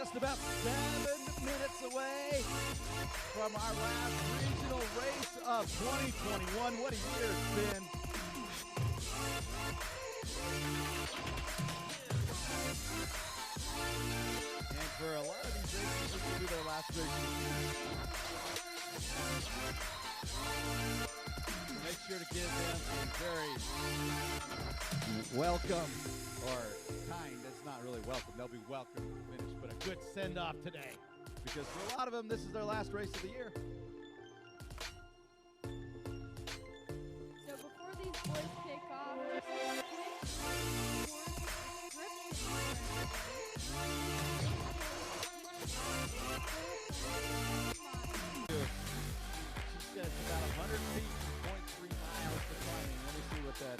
just about 7 minutes away from our last regional race of 2021. What a year it's been. And for a lot of these races, this will be their last race. So make sure to give them a very welcome, or kind, it's not really welcome. They'll be welcome to finish, but a good send-off today. Because for a lot of them, this is their last race of the year. So before these boys kick off, just a quick She says about 100 feet, 0.3 miles to climbing. Let me see what that,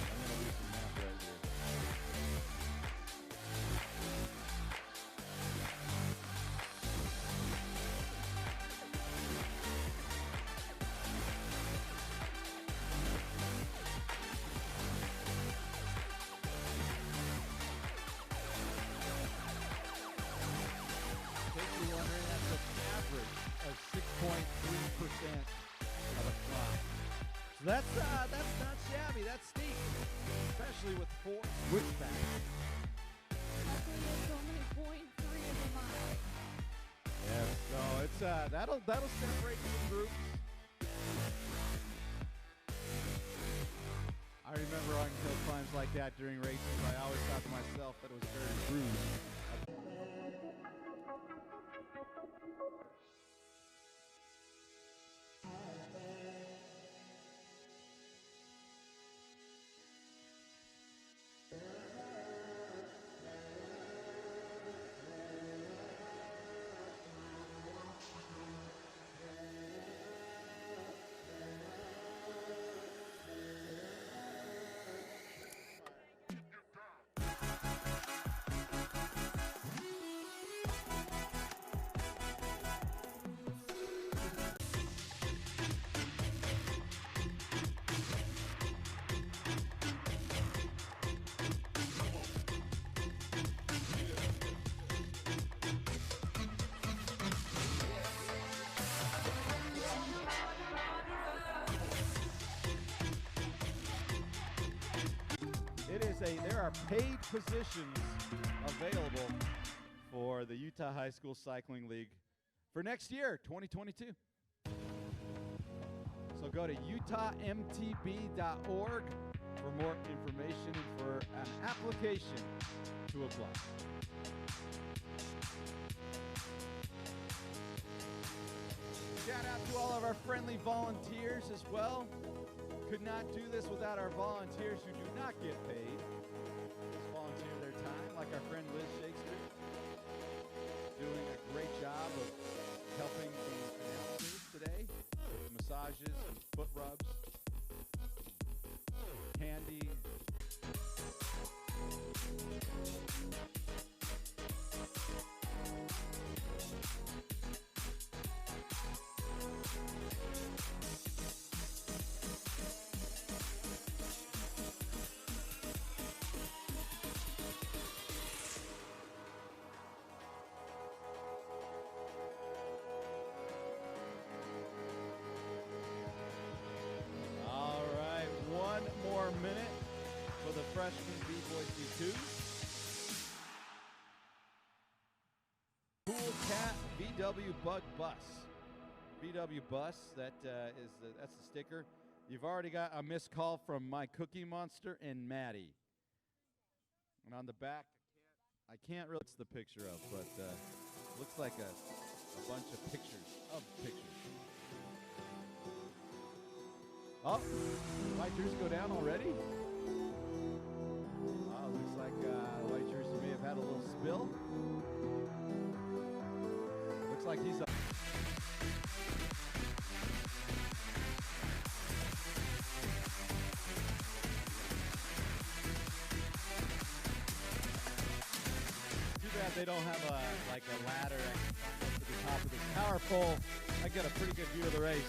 I'm going to do some math right here. Wondering, that's an average of 6.3% of a climb. So that's not shabby. That's steep, especially with 4 switchbacks. Luckily, it's only 0.3 of a mile. Yeah, so it's that'll separate some groups. I remember on hill climbs like that during races. I always thought to myself that it was very rude. There are paid positions available for the Utah High School Cycling League for next year, 2022. So go to utahmtb.org for more information and for an application to apply. Shout out to all of our friendly volunteers as well. Could not do this without our volunteers who do not get paid. Just volunteer their time, like our friend Liz Shakespeare, doing a great job of helping the announcers today with massages and foot rubs, candy. One more minute for the freshman B-Boys B2. Cool Cat VW Bug Bus. VW Bus, that's the sticker. You've already got a missed call from my Cookie Monster and Maddie. And on the back, I can't really, it's the picture of, but looks like a bunch of pictures of pictures. Oh, white jersey go down already? Oh, looks like white jersey may have had a little spill. Looks like he's up. Too bad they don't have a ladder to the top of this power pole. I get a pretty good view of the race.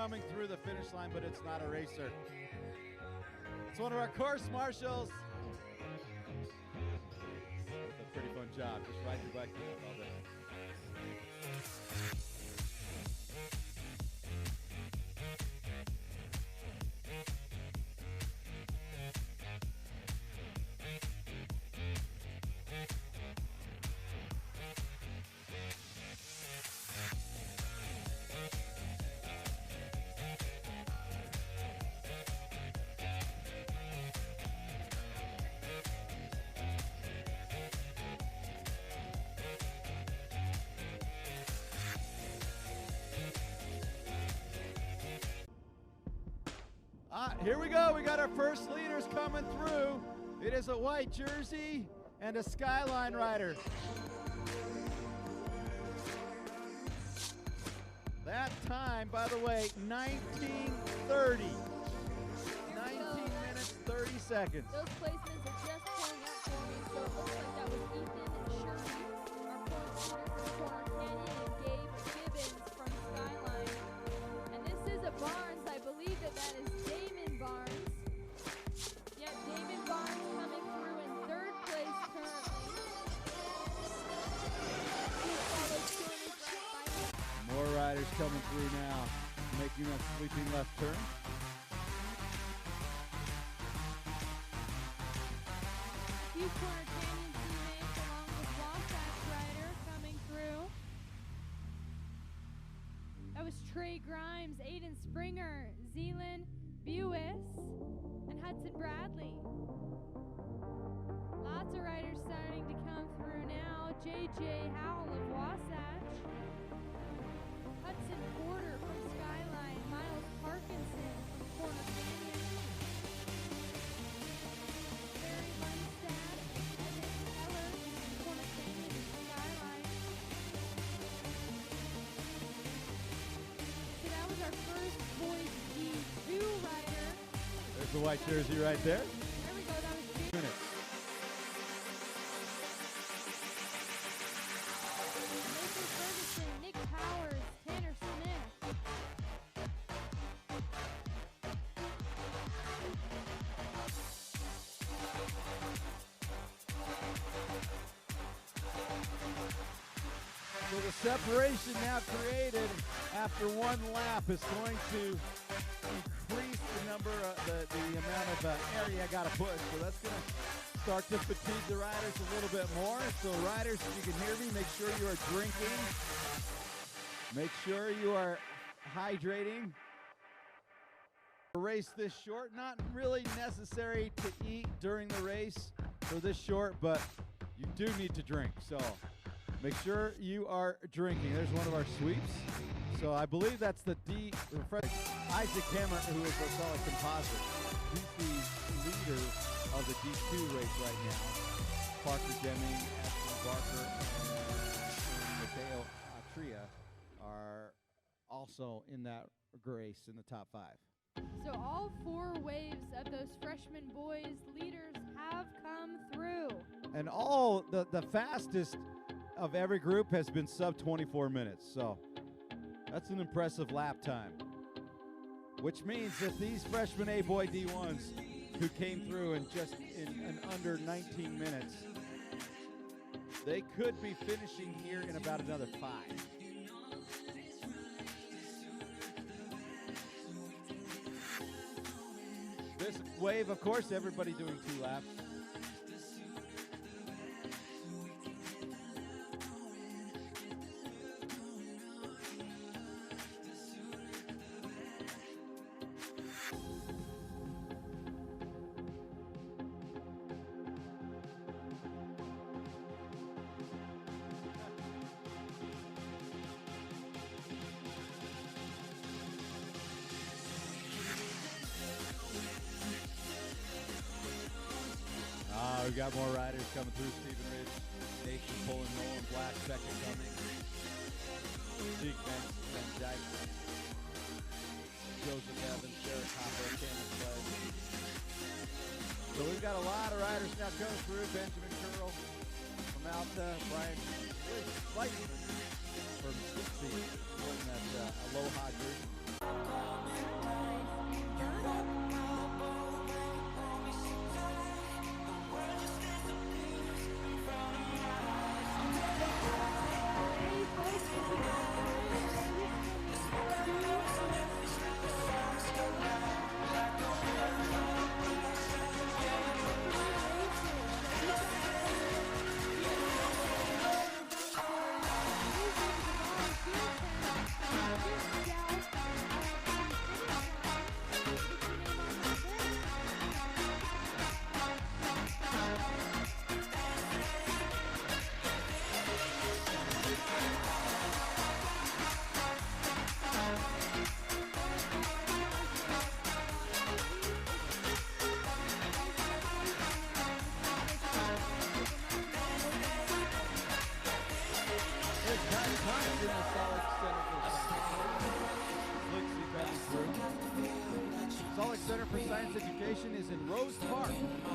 coming through the finish line, but it's not a racer. It's one of our course marshals. It's a pretty fun job. Just ride your bike all day. Here we go. We got our first leaders coming through. It is a white jersey and a Skyline rider. That time, by the way, 19:30. 19 minutes, 30 seconds. Those placements are just pulling up for me, so it looks like that was Ethan and Shirley, our points leader from Corner Canyon, and Gabe Gibbons from Skyline. And this is a Barnes. I believe that is Damon Barnes. Yep, Damon Barnes coming through in third place currently. He follows Shirley right by. More riders coming through now, making that sweeping left turn. Few Corner Canyon teammates along with Wasatch Rider coming through. That was Trey Grimes, Aiden Springer, Zealand Buis, and Hudson Bradley. Lots of riders starting to come through now. JJ Howell of Wasatch. Hudson Porter from Skyline. Miles Parkinson from Corner Canyon. Barry Lundstad and Evan Keller from Corner Canyon and Skyline. So that was our first boys D2 rider. There's the white jersey right there. There we go, that was Jim. Minutes. Nathan Ferguson, Nick Powers, Tanner Smith. So the separation now created after one lap is going to increase the number, the amount of area I got to push. So that's going to start to fatigue the riders a little bit more. So riders, if you can hear me, make sure you are drinking. Make sure you are hydrating. A race this short, not really necessary to eat during the race for this short, but you do need to drink. So make sure you are drinking. There's one of our sweeps. So I believe that's the Isaac Hammer, who is a solid composite. He's the leader of the D2 race right now. Parker Deming, Ashley Barker, and Mateo Atria are also in that race in the top 5. So all 4 waves of those freshman boys leaders have come through. And all the fastest of every group has been sub 24 minutes. So that's an impressive lap time. Which means that these freshman A-boy D1s who came through in just in under 19 minutes, they could be finishing here in about another 5. This wave, of course, everybody doing 2 laps. We got more riders coming through. Stephen Ridge, Nation pulling Nolan Black, second coming. Zeke Van Dyke, Joseph Evans, Derek Hopper, Cannon Clay. So we've got a lot of riders now coming through. Benjamin Curl from Alta, Brian Lightman from Dixie, wearing that Aloha jersey. Science Education is in Rose Park,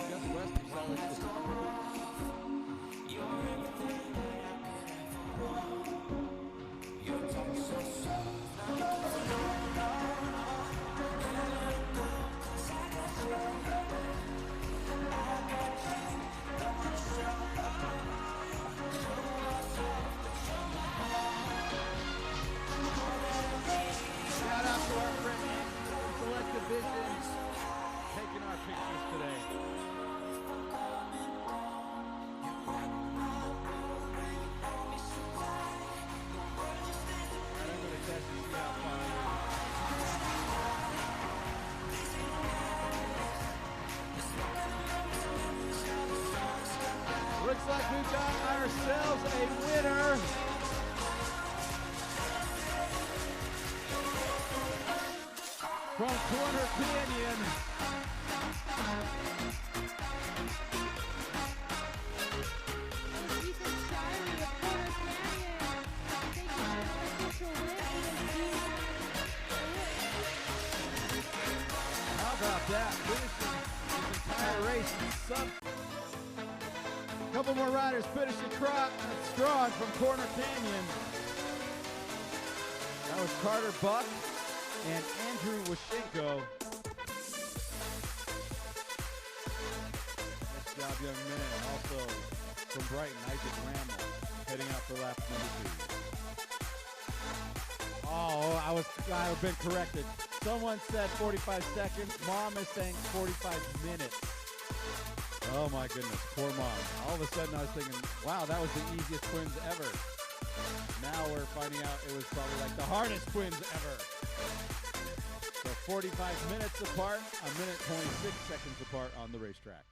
just west of Salt Lake City. Shout out to our friend from Select Divisions taking our pictures today. And I'm going to test and see how far I am. Looks like we've got ourselves a winner. From Corner Canyon. Ethan Shirey of Corner Canyon taking an official win How about that? Finishing his entire race in sub. A couple more riders finishing strong from Corner Canyon. That was Carter Buck and Andrew Washenko. Nice job, young man. Also from Brighton, Isaac Ramel, heading out for lap number 2. Oh, I've been corrected. Someone said 45 seconds. Mom is saying 45 minutes. Oh my goodness, poor mom. All of a sudden I was thinking, wow, that was the easiest twins ever. Now we're finding out it was probably like the hardest twins ever. So 45 minutes apart, a minute 26 seconds apart on the racetrack.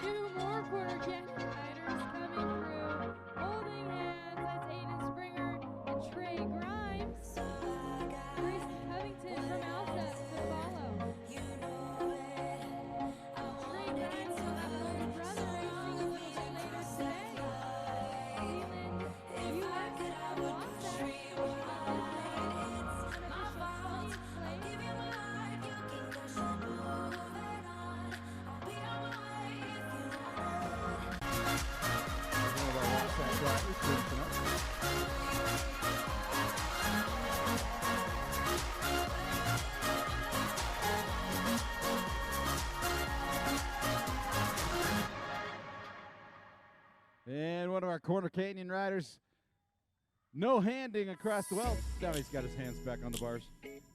Two more Corner Canyon riders coming through, holding hands. That's Aiden Springer and Trey Grimes. Grace Covington from Alta to follow. Trey Grimes will have older brother racing a little bit later today. Leland U.S. from Wasatch. One of our Wasatch drivers finishing up. And one of our Corner Canyon riders, no handing across the, well, now he's got his hands back on the bars.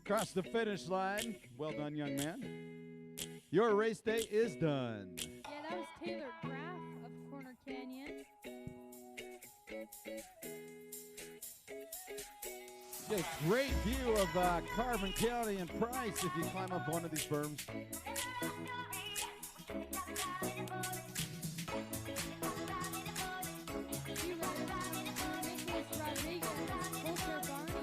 Across the finish line. Well done, young man. Your race day is done. Yeah, that was Taylor Graff of Corner Canyon. Get a great view of Carbon County and Price if you climb up one of these berms. Nicholas Rodriguez, Volker Barney.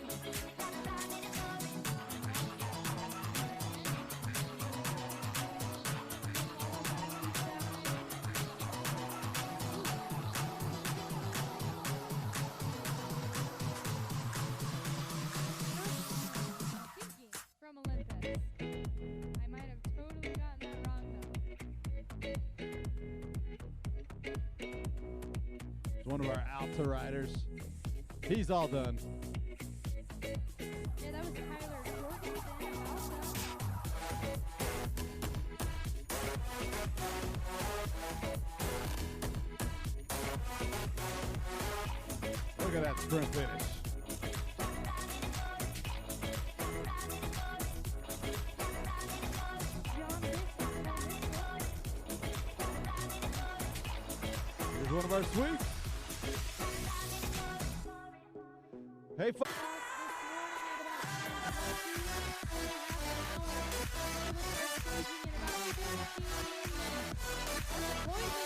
From Olympus. I might have totally gotten that wrong though. It's one of our Alta riders. He's all done. Yeah, that was Tyler Jorgensen of Alta. Look at that sprint finish. John Dixon from Mitchell. Here's one of our sweeps. Hey, This morning at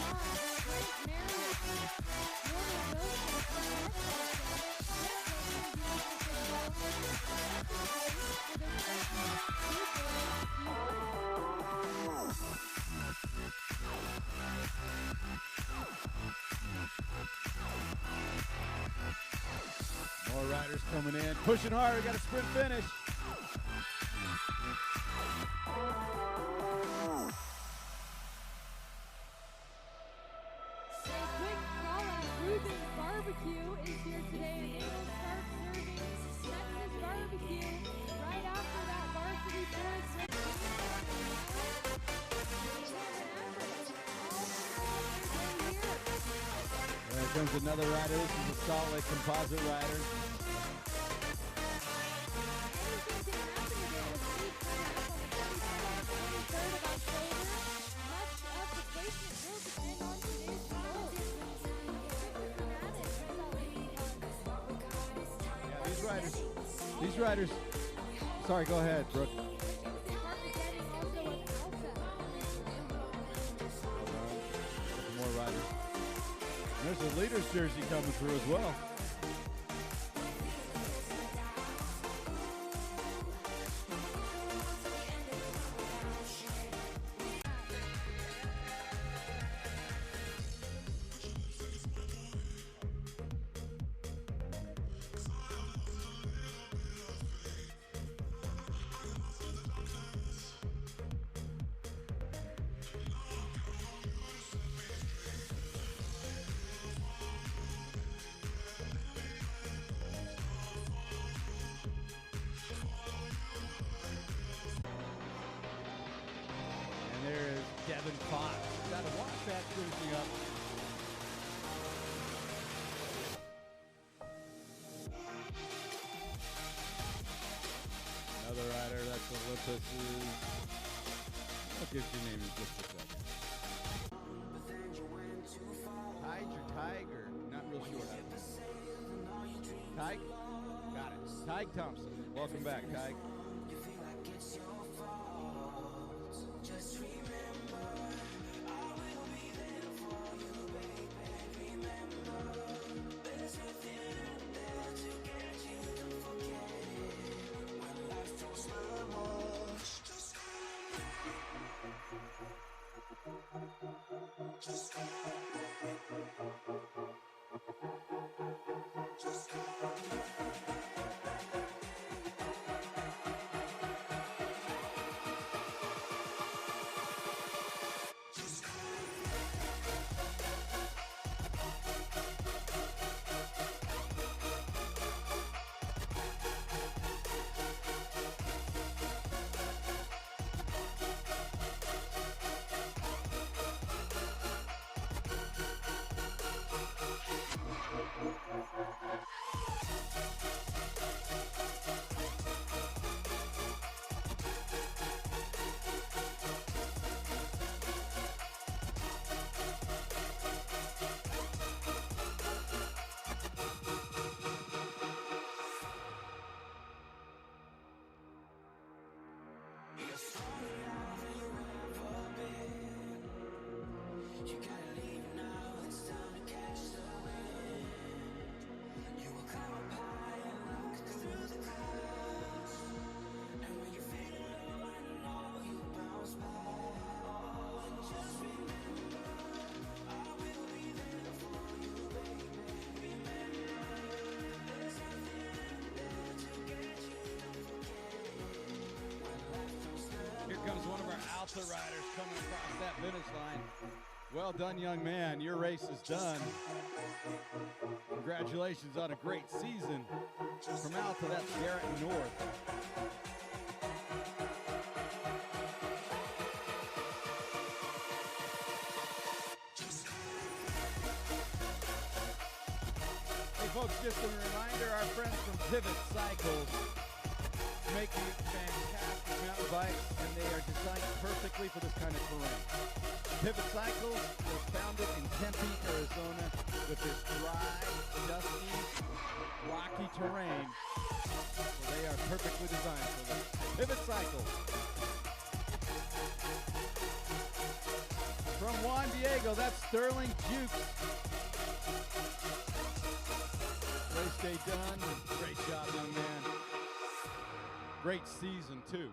about 15 minutes. More riders coming in, pushing hard. Got a sprint finish. Barbecue is here today, and they will start serving Texas barbecue right after that varsity boys race. There comes another rider. This is a Salt Lake composite rider. These riders, sorry, go ahead, Brooke. More riders. There's a leader's jersey coming through as well. Gotta watch that finishing up. Another rider, that's Olympus. I'll get your name in just a second. Tiger. Not real sure. Tyke? Got it. Tyke Thompson. Welcome back, Tyke. Comes one of our Alta riders coming across that finish line. Well done, young man. Your race is done. Congratulations on a great season. From Alta, that's Garrett North. Hey folks, just a reminder, our friends from Pivot Cycles making fantastic mountain bikes, and they are designed perfectly for this kind of terrain. Pivot Cycles was founded in Tempe, Arizona, with this dry, dusty, rocky terrain. So they are perfectly designed for this. Pivot Cycles. From Juan Diego, that's Sterling Jukes. Race day done. Great job, young man. Great season, too.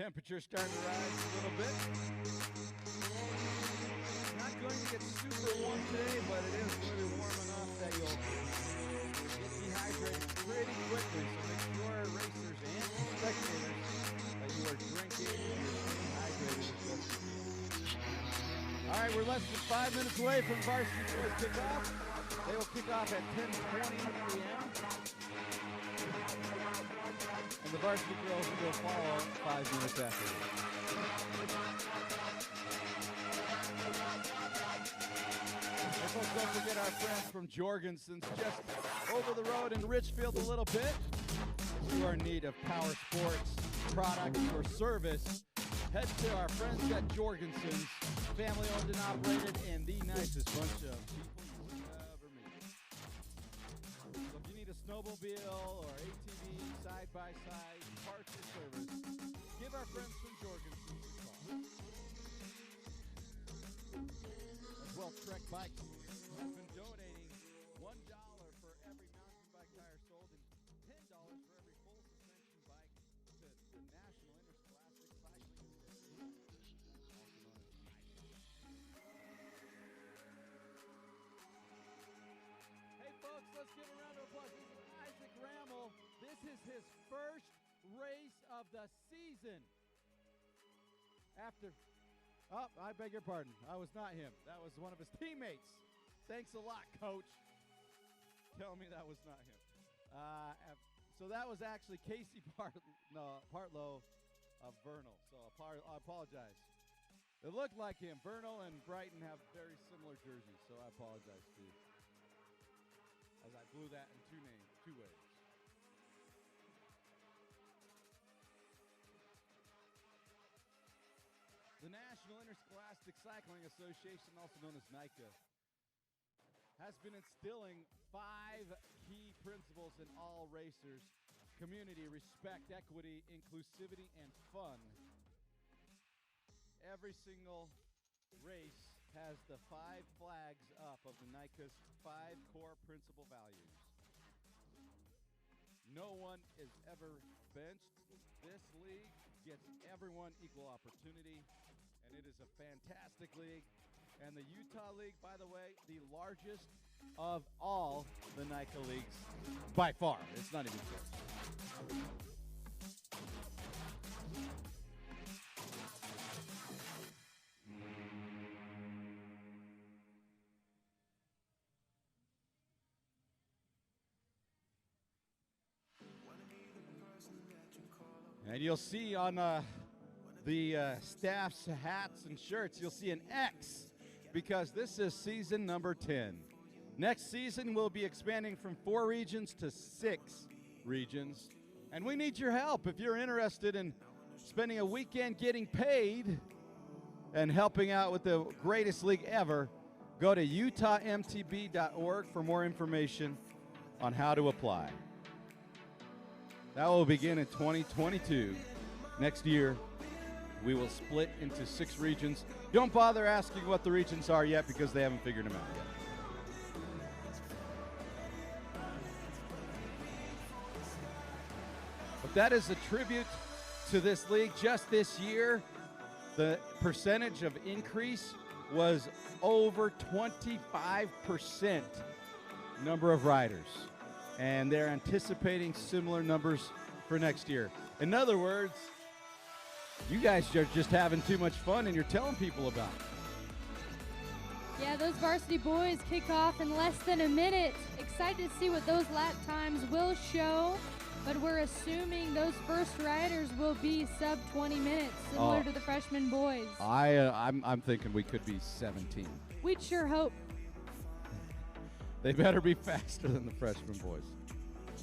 Temperature's starting to rise a little bit. Not going to get super warm today, but it is going to be warm enough that you'll get dehydrated pretty quickly. So make sure racers and spectators that you are drinking and you're staying hydrated as best you can. All right, we're less than 5 minutes away from varsity boys kickoff. They will kick off at 10:20 a.m. And the varsity girls will follow 5 minutes after. And folks, don't forget our friends from Jorgensen's just over the road in Richfield a little bit. If you are in need of power sports, products, or service, head to our friends at Jorgensen's, family owned and operated, and the nicest bunch of people you will ever meet. So if you need a snowmobile or ATV, side-by-side, parts or service, give our friends from Jorgensen's a call. As well, Trek Bike has been donating $1 for every mountain bike tire sold and $10 for every full suspension bike to the National Interscholastic Cycling Association. Hey folks, let's give a round of applause. This is Isaac Rammel. This is his first race of the season. I beg your pardon. I was not him. That was one of his teammates. Thanks a lot, Coach. Tell me that was not him. So that was actually Casey Partlow of Vernal. So I apologize. It looked like him. Vernal and Brighton have very similar jerseys, so I apologize to you. As I blew that in two ways. The National Interscholastic Cycling Association, also known as NICA, has been instilling 5 key principles in all racers: community, respect, equity, inclusivity, and fun. Every single race has the 5 flags up of the NICA's 5 core principal values. No one is ever benched. This league gets everyone equal opportunity, and it is a fantastic league. And the Utah League, by the way, the largest of all the NICA leagues by far. It's not even close. And you'll see on the staff's hats and shirts, you'll see an X, because this is season number 10. Next season, we'll be expanding from 4 regions to 6 regions. And we need your help. If you're interested in spending a weekend getting paid and helping out with the greatest league ever, go to utahmtb.org for more information on how to apply. That will begin in 2022. Next year, we will split into 6 regions. Don't bother asking what the regions are yet, because they haven't figured them out yet. But that is a tribute to this league. Just this year, the percentage of increase was over 25% number of riders. And they're anticipating similar numbers for next year. In other words, you guys are just having too much fun, and you're telling people about it. Yeah, those varsity boys kick off in less than a minute. Excited to see what those lap times will show, but we're assuming those first riders will be sub 20 minutes, similar to the freshman boys. I'm thinking we could be 17. We'd sure hope. They better be faster than the freshman boys.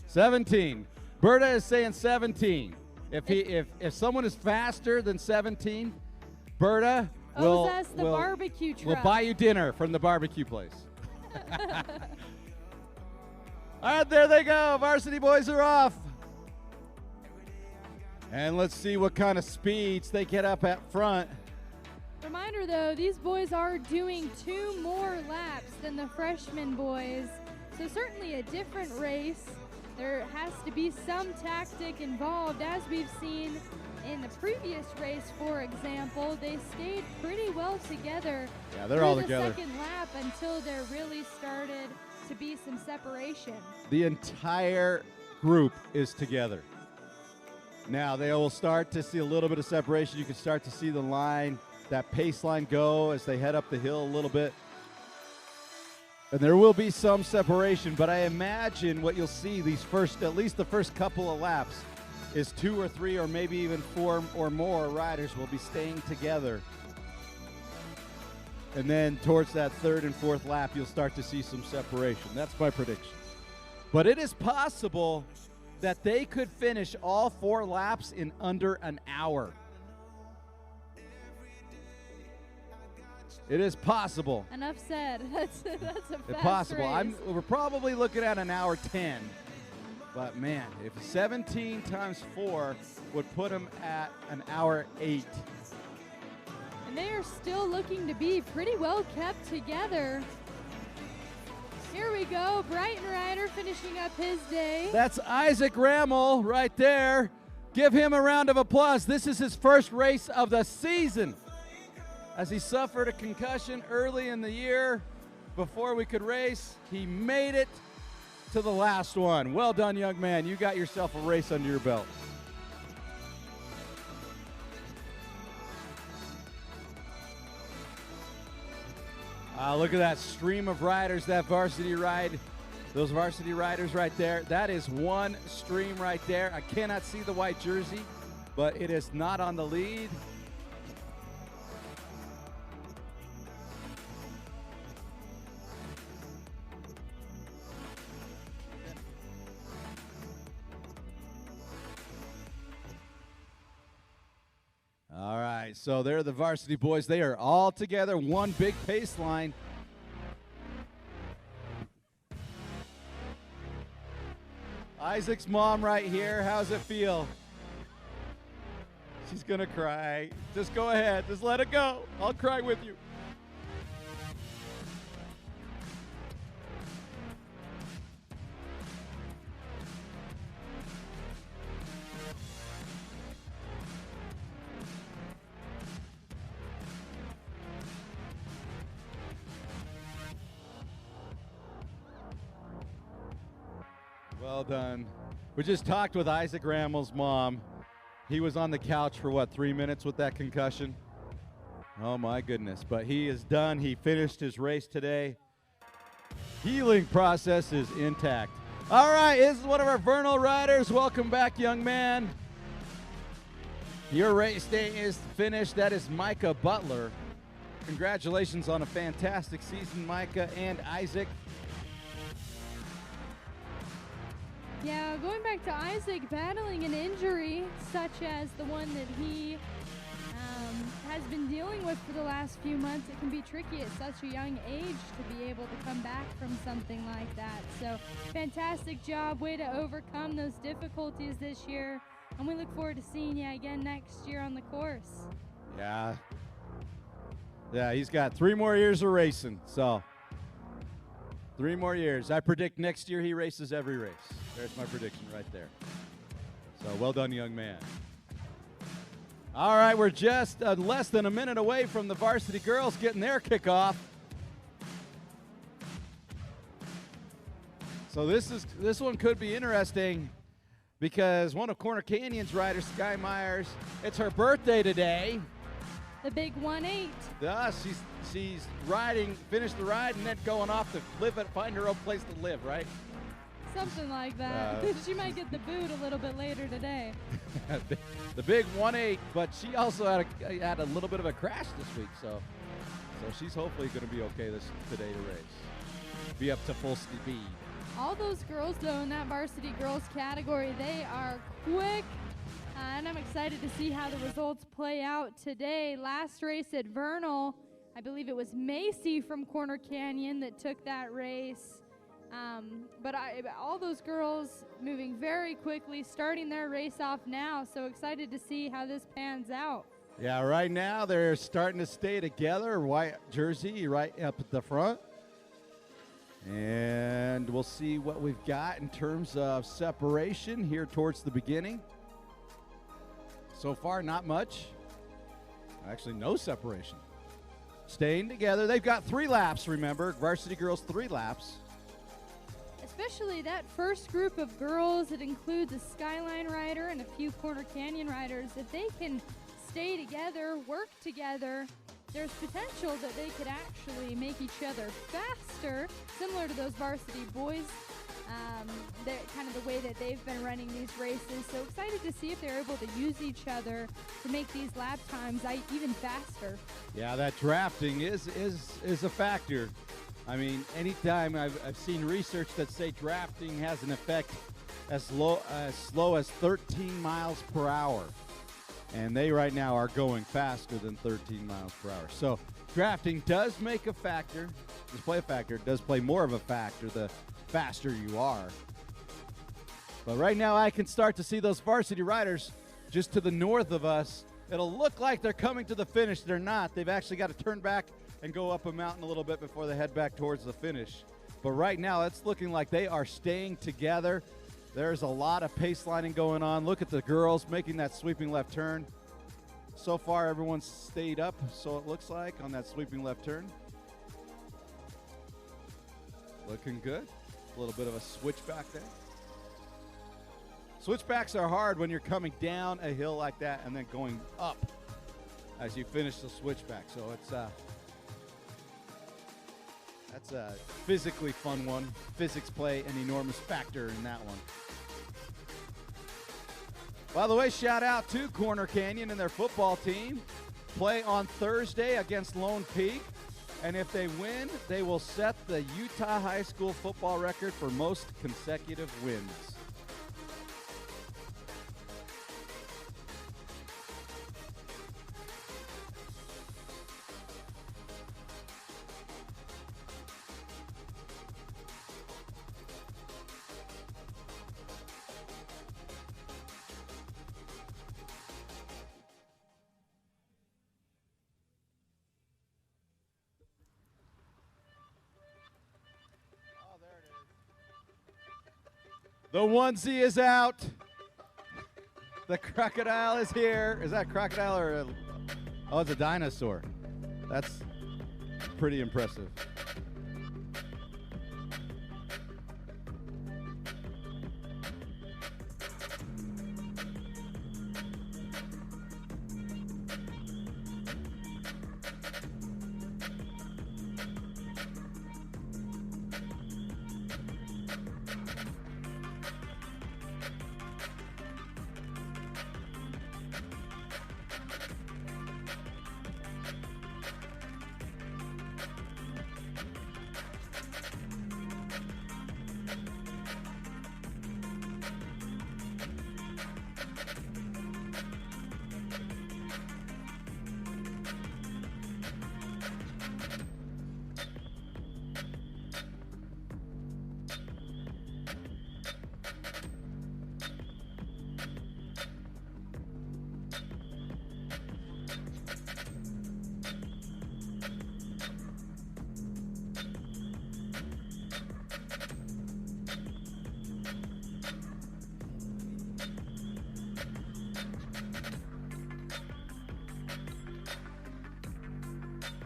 17. Berta is saying 17. If someone is faster than 17, Berta will barbecue truck. We'll buy you dinner from the barbecue place. All right, there they go. Varsity boys are off. And let's see what kind of speeds they get up at front. Reminder, though, these boys are doing 2 more laps than the freshman boys, so certainly a different race. There has to be some tactic involved, as we've seen in the previous race, for example, they stayed pretty well together. Yeah, they're all together. The second lap until there really started to be some separation. The entire group is together. Now they will start to see a little bit of separation. You can start to see the line, that pace line go as they head up the hill a little bit. And there will be some separation, but I imagine what you'll see at least the first couple of laps is 2 or 3 or maybe even 4 or more riders will be staying together. And then towards that 3rd and 4th lap, you'll start to see some separation. That's my prediction. But it is possible that they could finish all 4 laps in under an hour. It is possible. Enough said. That's a fast possible. race. We're probably looking at an hour 10. But man, if 17 times 4 would put them at an hour 8. And they are still looking to be pretty well kept together. Here we go, Brighton rider finishing up his day. That's Isaac Rammel right there. Give him a round of applause. This is his first race of the season, as he suffered a concussion early in the year. Before we could race, he made it to the last one. Well done, young man. You got yourself a race under your belt. Look at that stream of riders, that varsity ride. Those varsity riders right there. That is one stream right there. I cannot see the white jersey, but it is not on the lead. All right, so they're the varsity boys. They are all together, one big pace line. Isaac's mom right here. How's it feel? She's going to cry. Just go ahead. Just let it go. I'll cry with you. Well done. We just talked with Isaac Rammel's mom. He was on the couch for, 3 minutes with that concussion? Oh, my goodness. But he is done. He finished his race today. Healing process is intact. All right, this is one of our Vernal riders. Welcome back, young man. Your race day is finished. That is Micah Butler. Congratulations on a fantastic season, Micah and Isaac. Yeah, going back to Isaac, battling an injury such as the one that he has been dealing with for the last few months, it can be tricky at such a young age to be able to come back from something like that. So, fantastic job, way to overcome those difficulties this year, and we look forward to seeing you again next year on the course. Yeah, he's got 3 more years of racing, so 3 more years. I predict next year he races every race. There's my prediction right there. So well done, young man. All right, we're just less than a minute away from the varsity girls getting their kickoff. So this one could be interesting because one of Corner Canyon's riders, Sky Myers, it's her birthday today. The big 1-8. Yeah, she's riding, finished the ride, and then going off to find her own place to live, right? Something like that. She might get the boot a little bit later today. The big 1-8, but she also had a little bit of a crash this week, so she's hopefully going to be okay today to race. Be up to full speed. All those girls, though, in that varsity girls category, they are quick. And I'm excited to see how the results play out today. Last race at Vernal, I believe it was Macy from Corner Canyon that took that race. But all those girls moving very quickly, starting their race off now. So excited to see how this pans out. Yeah, right now they're starting to stay together. White jersey right up at the front. And we'll see what we've got in terms of separation here towards the beginning. So far, not much. Actually, no separation. Staying together. They've got 3 laps, remember. Varsity girls, 3 laps. Especially that first group of girls, it includes a Skyline rider and a few Corner Canyon riders. If they can stay together, work together, there's potential that they could actually make each other faster, similar to those varsity boys. Kind of the way that they've been running these races. So excited to see if they're able to use each other to make these lap times even faster. Yeah, that drafting is a factor. I mean, anytime I've seen research that say drafting has an effect as slow as 13 miles per hour. And they right now are going faster than 13 miles per hour. So drafting does make a factor, does play a factor. It does play more of a factor the faster you are. But right now I can start to see those varsity riders just to the north of us. It'll look like they're coming to the finish. They're not. They've actually got to turn back and go up a mountain a little bit before they head back towards the finish. But right now it's looking like they are staying together. There's a lot of pace lining going on. Look at the girls making that sweeping left turn. So far everyone's stayed up, so it looks like, on that sweeping left turn. Looking good. A little bit of a switchback there. Switchbacks are hard when you're coming down a hill like that and then going up as you finish the switchback. So it's that's a physically fun one. Physics play an enormous factor in that one. By the way, shout out to Corner Canyon and their football team. Play on Thursday against Lone Peak. And if they win, they will set the Utah High School football record for most consecutive wins. The onesie is out. The crocodile is here. Is that a crocodile or oh, it's a dinosaur. That's pretty impressive.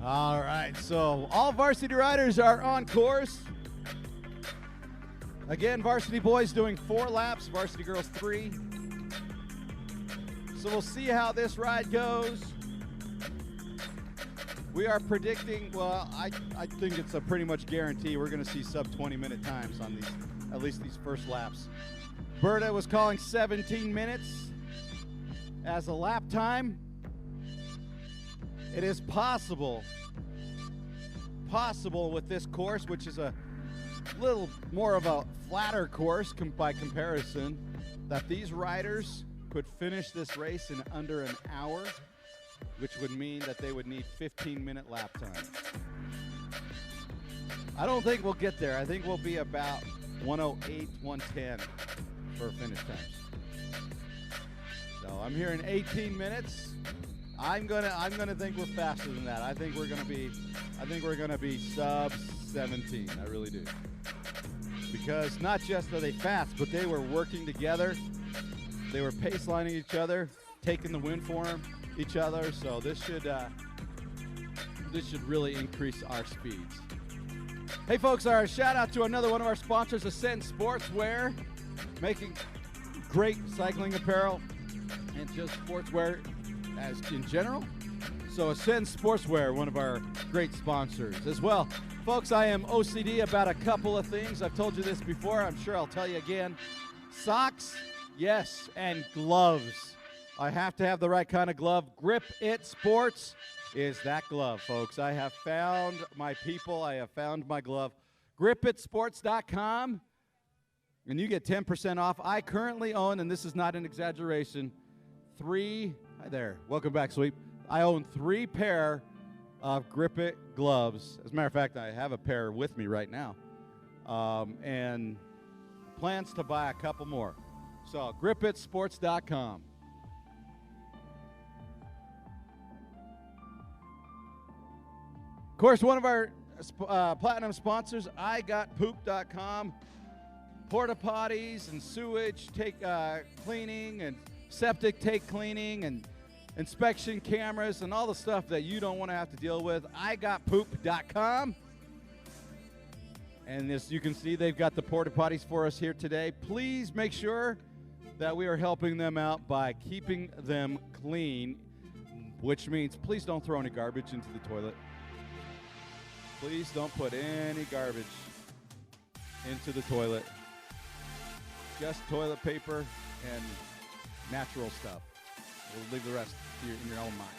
All right, so all varsity riders are on course. Again, varsity boys doing 4 laps, varsity girls 3. So we'll see how this ride goes. We are predicting, well, I think it's a pretty much guarantee we're going to see sub 20-minute times on these, at least these first laps. Berta was calling 17 minutes as a lap time. It is possible with this course, which is a little more of a flatter course by comparison, that these riders could finish this race in under an hour, which would mean that they would need 15-minute lap time. I don't think we'll get there. I think we'll be about 108, 110 for finish times. So I'm hearing 18 minutes. I'm gonna think we're faster than that. I think we're gonna be sub 17. I really do. Because not just are they fast, but they were working together. They were pace lining each other. taking the win for each other. So this should really increase our speeds. Hey folks, our shout out to another one of our sponsors, Ascend Sportswear, making great cycling apparel and just sportswear as in general. So Ascend Sportswear, one of our great sponsors as well. Folks, I am OCD about a couple of things. I've told you this before. I'm sure I'll tell you again. Socks, yes, and gloves. I have to have the right kind of glove. Grip It Sports is that glove, folks. I have found my people. I have found my glove. GripItSports.com, and you get 10% off. I currently own, and this is not an exaggeration, hi there. Welcome back, Sweep. I own 3 pair of Grip It gloves. As a matter of fact, I have a pair with me right now, and plans to buy a couple more. So GripItSports.com. Of course, one of our platinum sponsors, IGotPoop.com. Porta potties and sewage cleaning and septic tank cleaning and inspection cameras and all the stuff that you don't want to have to deal with. IGotPoop.com. And as you can see, they've got the porta potties for us here today. Please make sure that we are helping them out by keeping them clean, which means please don't throw any garbage into the toilet. Please don't put any garbage into the toilet. Just toilet paper and natural stuff. We'll leave the rest in your own mind.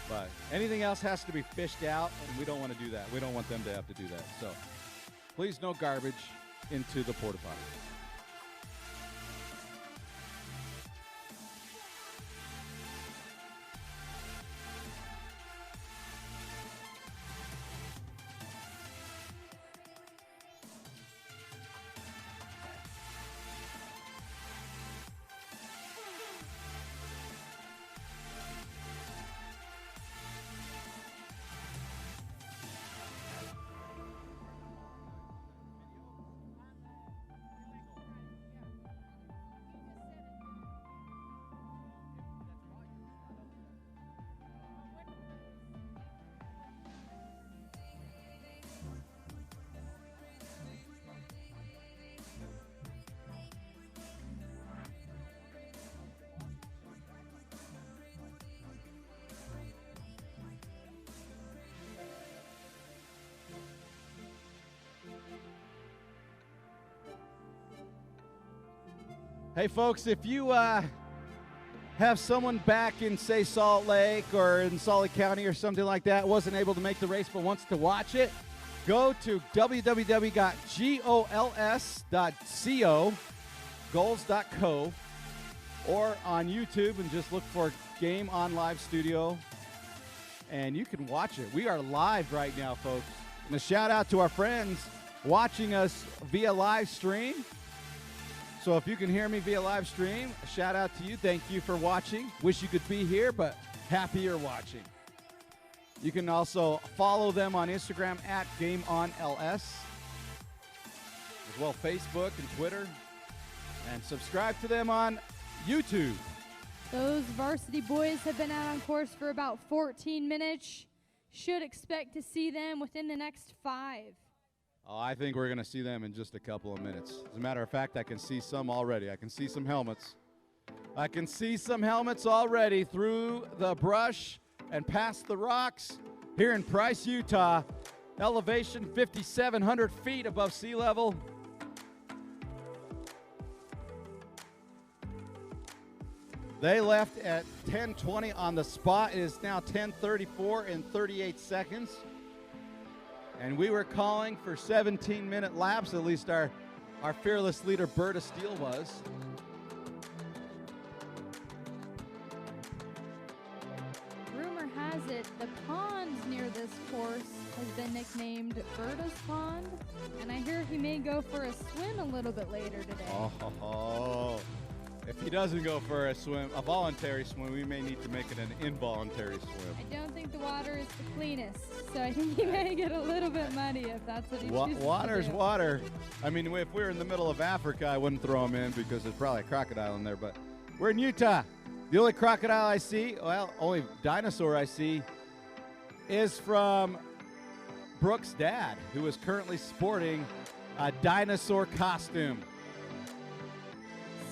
But anything else has to be fished out, and we don't want to do that. We don't want them to have to do that. So please, no garbage into the porta potty. Hey, folks, if you have someone back in, say, Salt Lake or in Salt County or something like that, wasn't able to make the race but wants to watch it, go to www.gols.co, goals.co, or on YouTube and just look for Game On Live Studio, and you can watch it. We are live right now, folks. And a shout out to our friends watching us via live stream. So if you can hear me via live stream, a shout out to you. Thank you for watching. Wish you could be here, but happy you're watching. You can also follow them on Instagram at GameOnLS, as well Facebook and Twitter, and subscribe to them on YouTube. Those varsity boys have been out on course for about 14 minutes. Should expect to see them within the next 5. Oh, I think we're going to see them in just a couple of minutes. As a matter of fact, I can see some already. I can see some helmets. I can see some helmets already through the brush and past the rocks here in Price, Utah. Elevation 5,700 feet above sea level. They left at 10:20 on the spot. It is now 10:34 and 38 seconds. And we were calling for 17-minute laps, at least our fearless leader, Berta Steele, was. Rumor has it the pond near this course has been nicknamed Berta's Pond, and I hear he may go for a swim a little bit later today. Oh. If he doesn't go for a voluntary swim, we may need to make it an involuntary swim. I don't think the water is the cleanest, so I think he may get a little bit muddy if that's what he chooses Water's to do. water. I mean, if we were in the middle of Africa, I wouldn't throw him in because there's probably a crocodile in there, but we're in Utah. The only crocodile I see, well, only dinosaur I see, is from Brooke's dad, who is currently sporting a dinosaur costume.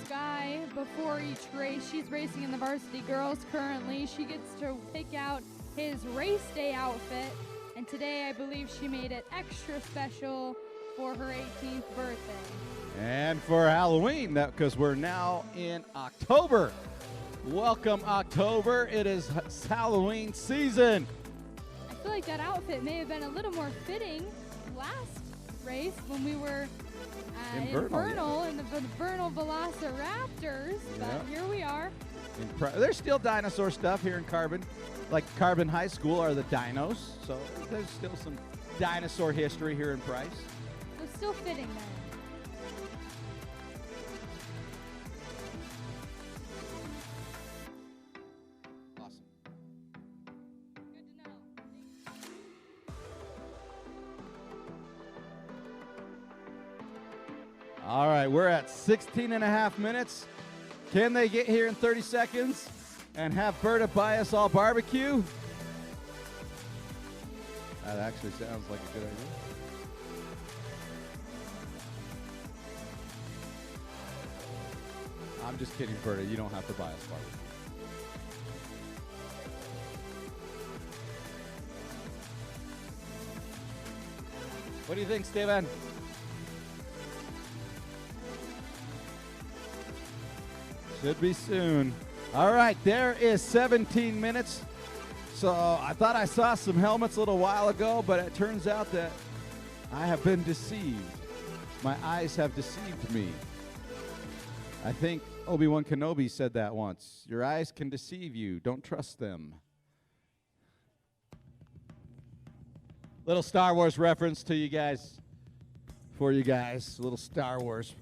Sky, before each race, she's racing in the varsity girls currently. She gets to pick out his race day outfit, and today I believe she made it extra special for her 18th birthday. And for Halloween, because we're now in October. Welcome, October. It is Halloween season. I feel like that outfit may have been a little more fitting last race when we were in Vernal in the Vernal Velociraptors, but here we are. There's still dinosaur stuff here in Carbon. Like Carbon High School are the dinos, so there's still some dinosaur history here in Price. So still fitting then. Awesome. Good to know. All right, we're at 16 and a half minutes. Can they get here in 30 seconds and have Berta buy us all barbecue? That actually sounds like a good idea. I'm just kidding, Berta. You don't have to buy us barbecue. What do you think, Steven? Should be soon. All right, there is 17 minutes. So I thought I saw some helmets a little while ago, but it turns out that I have been deceived. My eyes have deceived me. I think Obi-Wan Kenobi said that once. Your eyes can deceive you. Don't trust them. Little Star Wars reference to you guys. For you guys. A little Star Wars.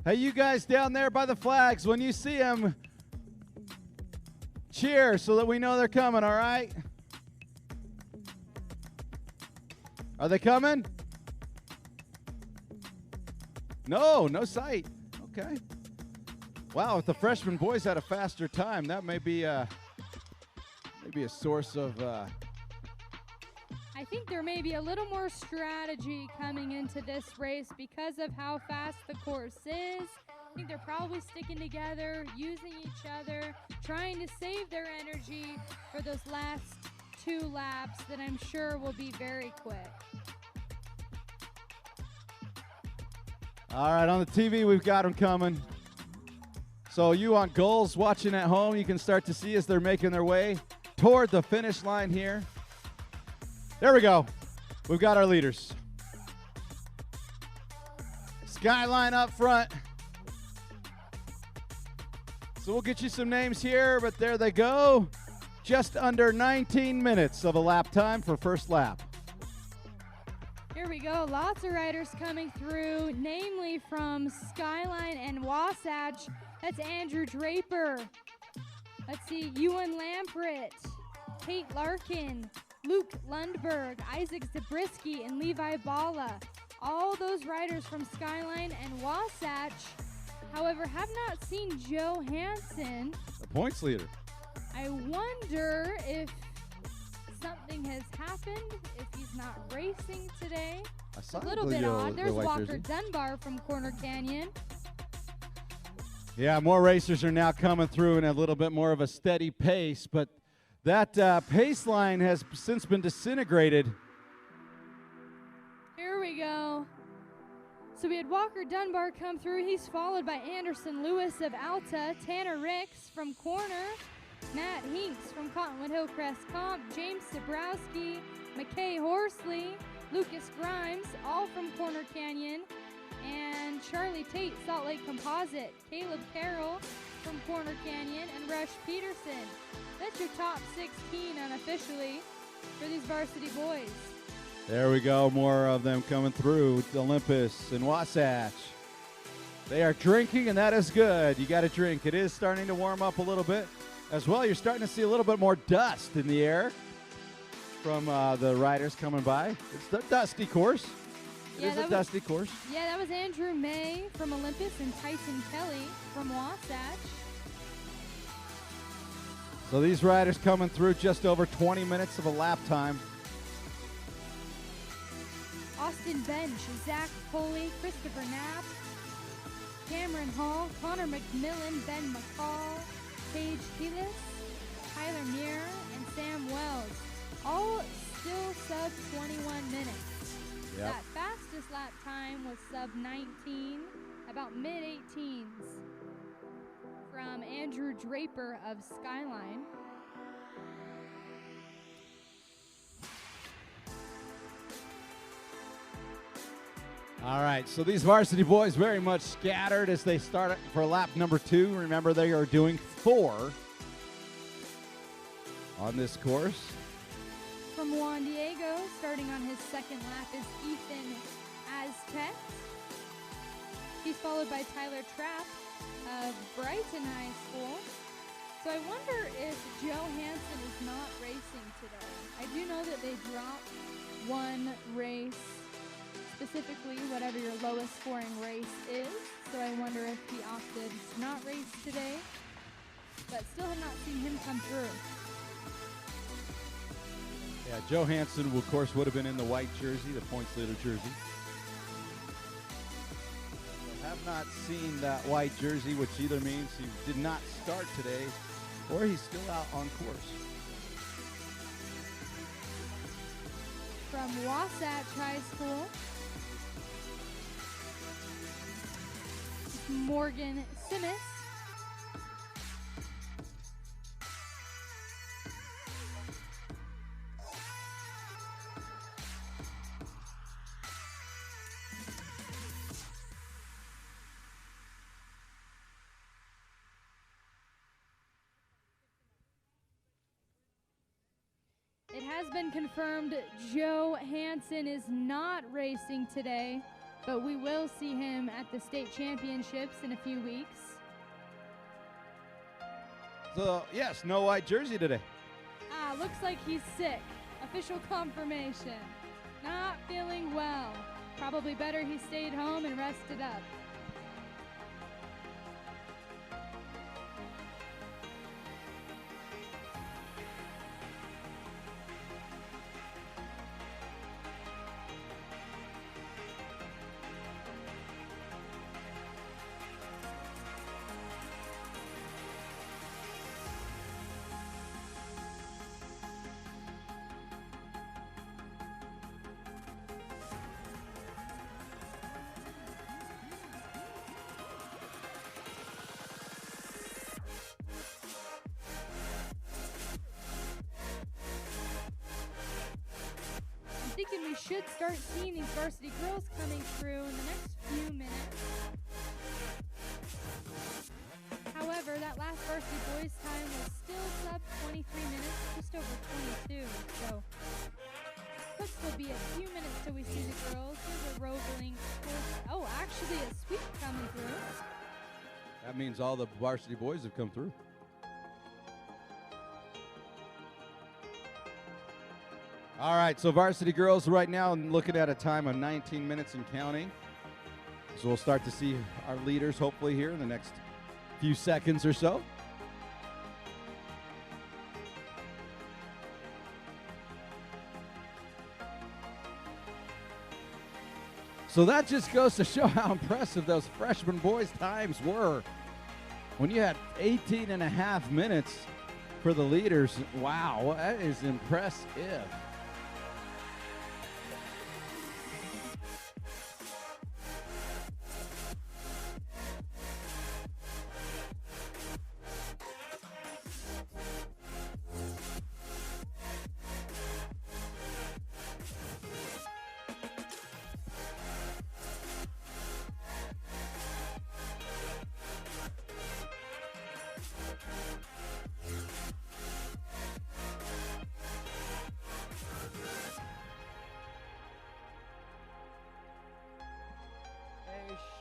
Hey, you guys down there by the flags, when you see them, cheer so that we know they're coming, all right? Are they coming? No sight. Okay. Wow, if the freshman boys had a faster time, that may be a source of... I think there may be a little more strategy coming into this race because of how fast the course is. I think they're probably sticking together, using each other, trying to save their energy for those last 2 laps that I'm sure will be very quick. All right, on the TV, we've got them coming. So you on goals watching at home, you can start to see as they're making their way toward the finish line here. There we go. We've got our leaders. Skyline up front. So we'll get you some names here, but there they go. Just under 19 minutes of a lap time for first lap. Here we go. Lots of riders coming through, namely from Skyline and Wasatch. That's Andrew Draper. Let's see, Ewan Lamprett, Kate Larkin, Luke Lundberg, Isaac Zabriskie, and Levi Bala. All those riders from Skyline and Wasatch. However, have not seen Joe Hansen. The points leader. I wonder if something has happened, if he's not racing today. I saw a little bit odd. There's Walker Dunbar from Corner Canyon. Yeah, more racers are now coming through in a little bit more of a steady pace, but that pace line has since been disintegrated. Here we go. So we had Walker Dunbar come through. He's followed by Anderson Lewis of Alta, Tanner Ricks from Corner, Matt Hinks from Cottonwood Hillcrest Comp, James Sabrowski, McKay Horsley, Lucas Grimes, all from Corner Canyon, and Charlie Tate, Salt Lake Composite, Caleb Carroll from Corner Canyon, and Rush Peterson. That's your top 16 unofficially for these varsity boys. There we go, more of them coming through. Olympus and Wasatch. They are drinking, and that is good. You got to drink. It is starting to warm up a little bit. As well, you're starting to see a little bit more dust in the air from the riders coming by. It's the dusty course. It is a dusty course. Yeah, that was Andrew May from Olympus and Tyson Kelly from Wasatch. So these riders coming through just over 20 minutes of a lap time. Austin Bench, Zach Foley, Christopher Knapp, Cameron Hall, Connor McMillan, Ben McCall, Paige Keelis, Tyler Muir, and Sam Wells. All still sub 21 minutes. Yep. That fastest lap time was sub 19, about mid-18s, from Andrew Draper of Skyline. All right, so these varsity boys very much scattered as they start for lap number 2. Remember, they are doing 4 on this course. From Juan Diego, starting on his second lap, is Ethan Aztec. He's followed by Tyler Trapp of Brighton High School. So I wonder if Joe Hansen is not racing today. I do know that they dropped one race, specifically whatever your lowest scoring race is. So I wonder if he opted to not race today, but still have not seen him come through. Yeah, Joe Hansen, of course, would have been in the white jersey, the points leader jersey. I have not seen that white jersey, which either means he did not start today or he's still out on course. From Wasatch High School, Morgan Simis. It has been confirmed Joe Hansen is not racing today, but we will see him at the state championships in a few weeks. So, yes, no white jersey today. Looks like he's sick. Official confirmation. Not feeling well. Probably better he stayed home and rested up. Thinking we should start seeing these varsity girls coming through in the next few minutes. However, that last varsity boys time was still sub 23 minutes, just over 22. So could still be a few minutes till we see the girls. Here's a Roebling course. Oh, actually a sweep coming through. That means all the varsity boys have come through. All right, so varsity girls right now looking at a time of 19 minutes and counting. So we'll start to see our leaders hopefully here in the next few seconds or so. So that just goes to show how impressive those freshman boys' times were. When you had 18 and a half minutes for the leaders, wow, that is impressive.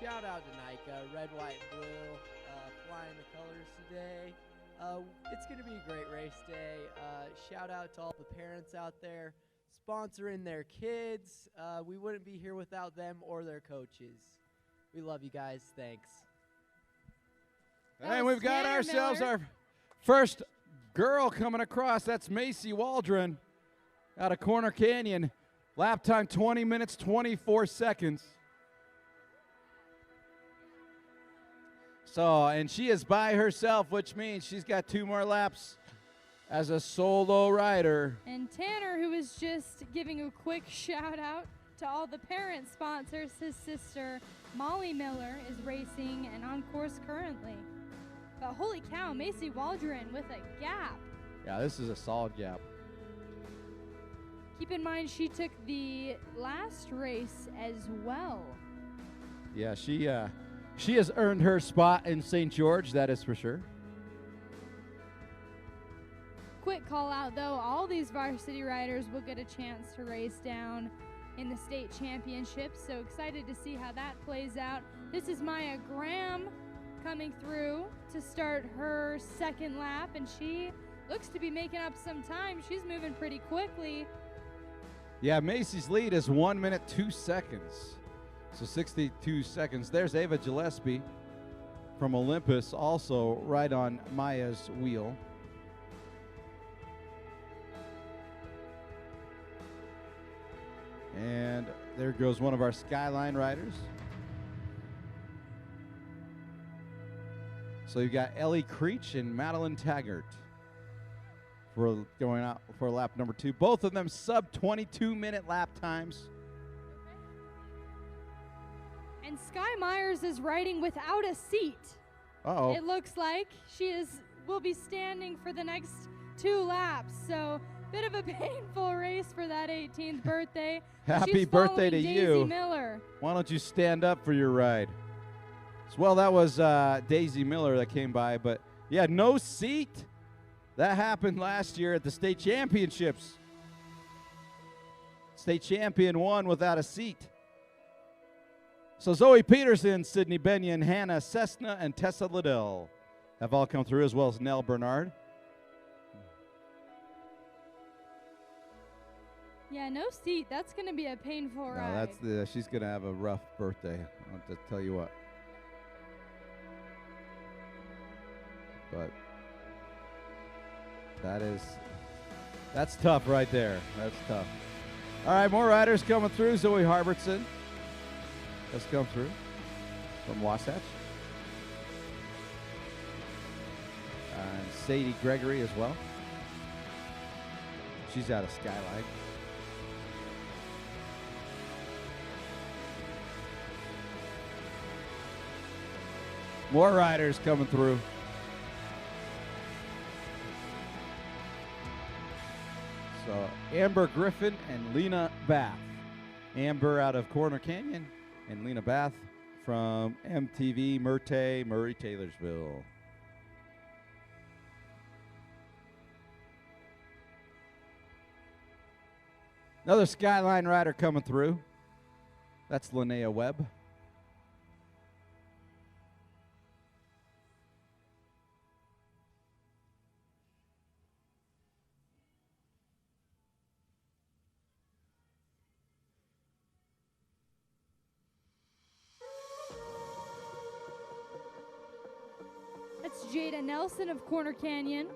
Shout out to Nika, red, white, and blue, flying the colors today. It's going to be a great race day. Shout out to all the parents out there. sponsoring their kids. We wouldn't be here without them or their coaches. We love you guys. Thanks. And we've got ourselves our first girl coming across. That's Macy Waldron out of Corner Canyon. Lap time 20 minutes, 24 seconds. So, and she is by herself, which means she's got 2 more laps as a solo rider. And Tanner, who was just giving a quick shout out to all the parent sponsors, his sister Molly Miller is racing and on course currently. But holy cow, Macy Waldron with a gap. Yeah, this is a solid gap. Keep in mind she took the last race as well. Yeah, she has earned her spot in St. George, that is for sure. Quick call out though, all these varsity riders will get a chance to race down in the state championships, so excited to see how that plays out. This is Maya Graham coming through to start her second lap, and she looks to be making up some time. She's moving pretty quickly. Yeah, Macy's lead is 1 minute, 2 seconds. So 62 seconds. There's Ava Gillespie from Olympus, also right on Maya's wheel. And there goes one of our Skyline riders. So you've got Ellie Creech and Madeline Taggart for going out for lap number 2. Both of them sub 22-minute lap times. And Sky Myers is riding without a seat. Uh-oh. It looks like will be standing for the next 2 laps. So bit of a painful race for that 18th birthday. Happy She's birthday to following you. Daisy Miller. Why don't you stand up for your ride? Well, that was Daisy Miller that came by, but yeah, no seat. That happened last year at the state championships. State champion won without a seat. So Zoe Peterson, Sydney Benyon, Hannah Cessna, and Tessa Liddell have all come through, as well as Nell Bernard. Yeah, no seat. That's going to be a painful ride. She's going to have a rough birthday, I'll just tell you what. But that's tough right there. That's tough. All right, more riders coming through. Zoe Harbertson has come through from Wasatch. And Sadie Gregory as well. She's out of Skyline. More riders coming through. So Amber Griffin and Lena Bath. Amber out of Corner Canyon and Lena Bath from MTB Murray Taylorsville. Another Skyline rider coming through. That's Linnea Webb. That's Jada Nelson of Corner Canyon.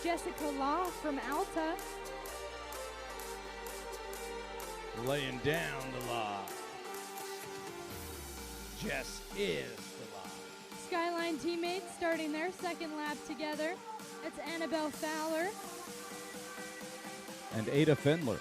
Jessica Law from Alta. Laying down the law. Jess is the law. Skyline teammates starting their second lap together. That's Annabelle Fowler. And Ada Findler.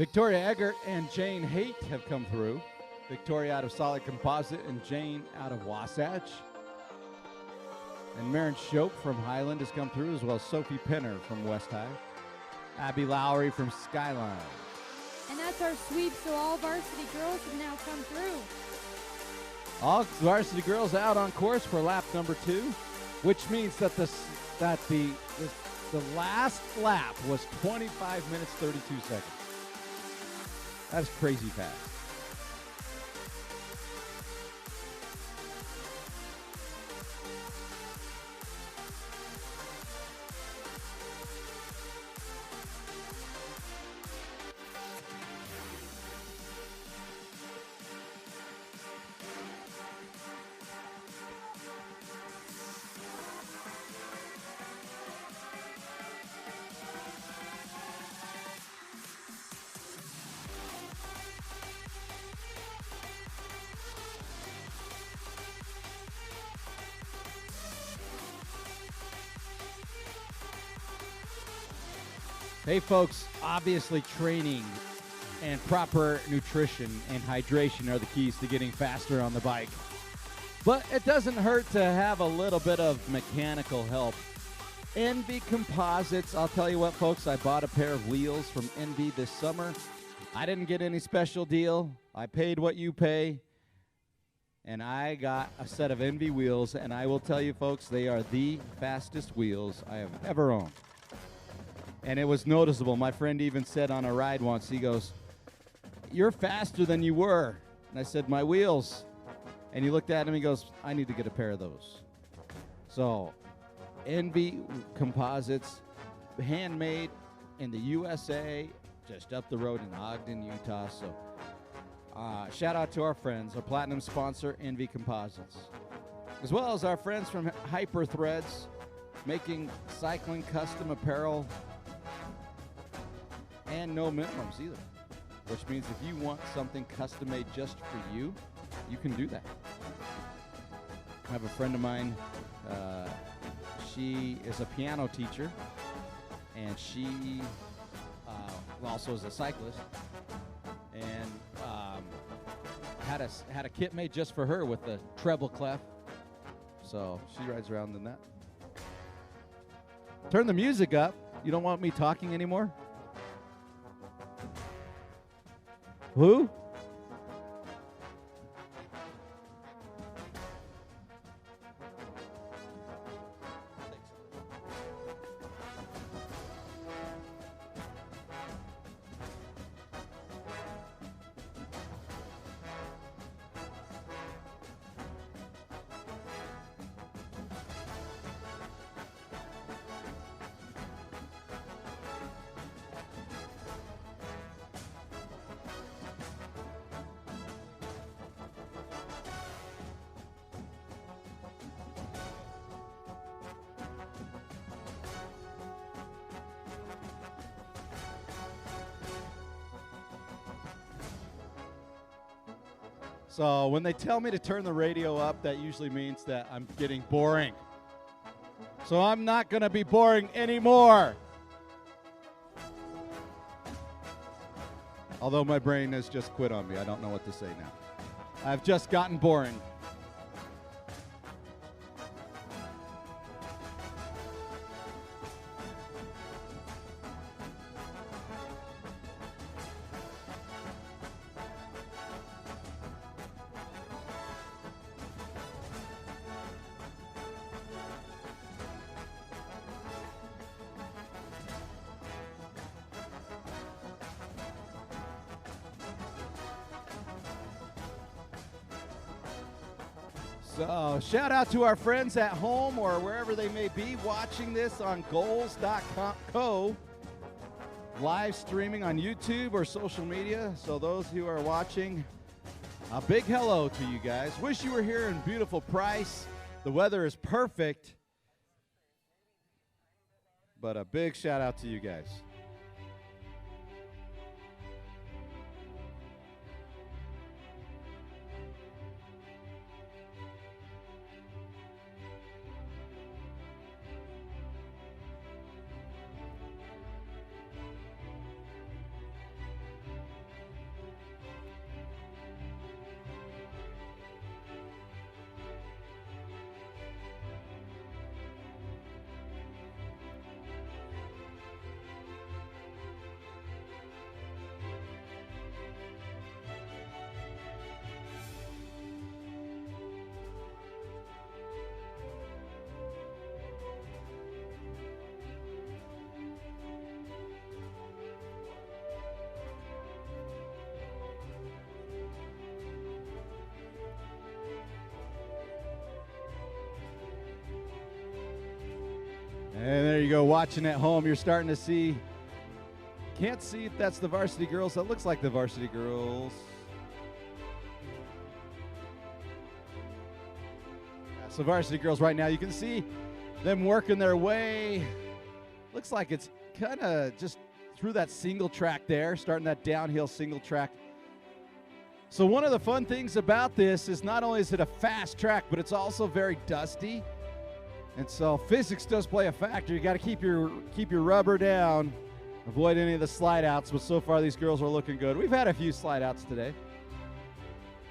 Victoria Eggert and Jane Haight have come through. Victoria out of Solid Composite and Jane out of Wasatch. And Maren Shope from Highland has come through, as well as Sophie Penner from West High. Abby Lowry from Skyline. And that's our sweep, so all varsity girls have now come through. All varsity girls out on course for lap number 2, which means that the last lap was 25 minutes, 32 seconds. That's crazy fast. Hey folks, obviously training and proper nutrition and hydration are the keys to getting faster on the bike. But it doesn't hurt to have a little bit of mechanical help. NV Composites, I'll tell you what folks, I bought a pair of wheels from NV this summer. I didn't get any special deal. I paid what you pay. And I got a set of NV wheels, and I will tell you folks, they are the fastest wheels I have ever owned. And it was noticeable. My friend even said on a ride once, he goes, "You're faster than you were." And I said, "My wheels." And he looked at him, he goes, "I need to get a pair of those." So, NV Composites, handmade in the USA, just up the road in Ogden, Utah. So, shout out to our friends, our platinum sponsor, NV Composites, as well as our friends from Hyper Threads, making cycling custom apparel. And no minimums either, which means if you want something custom made just for you, you can do that. I have a friend of mine, she is a piano teacher, and she also is a cyclist, and had a kit made just for her with the treble clef, so she rides around in that. Turn the music up. You don't want me talking anymore? Who? So when they tell me to turn the radio up, that usually means that I'm getting boring. So I'm not going to be boring anymore. Although my brain has just quit on me. I don't know what to say now. I've just gotten boring. So shout out to our friends at home or wherever they may be watching this on goals.co, live streaming on YouTube or social media. So those who are watching, a big hello to you guys. Wish you were here in beautiful Price. The weather is perfect, but a big shout out to you guys. And there you go, watching at home, you're starting to see, can't see if that's the varsity girls. That looks like the varsity girls. That's the varsity girls right now. You can see them working their way. Looks like it's kind of just through that single track there, starting that downhill single track. So one of the fun things about this is not only is it a fast track, but it's also very dusty. And so physics does play a factor. You got to keep your rubber down, avoid any of the slide outs. But so far these girls are looking good. We've had a few slide outs today.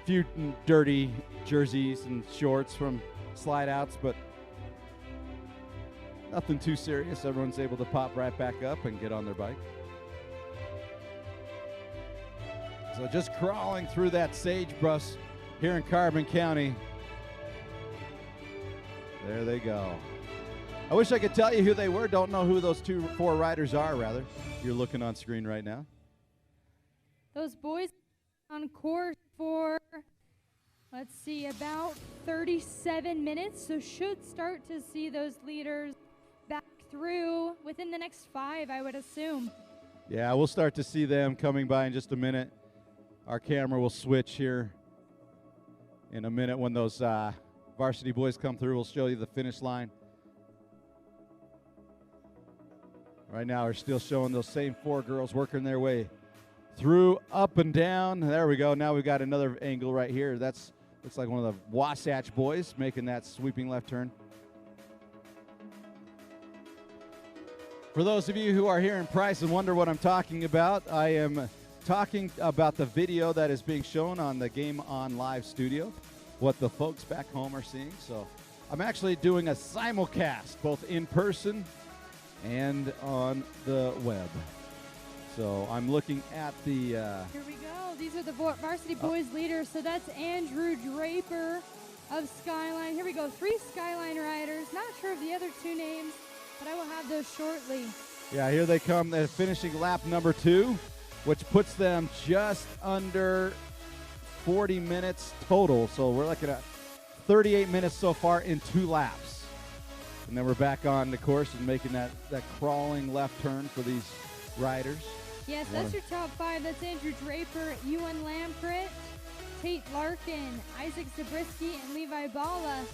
A few dirty jerseys and shorts from slide outs, but nothing too serious. Everyone's able to pop right back up and get on their bike. So just crawling through that sagebrush here in Carbon County. There they go. I wish I could tell you who they were. Don't know who those 4 riders are, rather. You're looking on screen right now. Those boys on course for, let's see, about 37 minutes. So should start to see those leaders back through within the next 5, I would assume. Yeah, we'll start to see them coming by in just a minute. Our camera will switch here in a minute when those varsity boys come through. We'll show you the finish line. Right now we're still showing those same 4 girls working their way through, up and down. There we go. Now we've got another angle right here. That's looks like one of the Wasatch boys making that sweeping left turn. For those of you who are here in Price and wonder what I'm talking about, I am talking about the video that is being shown on the Game On Live studio, what the folks back home are seeing. So I'm actually doing a simulcast, both in person and on the web. So I'm looking at the... Here we go. These are the varsity boys leaders. So that's Andrew Draper of Skyline. Here we go. 3 Skyline riders. Not sure of the other 2 names, but I will have those shortly. Yeah, here they come. They're finishing lap number 2, which puts them just under 40 minutes total. So we're looking at 38 minutes so far in 2 laps. And then we're back on the course and making that crawling left turn for these riders. Yes, that's your top 5. That's Andrew Draper, Ewan Lampret, Tate Larkin, Isaac Zabriskie, and Levi Bala.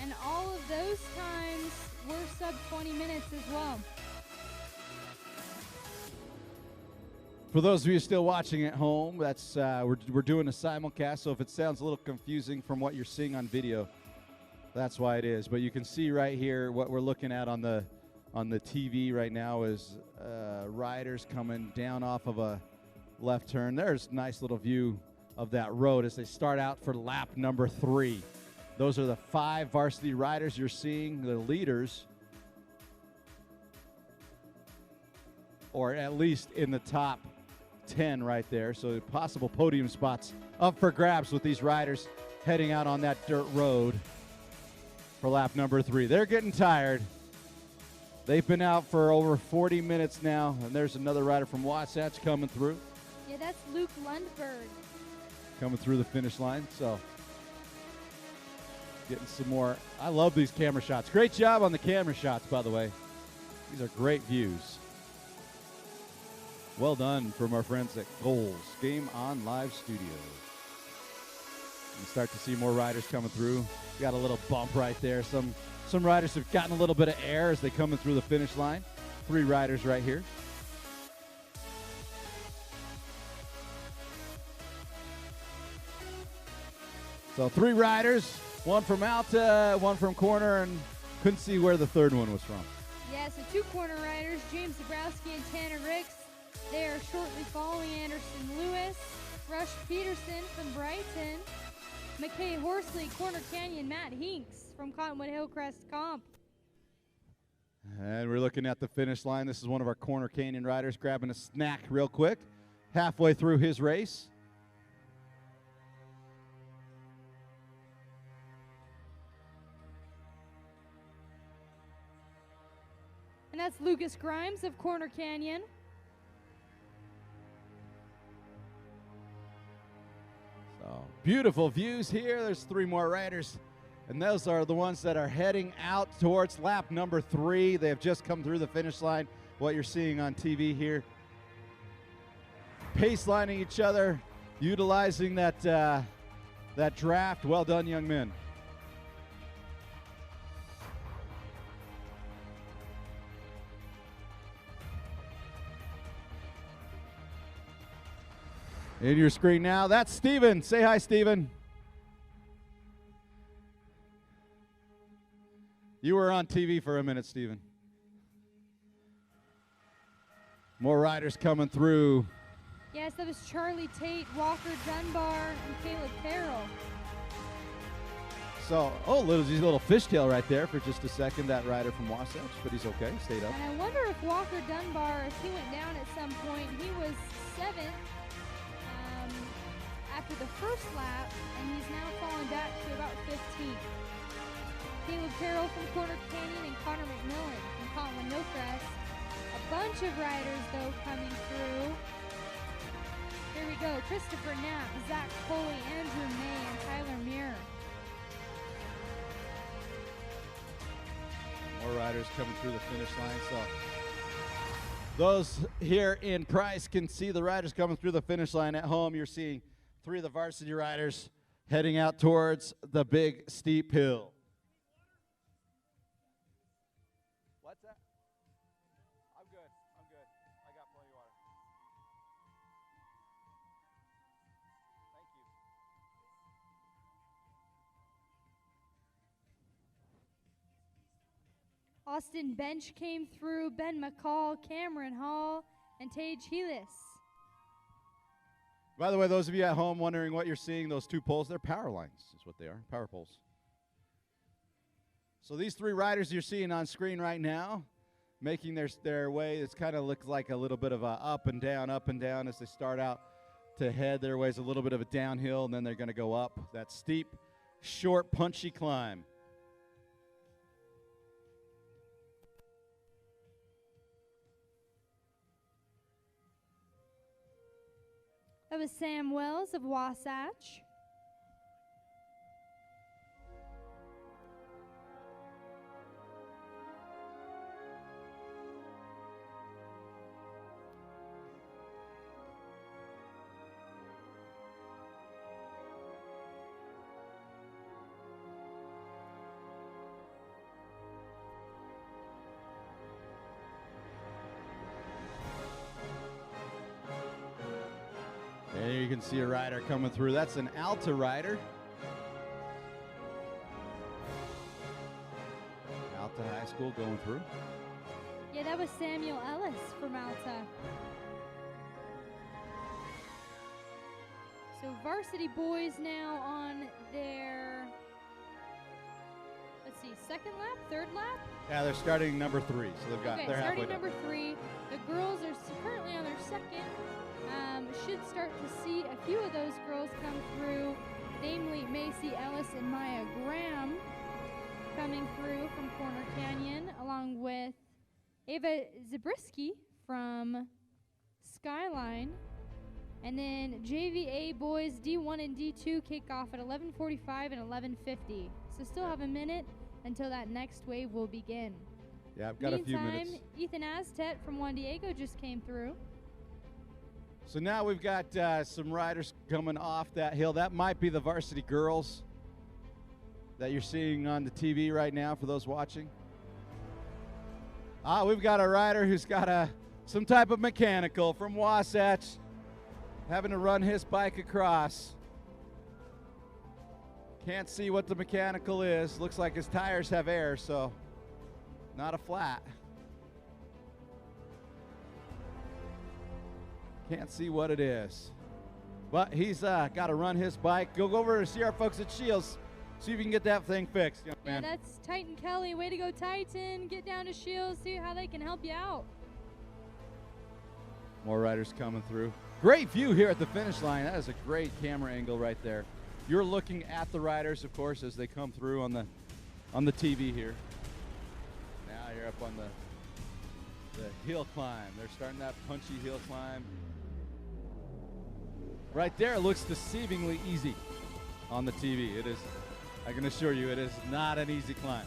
And all of those times were sub 20 minutes as well. For those of you still watching at home, that's we're doing a simulcast, so if it sounds a little confusing from what you're seeing on video, that's why it is. But you can see right here what we're looking at on the TV right now is riders coming down off of a left turn. There's a nice little view of that road as they start out for lap number 3. Those are the 5 varsity riders you're seeing, the leaders, or at least in the top 10 right there. So possible podium spots up for grabs with these riders heading out on that dirt road for lap number 3. They're getting tired. They've been out for over 40 minutes now, and there's another rider from Wasatch coming through. Yeah, that's Luke Lundberg. Coming through the finish line, so getting some more. I love these camera shots. Great job on the camera shots, by the way. These are great views. Well done from our friends at Goals Game On Live Studio. You start to see more riders coming through. Got a little bump right there. Some riders have gotten a little bit of air as they come in through the finish line. 3 riders right here. So 3 riders, 1 from Alta, 1 from corner, and couldn't see where the 3rd one was from. Yeah, so 2 corner riders, James Zabrowski and Tanner Ricks. They are shortly following Anderson Lewis, Rush Peterson from Brighton, McKay Horsley, Corner Canyon, Matt Hinks from Cottonwood Hillcrest Comp. And we're looking at the finish line. This is one of our Corner Canyon riders grabbing a snack real quick, halfway through his race. And that's Lucas Grimes of Corner Canyon. So beautiful views here. There's 3 more riders And those are the ones that are heading out towards lap number 3. They have just come through the finish line, what you're seeing on TV here. Pace lining each other, utilizing that, that draft. Well done, young men. In your screen now, that's Steven. Say hi, Steven. You were on TV for a minute, Steven. More riders coming through. Yes, that was Charlie Tate, Walker Dunbar, and Caleb Carroll. So, oh, little fishtail right there for just a second, that rider from Wasatch, but he's okay, stayed up. And I wonder if Walker Dunbar, if he went down at some point, he was 7th after the first lap, and he's now fallen back to about 15th. Caleb Carroll from Corner Canyon and Connor McMillan from Colin Nocrest. A bunch of riders, though, coming through. Here we go. Christopher Knapp, Zach Coley, Andrew May, and Tyler Muir. More riders coming through the finish line. So those here in Price can see the riders coming through the finish line. At home, you're seeing 3 of the varsity riders heading out towards the big steep hill. What's that? I'm good. I'm good. I got plenty of water. Thank you. Austin Bench came through, Ben McCall, Cameron Hall, and Tage Helis. By the way, those of you at home wondering what you're seeing, those 2 poles, they're power lines is what they are, power poles. So these 3 riders you're seeing on screen right now, making their way, it kind of looks like a little bit of a up and down as they start out to head their ways, a little bit of a downhill, and then they're going to go up that steep, short, punchy climb. That was Sam Wells of Wasatch. There you can see a rider coming through. That's an Alta rider. Alta High School going through. Yeah, that was Samuel Ellis from Alta. So varsity boys now on their, let's see, 2nd lap, 3rd lap? Yeah, they're starting number 3, so they've got. Okay, they're halfway starting done. number 3. The girls are currently on their 2nd. Should start to see a few of those girls come through, namely Macy Ellis and Maya Graham coming through from Corner Canyon, along with Ava Zabriskie from Skyline. And then JVA boys D1 and D2 kick off at 11:45 and 11:50. So still have a minute until that next wave will begin. Yeah, I've got a few minutes. Meantime, Ethan Aztet from Juan Diego just came through. So now we've got some riders coming off that hill. That might be the varsity girls that you're seeing on the TV right now for those watching. We've got a rider who's got some type of mechanical from Wasatch, having to run his bike across. Can't see what the mechanical is. Looks like his tires have air, so not a flat. Can't see what it is. But he's got to run his bike. Go over and see our folks at Shields. See if you can get that thing fixed, young man. Yeah, that's Titan Kelly. Way to go, Titan. Get down to Shields, see how they can help you out. More riders coming through. Great view here at the finish line. That is a great camera angle right there. You're looking at the riders, of course, as they come through on the TV here. Now you're up on the hill climb. They're starting that punchy hill climb. Right there, it looks deceivingly easy on the TV. It is I can assure you it is not an easy climb.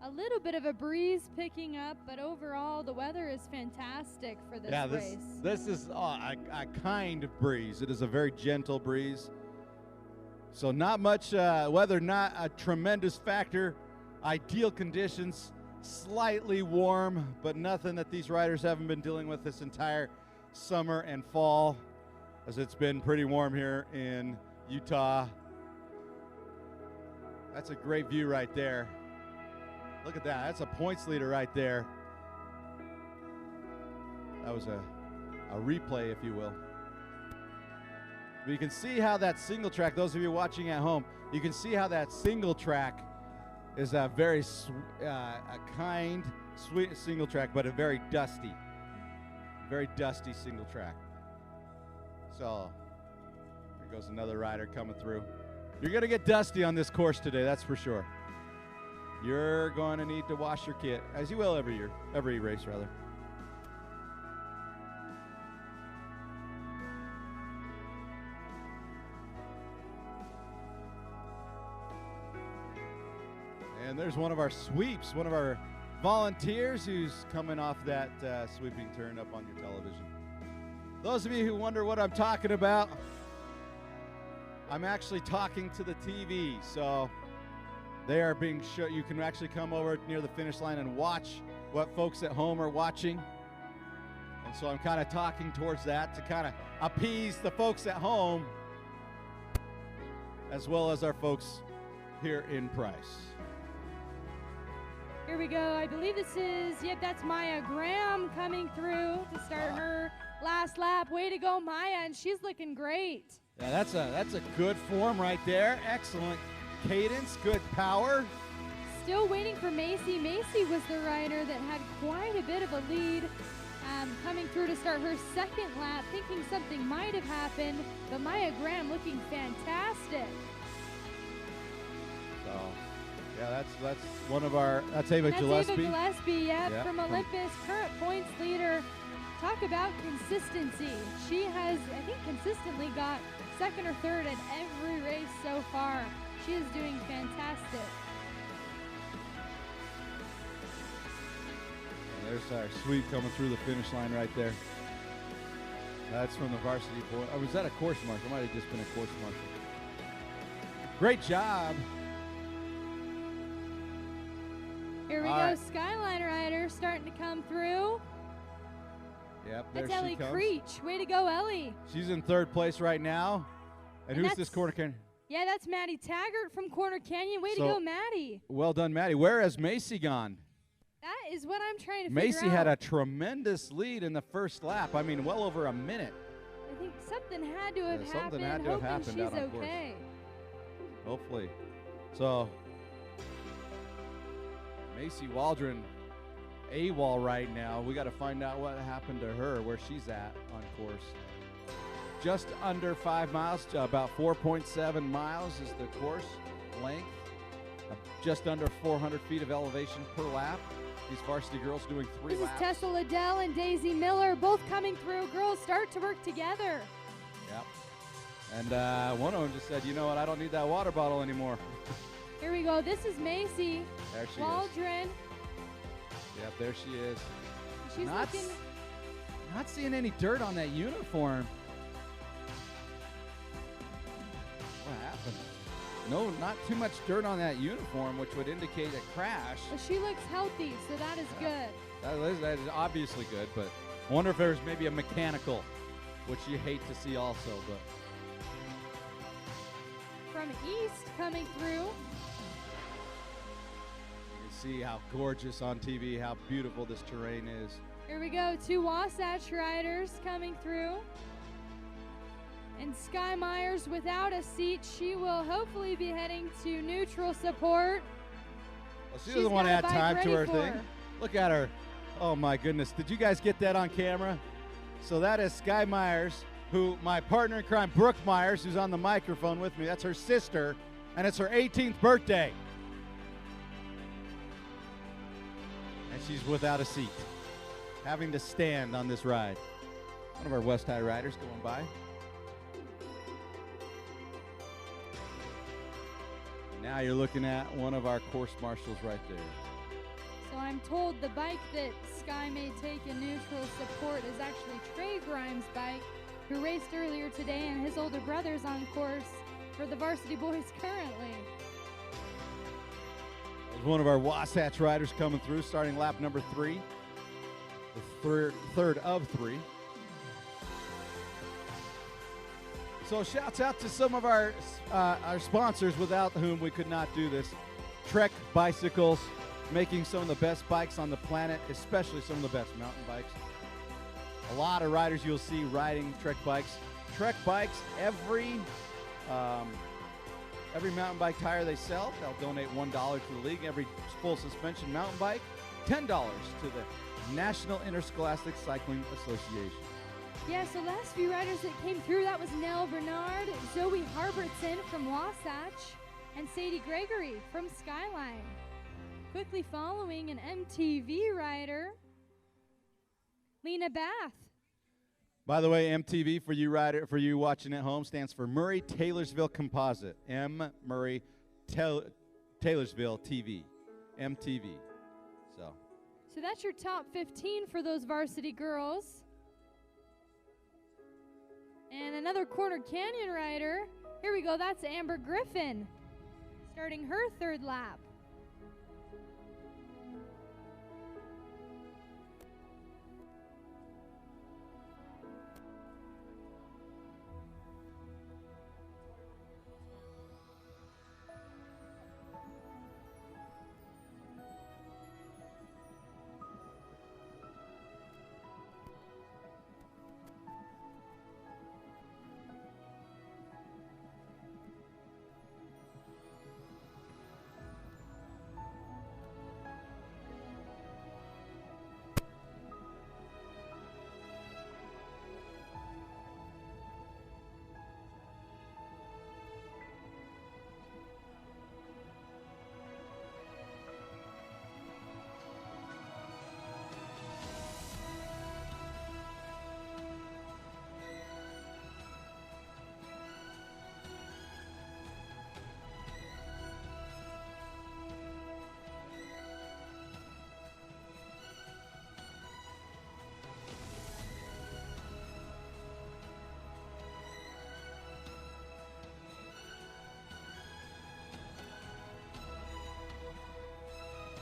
A little bit of a breeze picking up, but overall the weather is fantastic for this race. This is a kind of breeze. It is a very gentle breeze. So not much weather, not a tremendous factor. Ideal conditions, slightly warm, but nothing that these riders haven't been dealing with this entire summer and fall, as it's been pretty warm here in Utah. That's a great view right there. Look at that. That's a points leader right there. That was a replay, if you will. But you can see how that single track, those of you watching at home, you can see how that single track is a very a kind, sweet single track, but a very dusty single track. So here goes another rider coming through. You're going to get dusty on this course today, that's for sure. You're going to need to wash your kit, as you will every year, every race rather. And there's one of our sweeps, one of our volunteers who's coming off that sweeping turn up on your television. Those of you who wonder what I'm talking about, I'm actually talking to the TV, so they are being shown. You can actually come over near the finish line and watch what folks at home are watching. And so I'm kind of talking towards that to kind of appease the folks at home as well as our folks here in Price. Here we go. I believe this is, that's Maya Graham coming through to start her last lap. Way to go, Maya, and she's looking great. Yeah, that's a good form right there. Excellent cadence, good power. Still waiting for Macy. Macy was the rider that had quite a bit of a lead coming through to start her second lap, thinking something might have happened, but Maya Graham looking fantastic. So, yeah, that's one of our, that's Ava Gillespie. Ava Gillespie, from Olympus, current points leader. Talk about consistency. She has, I think, consistently got second or third at every race so far. She is doing fantastic. And there's our sweep coming through the finish line right there. That's from the varsity boy. Oh, was that a course marshal? It might have just been a course marshal. Great job. Here we go, Skyline rider starting to come through. Yep, there That's she Ellie comes. Creech. Way to go, Ellie. She's in third place right now. And who's this corner canyon? Yeah, that's Maddie Taggart from Corner Canyon. Way to go, Maddie. Well done, Maddie. Where has Macy gone? That is what I'm trying to figure out. Macy had a tremendous lead in the first lap. I mean, well over a minute. I think something had to have happened. Something had to have happened out on course. Okay. Hopefully. So, Macy Waldron AWOL right now. We got to find out what happened to her, where she's at on course. Just under 5 miles, about 4.7 miles is the course length. Just under 400 feet of elevation per lap. These varsity girls doing 3 laps. This is Tessa Liddell and Daisy Miller both coming through. Girls start to work together. Yep. And one of them just said, you know what, I don't need that water bottle anymore. Here we go. This is Macy There she Waldron. Yep, there she is. She's looking. Not seeing any dirt on that uniform. What happened? No, not too much dirt on that uniform, which would indicate a crash. Well, she looks healthy, so that is good. That is obviously good, but I wonder if there's maybe a mechanical, which you hate to see also. But From east coming through. you can see how gorgeous on TV, how beautiful this terrain is. Here we go, 2 Wasatch Riders coming through. And Sky Myers without a seat. She will hopefully be heading to neutral support. Well, she She's doesn't want to got add a bike time to ready her for thing. her. Look at her. Oh, my goodness. Did you guys get that on camera? So that is Sky Myers, who my partner in crime, Brooke Myers, who's on the microphone with me. That's her sister, and it's her 18th birthday. And she's without a seat, having to stand on this ride. One of our West High riders going by. Now you're looking at one of our course marshals right there. So I'm told the bike that Sky may take in neutral support is actually Trey Grimes' bike, who raced earlier today, and his older brother's on course for the varsity boys currently. There's one of our Wasatch riders coming through, starting lap number 3. The third of 3. So shouts out to some of our sponsors without whom we could not do this. Trek Bicycles, making some of the best bikes on the planet, especially some of the best mountain bikes. A lot of riders you'll see riding Trek bikes. Trek bikes, every mountain bike tire they sell, they'll donate $1 to the league. Every full suspension mountain bike, $10 to the National Interscholastic Cycling Association. Yeah, so last few riders that came through, that was Nell Bernard, Zoe Harbertson from Wasatch, and Sadie Gregory from Skyline. Quickly following an MTV rider, Lena Bath. By the way, MTV for you watching at home stands for Murray Taylorsville Composite. Murray Taylorsville TV. MTV. So that's your top 15 for those varsity girls. And another Corner Canyon rider. Here we go, that's Amber Griffin, starting her 3rd lap.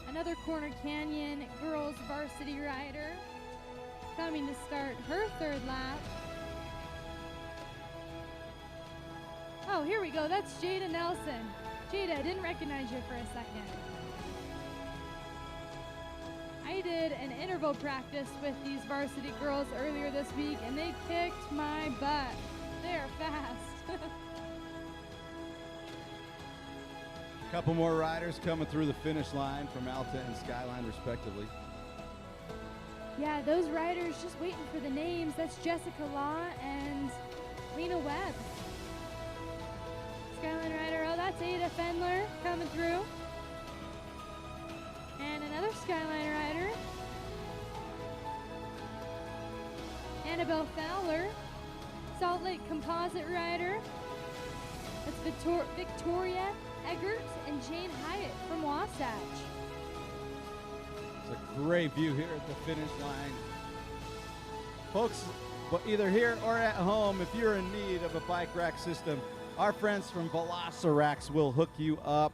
Another Corner Canyon girls varsity rider coming to start her 3rd lap. Oh, here we go. That's Jada Nelson. Jada, I didn't recognize you for a second. I did an interval practice with these varsity girls earlier this week, and they kicked my butt. They're fast. Couple more riders coming through the finish line from Alta and Skyline, respectively. Yeah, those riders just waiting for the names. That's Jessica Law and Lena Webb. Skyline rider, oh, that's Ada Fendler coming through. And another Skyline rider, Annabelle Fowler, Salt Lake Composite rider. That's Victoria Eggert and Jane Hyatt from Wasatch. It's a great view here at the finish line. Folks, either here or at home, if you're in need of a bike rack system, our friends from Velociracks will hook you up.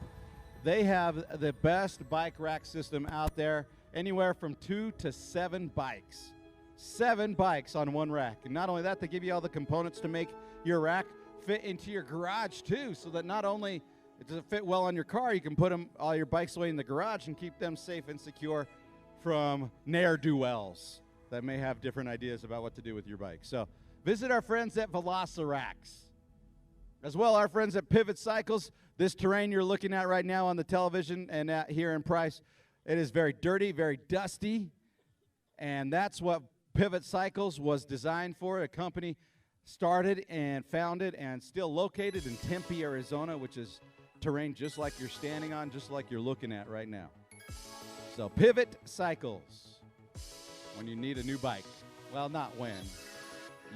They have the best bike rack system out there, anywhere from 2 to 7 bikes. 7 bikes on one rack. And not only that, they give you all the components to make your rack fit into your garage too, so that not only does it fit well on your car, you can put all your bikes away in the garage and keep them safe and secure from ne'er-do-wells that may have different ideas about what to do with your bike. So visit our friends at Velociracks. As well, our friends at Pivot Cycles. This terrain you're looking at right now on the television and here in Price, it is very dirty, very dusty, and that's what Pivot Cycles was designed for. A company started and founded and still located in Tempe, Arizona, which is terrain just like you're standing on, just like you're looking at right now. So Pivot Cycles, when you need a new bike. Well, not when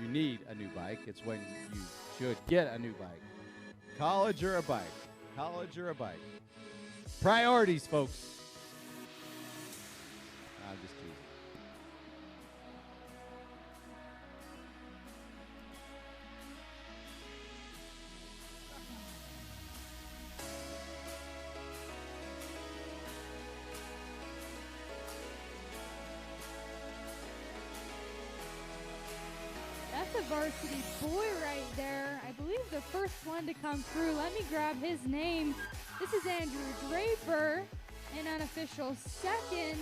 you need a new bike. It's when you should get a new bike. College or a bike. College or a bike. Priorities, folks. I'm just teasing. That's a varsity boy right there. I believe the first one to come through. Let me grab his name. This is Andrew Draper, an unofficial second.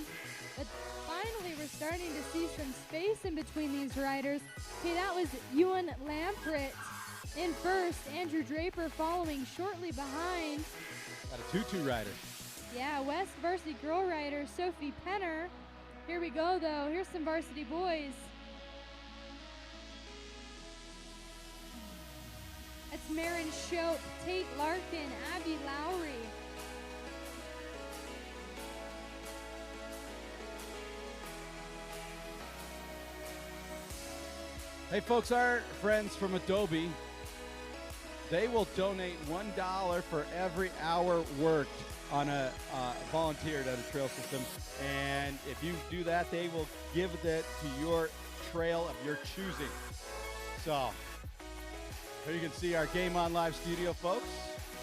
But finally, we're starting to see some space in between these riders. Okay, that was Ewan Lampret in first. Andrew Draper following shortly behind. Got a tutu rider. Yeah, West varsity girl rider Sophie Penner. Here we go, though. Here's some varsity boys. That's Marin Schoep, Tate Larkin, Abby Lowry. Hey, folks, our friends from Adobe, they will donate $1 for every hour worked on a volunteered at a trail system. And if you do that, they will give that to your trail of your choosing. So here you can see our Game On Live studio, folks.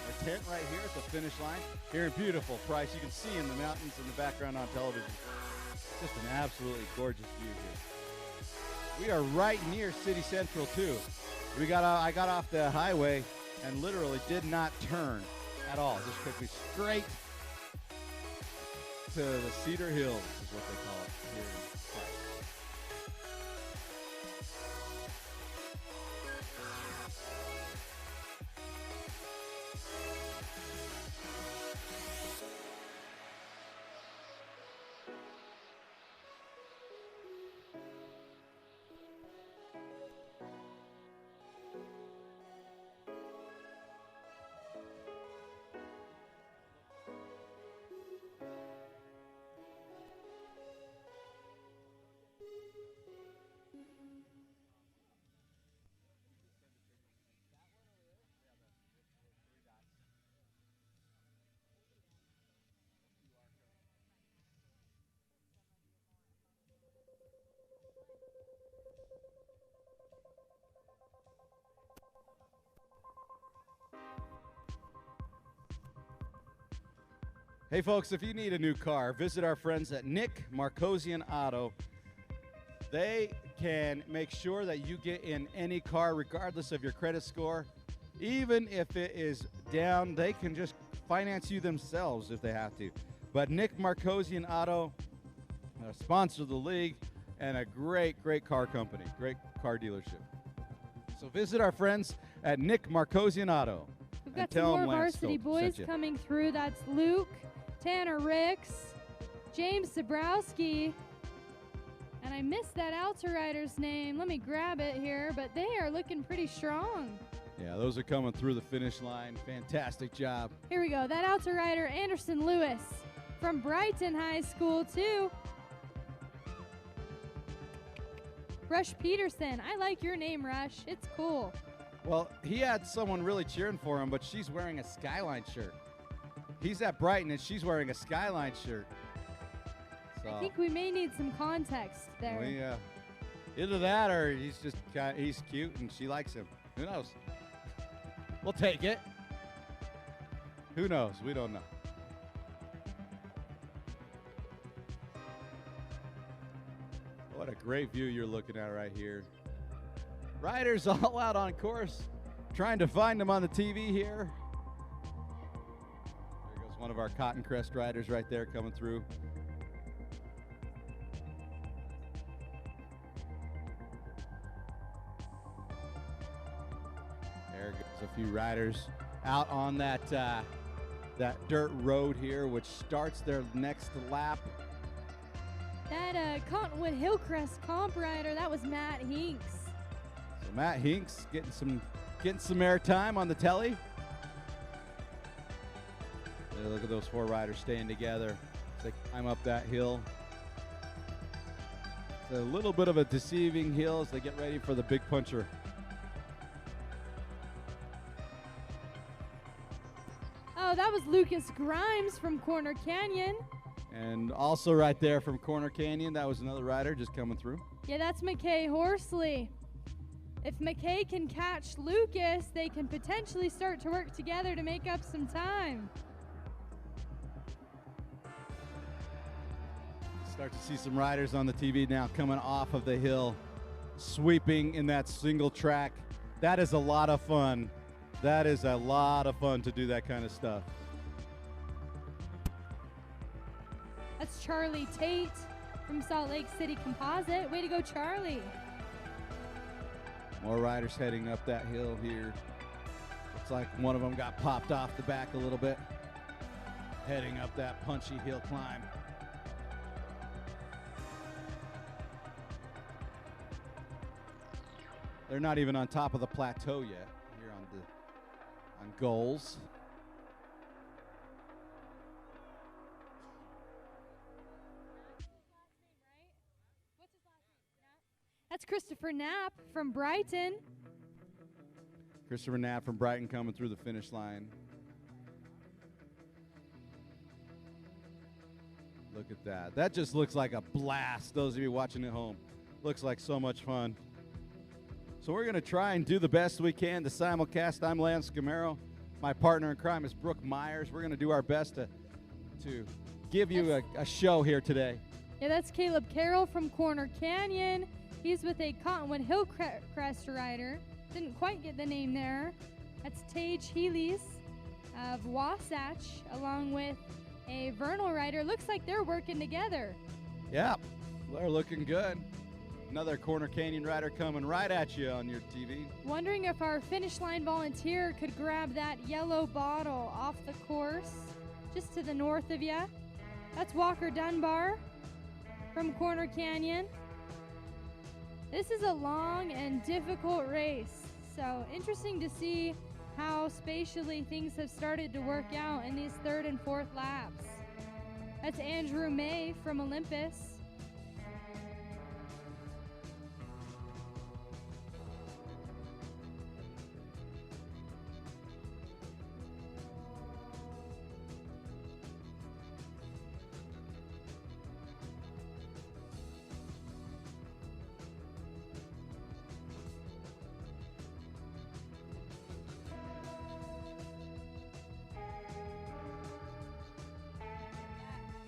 Our tent right here at the finish line. Here in beautiful Price. You can see in the mountains in the background on television. Just an absolutely gorgeous view here. We are right near City Central, too. I got off the highway and literally did not turn at all. Just took me straight to the Cedar Hills, is what they call it here in Price. Hey, folks, if you need a new car, visit our friends at Nick Marcosian Auto. They can make sure that you get in any car regardless of your credit score. Even if it is down, they can just finance you themselves if they have to. But Nick Marcosian Auto, a sponsor of the league, and a great, great car company, great car dealership. So visit our friends at Nick Marcosian Auto. We've got some more varsity boys coming through. That's Luke, Tanner Ricks, James Zabrowski, and I missed that Alta rider's name. Let me grab it here, but they are looking pretty strong. Yeah, those are coming through the finish line. Fantastic job. Here we go. That Alta rider, Anderson Lewis from Brighton High School, too. Rush Peterson. I like your name, Rush. It's cool. Well, he had someone really cheering for him, but she's wearing a Skyline shirt. He's at Brighton, and she's wearing a Skyline shirt. I think we may need some context there. Either that or he's cute and she likes him. Who knows? We'll take it. Who knows? We don't know. What a great view you're looking at right here. Riders all out on course, trying to find them on the TV here. There goes one of our Cotton Crest riders right there coming through. There goes a few riders out on that dirt road here, which starts their next lap. That Cottonwood Hillcrest comp rider, that was Matt Hinks. So Matt Hinks getting some airtime on the telly. There, look at those 4 riders staying together as they climb up that hill. It's a little bit of a deceiving hill as they get ready for the big puncher. Oh, that was Lucas Grimes from Corner Canyon. And also right there from Corner Canyon, that was another rider just coming through. Yeah, that's McKay Horsley. If McKay can catch Lucas, they can potentially start to work together to make up some time. Start to see some riders on the TV now coming off of the hill, sweeping in that single track. That is a lot of fun. That is a lot of fun to do that kind of stuff. That's Charlie Tate from Salt Lake City Composite. Way to go, Charlie. More riders heading up that hill here. Looks like one of them got popped off the back a little bit. Heading up that punchy hill climb. They're not even on top of the plateau yet here on goals. That's Christopher Knapp from Brighton. Christopher Knapp from Brighton coming through the finish line. Look at that. That just looks like a blast. Those of you watching at home, looks like so much fun. So we're going to try and do the best we can to simulcast. I'm Lance Camaro. My partner in crime is Brooke Myers. We're going to do our best to give you a show here today. Yeah, that's Caleb Carroll from Corner Canyon. He's with a Cottonwood Hillcrest rider. Didn't quite get the name there. That's Tage Healy's of Wasatch, along with a Vernal rider. Looks like they're working together. Yeah, they're looking good. Another Corner Canyon rider coming right at you on your TV. Wondering if our finish line volunteer could grab that yellow bottle off the course just to the north of you. That's Walker Dunbar from Corner Canyon. This is a long and difficult race, so interesting to see how spatially things have started to work out in these 3rd and 4th laps. That's Andrew May from Olympus.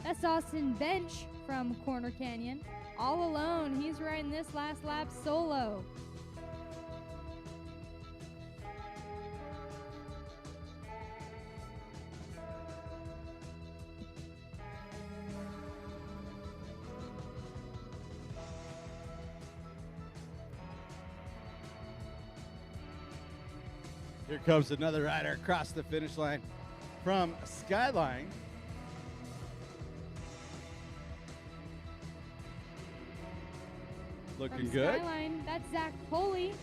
That's Austin Bench from Corner Canyon. All alone, he's riding this last lap solo. Here comes another rider across the finish line from Skyline. Looking From good. Skyline, that's Zach Poley.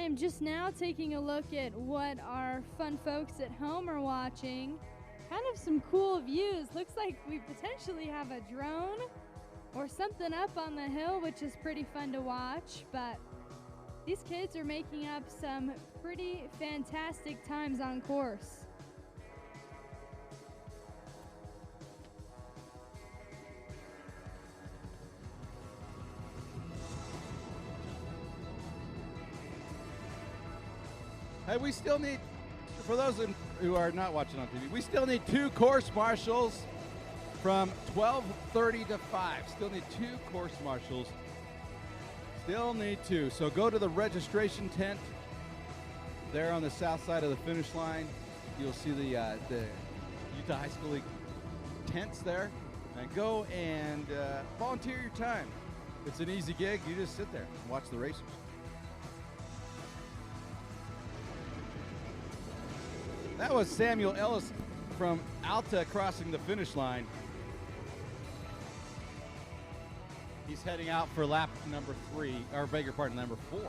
am just now taking a look at what our fun folks at home are watching. Kind of some cool views. Looks like we potentially have a drone or something up on the hill, which is pretty fun to watch. But these kids are making up some pretty fantastic times on course. Hey, we still need, for those who are not watching on TV, we still need 2 course marshals from 12:30 to 5. Still need 2 course marshals. Still need 2. So go to the registration tent there on the south side of the finish line. You'll see the Utah High School League tents there. And go and volunteer your time. It's an easy gig. You just sit there and watch the racers. That was Samuel Ellis from Alta crossing the finish line. He's heading out for lap number 3, or beg your pardon, number 4.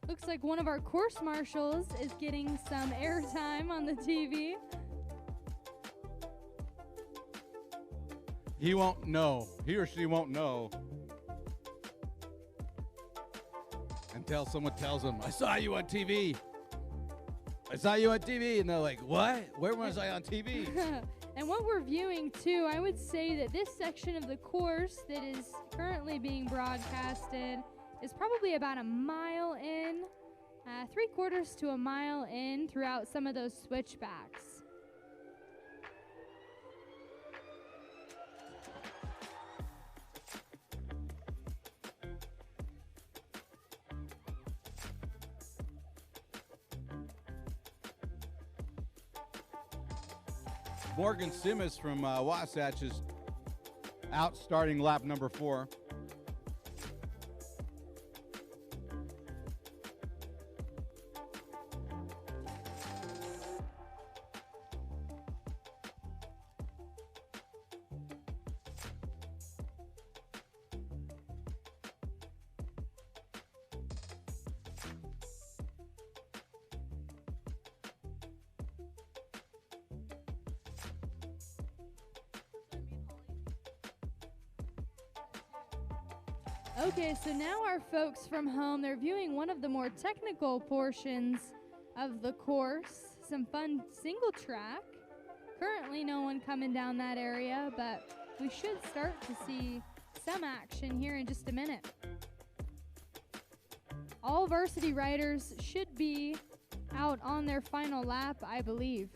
Looks like one of our course marshals is getting some airtime on the TV. He won't know. He or she won't know until someone tells him, I saw you on TV. I saw you on TV. And they're like, what? Where was I on TV? And what we're viewing, too, I would say that this section of the course that is currently being broadcasted is probably about a mile in, 3/4 to a mile in throughout some of those switchbacks. Morgan Simmons from Wasatch is out starting lap number 4. Okay, so now our folks from home, they're viewing one of the more technical portions of the course, some fun single track. Currently no one coming down that area, but we should start to see some action here in just a minute. All varsity riders should be out on their final lap, I believe.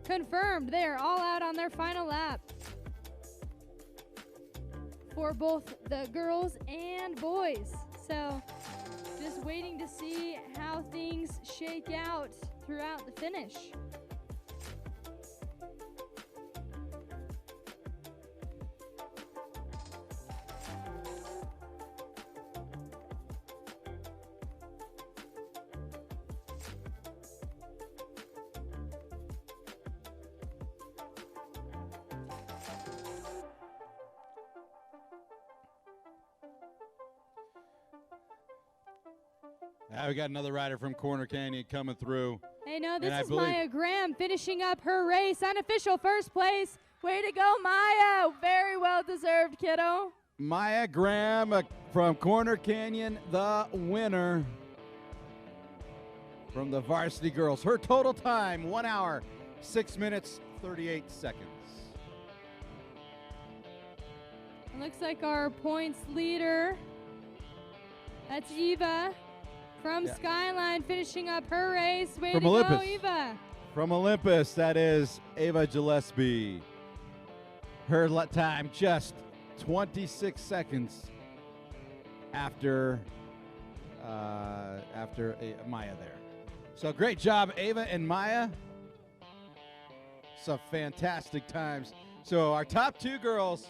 Confirmed, they are all out on their final lap for both the girls and boys. So just waiting to see how things shake out throughout the finish. We got another rider from Corner Canyon coming through. Hey, no, And this I is believe- Maya Graham finishing up her race. Unofficial first place. Way to go, Maya. Very well deserved, kiddo. Maya Graham from Corner Canyon, the winner from the varsity girls. Her total time, 1 hour, 6 minutes, 38 seconds. It looks like our points leader, that's Eva from Yeah. Skyline, finishing up her race. Way From to Olympus. go, Eva. From Olympus, that is Ava Gillespie. Her time just 26 seconds after Maya there. So great job, Ava and Maya. Some fantastic times. So our top 2 girls,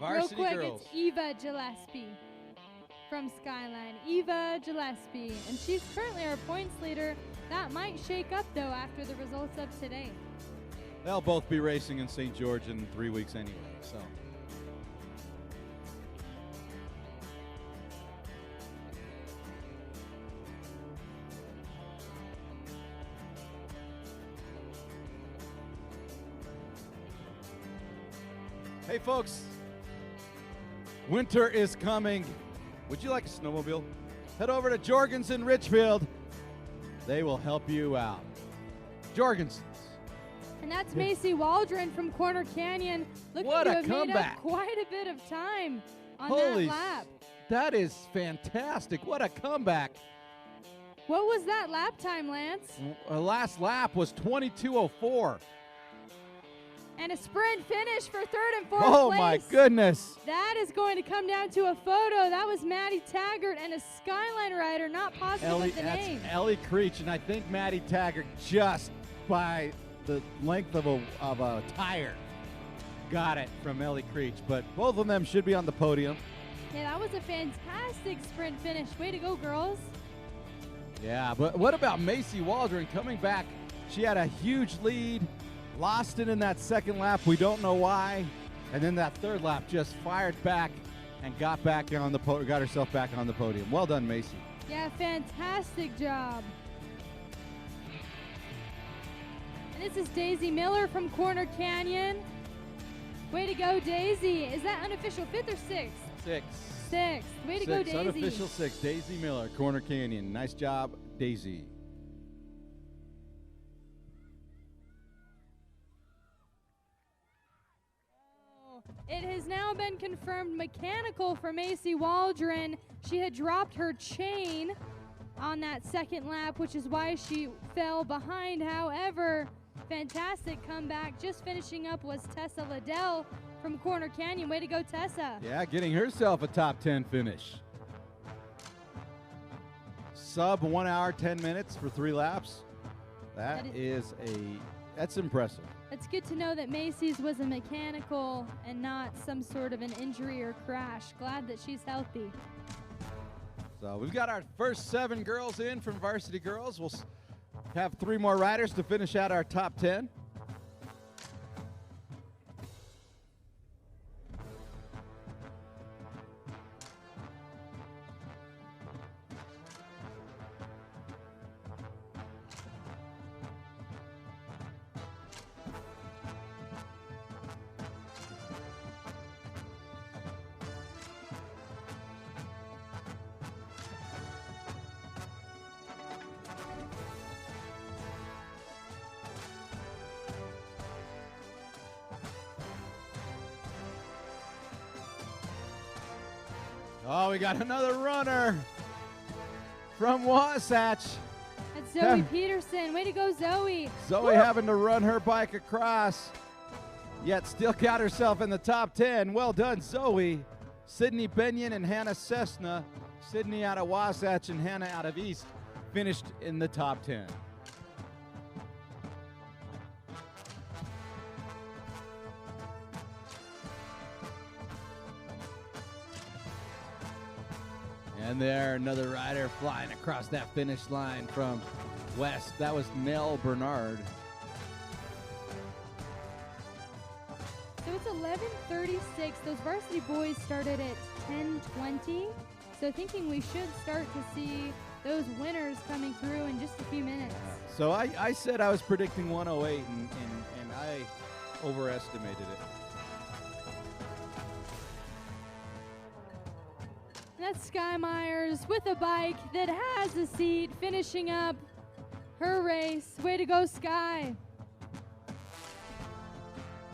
varsity Real quick, girls. it's Eva Gillespie from Skyline. Eva Gillespie. And she's currently our points leader. That might shake up, though, after the results of today. They'll both be racing in St. George in 3 weeks anyway. So. Hey folks, winter is coming. Would you like a snowmobile? Head over to Jorgensen Richfield. They will help you out. Jorgensen's. And that's Macy Waldron from Corner Canyon. Looking What to a have made up comeback. quite a bit of time on Holy that lap. That is fantastic. What a comeback. What was that lap time, Lance? Our last lap was 22:04. And a sprint finish for third and fourth Oh place. my goodness. That is going to come down to a photo. That was Maddie Taggart and a Skyline rider, not positive of the name. That's Ellie Creech, and I think Maddie Taggart just by the length of a tire got it from Ellie Creech. But both of them should be on the podium. Yeah, that was a fantastic sprint finish. Way to go, girls. Yeah, but what about Macy Waldron coming back? She had a huge lead, lost it in that second lap. We don't know why. And then that third lap just fired back and got herself back on the podium. Well done, Macy. Yeah, fantastic job. And this is Daisy Miller from Corner Canyon. Way to go, Daisy. Is that unofficial 5th or 6th? 6. 6th. Way to go, Daisy. Unofficial 6. Daisy Miller, Corner Canyon. Nice job, Daisy. It has now been confirmed mechanical for Macy Waldron. She had dropped her chain on that second lap, which is why she fell behind. However, fantastic comeback. Just finishing up was Tessa Liddell from Corner Canyon. Way to go, Tessa. Yeah, getting herself a top 10 finish. Sub 1 hour, 10 minutes for 3 laps. That's impressive. It's good to know that Macy's was a mechanical and not some sort of an injury or crash. Glad that she's healthy. So we've got our first 7 girls in from varsity girls. We'll have 3 more riders to finish out our top 10. Oh, we got another runner from Wasatch. That's Zoe Peterson. Way to go, Zoe. Zoe Woo! having to run her bike across, yet still got herself in the top 10. Well done, Zoe. Sydney Benyon and Hannah Cessna. Sydney out of Wasatch and Hannah out of East finished in the top 10. And there, another rider flying across that finish line from West. That was Nell Bernard. So it's 11:36. Those varsity boys started at 10:20. So thinking we should start to see those winners coming through in just a few minutes. So I said I was predicting 108, and I overestimated it. That's Sky Myers with a bike that has a seat, finishing up her race. Way to go, Sky.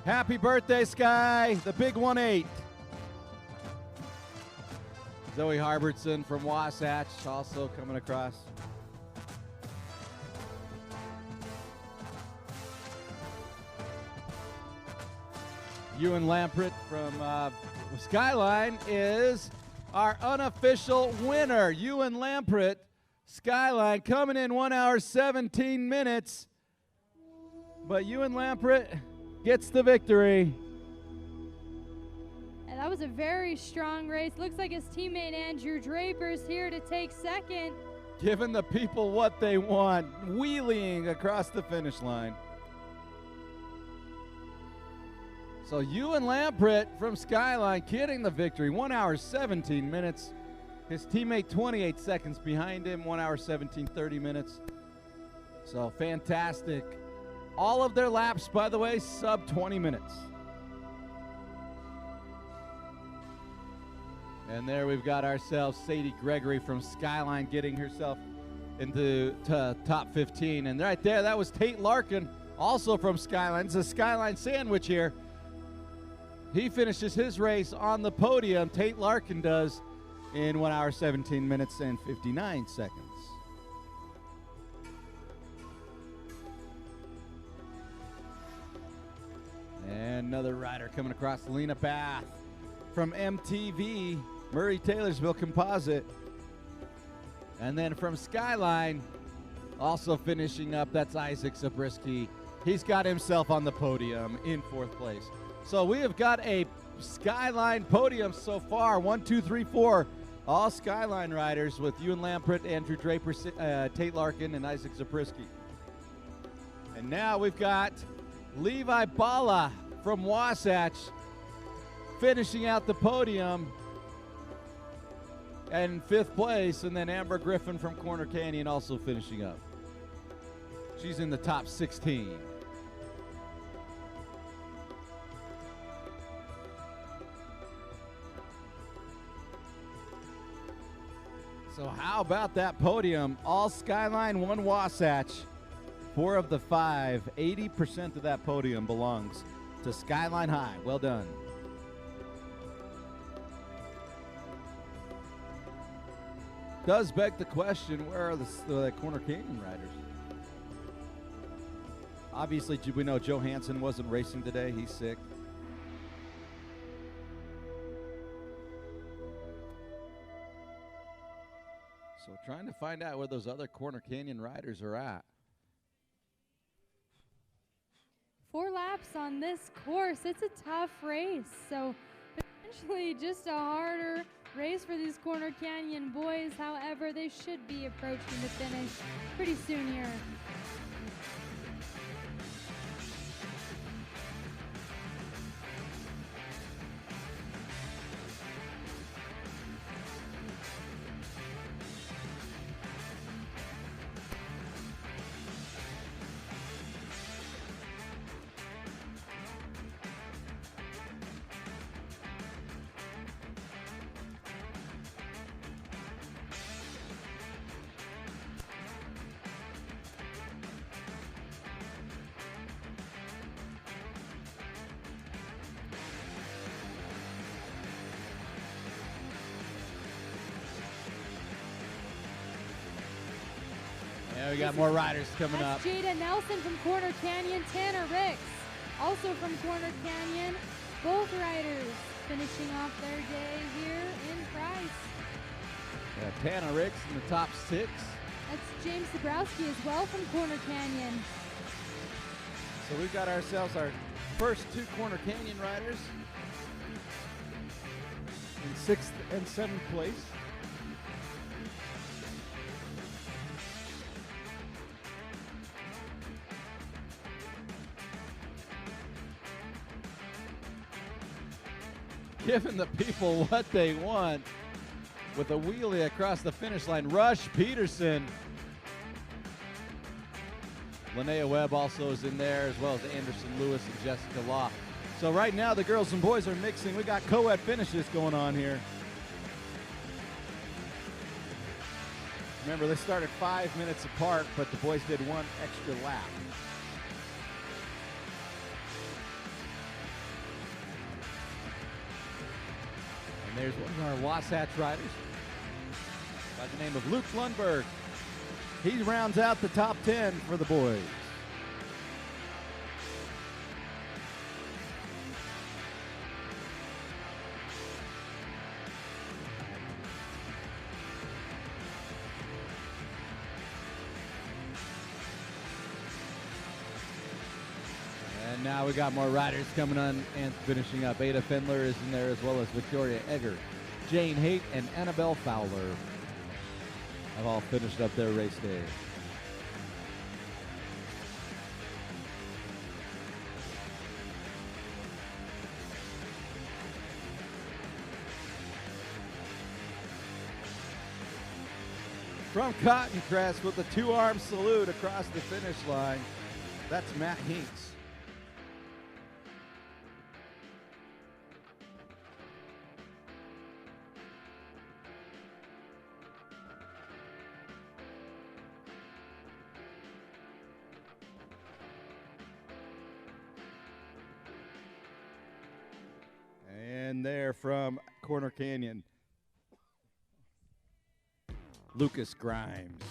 Happy birthday, Sky, the big 1-8. Zoe Harbertson from Wasatch also coming across. Ewan Lamprett from Skyline is our unofficial winner. Ewan Lamprett, Skyline, coming in 1 hour 17 minutes. But Ewan Lamprett gets the victory. And that was a very strong race. Looks like his teammate Andrew Draper's here to take second. Giving the people what they want, wheeling across the finish line. So Ewan Lamprett from Skyline getting the victory, 1 hour 17 minutes. His teammate 28 seconds behind him, 1 hour 17, 30 minutes. So fantastic. All of their laps, by the way, sub 20 minutes. And there we've got ourselves Sadie Gregory from Skyline getting herself into top 15. And right there, that was Tate Larkin, also from Skyline. It's a Skyline sandwich here. He finishes his race on the podium. Tate Larkin does in 1 hour 17 minutes and 59 seconds. And another rider coming across, Lena Bath from MTB, Murray Taylorsville Composite. And then from Skyline, also finishing up, that's Isaac Zabriskie. He's got himself on the podium in 4th place. So we have got a Skyline podium so far, 1, 2, 3, 4. All Skyline riders with Ewan Lamprett, Andrew Draper, Tate Larkin, and Isaac Zabriskie. And now we've got Levi Bala from Wasatch finishing out the podium and 5th place, and then Amber Griffin from Corner Canyon also finishing up. She's in the top 16. So how about that podium? All Skyline, 1 Wasatch. 4 of the 5, 80% of that podium belongs to Skyline High. Well done. Does beg the question, where are the Corner Canyon riders? Obviously, we know Joe Hansen wasn't racing today. He's sick. So trying to find out where those other Corner Canyon riders are at. 4 laps on this course. It's a tough race. So potentially just a harder race for these Corner Canyon boys. However, they should be approaching the finish pretty soon here. Yeah, we got more riders coming up. That's Jada Nelson from Corner Canyon, Tanner Ricks, also from Corner Canyon. Both riders finishing off their day here in Price. Yeah, Tanner Ricks in the top 6. That's James Zabrowski as well from Corner Canyon. So we've got ourselves our first 2 Corner Canyon riders in 6th and 7th place. Giving the people what they want. with a wheelie across the finish line. Rush Peterson. Linnea Webb also is in there, as well as Anderson Lewis and Jessica Law. So right now the girls and boys are mixing. We got co-ed finishes going on here. Remember, they started 5 minutes apart, but the boys did one extra lap. And there's one of our Wasatch riders by the name of Luke Lundberg. He rounds out the top 10 for the boys. And now we got more riders coming on and finishing up. Ada Fendler is in there, as well as Victoria Egger, Jane Haight, and Annabelle Fowler have all finished up their race day. From Cotton Crest with a two-arm salute across the finish line, that's Matt Hinks. And there from Corner Canyon, Lucas Grimes.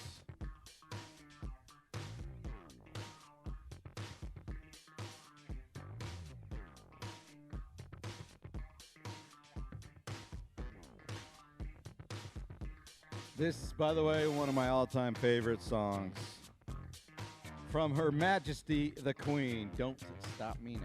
This is, by the way, one of my all-time favorite songs. From Her Majesty the Queen, Don't Stop Me Now.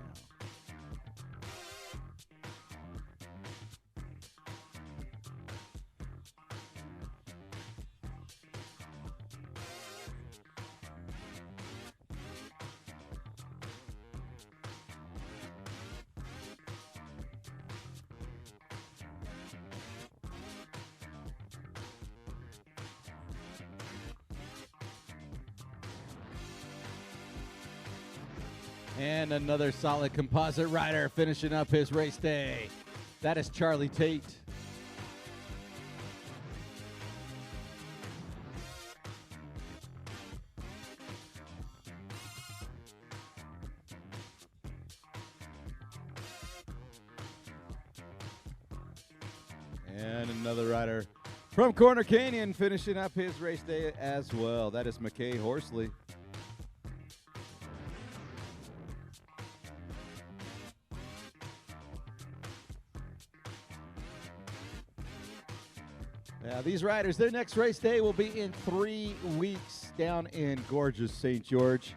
And another solid composite rider finishing up his race day. That is Charlie Tate. And another rider from Corner Canyon finishing up his race day as well. That is McKay Horsley. Now, these riders, their next race day will be in 3 weeks down in gorgeous St. George.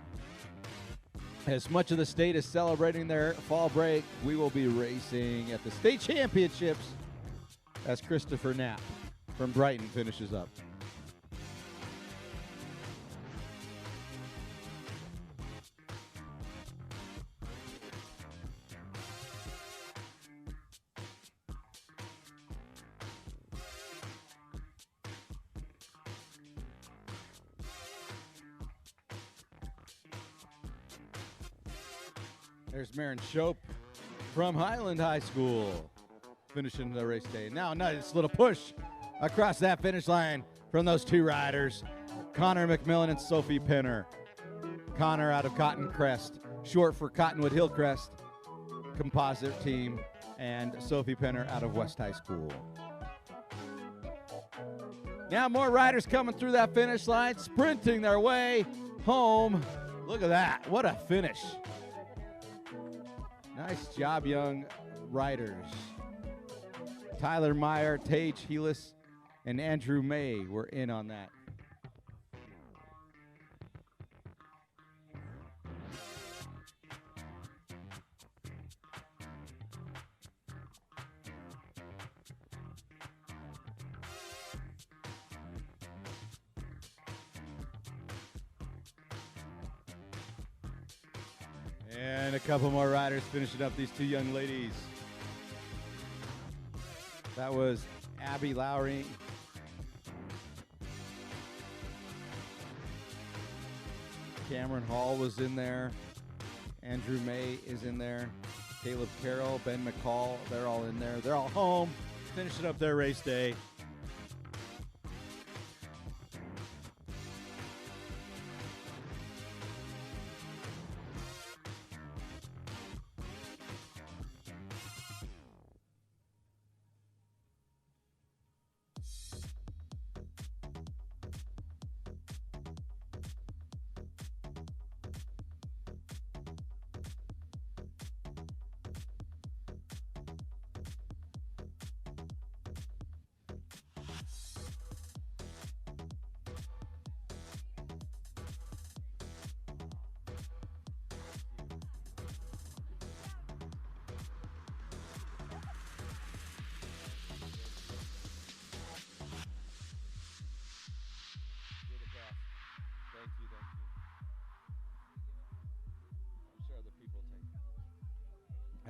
As much of the state is celebrating their fall break, we will be racing at the state championships as Christopher Knapp from Brighton finishes up. There's Marin Shope from Highland High School finishing the race day. Now, nice little push across that finish line from those two riders, Connor McMillan and Sophie Penner. Connor out of Cotton Crest, short for Cottonwood Hillcrest composite team, and Sophie Penner out of West High School. Now more riders coming through that finish line, sprinting their way home. Look at that, what a finish. Nice job, young riders. Tyler Meyer, Tage Helis, and Andrew May were in on that. And a couple more riders finishing up these two young ladies. That was Abby Lowry Cameron Hall was in there. Andrew May is in there. Caleb Carroll, Ben McCall, they're all in there. They're all home, finishing up their race day.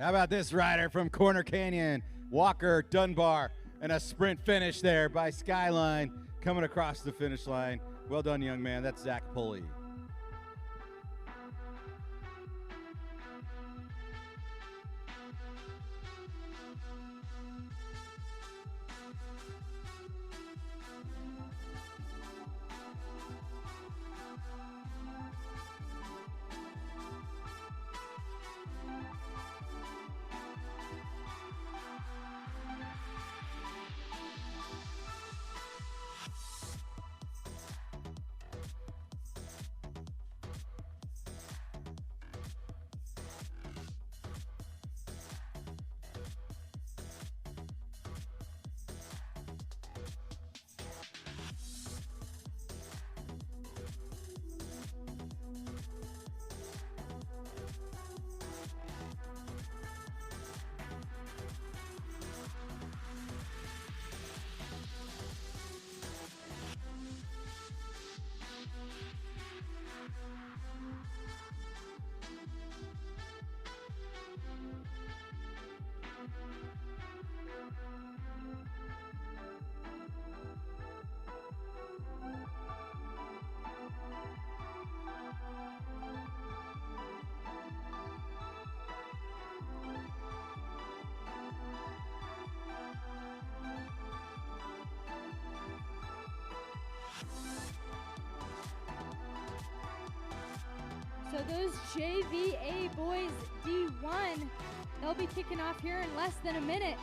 How about this rider from Corner Canyon? Walker Dunbar, and a sprint finish there by Skyline coming across the finish line. Well done, young man. That's Zach Pulley. So those JVA boys D1, they'll be kicking off here in less than a minute.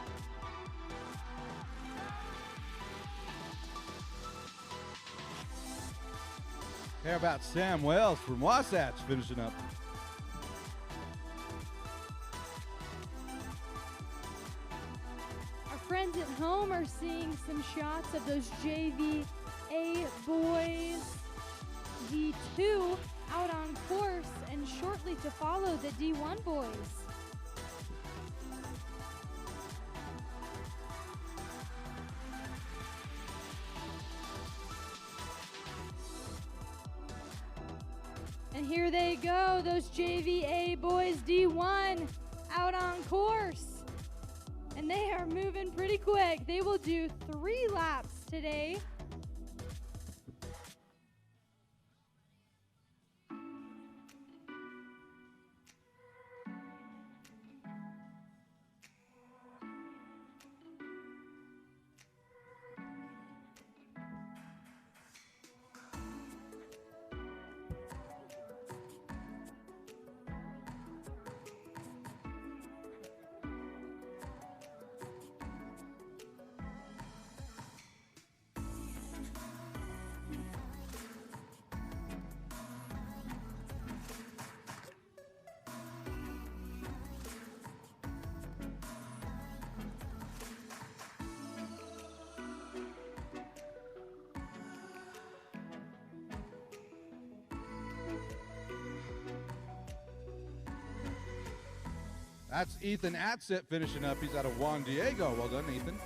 How about Sam Wells from Wasatch finishing up? Our friends at home are seeing some shots of those JVA boys D2 out on course, and shortly to follow the D1 boys. And here they go, those JVA boys D1 out on course. And they are moving pretty quick. They will do 3 laps today. That's Ethan Atsett finishing up. He's out of Juan Diego. Well done, Ethan.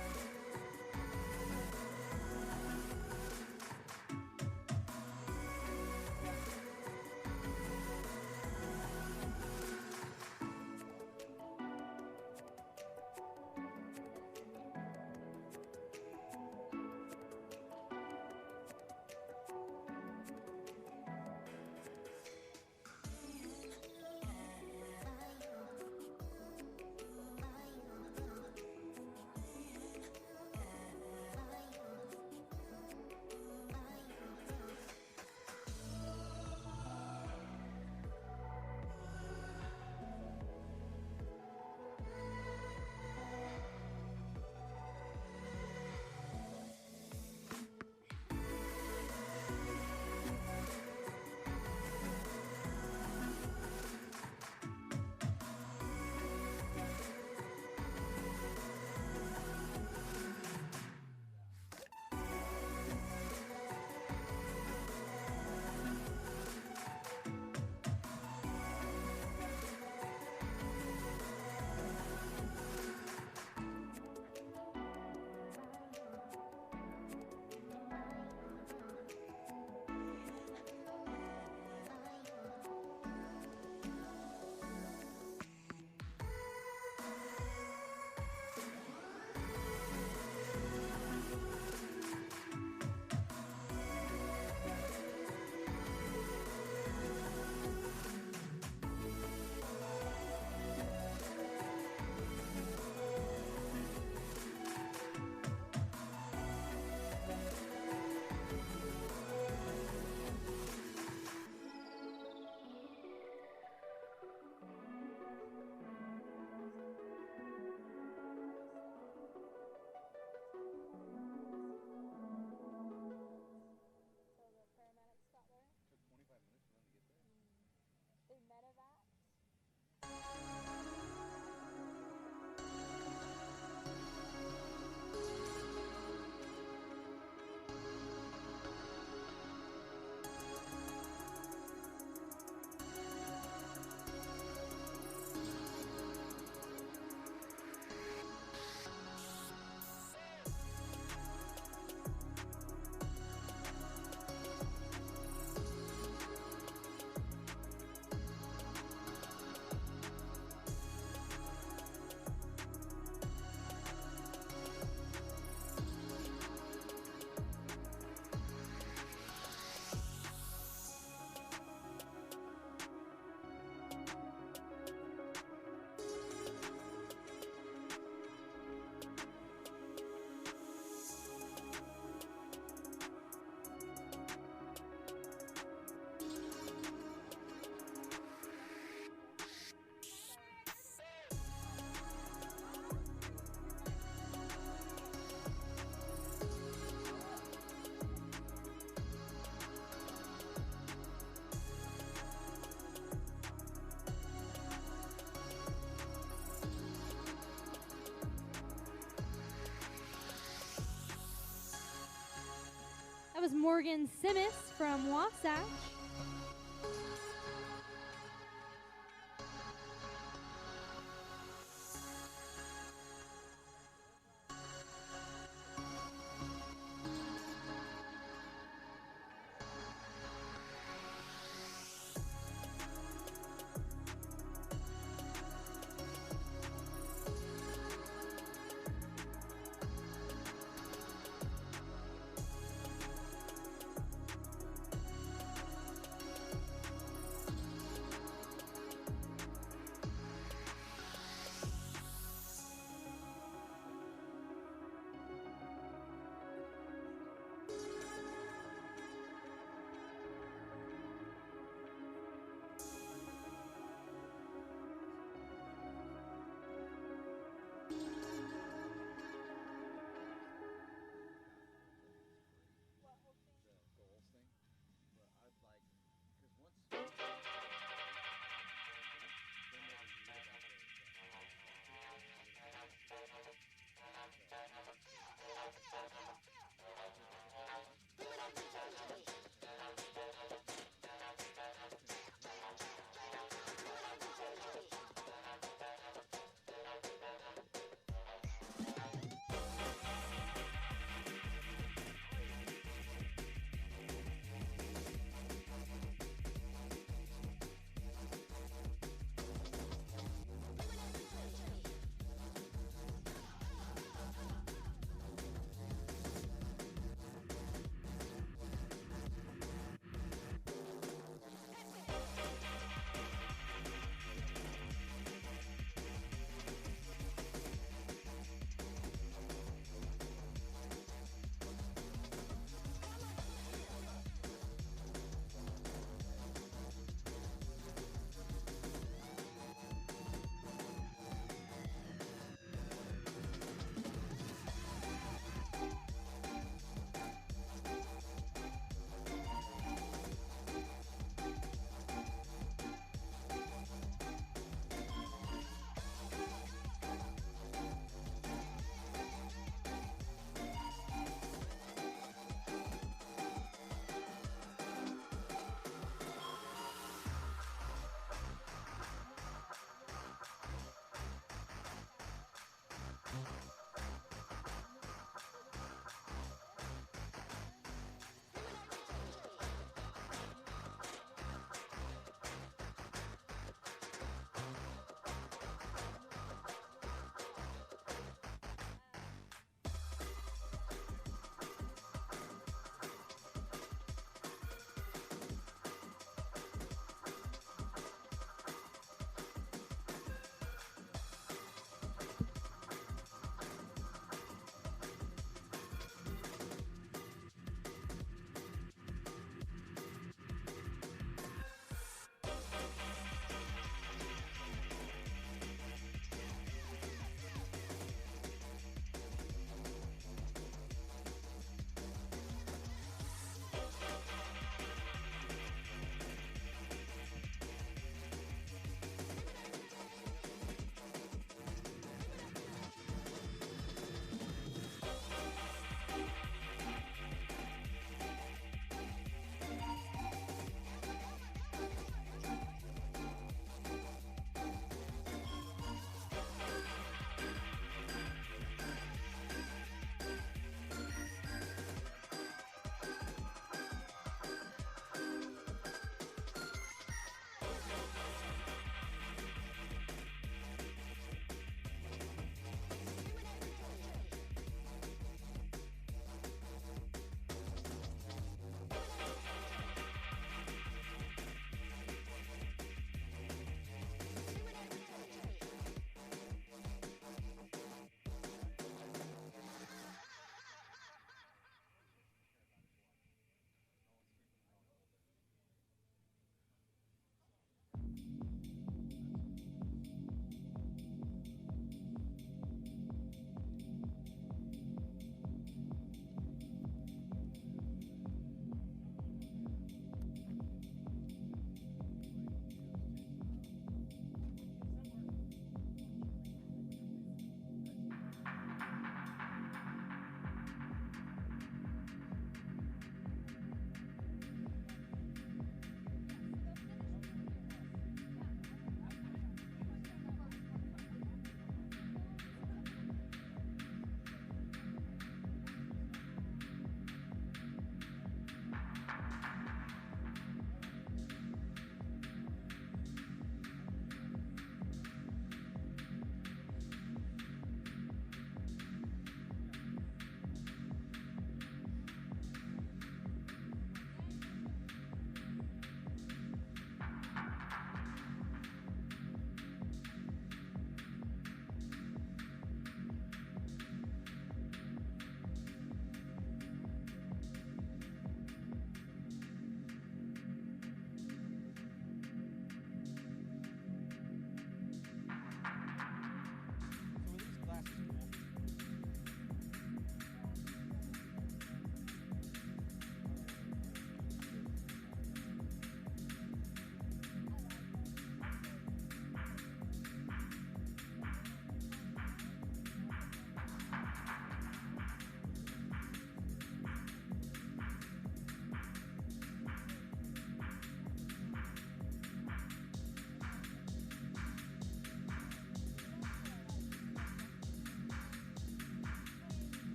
That was Morgan Simmis from Wasatch.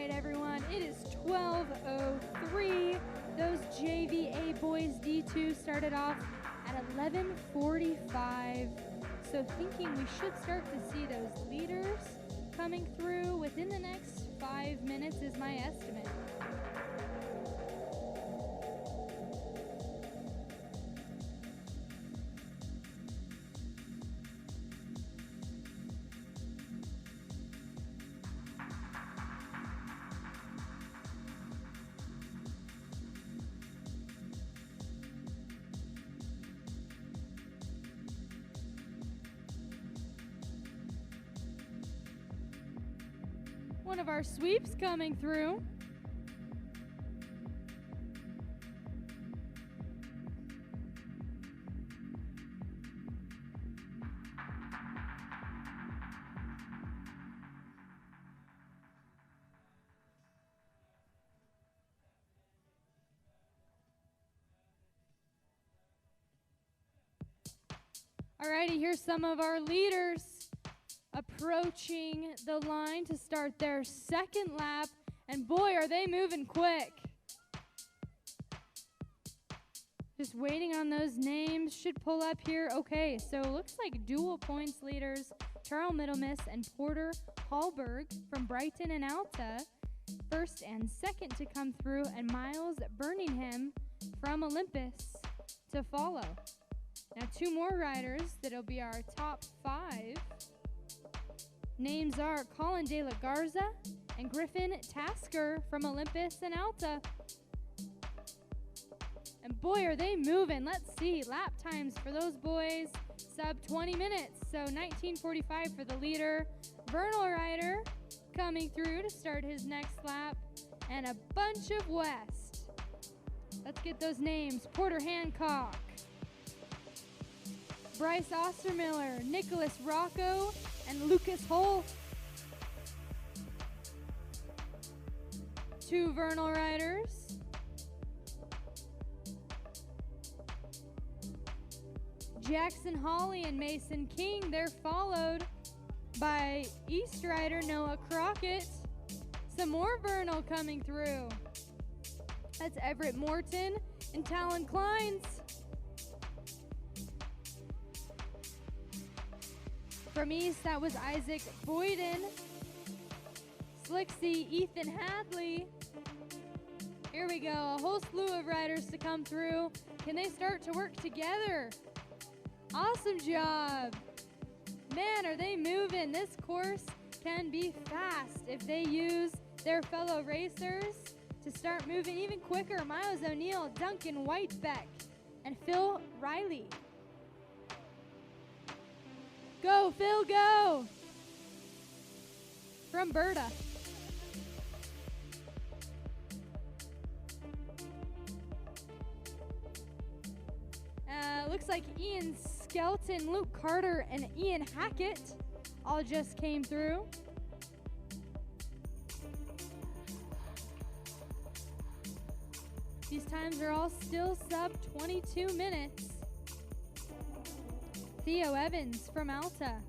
right, everyone. It is 12:03. Those JVA boys D2 started off at 11:45. So thinking we should start to see those leaders coming through within the next 5 minutes is my estimate. One of our sweeps coming through. Alrighty, here's some of our leaders approaching the line to start their second lap, and boy, are they moving quick. Just waiting on those names, should pull up here. Okay, so looks like dual points leaders, Charles Middlemiss and Porter Hallberg from Brighton and Alta, first and second to come through, and Miles Birmingham from Olympus to follow. Now 2 more riders that'll be our top 5. Names are Colin De La Garza and Griffin Tasker from Olympus and Alta. And boy, are they moving. Let's see. Lap times for those boys, sub 20 minutes. So 19:45 for the leader. Vernal rider coming through to start his next lap. And a bunch of West. Let's get those names. Porter Hancock, Bryce Ostermiller, Nicholas Rocco, and Lucas Holt. 2 Vernal riders. Jackson Hawley and Mason King. They're followed by East rider Noah Crockett. Some more Vernal coming through. That's Everett Morton and Talon Kleins. From East, that was Isaac Boyden. Slicksy, Ethan Hadley. Here we go, a whole slew of riders to come through. Can they start to work together? Awesome job. Man, are they moving. This course can be fast if they use their fellow racers to start moving even quicker. Miles O'Neill, Duncan Whitebeck, and Phil Riley. Go, Phil, go! From Berta. Looks like Ian Skelton, Luke Carter, and Ian Hackett all just came through. These times are all still sub 22 minutes. Theo Evans from Alta,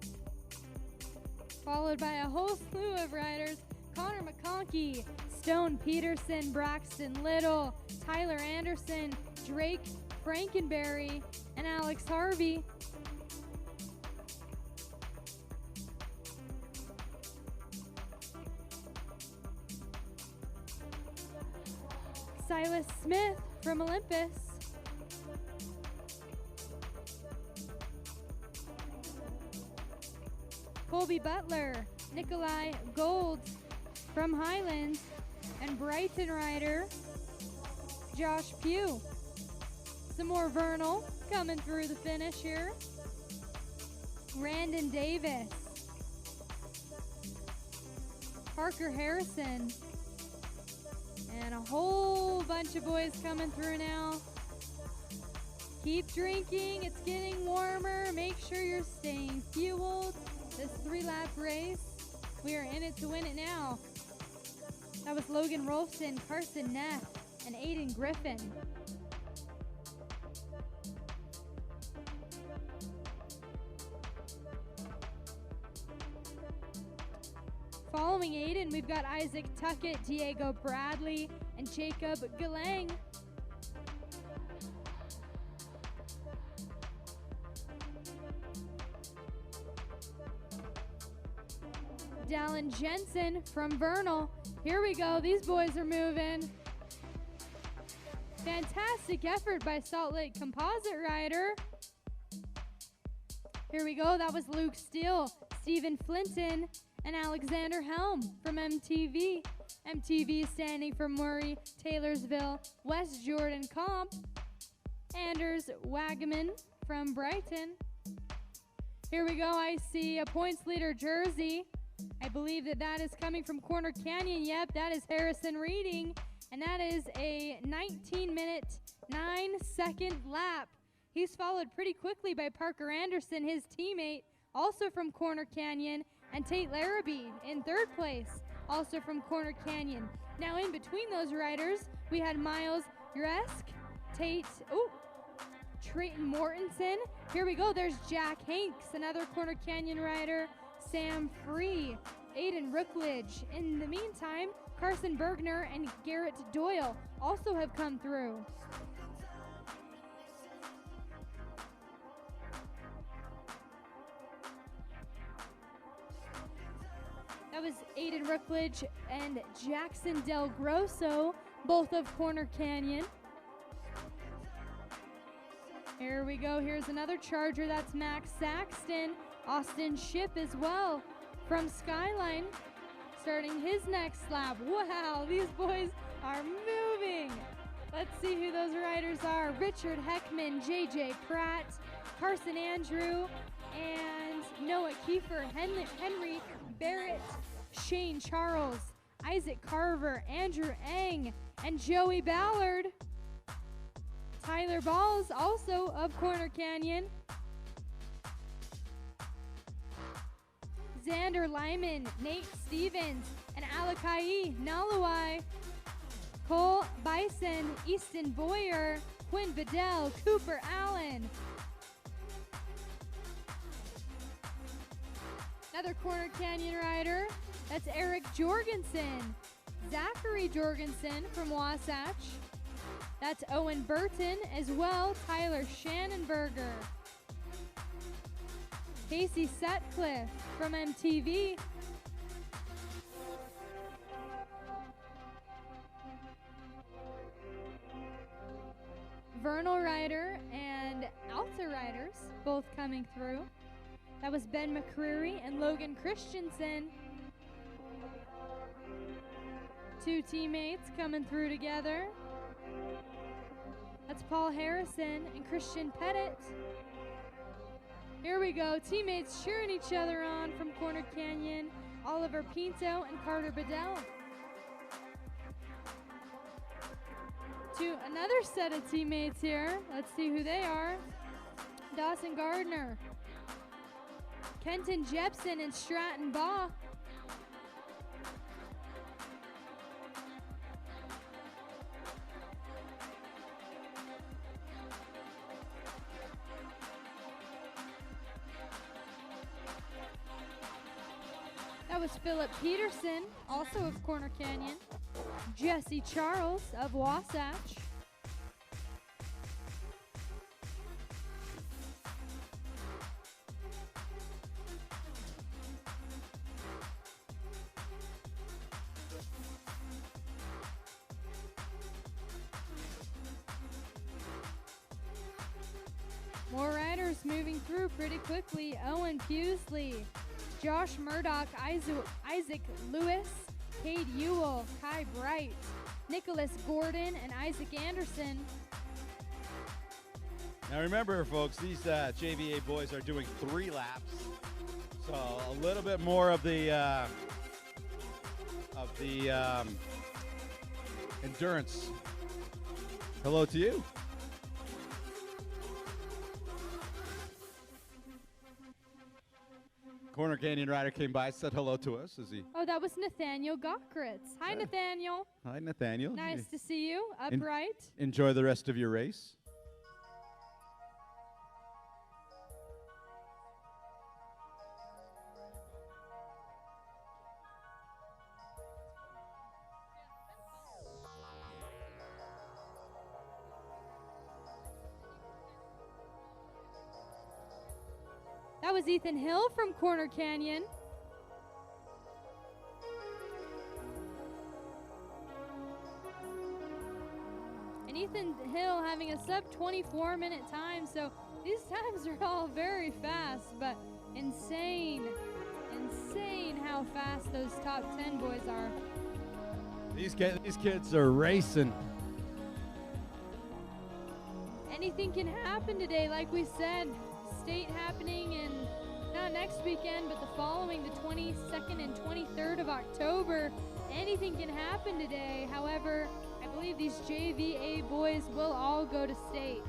followed by a whole slew of riders. Connor McConkey, Stone Peterson, Braxton Little, Tyler Anderson, Drake Frankenberry, and Alex Harvey. Silas Smith from Olympus. Colby Butler, Nikolai Gold from Highlands, and Brighton rider Josh Pugh. Some more Vernal coming through the finish here. Randon Davis, Parker Harrison, and a whole bunch of boys coming through now. Keep drinking, it's getting warmer. Make sure you're staying fueled. This 3-lap race, we are in it to win it now. That was Logan Rolfson, Carson Neff, and Aiden Griffin. Following Aiden, we've got Isaac Tuckett, Diego Bradley, and Jacob Galang. Dallin Jensen from Vernal. Here we go. These boys are moving. Fantastic effort by Salt Lake Composite Rider. Here we go. That was Luke Steele, Stephen Flinton, and Alexander Helm from MTV. MTV standing for Murray, Taylorsville, West Jordan Comp. Anders Wagaman from Brighton. Here we go. I see a points leader jersey. I believe that is coming from Corner Canyon. Yep, that is Harrison Reading. And that is a 19-minute, 9-second lap. He's followed pretty quickly by Parker Anderson, his teammate, also from Corner Canyon, and Tate Larrabee in third place, also from Corner Canyon. Now in between those riders, we had Miles Uresk, Trayton Mortensen. Here we go, there's Jack Hanks, another Corner Canyon rider, Sam Free, Aiden Rookledge. In the meantime, Carson Bergner and Garrett Doyle also have come through. That was Aiden Rookledge and Jackson Del Grosso, both of Corner Canyon. Here we go. Here's another Charger. That's Max Saxton. Austin Ship as well from Skyline, starting his next lap. Wow, these boys are moving. Let's see who those riders are. Richard Heckman, JJ Pratt, Carson Andrew, and Noah Kiefer, Henry Barrett, Shane Charles, Isaac Carver, Andrew Eng, and Joey Ballard. Tyler Balls, also of Corner Canyon. Xander Lyman, Nate Stevens, and Alakai Nalawai. Cole Bison, Easton Boyer, Quinn Bedell, Cooper Allen. Another Corner Canyon rider, that's Eric Jorgensen. Zachary Jorgensen from Wasatch. That's Owen Burton as well, Tyler Shannonberger. Casey Sutcliffe from MTV. Vernal rider and Alta riders both coming through. That was Ben McCreary and Logan Christensen. Two teammates coming through together. That's Paul Harrison and Christian Pettit. Here we go, teammates cheering each other on from Corner Canyon, Oliver Pinto and Carter Bedell. To another set of teammates here. Let's see who they are. Dawson Gardner, Kenton Jepson, and Stratton Baugh. That was Philip Peterson, also of Corner Canyon. Jesse Charles of Wasatch. More riders moving through pretty quickly. Owen Pewsley, Josh Murdoch, Isaac Lewis, Cade Ewell, Kai Bright, Nicholas Gordon, and Isaac Anderson. Now remember, folks, these JVA boys are doing 3 laps, so a little bit more of the endurance. Hello to you. Corner Canyon rider came by, said hello to us. Is he? Oh, that was Nathaniel Gockritz. Hi, Nathaniel. Hi, Nathaniel. Nice to see you. Upright. Enjoy the rest of your race. was Ethan Hill from Corner Canyon. And Ethan Hill having a sub 24-minute time, so these times are all very fast, but insane how fast those top 10 boys are. These kids are racing. Anything can happen today, like we said. State happening in not next weekend, but the following, the 22nd and 23rd of October. Anything can happen today. However, I believe these JVA boys will all go to state.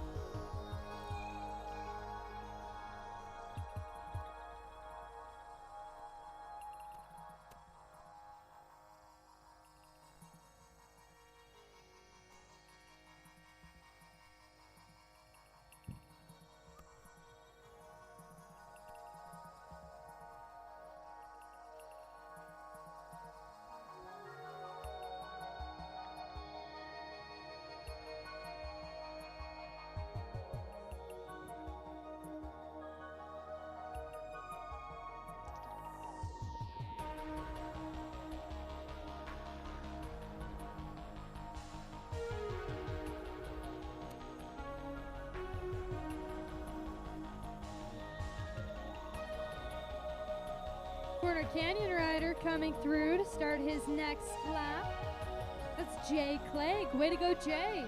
Corner Canyon rider coming through to start his next lap. That's Jay Clegg. Way to go, Jay.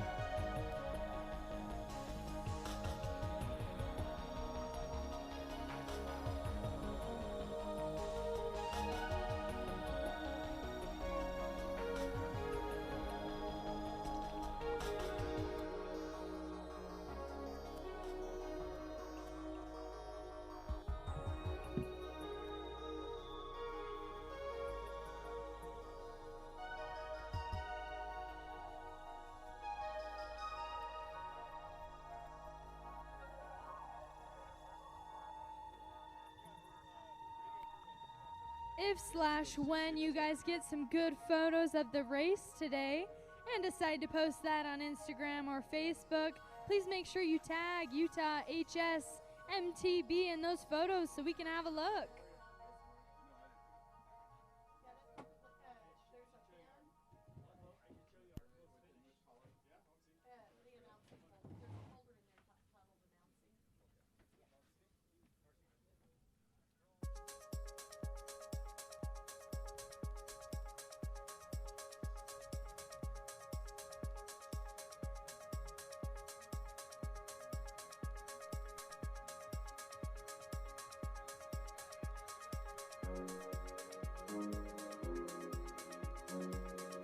If/when you guys get some good photos of the race today and decide to post that on Instagram or Facebook, please make sure you tag Utah HS MTB in those photos so we can have a look.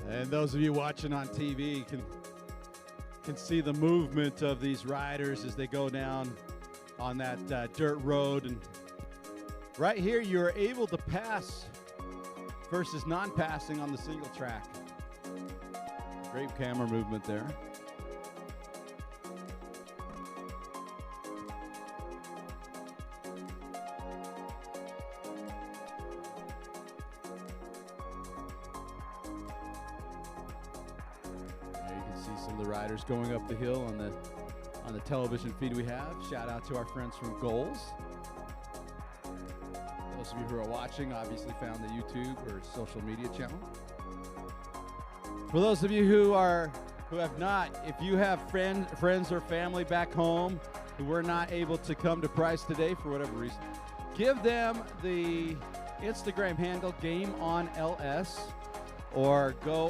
And those of you watching on TV can see the movement of these riders as they go down on that dirt road. And right here, you're able to pass versus non-passing on the single track. Great camera movement there. Some of the riders going up the hill on the television feed we have. Shout out to our friends from Goals. Those of you who are watching obviously found the YouTube or social media channel. For those of you who have not, if you have friends or family back home who were not able to come to Price today for whatever reason, give them the Instagram handle GameOnLS. Or go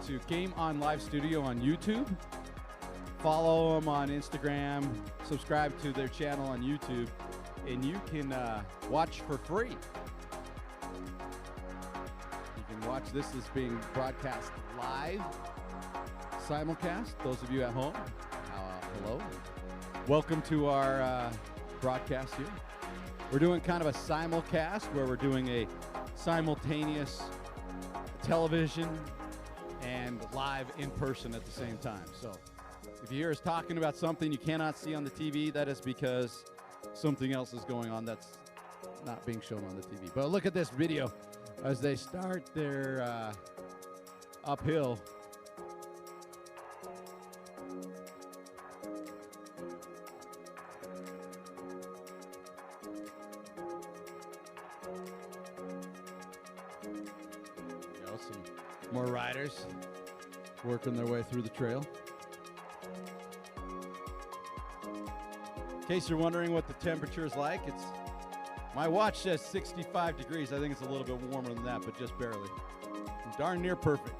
to Game On Live Studio on YouTube. Follow them on Instagram. Subscribe to their channel on YouTube. And you can watch for free. You can watch this as being broadcast live. Simulcast. Those of you at home, hello. Welcome to our broadcast here. We're doing kind of a simulcast where we're doing a simultaneous television and live in person at the same time. So if you hear us talking about something you cannot see on the TV, that is because something else is going on that's not being shown on the TV. But look at this video as they start their uphill. riders working their way through the trail. In case you're wondering what the temperature is like, my watch says 65 degrees. I think it's a little bit warmer than that, but just barely. Darn near perfect.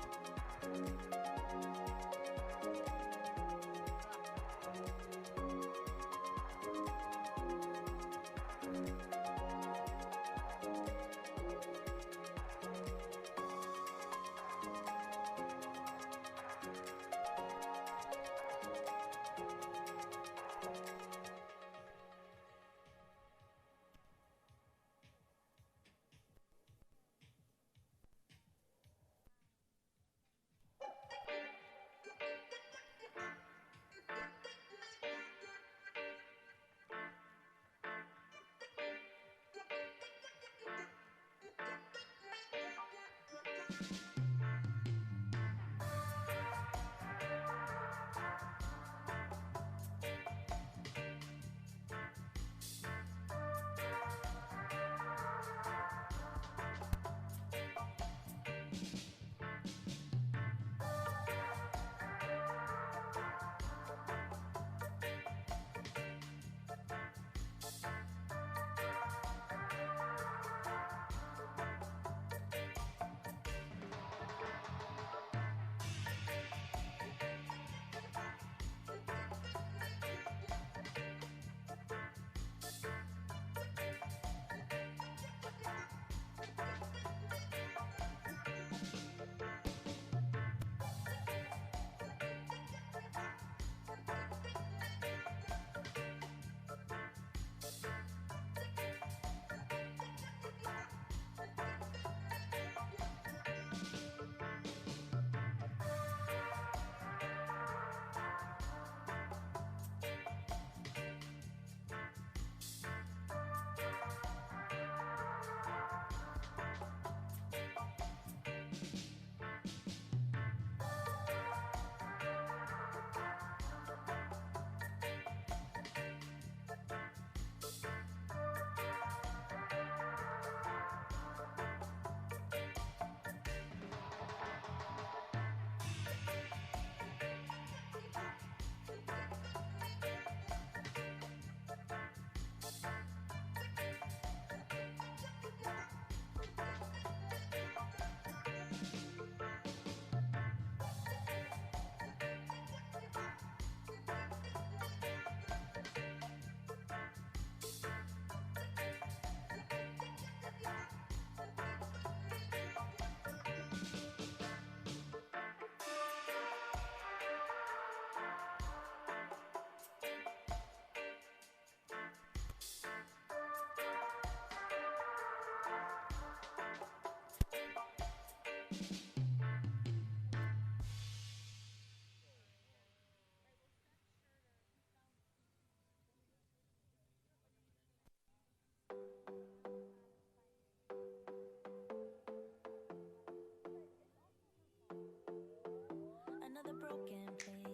Another broken plate,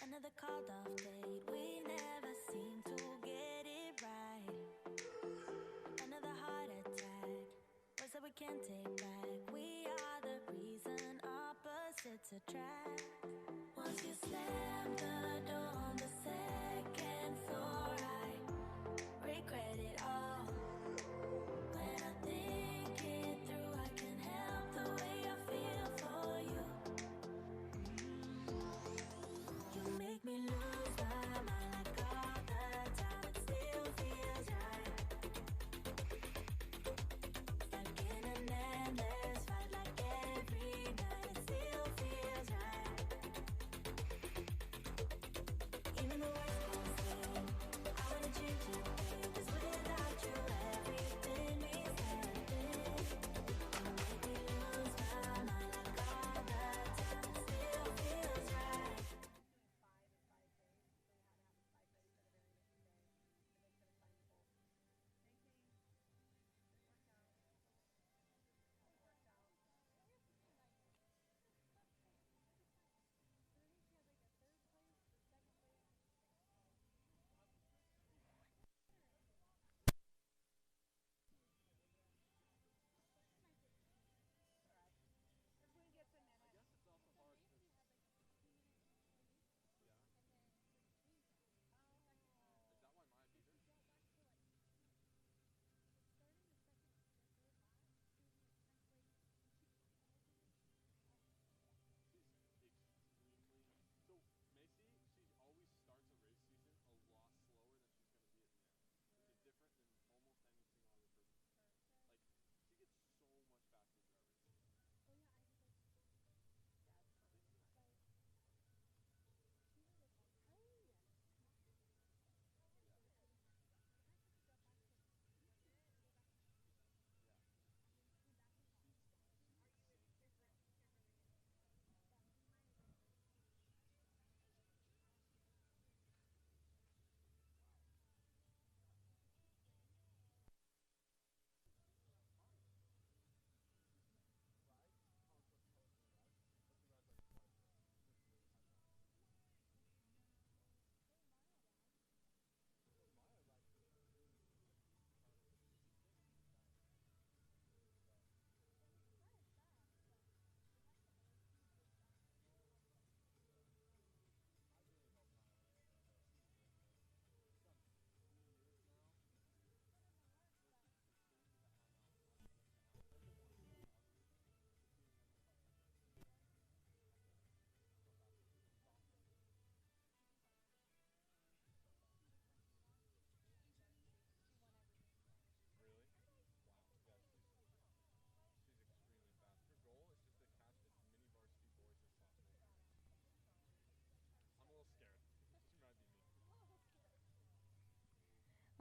another called off date. We never seem to get it right. Another heart attack, words that we can't take back. We are the reason opposites attract. Once you slam the door on the second floor, I regret it all. When I think it through, I can help the way I feel for you. You make me lose my mind like all the time. It still feels right. Stuck in an endless fight like every night. It still feels right.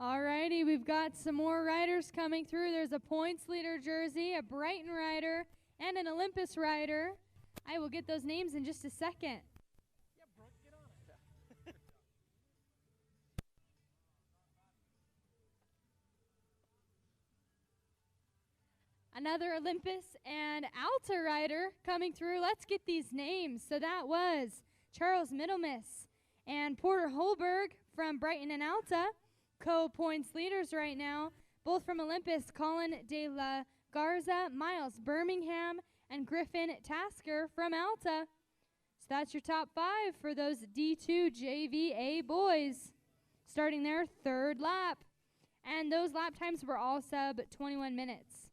Alrighty, we've got some more riders coming through. There's a points leader jersey, a Brighton rider, and an Olympus rider. I will get those names in just a second. Another Olympus and Alta rider coming through. Let's get these names. So that was Charles Middlemiss and Porter Holberg from Brighton and Alta, co-points leaders right now, both from Olympus, Colin De La Garza, Miles Birmingham, and Griffin Tasker from Alta. So that's your top 5 for those D2 JVA boys, starting their 3rd lap. And those lap times were all sub 21 minutes.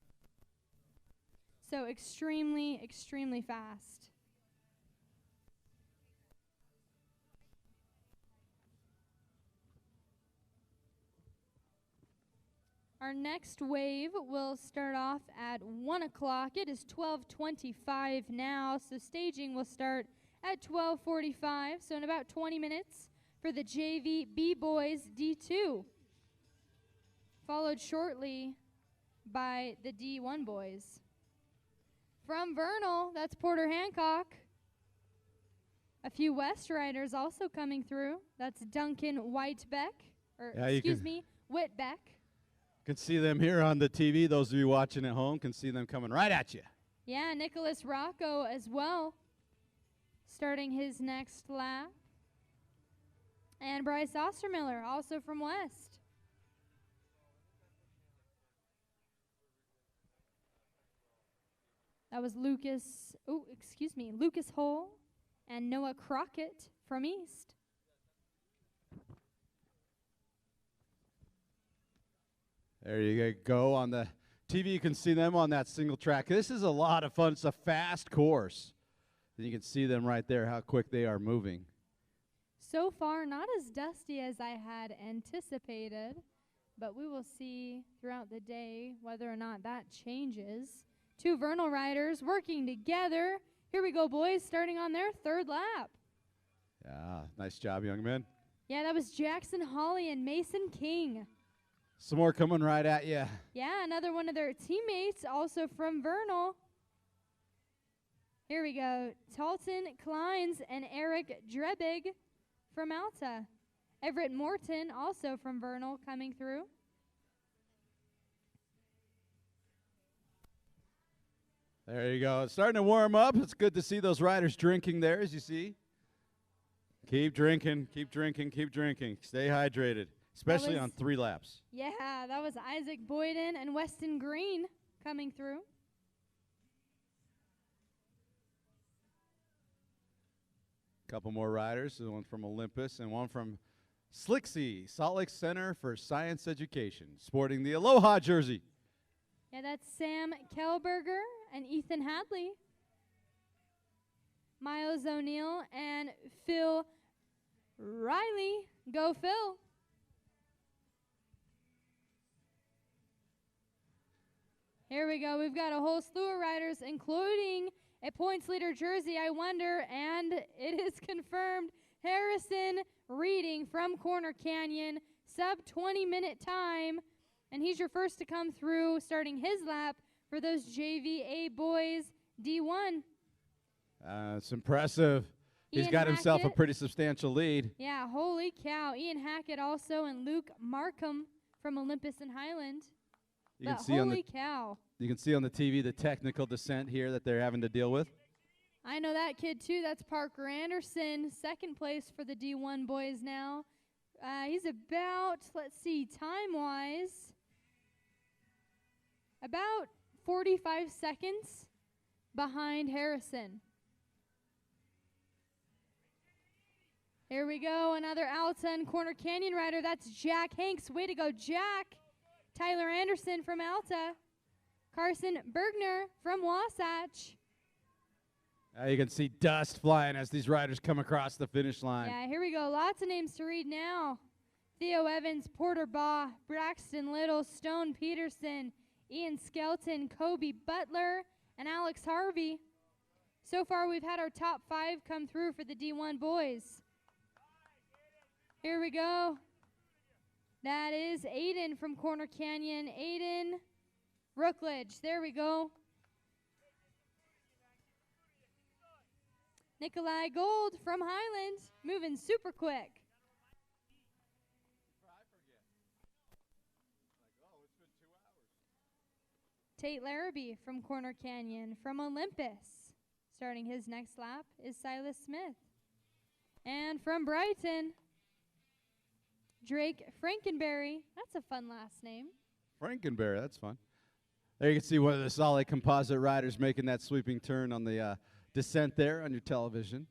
So extremely, extremely fast. Our next wave will start off at 1 o'clock. It is 12:25 now, so staging will start at 12:45, so in about 20 minutes for the JV B-Boys D2, followed shortly by the D1 boys. From Vernal, that's Porter Hancock. A few West riders also coming through. That's Duncan Whitebeck, or Whitbeck. You can see them here on the TV. Those of you watching at home can see them coming right at you. Yeah, Nicholas Rocco as well, starting his next lap. And Bryce Ostermiller, also from West. That was Lucas Hull and Noah Crockett from East. There you go. On the TV, you can see them on that single track. This is a lot of fun. It's a fast course. And you can see them right there, how quick they are moving. So far, not as dusty as I had anticipated, but we will see throughout the day whether or not that changes. 2 Vernal riders working together. Here we go, boys, starting on their 3rd lap. Yeah, nice job, young men. Yeah, that was Jackson Hawley and Mason King. Some more coming right at you. Yeah, another one of their teammates, also from Vernal. Here we go. Talton Kleins and Eric Drebig from Alta. Everett Morton, also from Vernal, coming through. There you go. It's starting to warm up. It's good to see those riders drinking there, as you see. Keep drinking, keep drinking, keep drinking. Stay hydrated, especially on 3 laps. Yeah, that was Isaac Boyden and Weston Green coming through. Couple more riders, one from Olympus and one from Slicksy, Salt Lake Center for Science Education, sporting the Aloha jersey. Yeah, that's Sam Kellberger and Ethan Hadley. Miles O'Neill and Phil Riley. Go, Phil. Here we go. We've got a whole slew of riders, including a points leader jersey, I wonder, and it is confirmed. Harrison Reading from Corner Canyon, sub 20-minute time, and he's your first to come through, starting his lap for those JVA boys D1. It's impressive. He's got himself a pretty substantial lead. Yeah, holy cow. Ian Hackett also, and Luke Markham from Olympus and Highland. You can see holy cow. You can see on the TV the technical descent here that they're having to deal with. I know that kid too. That's Parker Anderson, 2nd place for the D1 boys now. He's about, let's see, time-wise, about 45 seconds behind Harrison. Here we go, another Alta and Corner Canyon rider. That's Jack Hanks. Way to go, Jack. Tyler Anderson from Alta. Carson Bergner from Wasatch. You can see dust flying as these riders come across the finish line. Yeah, here we go. Lots of names to read now. Theo Evans, Porter Baugh, Braxton Little, Stone Peterson, Ian Skelton, Kobe Butler, and Alex Harvey. So far, we've had our top 5 come through for the D1 boys. Here we go. That is Aiden from Corner Canyon. Aiden Rookledge. There we go. Nikolai Gold from Highland, moving super quick. Tate Larrabee from Corner Canyon. From Olympus, starting his next lap is Silas Smith. And from Brighton, Drake Frankenberry. That's a fun last name. Frankenberry, that's fun. There you can see one of the solid composite riders making that sweeping turn on the descent there on your television,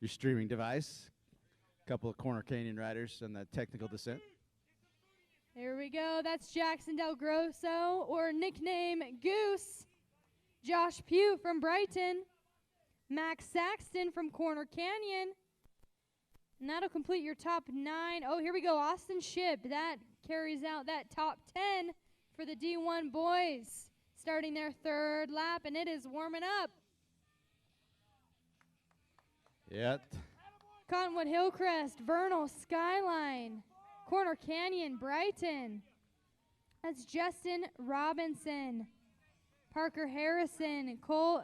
your streaming device. A couple of Corner Canyon riders on that technical descent. Here we go. That's Jackson Del Grosso, or nickname Goose. Josh Pugh from Brighton. Max Saxton from Corner Canyon. And that'll complete your top 9. Oh, here we go. Austin Shipp. That carries out that top 10 for the D1 boys. Starting their 3rd lap, and it is warming up. Yep. Cottonwood Hillcrest, Vernal, Skyline, Corner Canyon, Brighton. That's Justin Robinson, Parker Harrison, Cole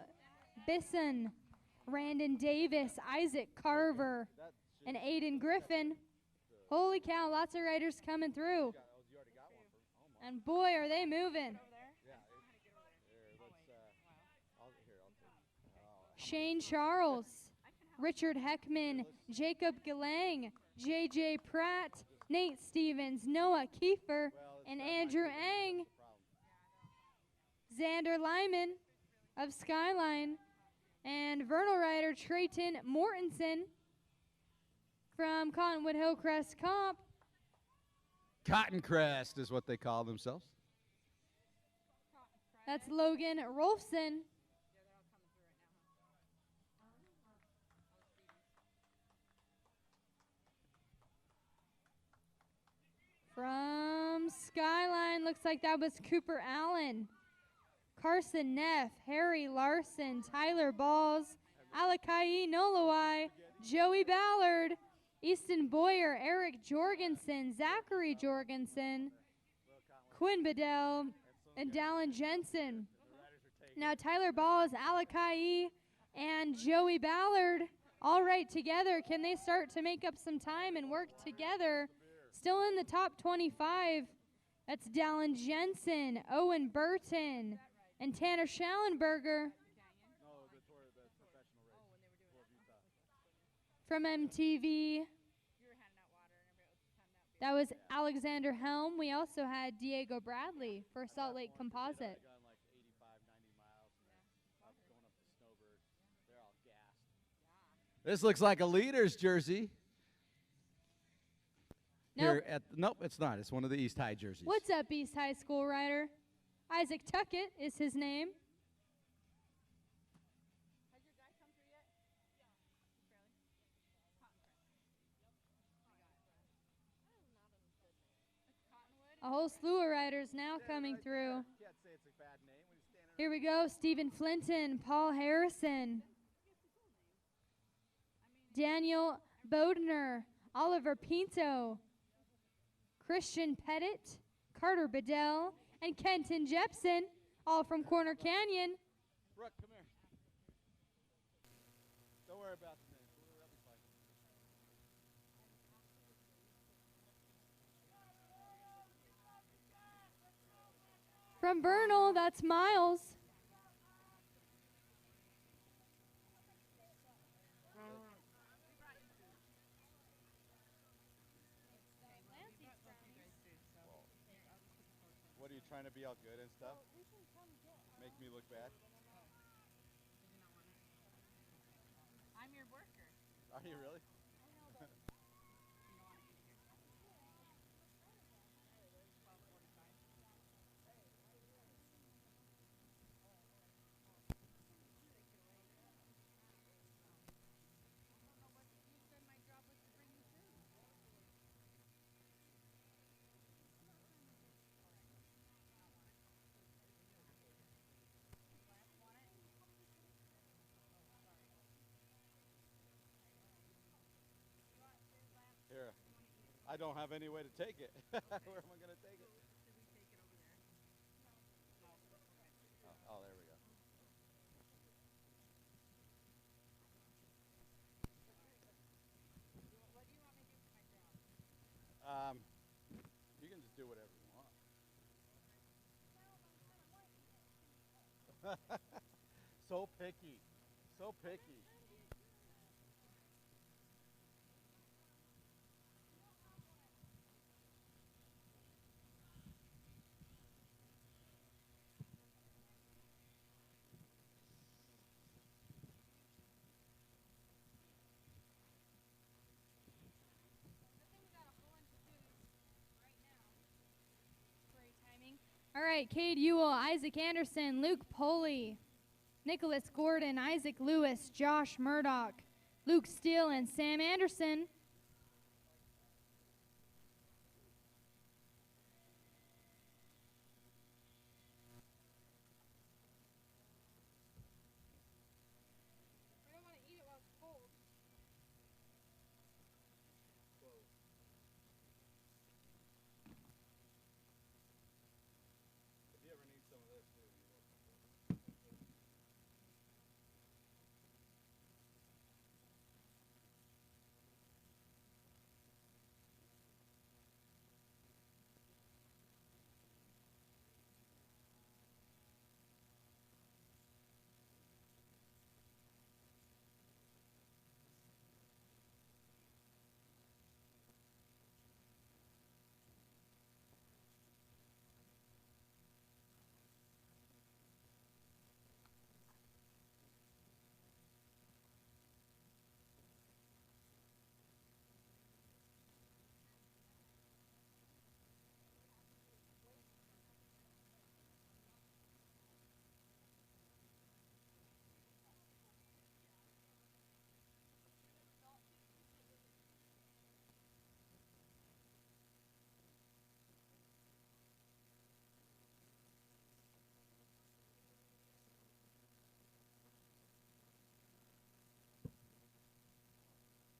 Bisson, Randon Davis, Isaac Carver, and Aiden Griffin. Holy cow, lots of riders coming through. And boy, are they moving. Shane Charles, Richard Heckman, Jacob Galang, J.J. Pratt, Nate Stevens, Noah Kiefer, and Andrew Ang. Xander Lyman of Skyline, and Vernal rider Trayton Mortensen from Cottonwood Hillcrest Comp. Cotton Crest is what they call themselves. That's Logan Rolfson. From Skyline, looks like that was Cooper Allen, Carson Neff, Harry Larson, Tyler Balls, Alakai Nolowai, Joey Ballard, Easton Boyer, Eric Jorgensen, Zachary Jorgensen, Quinn Bedell, and Dallin Jensen. Now Tyler Balls, Alakai, and Joey Ballard all right together. Can they start to make up some time and work together? Still in the top 25, that's Dallin Jensen, Owen Burton, and Tanner Schallenberger. From MTV, that was Alexander Helm. We also had Diego Bradley for Salt Lake Composite. This looks like a leader's jersey. Nope. Nope, it's not. It's one of the East High jerseys. What's up, East High School rider? Isaac Tuckett is his name. A whole slew of riders now coming through. Here we go. Stephen Flinton, Paul Harrison, Daniel Bodner, Oliver Pinto, Christian Pettit, Carter Bedell, and Kenton Jepson, all from Corner Canyon. Brooke, come here. Don't worry about the name. That'll be fine. From Vernal, that's Miles. What are you trying to be all good and stuff? Make me look bad? I'm your worker. Are you really? I don't have any way to take it. Where am I going to take it? Oh, there we go. You can just do whatever you want. So picky. So picky. All right, Cade Ewell, Isaac Anderson, Luke Poley, Nicholas Gordon, Isaac Lewis, Josh Murdoch, Luke Steele, and Sam Anderson. If you ever need some of this, too, you will.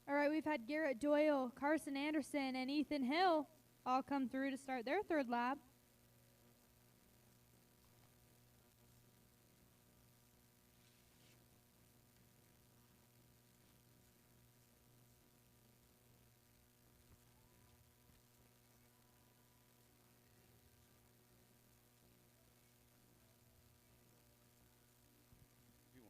All right, we've had Garrett Doyle, Carson Anderson, and Ethan Hill all come through to start their third lap. You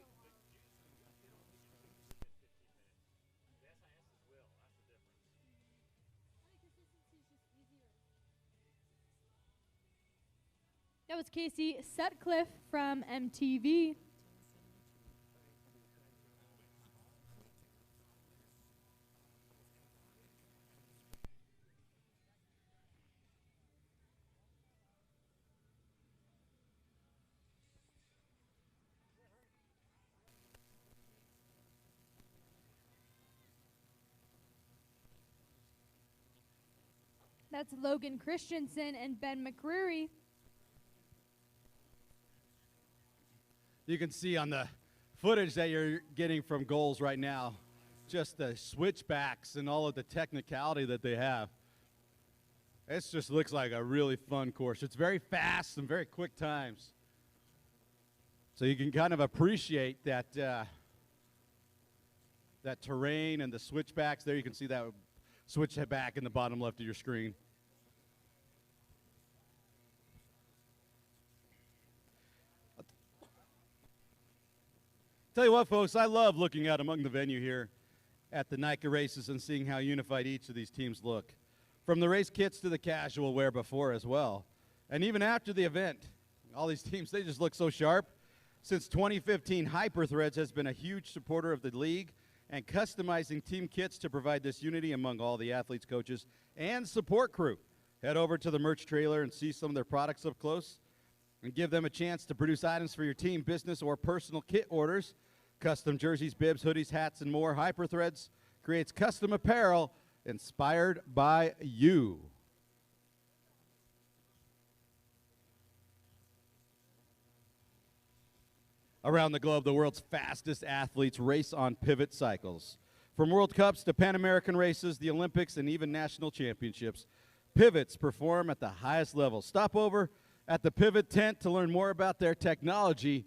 want this. That was Casey Sutcliffe from MTV. That's Logan Christensen and Ben McCreary. You can see on the footage that you're getting from goals right now, just the switchbacks and all of the technicality that they have. This just looks like a really fun course. It's very fast and very quick times. So you can kind of appreciate that that terrain and the switchbacks there. You can see that switchback in the bottom left of your screen. Tell you what, folks, I love looking out among the venue here at the NICA races and seeing how unified each of these teams look. from the race kits to the casual wear before as well. And even after the event, all these teams, they just look so sharp. Since 2015, Hyperthreads has been a huge supporter of the league and customizing team kits to provide this unity among all the athletes, coaches, and support crew. Head over to the merch trailer and see some of their products up close and give them a chance to produce items for your team, business, or personal kit orders. Custom jerseys, bibs, hoodies, hats, and more. Hyperthreads creates custom apparel inspired by you. Around the globe, the world's fastest athletes race on pivot cycles. From World Cups to Pan American races, the Olympics, and even national championships, pivots perform at the highest level. Stop over at the Pivot tent to learn more about their technology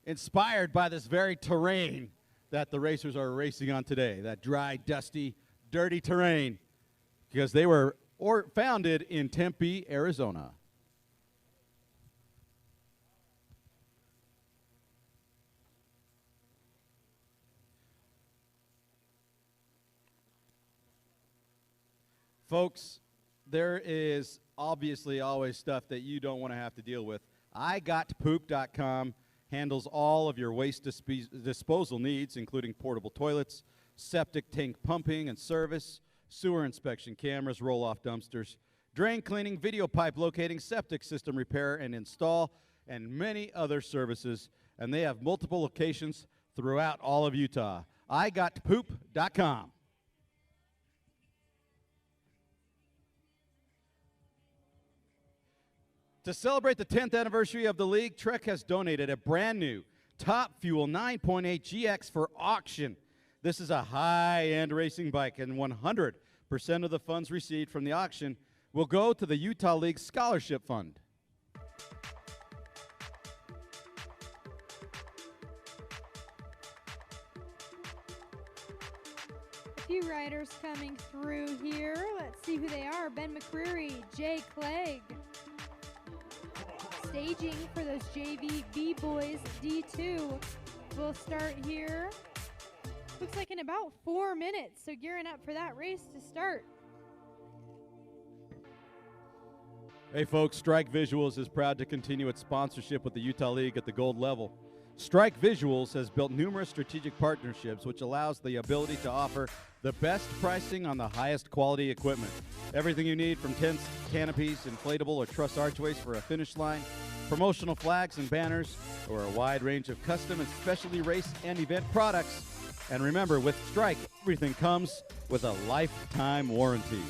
inspired by this very terrain that the racers are racing on today, that dry, dusty, dirty terrain, because they were founded in Tempe, Arizona. Folks, there is obviously always stuff that you don't want to have to deal with. IGotPoop.com handles all of your waste disposal needs, including portable toilets, septic tank pumping and service, sewer inspection cameras, roll-off dumpsters, drain cleaning, video pipe locating, septic system repair and install, and many other services. And they have multiple locations throughout all of Utah. IGotPoop.com. To celebrate the 10th anniversary of the league, Trek has donated a brand new Top Fuel 9.8 GX for auction. This is a high-end racing bike, and 100% of the funds received from the auction will go to the Utah League Scholarship Fund. A few riders coming through here. Let's see who they are. Ben McCreary, Jay Clegg. Staging for those JV B-Boys D2 will start here. Looks like in about 4 minutes, so gearing up for that race to start. Hey folks, Strike Visuals is proud to continue its sponsorship with the Utah League at the gold level. Strike Visuals has built numerous strategic partnerships which allows the ability to offer the best pricing on the highest quality equipment. Everything you need from tents, canopies, inflatable or truss archways for a finish line, promotional flags and banners, or a wide range of custom and specialty race and event products. And remember, with Strike, everything comes with a lifetime warranty.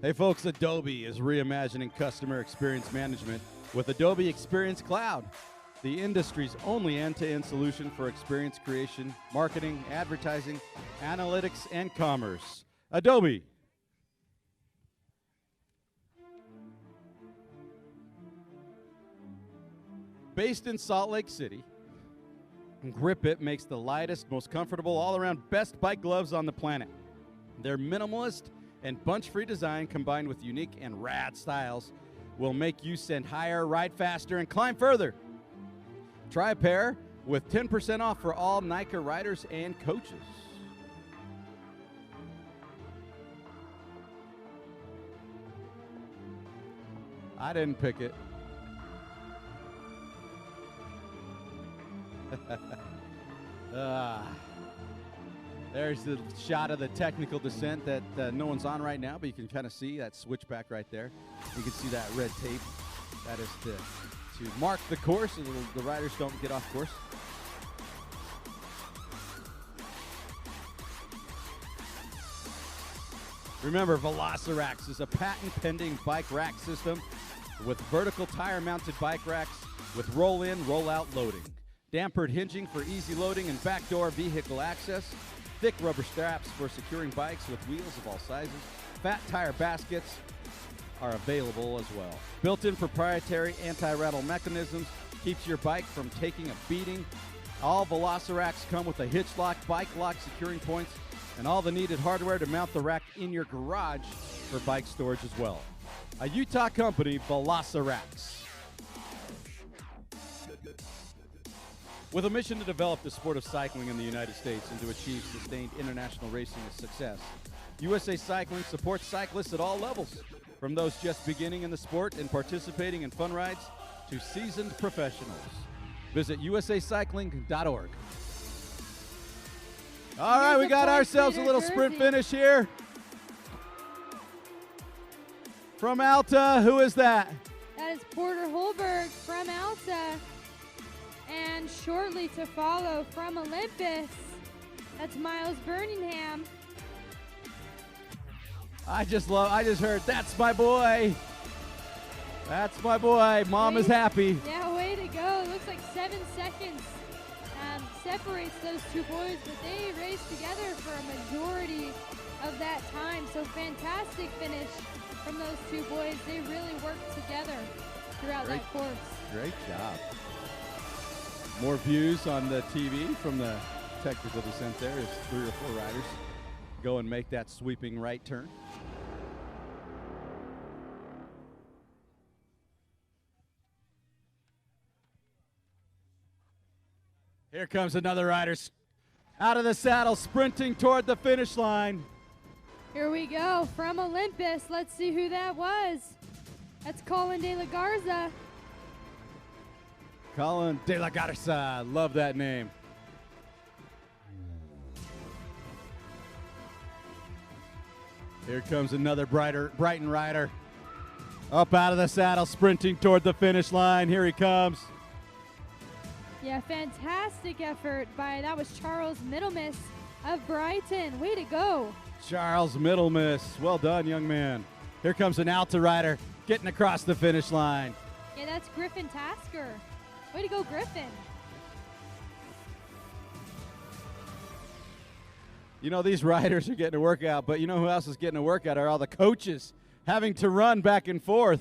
Hey folks, Adobe is reimagining customer experience management with Adobe Experience Cloud, the industry's only end-to-end solution for experience creation, marketing, advertising, analytics, and commerce. Adobe. Based in Salt Lake City, Grip It makes the lightest, most comfortable, all-around best bike gloves on the planet. Their minimalist and bunch-free design combined with unique and rad styles will make you send higher, ride faster, and climb further. Try a pair with 10% off for all NICA riders and coaches. I didn't pick it. There's the shot of the technical descent that no one's on right now, but you can kind of see that switchback right there. You can see that red tape. That is to mark the course so the riders don't get off course. Remember, Velocirax is a patent-pending bike rack system with vertical tire-mounted bike racks with roll-in, roll-out loading, dampered hinging for easy loading and backdoor vehicle access, thick rubber straps for securing bikes with wheels of all sizes. Fat tire baskets are available as well. Built-in proprietary anti-rattle mechanisms keeps your bike from taking a beating. All Velociracks come with a hitch lock, bike lock securing points, and all the needed hardware to mount the rack in your garage for bike storage as well. A Utah company, Velociracks. With a mission to develop the sport of cycling in the United States and to achieve sustained international racing success, USA Cycling supports cyclists at all levels, from those just beginning in the sport and participating in fun rides to seasoned professionals. Visit usacycling.org. All right, we got ourselves a little sprint finish here. From Alta, who is that? That is Porter Holberg from Alta. And shortly to follow from Olympus, that's Miles Birmingham. I just heard, that's my boy. That's my boy. Mom is happy. Yeah, way to go. It looks like 7 seconds separates those two boys, but they raced together for a majority of that time. So fantastic finish from those two boys. They really worked together throughout that course. Great job. More views on the TV from the technical descent there as 3 or 4 riders go and make that sweeping right turn. Here comes another rider out of the saddle, sprinting toward the finish line. Here we go from Olympus. Let's see who that was. That's Colin De La Garza. Colin De La Garza, love that name. Here comes another Brighton rider. Up out of the saddle, sprinting toward the finish line. Here he comes. Yeah, fantastic effort that was Charles Middlemiss of Brighton. Way to go. Charles Middlemiss, well done, young man. Here comes an Alta rider getting across the finish line. Yeah, that's Griffin Tasker. Way to go, Griffin. You know, these riders are getting a workout, but you know who else is getting a workout are all the coaches having to run back and forth.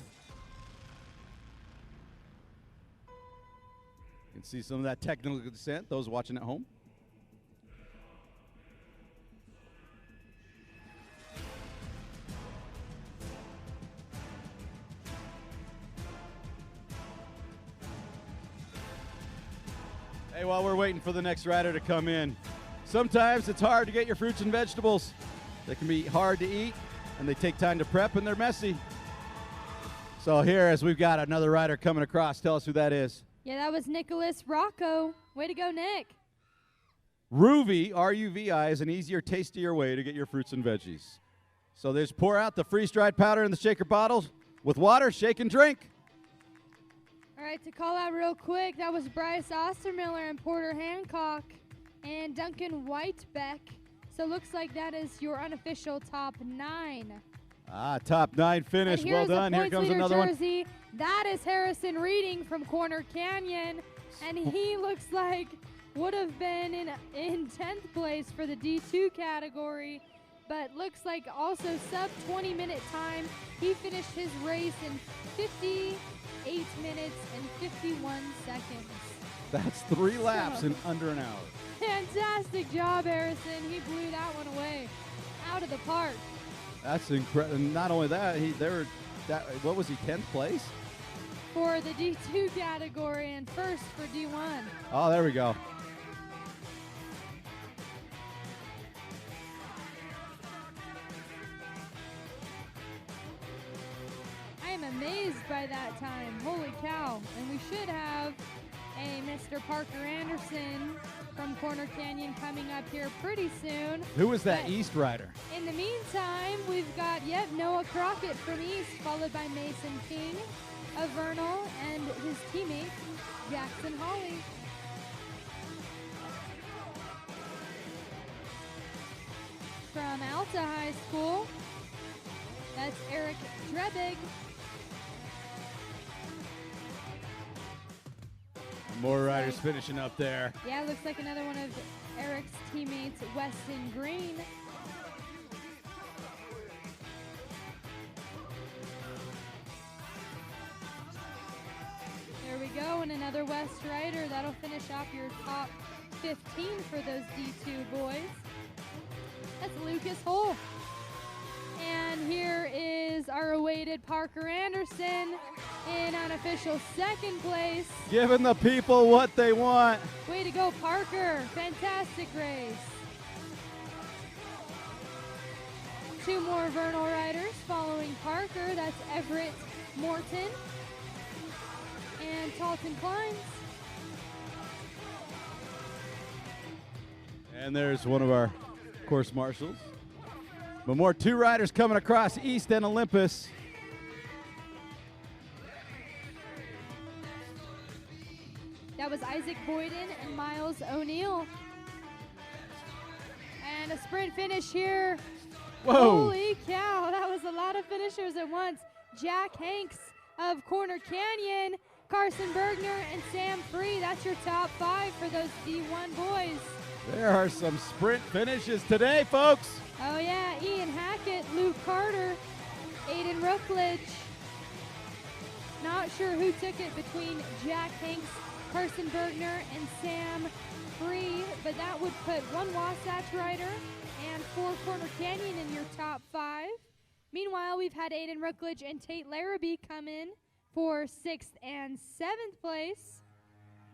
You can see some of that technical descent, those watching at home. Hey, while we're waiting for the next rider to come in, sometimes it's hard to get your fruits and vegetables. They can be hard to eat, and they take time to prep, and they're messy. So here, as we've got another rider coming across, tell us who that is. Yeah, that was Nicholas Rocco. Way to go, Nick. Ruvi, R-U-V-I, is an easier, tastier way to get your fruits and veggies. So there's pour out the freeze-dried powder in the shaker bottles with water, shake and drink. All right, to call out real quick, that was Bryce Ostermiller and Porter Hancock and Duncan Whitebeck. So it looks like that is your unofficial top 9. Top 9 finish. Well done. Here comes another jersey. One. That is Harrison Reading from Corner Canyon, and he looks like would have been in 10th place for the D2 category, but looks like also sub 20-minute time. He finished his race in 58 minutes and 51 seconds. That's 3 laps in under an hour. Fantastic job, Harrison. He blew that one away out of the park. That's incredible. Not only that, what was he, 10th place? For the D2 category and first for D1. Oh, there we go. I am amazed by that time. Holy cow. And we should have a Mr. Parker Anderson from Corner Canyon coming up here pretty soon. Who was that East rider? In the meantime, we've got Noah Crockett from East, followed by Mason King of Vernal and his teammate, Jackson Hawley. From Alta High School, that's Eric Drebig. More riders finishing up there. Yeah, looks like another one of Eric's teammates, Weston Green. There we go, and another West rider. That'll finish off your top 15 for those D2 boys. That's Lucas Hull. And here is our awaited Parker Anderson in unofficial second place. Giving the people what they want. Way to go, Parker. Fantastic race. 2 more Vernal riders following Parker. That's Everett Morton and Talton Kleins. And there's one of our course marshals. But more 2 riders coming across East and Olympus. That was Isaac Boyden and Miles O'Neill. And a sprint finish here. Whoa. Holy cow, that was a lot of finishers at once. Jack Hanks of Corner Canyon, Carson Bergner, and Sam Free. That's your top 5 for those D1 boys. There are some sprint finishes today, folks. Oh yeah, Ian Hackett, Luke Carter, Aiden Rookledge. Not sure who took it between Jack Hanks, Carson Bergner, and Sam Free, but that would put 1 Wasatch rider and 4 Corner Canyon in your top 5. Meanwhile, we've had Aiden Rookledge and Tate Larrabee come in for 6th and 7th place.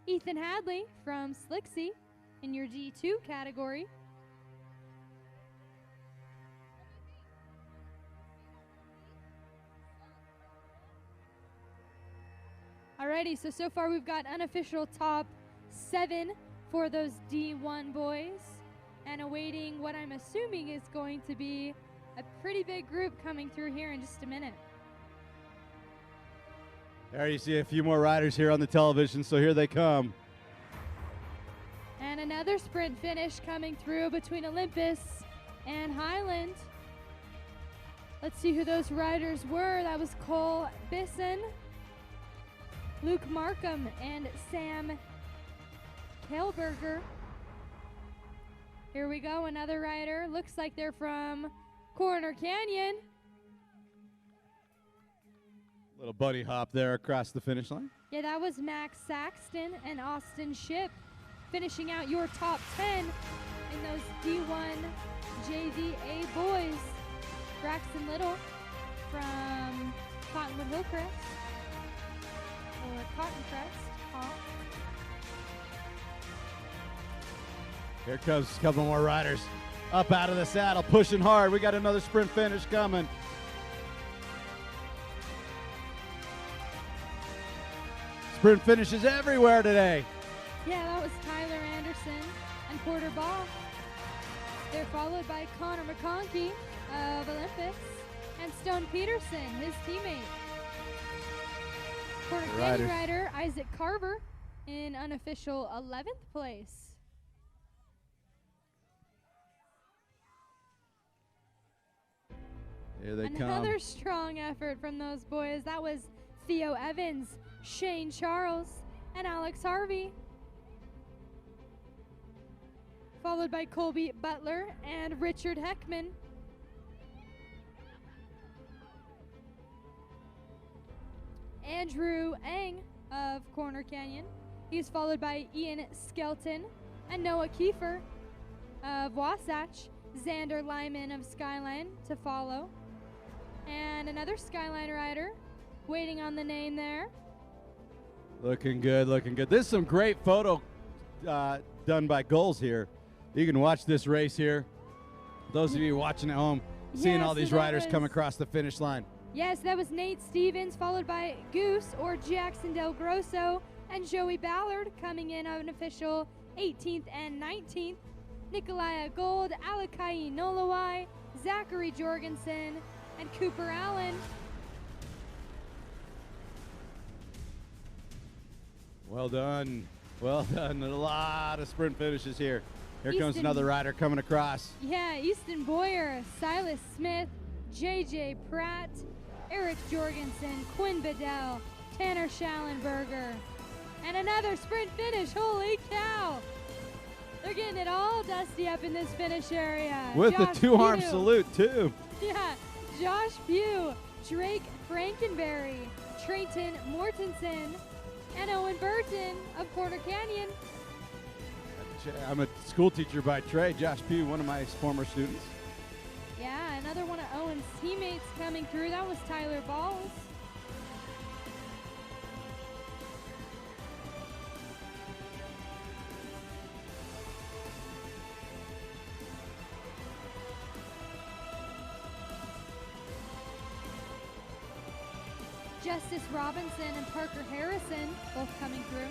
Ethan Hadley from Slicksy in your D2 category. Alrighty, so far we've got unofficial top 7 for those D1 boys, and awaiting what I'm assuming is going to be a pretty big group coming through here in just a minute. There you see a few more riders here on the television, so here they come. And another sprint finish coming through between Olympus and Highland. Let's see who those riders were. That was Cole Bisson, Luke Markham, and Sam Kaelberger. Here we go, another rider. Looks like they're from Corner Canyon. Little buddy hop there across the finish line. Yeah, that was Max Saxton and Austin Ship finishing out your top 10 in those D1 JVA boys. Braxton Little from Cottonwood Hillcrest, or Cotton Crest. Here comes a couple more riders up out of the saddle, pushing hard. We got another sprint finish coming. Sprint finishes everywhere today. Yeah, that was Tyler Anderson and Porter Ball. They're followed by Connor McConkey of Olympus and Stone Peterson, his teammate. Corner Canyon rider Isaac Carver in unofficial 11th place. Here they Another come. strong effort from those boys. That was Theo Evans, Shane Charles, and Alex Harvey. Followed by Colby Butler and Richard Heckman. Andrew Eng of Corner Canyon. He's followed by Ian Skelton and Noah Kiefer of Wasatch. Xander Lyman of Skyline to follow. And another Skyline rider waiting on the name there. Looking good, looking good. This is some great photo done by Goals here. You can watch this race here. Those of you watching at home, seeing Yes, all these so that riders come was- across the finish line. Yes, that was Nate Stevens, followed by Goose or Jackson Del Grosso, and Joey Ballard coming in on official 18th and 19th. Nikolai Gold, Alakai Nolowai, Zachary Jorgensen, and Cooper Allen. Well done. Well done. A lot of sprint finishes here. Here comes Easton- another rider coming across. Yeah, Easton Boyer, Silas Smith, JJ Pratt, Eric Jorgensen, Quinn Bedell, Tanner Schallenberger, and another sprint finish. Holy cow! They're getting it all dusty up in this finish area. With Josh the two-arm Pugh. salute, too. Yeah, Josh Pugh, Drake Frankenberry, Trayton Mortensen, and Owen Burton of Corner Canyon. I'm a school teacher by trade. Josh Pugh, one of my former students. Yeah, another one of Owen's teammates coming through. That was Tyler Balls. Justice Robinson and Parker Harrison both coming through.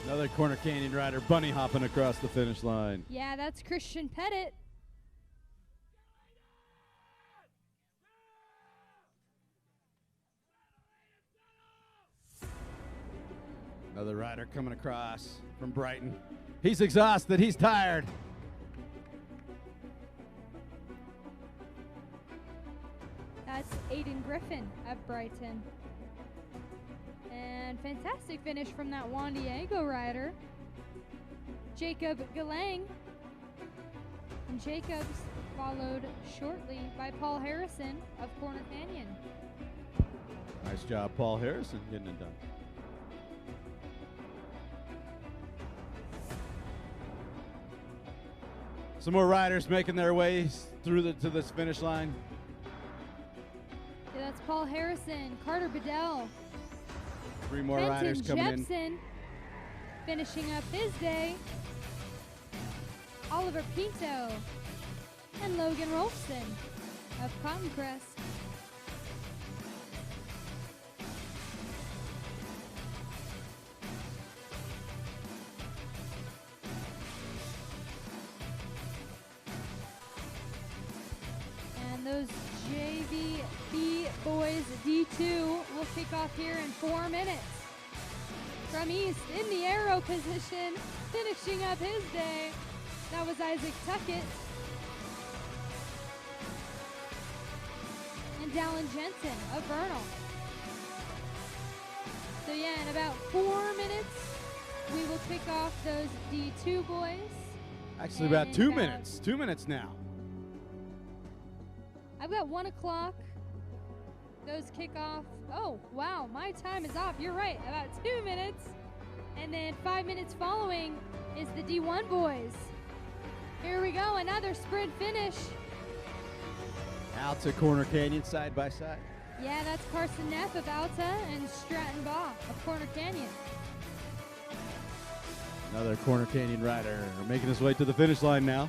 Another Corner Canyon rider bunny hopping across the finish line. Yeah, that's Christian Pettit. Another rider coming across from Brighton. He's exhausted. He's tired. That's Aiden Griffin of Brighton. And fantastic finish from that Juan Diego rider. Jacob Galang. And Jacobs followed shortly by Paul Harrison of Corner Canyon. Nice job, Paul Harrison, getting it done. Some more riders making their way through to this finish line. Yeah, that's Paul Harrison, Carter Bedell, 3 more riders coming in. Jepson finishing up his day. Oliver Pinto and Logan Rolfson of Cotton Crest. And those JVB boys D2 will kick off here in 4 minutes. From East in the arrow position, finishing up his day. That was Isaac Tuckett. And Dallin Jensen of Vernal. So yeah, in about 4 minutes, we will kick off those D2 boys. Actually, about 2 minutes. 2 minutes now. I've got 1 o'clock. Those kick off. Oh, wow, my time is off. You're right, about 2 minutes. And then 5 minutes following is the D1 boys. Here we go, another sprint finish. Alta Corner Canyon side by side. Yeah, that's Carson Neff of Alta and Stratton Baugh of Corner Canyon. Another Corner Canyon rider making his way to the finish line now.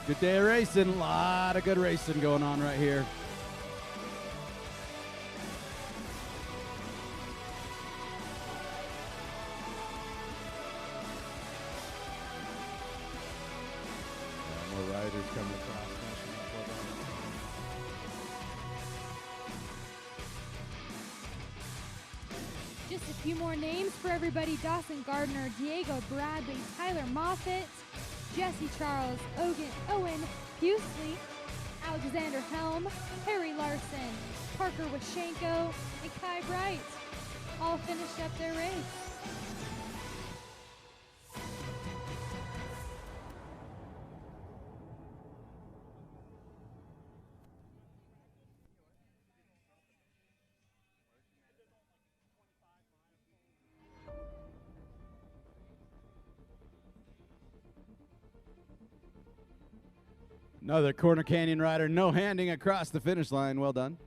Good day of racing. A lot of good racing going on right here. More riders coming across. Just a few more names for everybody. Dawson Gardner, Diego Bradley, Tyler Moffitt, Jesse Charles, Owen Pusely, Alexander Helm, Harry Larson, Parker Washenko, and Kai Bright all finished up their race. Another Corner Canyon rider, no handing across the finish line. Well done.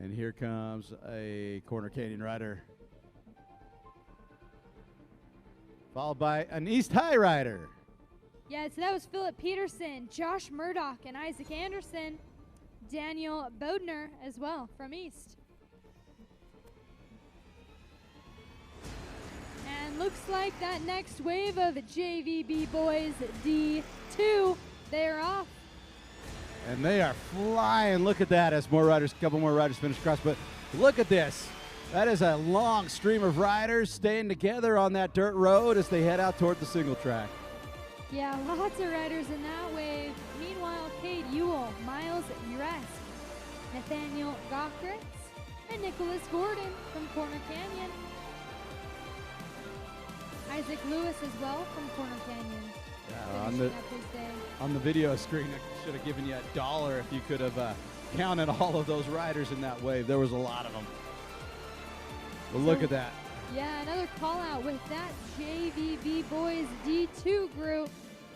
And here comes a Corner Canyon rider, followed by an East High rider. Yeah, so that was Philip Peterson, Josh Murdoch, and Isaac Anderson. Daniel Bodner as well from East. And looks like that next wave of JVB boys D2, they're off. And they are flying. Look at that as more riders, a couple more riders finish across. But look at this. That is a long stream of riders staying together on that dirt road as they head out toward the single track. Yeah, lots of riders in that wave. Meanwhile, Cade Ewell, Miles Uresk, Nathaniel Gockritz, and Nicholas Gordon from Corner Canyon. Isaac Lewis as well from Corner Canyon. Yeah, on the video screen, I should have given you $1 if you could have counted all of those riders in that wave. There was a lot of them. But look at that. Yeah, another call out with that JVB Boys D2 group.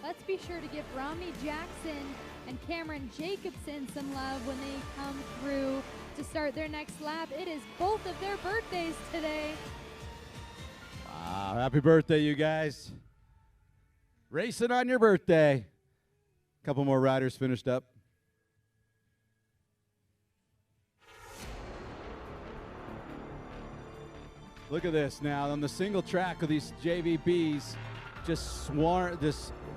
Let's be sure to give Rami Jackson and Cameron Jacobson some love when they come through to start their next lap. It is both of their birthdays today. Wow, happy birthday, you guys. Racing on your birthday. A couple more riders finished up. Look at this now on the single track of these JVBs, just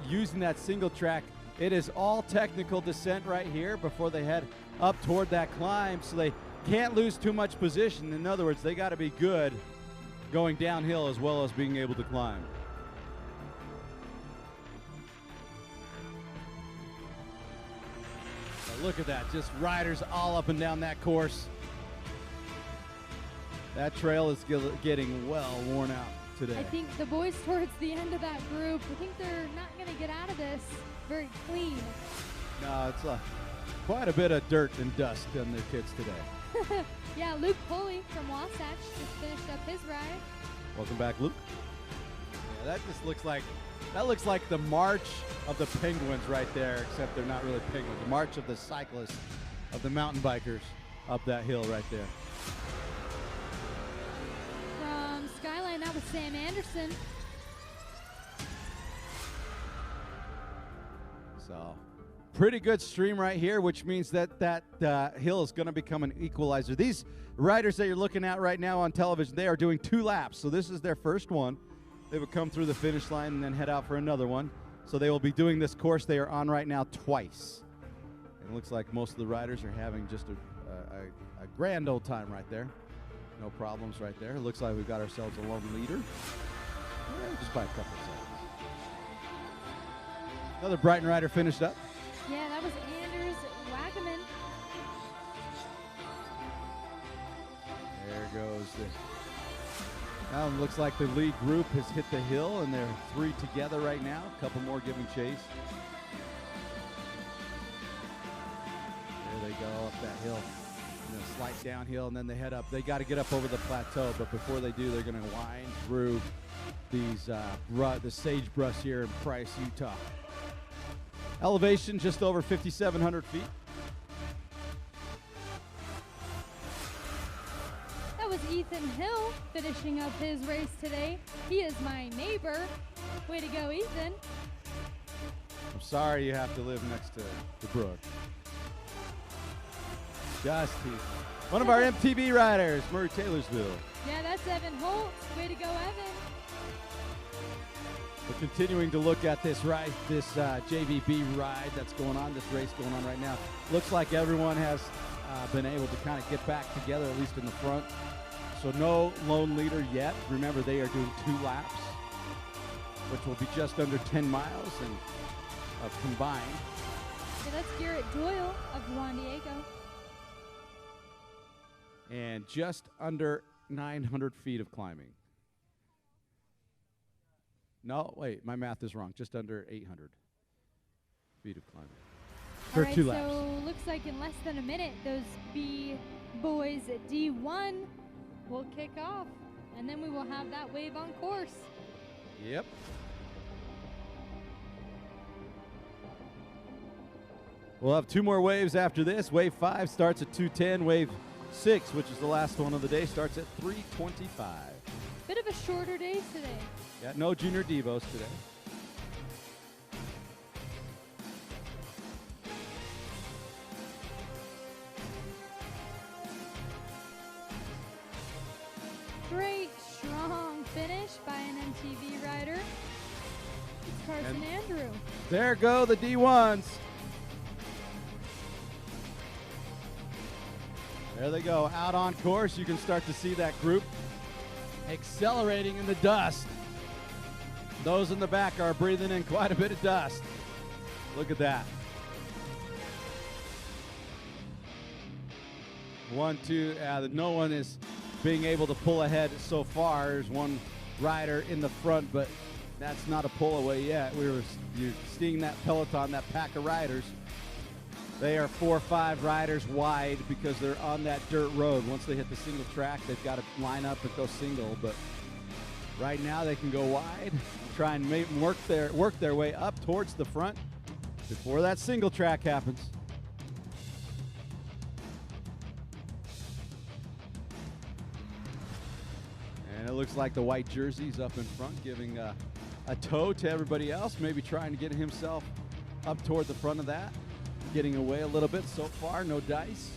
using that single track. It is all technical descent right here before they head up toward that climb, so they can't lose too much position. In other words, they got to be good going downhill as well as being able to climb. But look at that, just riders all up and down that course. That trail is getting well worn out today. I think the boys towards the end of that group, I think they're not going to get out of this very clean. No, it's quite a bit of dirt and dust on their kids today. Yeah, Luke Pulley from Wasatch just finished up his ride. Welcome back, Luke. Yeah, that just looks like the march of the penguins right there, except they're not really penguins. The march of the cyclists, of the mountain bikers up that hill right there. From Skyline, that was Sam Anderson. So, pretty good stream right here, which means that hill is going to become an equalizer. These riders that you're looking at right now on television, they are doing 2 laps. So this is their first one. They would come through the finish line and then head out for another one. So they will be doing this course they are on right now twice. And it looks like most of the riders are having just a grand old time right there. No problems right there. It looks like we've got ourselves a lone leader. Just by a couple seconds. Another Brighton rider finished up. Yeah, that was Anders Wagaman. There goes now it looks like the lead group has hit the hill, and they're 3 together right now. A couple more giving chase. There they go up that hill. And a slight downhill, and then they head up. They got to get up over the plateau, but before they do, they're going to wind through these the sagebrush here in Price, Utah. Elevation just over 5,700 feet. That was Ethan Hill finishing up his race today. He is my neighbor. Way to go, Ethan. I'm sorry you have to live next to the brook. Just one of our MTB riders, Murray Taylorsville. Yeah, that's Evan Holt. Way to go, Evan. We're continuing to look at this ride, this JVB ride that's going on, this race going on right now. Looks like everyone has been able to kind of get back together, at least in the front. So no lone leader yet. Remember, they are doing 2 laps, which will be just under 10 miles and combined. Yeah, that's Garrett Doyle of Juan Diego. And just under 900 feet of climbing. No, wait, my math is wrong. Just under 800 feet of climbing. All For right, 2 laps. so looks like in less than a minute, those B boys at D1 will kick off, and then we will have that wave on course. Yep. We'll have 2 more waves after this. Wave 5 starts at 2:10. Wave 6, which is the last one of the day, starts at 3:25. Bit of a shorter day today. Yeah, no Junior Devos today. Great, strong finish by an MTV rider. It's Carson Andrew. There go the D1s. There they go, out on course. You can start to see that group accelerating in the dust. Those in the back are breathing in quite a bit of dust. Look at that. 1, 2, no one is being able to pull ahead so far. There's one rider in the front, but that's not a pull away yet. You're seeing that peloton, that pack of riders. They are 4 or 5 riders wide because they're on that dirt road. Once they hit the single track, they've got to line up and go single. But right now they can go wide, try and work their way up towards the front before that single track happens. And it looks like the white jersey's up in front, giving a tow to everybody else, maybe trying to get himself up toward the front of that. Getting away a little bit so far, no dice.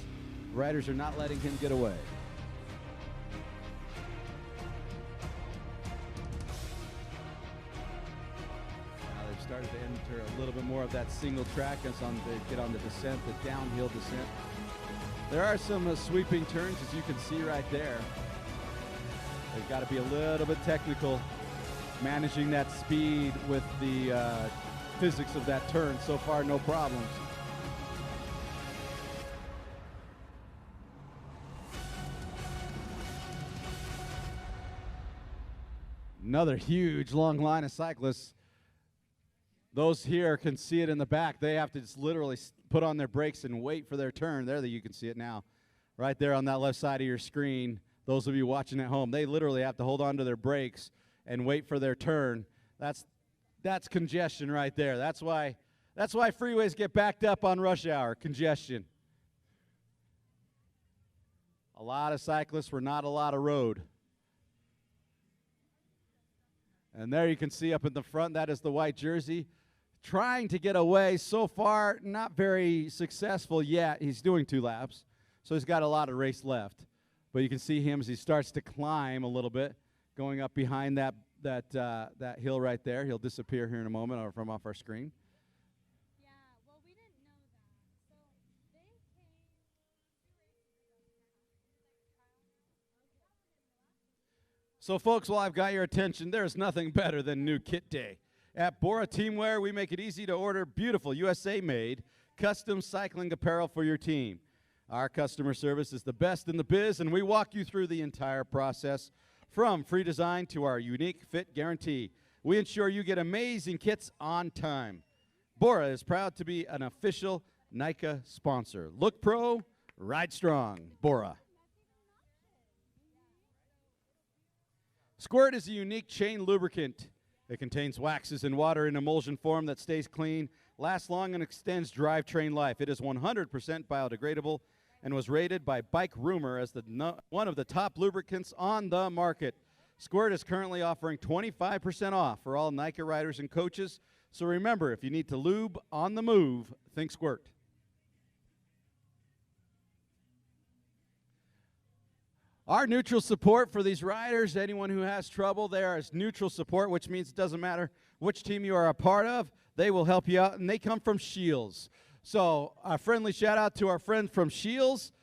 Riders are not letting him get away. Now they've started to enter a little bit more of that single track as they get on the descent, the downhill descent. There are some sweeping turns, as you can see right there. They've got to be a little bit technical, managing that speed with the physics of that turn. So far, no problems. Another huge long line of cyclists. Those here can see it in the back. They have to just literally put on their brakes and wait for their turn. There you can see it now. Right there on that left side of your screen. Those of you watching at home, they literally have to hold on to their brakes and wait for their turn. That's congestion right there. That's why freeways get backed up on rush hour, congestion. A lot of cyclists for not a lot of road. And there you can see up in the front, that is the white jersey. Trying to get away. So far, not very successful yet. He's doing 2 laps, so he's got a lot of race left. But you can see him as he starts to climb a little bit, going up behind that hill right there. He'll disappear here in a moment or from off our screen. Yeah, well, we didn't know that. So they came 2 races ago. So, folks, while I've got your attention, there's nothing better than new kit day. At Bora Teamwear, we make it easy to order beautiful USA-made custom cycling apparel for your team. Our customer service is the best in the biz, and we walk you through the entire process, from free design to our unique fit guarantee. We ensure you get amazing kits on time. Bora is proud to be an official NICA sponsor. Look pro, ride strong, Bora. Squirt is a unique chain lubricant. It contains waxes and water in emulsion form that stays clean, lasts long, and extends drivetrain life. It is 100% biodegradable and was rated by Bike Rumor as one of the top lubricants on the market. Squirt is currently offering 25% off for all NICA riders and coaches. So remember, if you need to lube on the move, think Squirt. Our neutral support for these riders, anyone who has trouble, there is neutral support, which means it doesn't matter which team you are a part of, they will help you out, and they come from Shields. So a friendly shout out to our friends from Shields.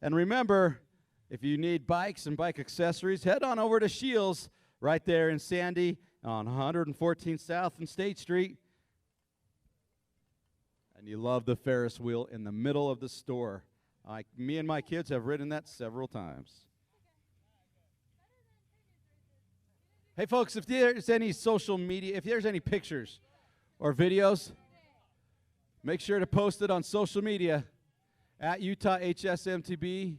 And remember, if you need bikes and bike accessories, head on over to Shields right there in Sandy on 114th South and State Street. And you love the Ferris wheel in the middle of the store. Me and my kids have ridden that several times. Hey, folks, if there's any social media, if there's any pictures or videos, make sure to post it on social media at Utah HSMTB.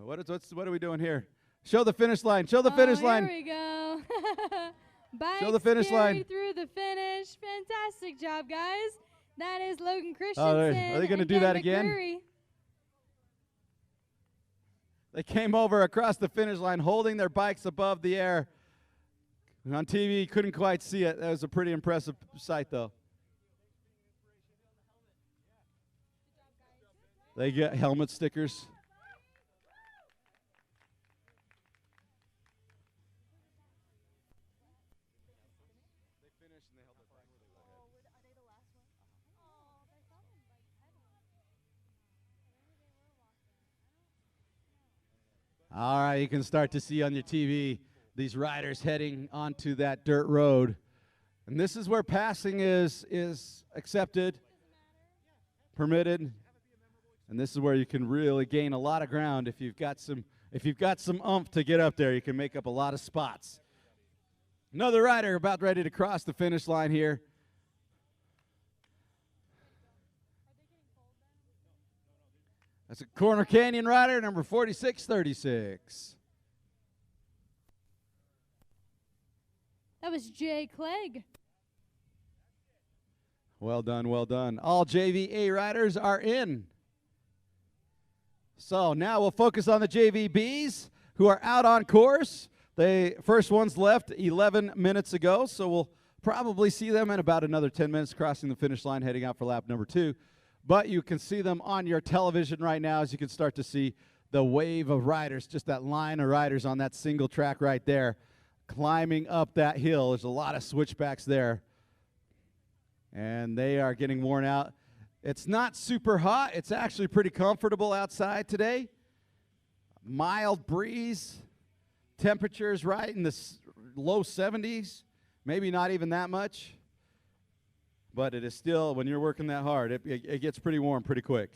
What are we doing here? Show the finish line. Show the finish line. Here we go. Bikes Show the finish line. through the finish. Fantastic job, guys. That is Logan Christensen. Are they going to do that again? McCreary. They came over across the finish line holding their bikes above the air. On TV, couldn't quite see it. That was a pretty impressive sight, though. They get helmet stickers. All right, you can start to see on your TV these riders heading onto that dirt road. And this is where passing is accepted, permitted, and this is where you can really gain a lot of ground. If you've got some oomph to get up there, you can make up a lot of spots. Another rider about ready to cross the finish line here. That's a Corner Canyon rider, number 4636. That was Jay Clegg. Well done, well done. All JVA riders are in. So now we'll focus on the JVBs who are out on course. The first ones left 11 minutes ago, so we'll probably see them in about another 10 minutes crossing the finish line, heading out for lap number 2. But you can see them on your television right now as you can start to see the wave of riders, just that line of riders on that single track right there, climbing up that hill. There's a lot of switchbacks there. And they are getting worn out. It's not super hot. It's actually pretty comfortable outside today. Mild breeze. Temperatures right in the low 70s. Maybe not even that much. But it is still, when you're working that hard, it gets pretty warm pretty quick.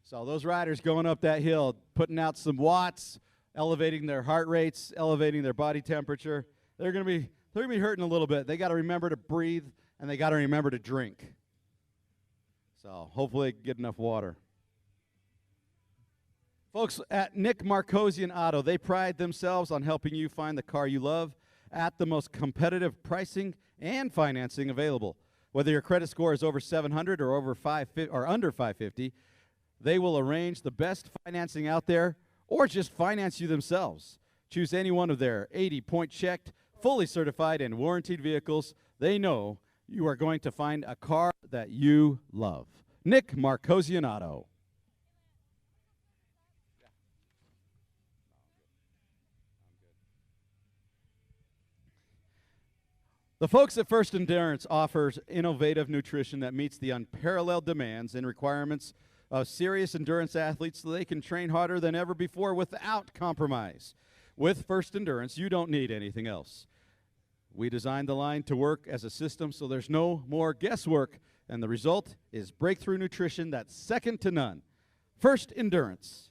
So those riders going up that hill, putting out some watts, elevating their heart rates, elevating their body temperature. They're going to be hurting a little bit. They got to remember to breathe, and they got to remember to drink. So hopefully they get enough water. Folks at Nick Markosian Auto, they pride themselves on helping you find the car you love at the most competitive pricing and financing available. Whether your credit score is over 700 or over under 550, they will arrange the best financing out there or just finance you themselves. Choose any one of their 80-point checked, fully certified, and warranted vehicles. They know you are going to find a car that you love. Nick Markosian Auto. The folks at First Endurance offers innovative nutrition that meets the unparalleled demands and requirements of serious endurance athletes so they can train harder than ever before without compromise. With First Endurance, you don't need anything else. We designed the line to work as a system so there's no more guesswork, and the result is breakthrough nutrition that's second to none. First Endurance.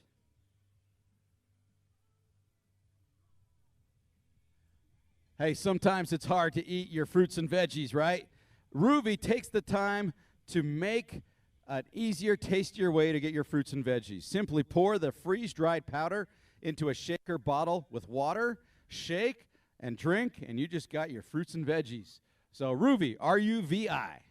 Hey, sometimes it's hard to eat your fruits and veggies, right? Ruby takes the time to make an easier, tastier way to get your fruits and veggies. Simply pour the freeze-dried powder into a shaker bottle with water, shake, and drink, and you just got your fruits and veggies. So Ruby, R-U-V-I.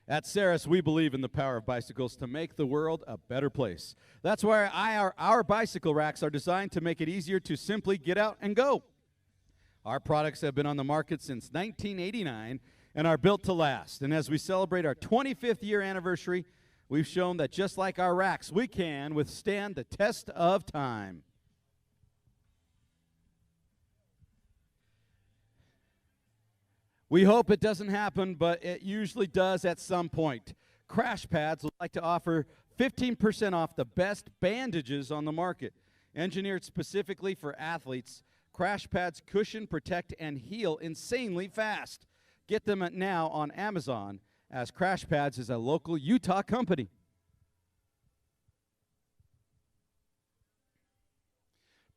At Ceres, we believe in the power of bicycles to make the world a better place. That's why our bicycle racks are designed to make it easier to simply get out and go. Our products have been on the market since 1989 and are built to last. And as we celebrate our 25th year anniversary, we've shown that just like our racks, we can withstand the test of time. We hope it doesn't happen, but it usually does at some point. Crash Pads would like to offer 15% off the best bandages on the market. Engineered specifically for athletes, Crash Pads cushion, protect, and heal insanely fast. Get them now on Amazon, as Crash Pads is a local Utah company.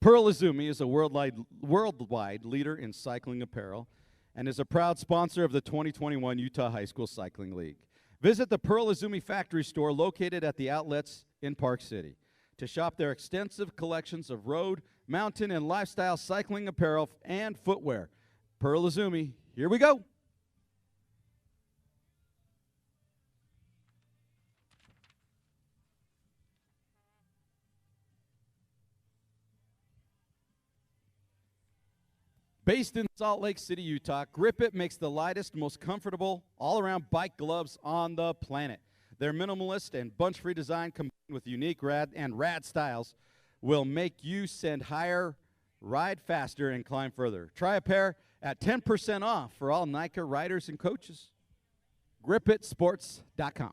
Pearl Izumi is a worldwide leader in cycling apparel and is a proud sponsor of the 2021 Utah High School Cycling League. Visit the Pearl Izumi factory store located at the outlets in Park City to shop their extensive collections of road, mountain, and lifestyle cycling apparel and footwear. Pearl Izumi, here we go. Based in Salt Lake City, Utah, Grip It makes the lightest, most comfortable, all-around bike gloves on the planet. Their minimalist and bunch-free design combined with unique rad styles will make you send higher, ride faster, and climb further. Try a pair at 10% off for all NICA riders and coaches. GripItSports.com.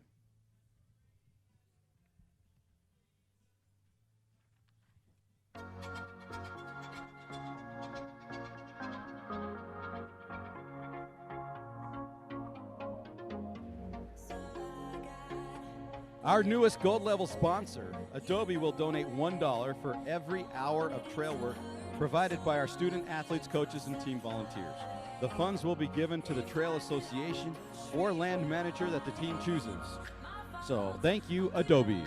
Our newest gold level sponsor, Adobe, will donate $1 for every hour of trail work provided by our student athletes, coaches, and team volunteers. The funds will be given to the Trail Association or land manager that the team chooses. So thank you, Adobe.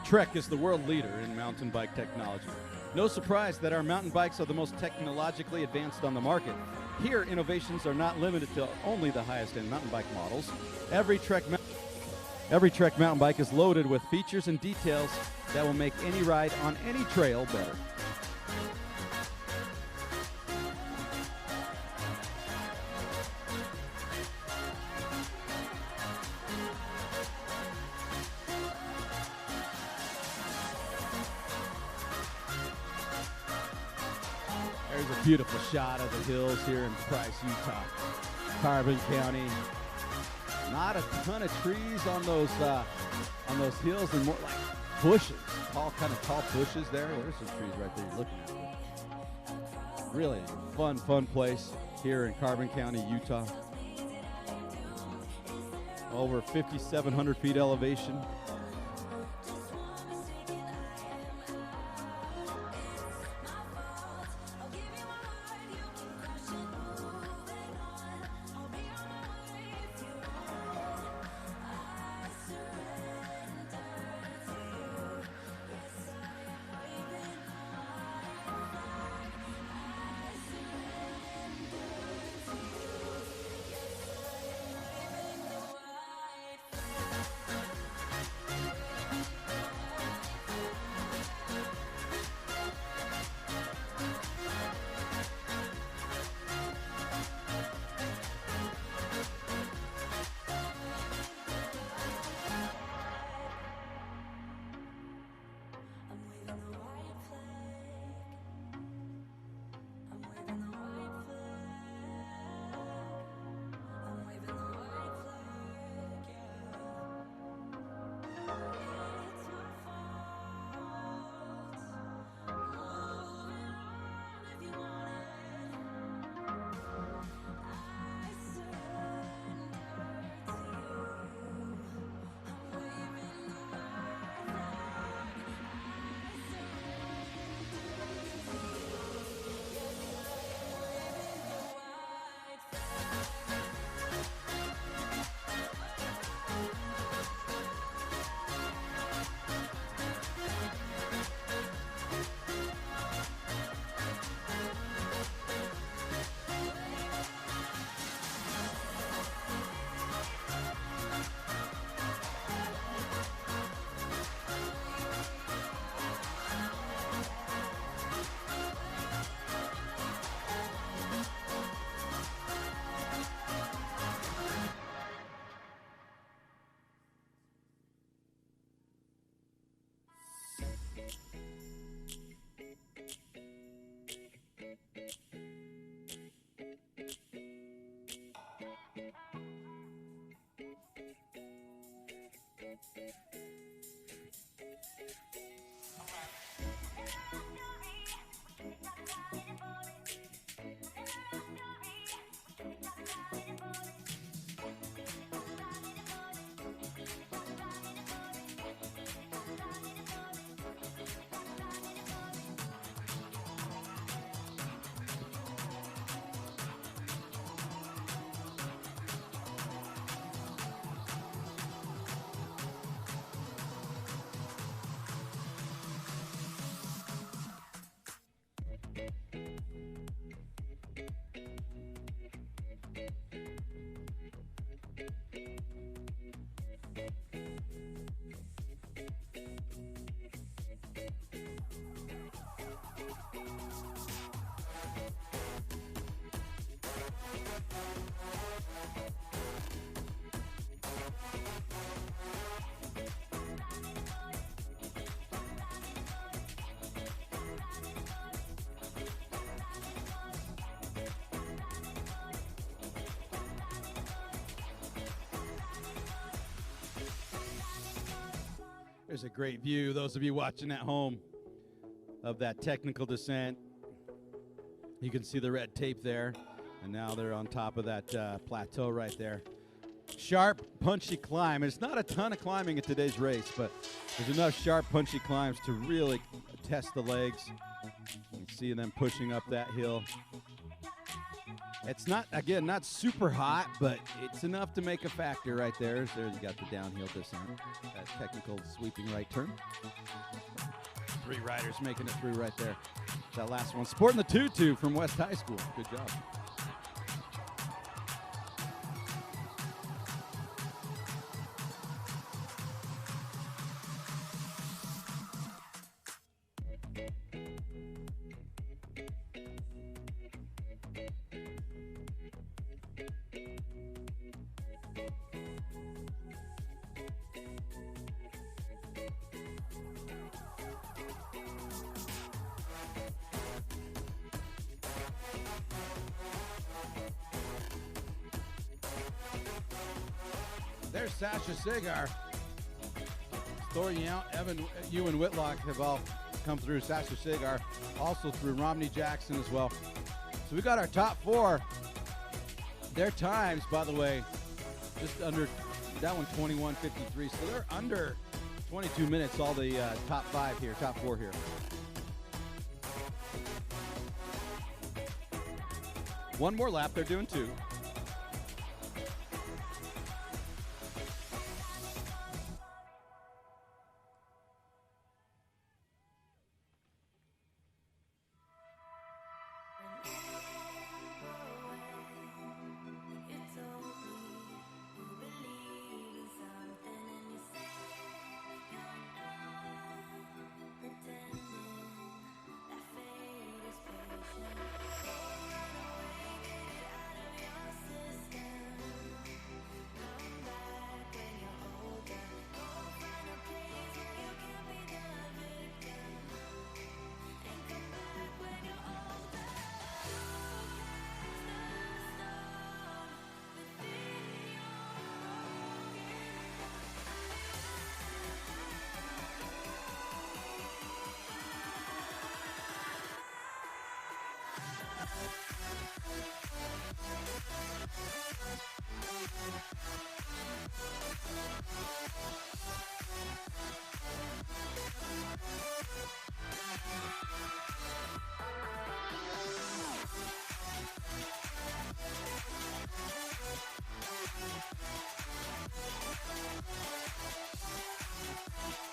Trek is the world leader in mountain bike technology. No surprise that our mountain bikes are the most technologically advanced on the market. Here, innovations are not limited to only the highest-end mountain bike models. Every Trek mountain bike is loaded with features and details that will make any ride on any trail better. There's a beautiful shot of the hills here in Price, Utah, Carbon County. Not a ton of trees on those hills, and more like bushes, tall bushes there. There's some trees right there you're looking at. Really fun place here in Carbon County, Utah. Over 5,700 feet elevation. There's a great view, those of you watching at home, of that technical descent. You can see the red tape there, and now they're on top of that plateau right there. Sharp, punchy climb. It's not a ton of climbing at today's race, but there's enough sharp, punchy climbs to really test the legs. You can see them pushing up that hill. It's not, again, not super hot, but it's enough to make a factor right there. There you got the downhill descent, that technical sweeping right turn. 3 riders making it through right there. That last one, sporting the tutu from West High School. Good job. There's Sasha Segar. Story out. Ewan Whitlock have all come through. Sasha Segar also through. Romney Jackson as well. So we got our top 4. Their times, by the way, just under that one, 21:53. So they're under 22 minutes. All the top 5 here, top 4 here. One more lap. They're doing 2.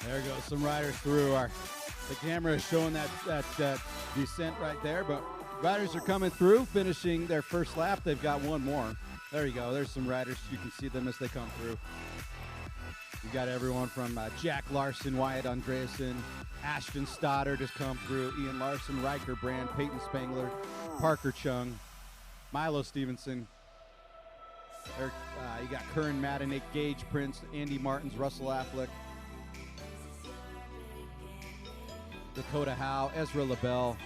There goes some riders through. The camera is showing that descent right there, but riders are coming through, finishing their first lap. They've got one more. There you go. There's some riders. You can see them as they come through. You got everyone from Jack Larson, Wyatt Andreasen, Ashton Stoddard has come through, Ian Larson, Riker Brand, Peyton Spangler, Parker Chung, Milo Stevenson. You got Curran Madden, Gage Prince, Andy Martins, Russell Affleck, Dakota Howe, Ezra LaBelle.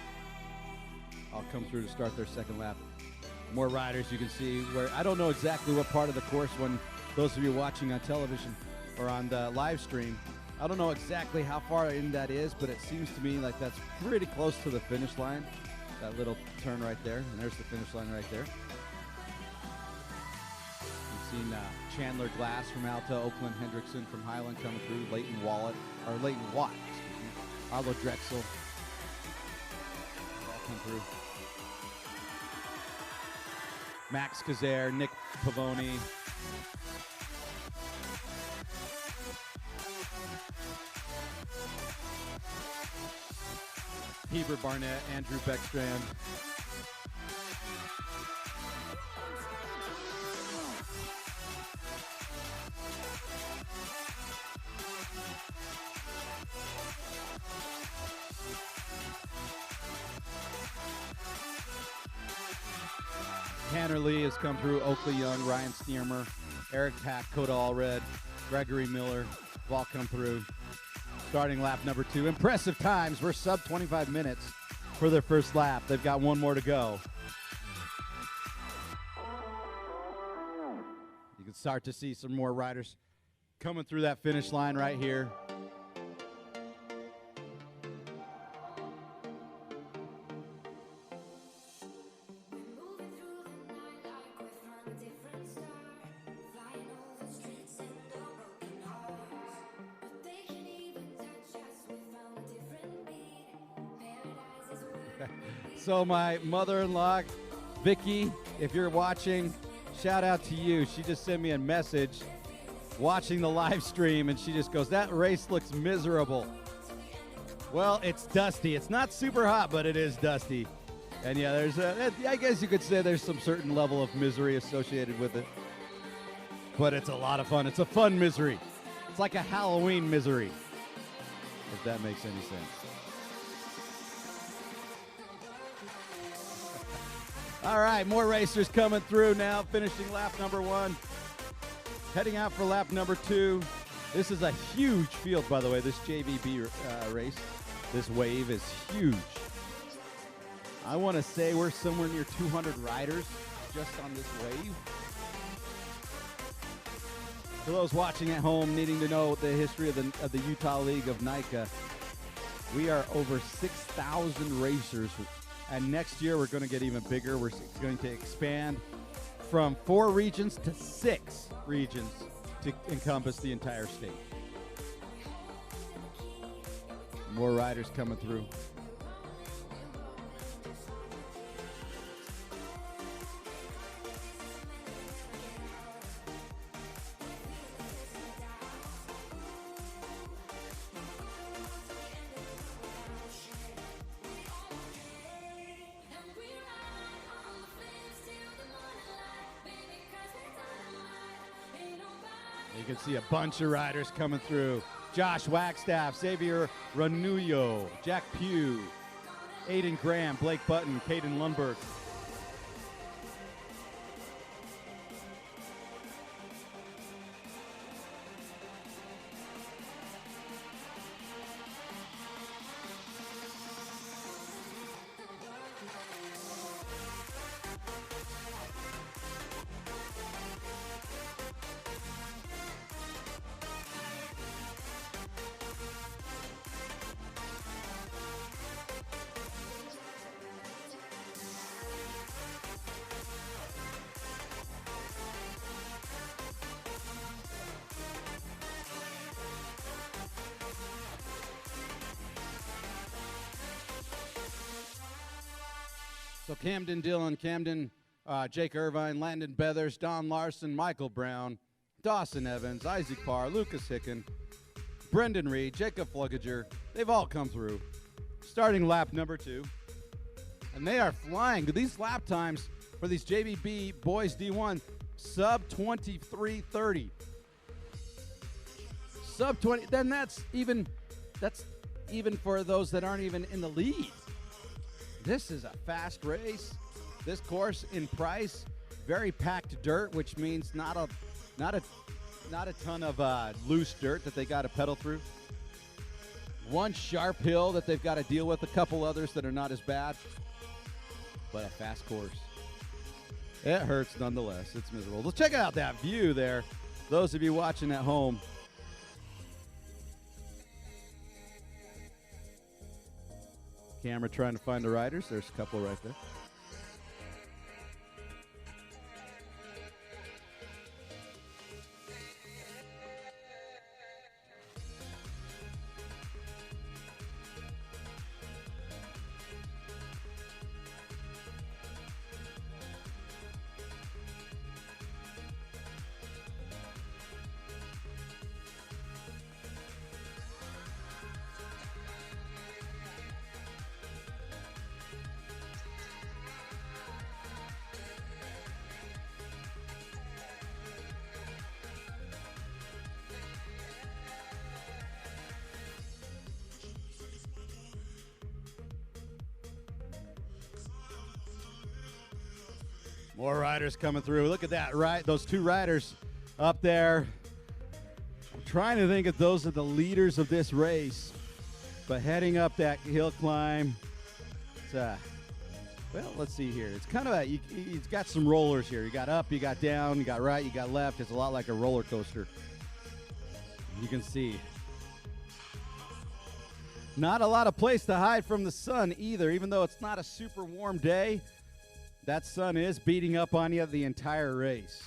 All come through to start their second lap. More riders you can see where I don't know exactly what part of the course when those of you watching on television or on the live stream. I don't know exactly how far in that is, but it seems to me like that's pretty close to the finish line. That little turn right there, and there's the finish line right there. You've seen Chandler Glass from Alta, Oakland Hendrickson from Highland coming through, Leighton Watt, excuse me, Arlo Drexel. All come through. Max Kazair, Nick Pavoni. Heber Barnett, Andrew Beckstrand. Tanner Lee has come through, Oakley Young, Ryan Stearmer, Eric Pack, Coda Allred, Gregory Miller have all come through. Starting lap number 2. Impressive times. We're sub 25 minutes for their first lap. They've got one more to go. You can start to see some more riders coming through that finish line right here. So my mother-in-law, Vicky, if you're watching, shout out to you. She just sent me a message watching the live stream, and she just goes, that race looks miserable. Well, it's dusty. It's not super hot, but it is dusty. And yeah, I guess you could say there's some certain level of misery associated with it. But it's a lot of fun. It's a fun misery. It's like a Halloween misery, if that makes any sense. All right, more racers coming through now, finishing lap number 1. Heading out for lap number 2. This is a huge field, by the way, this JVB race. This wave is huge. I want to say we're somewhere near 200 riders just on this wave. For those watching at home needing to know the history of the Utah League of NICA, we are over 6,000 racers. And next year, we're going to get even bigger. We're going to expand from 4 regions to 6 regions to encompass the entire state. More riders coming through. You can see a bunch of riders coming through. Josh Wagstaff, Xavier Ranullo, Jack Pugh, Aiden Graham, Blake Button, Caden Lundberg. So Camden Dillon, Jake Irvine, Landon Beathers, Don Larson, Michael Brown, Dawson Evans, Isaac Parr, Lucas Hicken, Brendan Reed, Jacob Fluggager, they've all come through. Starting lap number 2. And they are flying. These lap times for these JVB boys D1, sub 23:30. Sub 20, then that's even for those that aren't even in the lead. This is a fast race. This course in Price, very packed dirt, which means not a ton of loose dirt that they got to pedal through. One sharp hill that they've got to deal with, a couple others that are not as bad, but a fast course. It hurts nonetheless. It's miserable. Let's check out that view there. Those of you watching at home. Camera trying to find the riders. There's a couple right there. More riders coming through. Look at that, right? Those two riders up there. I'm trying to think if those are the leaders of this race. But heading up that hill climb, it's well, let's see here. It's kind of it's got some rollers here. You got up, you got down, you got right, you got left. It's a lot like a roller coaster. You can see. Not a lot of place to hide from the sun either, even though it's not a super warm day. That sun is beating up on you the entire race.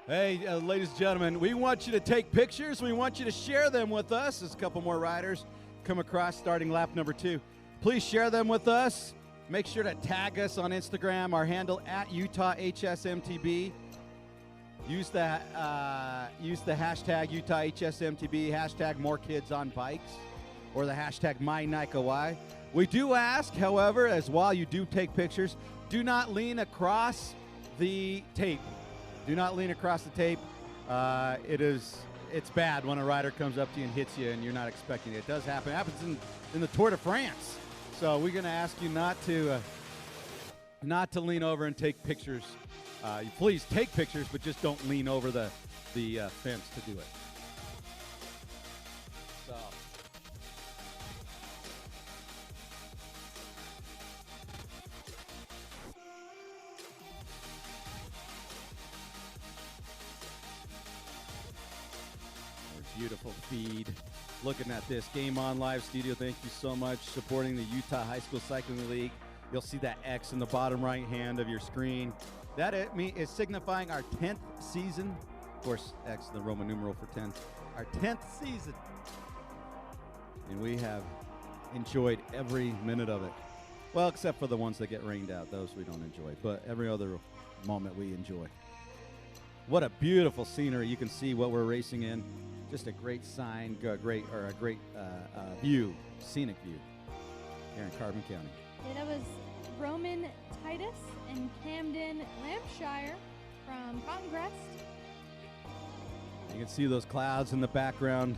Hey, ladies and gentlemen, we want you to take pictures. We want you to share them with us. There's a couple more riders come across starting lap number 2. Please share them with us. Make sure to tag us on Instagram, our handle at UtahHSMTB. Use the hashtag UtahHSMTB, hashtag more kids on bikes, or the hashtag MyNikeY. We do ask, however, as while you do take pictures, do not lean across the tape. Do not lean across the tape. It's bad when a rider comes up to you and hits you and you're not expecting it. It does happen. It happens in the Tour de France. So we're going to ask you not to lean over and take pictures. Please take pictures, but just don't lean over the fence to do it. So. Beautiful feed. Looking at this Game On Live Studio, thank you so much. Supporting the Utah High School Cycling League. You'll see that X in the bottom right hand of your screen. That is signifying our 10th season. Of course, X the Roman numeral for 10. Our 10th season. And we have enjoyed every minute of it. Well, except for the ones that get rained out. Those we don't enjoy. But every other moment we enjoy. What a beautiful scenery. You can see what we're racing in. Just a great sign, a great view, scenic view here in Carbon County. Yeah, that was Roman Titus and Camden Lampshire from Cotton Crest. You can see those clouds in the background.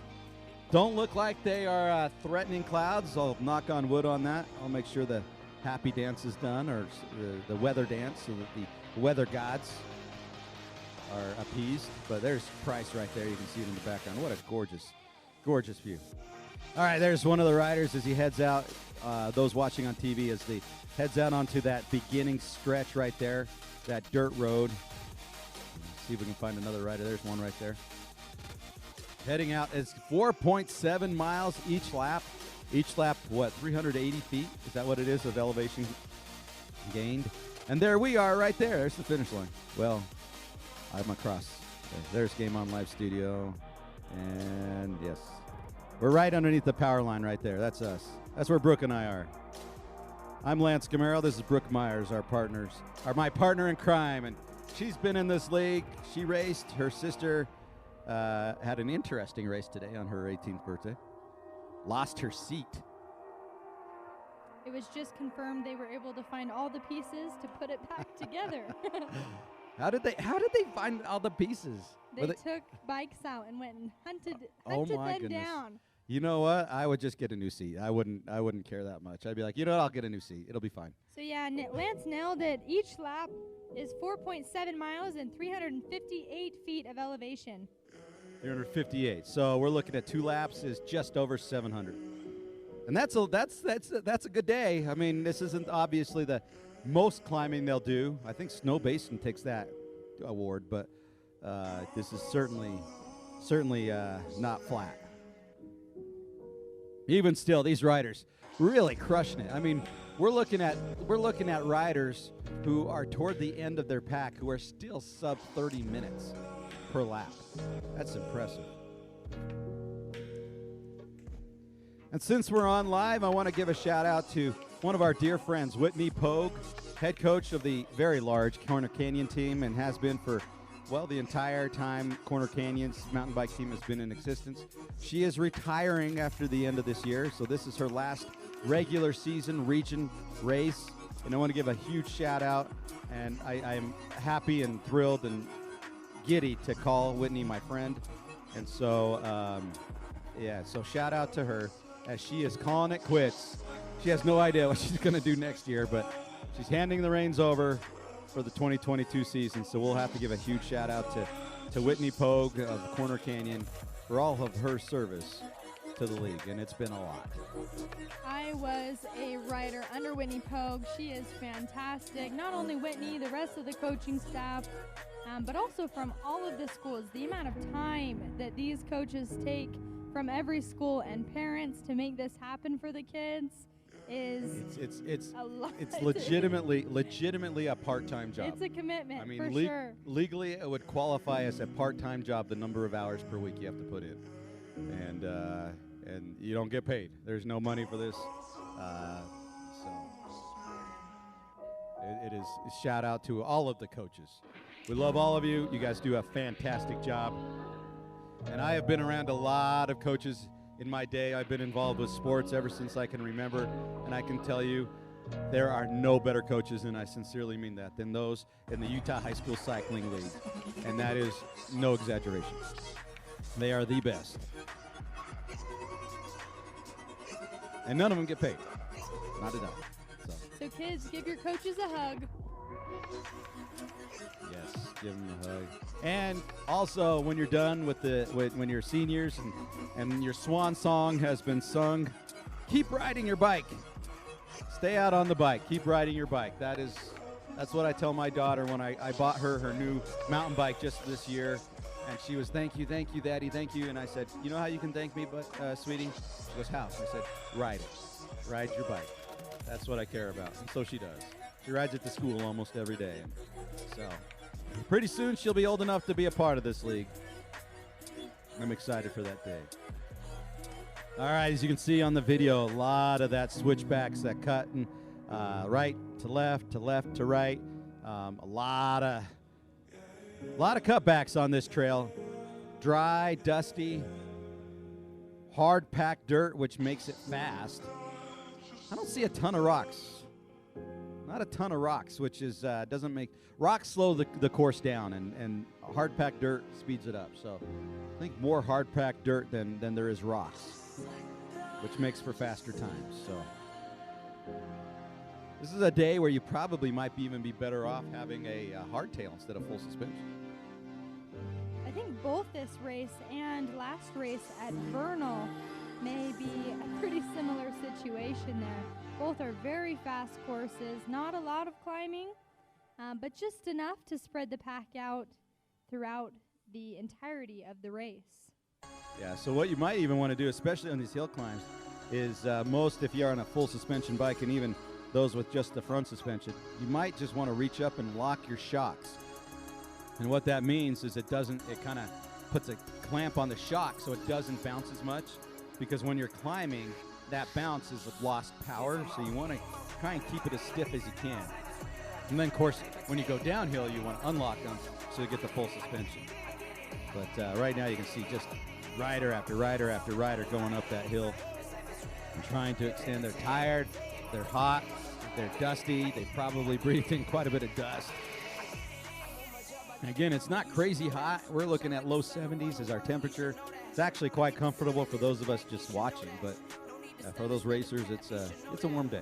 Don't look like they are threatening clouds. I'll knock on wood on that. I'll make sure the happy dance is done, or the weather dance, so that the weather gods are appeased. But there's Price right there. You can see it in the background. What a gorgeous, gorgeous view. All right, there's one of the riders as he heads out. Those watching on TV, as he heads out onto that beginning stretch right there, that dirt road. Let's see if we can find another rider. There's one right there. Heading out, it's 4.7 miles each lap. Each lap, what, 380 feet? Is that what it is of elevation gained? And there we are right there. There's the finish line. Well, I'm across. There's Game On Live Studio. And yes, we're right underneath the power line right there. That's us. That's where Brooke and I are. I'm Lance Gamero. This is Brooke Myers, my partner in crime. And she's been in this league. She raced. Her sister had an interesting race today on her 18th birthday. Lost her seat. It was just confirmed they were able to find all the pieces to put it back together. How did they find all the pieces? They took bikes out and went and hunted them down. You know what? I would just get a new seat. I wouldn't care that much. I'd be like, you know what? I'll get a new seat. It'll be fine. So yeah, Lance nailed it. Each lap is 4.7 miles and 358 feet of elevation. 358. So we're looking at 2 laps is just over 700. And that's a good day. I mean, this isn't obviously the most climbing they'll do. I think Snow Basin takes that award, but this is certainly not flat. Even still, these riders really crushing it. I mean, we're looking at riders who are toward the end of their pack who are still sub 30 minutes per lap. That's impressive. And since we're on live, I want to give a shout out to one of our dear friends, Whitney Pogue, head coach of the very large Corner Canyon team, and has been for, well, the entire time Corner Canyon's mountain bike team has been in existence. She is retiring after the end of this year, so this is her last regular season region race. And I want to give a huge shout out, and I am happy and thrilled and giddy to call Whitney my friend. And so, so shout out to her as she is calling it quits. She has no idea what she's going to do next year, but she's handing the reins over for the 2022 season. So we'll have to give a huge shout out to Whitney Pogue of Corner Canyon for all of her service to the league, and it's been a lot. I was a rider under Whitney Pogue. She is fantastic. Not only Whitney, the rest of the coaching staff, but also from all of the schools. The amount of time that these coaches take from every school and parents to make this happen for the kids is It's a lot. it's legitimately a part-time job. It's a commitment, I mean, for sure. legally it would qualify as a part-time job, the number of hours per week you have to put in, and you don't get paid. There's no money for this, so it is a shout out to all of the coaches. We love all of you. You guys do a fantastic job, and I have been around a lot of coaches in my day. I've been involved with sports ever since I can remember, and I can tell you there are no better coaches, and I sincerely mean that, than those in the Utah High School Cycling League, and that is no exaggeration. They are the best. And none of them get paid. Not a dime. So kids, give your coaches a hug. Yes, give them a hug. And also, when you're done when you're seniors and your swan song has been sung, keep riding your bike. Stay out on the bike. Keep riding your bike. That's what I tell my daughter when I bought her new mountain bike just this year. And she was, thank you, Daddy, thank you. And I said, you know how you can thank me, sweetie? She goes, how? I said, ride it. Ride your bike. That's what I care about. And so she does. She rides it to school almost every day. So pretty soon she'll be old enough to be a part of this league. I'm excited for that day. All right, as you can see on the video, a lot of that switchbacks, that cutting right to left to right. A lot of cutbacks on this trail. Dry, dusty, hard packed dirt, which makes it fast. I don't see a ton of rocks. Not a ton of rocks, which is doesn't make rocks slow the course down, and hard packed dirt speeds it up. So I think more hard packed dirt than there is rocks, which makes for faster times. So this is a day where you probably might even be better off having a hardtail instead of full suspension. I think both this race and last race at Vernal may be a pretty similar situation there. Both are very fast courses, not a lot of climbing, but just enough to spread the pack out throughout the entirety of the race. Yeah, so what you might even want to do, especially on these hill climbs, is if you're on a full suspension bike, and even those with just the front suspension, you might just want to reach up and lock your shocks. And what that means is it kind of puts a clamp on the shock so it doesn't bounce as much, because when you're climbing, that bounce is lost power, so you want to try and keep it as stiff as you can. And then, of course, when you go downhill, you want to unlock them so you get the full suspension. But right now you can see just rider after rider after rider going up that hill and trying to extend. They're tired, they're hot, they're dusty, they probably breathed in quite a bit of dust. Again, it's not crazy hot. We're looking at low 70s as our temperature. It's actually quite comfortable for those of us just watching, but for those racers, it's a warm day.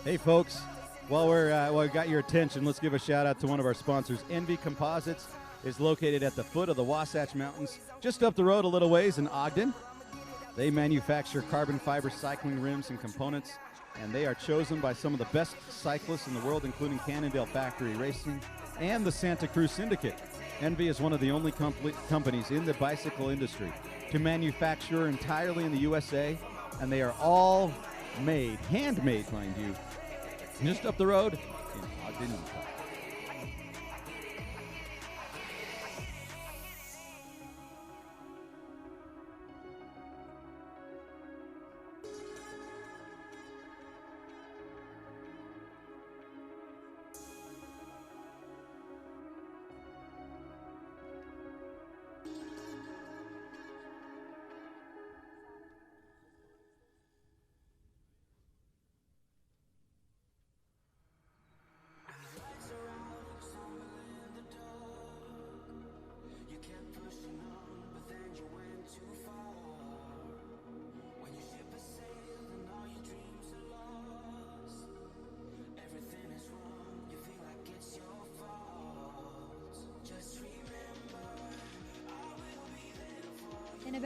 Hey folks, while we got your attention, let's give a shout out to one of our sponsors. Envy Composites is located at the foot of the Wasatch Mountains, just up the road a little ways in Ogden. They manufacture carbon fiber cycling rims and components, and they are chosen by some of the best cyclists in the world, including Cannondale Factory Racing and the Santa Cruz Syndicate. Envy is one of the only companies in the bicycle industry to manufacture entirely in the USA, and they are all made, handmade, mind you, just up the road in Ogden, Utah.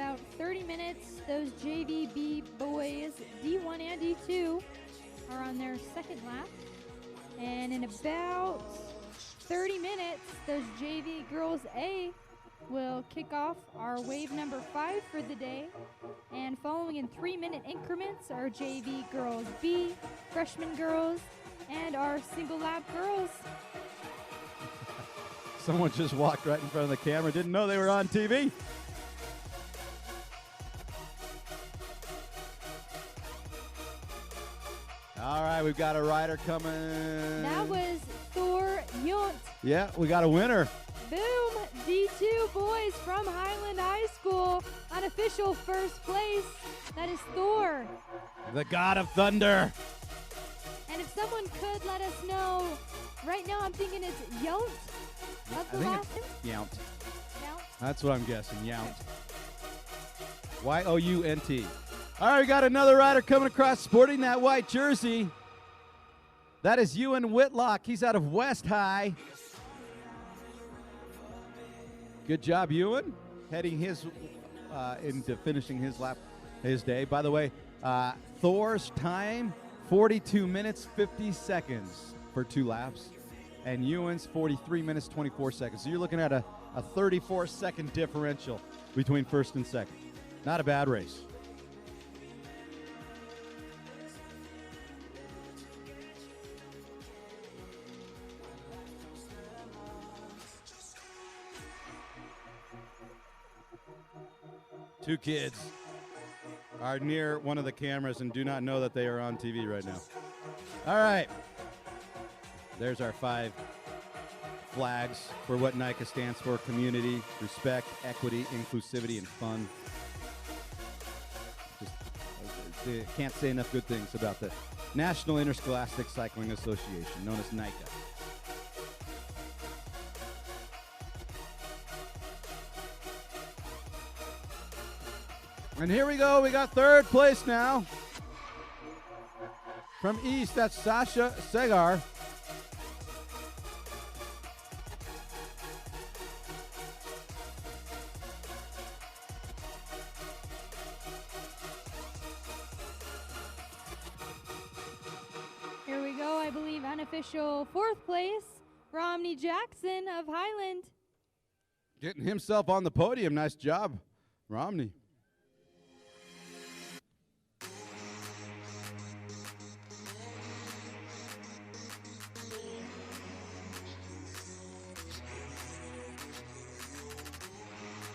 about 30 minutes, those JVB boys, D1 and D2, are on their second lap. And in about 30 minutes, those JV girls A will kick off our wave number 5 for the day. And following in 3-minute increments are JV girls B, freshman girls, and our single lap girls. Someone just walked right in front of the camera. Didn't know they were on TV. All right, we've got a rider coming. That was Thor Yunt. Yeah, we got a winner. Boom! D2 boys from Highland High School, unofficial first place. That is Thor. The God of Thunder. And if someone could let us know, right now I'm thinking it's Yount of the last name. Yount. Yount. That's what I'm guessing. Yount. Y-O-U-N-T. All right, we got another rider coming across sporting that white jersey. That is Ewan Whitlock. He's out of West High. Good job, Ewan. Heading his into finishing his lap, his day. By the way, Thor's time, 42 minutes, 50 seconds for 2 laps. And Ewan's 43 minutes, 24 seconds. So you're looking at a 34-second differential between first and second. Not a bad race. Two kids are near one of the cameras and do not know that they are on TV right now. All right. There's our 5 flags for what NICA stands for: community, respect, equity, inclusivity, and fun. Just can't say enough good things about the National Interscholastic Cycling Association, known as NICA. And here we go. We got 3rd place now. From East, that's Sasha Segar. Here we go, I believe unofficial 4th place, Romney Jackson of Highland. Getting himself on the podium. Nice job, Romney.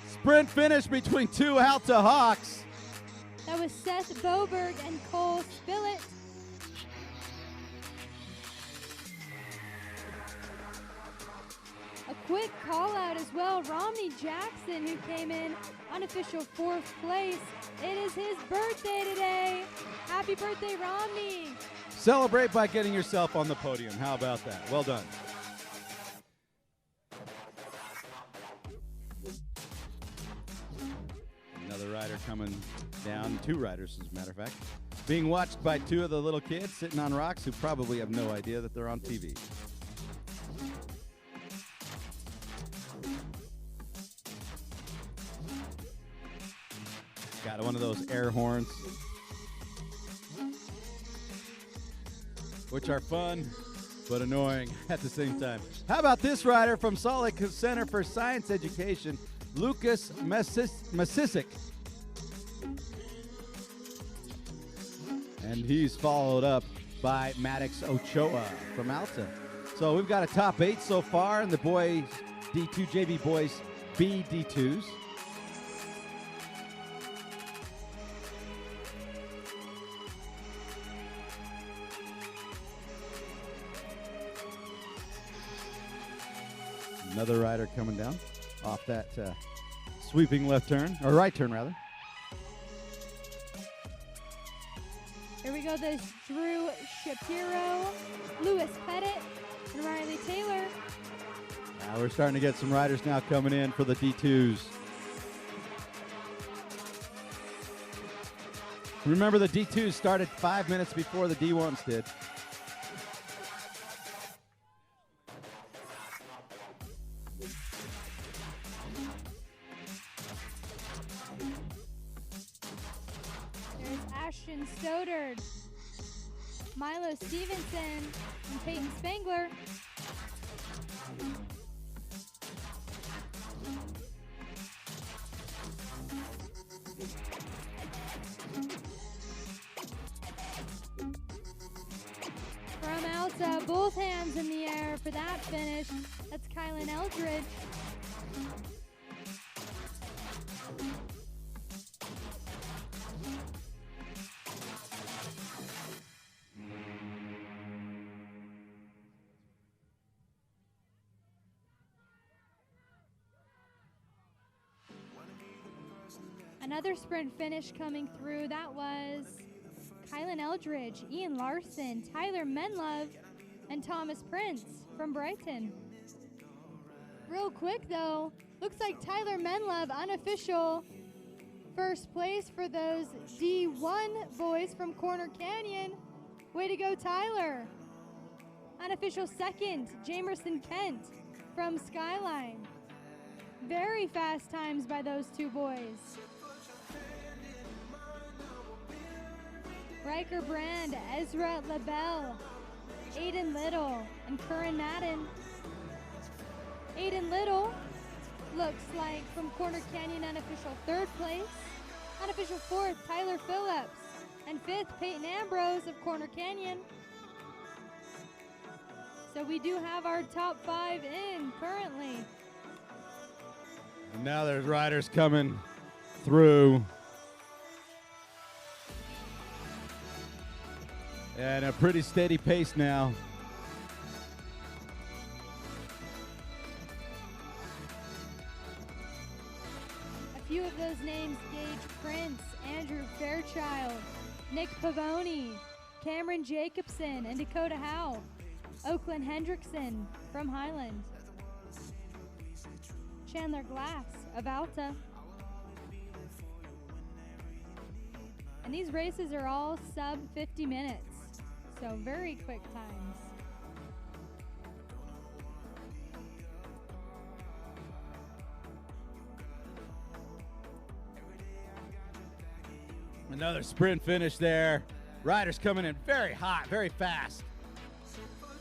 Sprint finish between 2 Alta Hawks. That was Seth Boberg and Cole Spillett. A quick call out as well, Romney Jackson, who came in unofficial 4th place. It is his birthday today. Happy birthday, Romney. Celebrate by getting yourself on the podium. How about that? Well done. Another rider coming down, 2 riders as a matter of fact, being watched by 2 of the little kids sitting on rocks who probably have no idea that they're on TV. Got one of those air horns, which are fun but annoying at the same time. How about this rider from Salt Lake Center for Science Education, Lucas Masisic. And he's followed up by Maddox Ochoa from Alta. So we've got a top 8 so far, and the boys, D2 JV boys, B D2s. Another rider coming down off that sweeping left turn, or right turn rather. Here we go, there's Drew Shapiro, Lewis Pettit, and Riley Taylor. We're starting to get some riders now coming in for the D2s. Remember, the D2s started 5 minutes before the D1s did. Christian Stoddard, Milo Stevenson, and Peyton Spangler. From Alta, both hands in the air for that finish. That's Kylan Eldridge. Another sprint finish coming through. That was Kylan Eldridge, Ian Larson, Tyler Menlove, and Thomas Prince from Brighton. Real quick though, looks like Tyler Menlove, unofficial first place for those D1 boys from Corner Canyon. Way to go, Tyler. Unofficial second, Jamerson Kent from Skyline. Very fast times by those two boys. Riker Brand, Ezra LaBelle, Aiden Little, and Curran Madden. Aiden Little looks like from Corner Canyon, unofficial third place. Unofficial fourth, Tyler Phillips. And fifth, Peyton Ambrose of Corner Canyon. So we do have our top 5 in currently. And now there's riders coming through. And a pretty steady pace now. A few of those names: Gage Prince, Andrew Fairchild, Nick Pavoni, Cameron Jacobson, and Dakota Howe. Oakland Hendrickson from Highland. Chandler Glass of Alta. And these races are all sub 50 minutes, so very quick times. Another sprint finish there. Riders coming in very hot, very fast.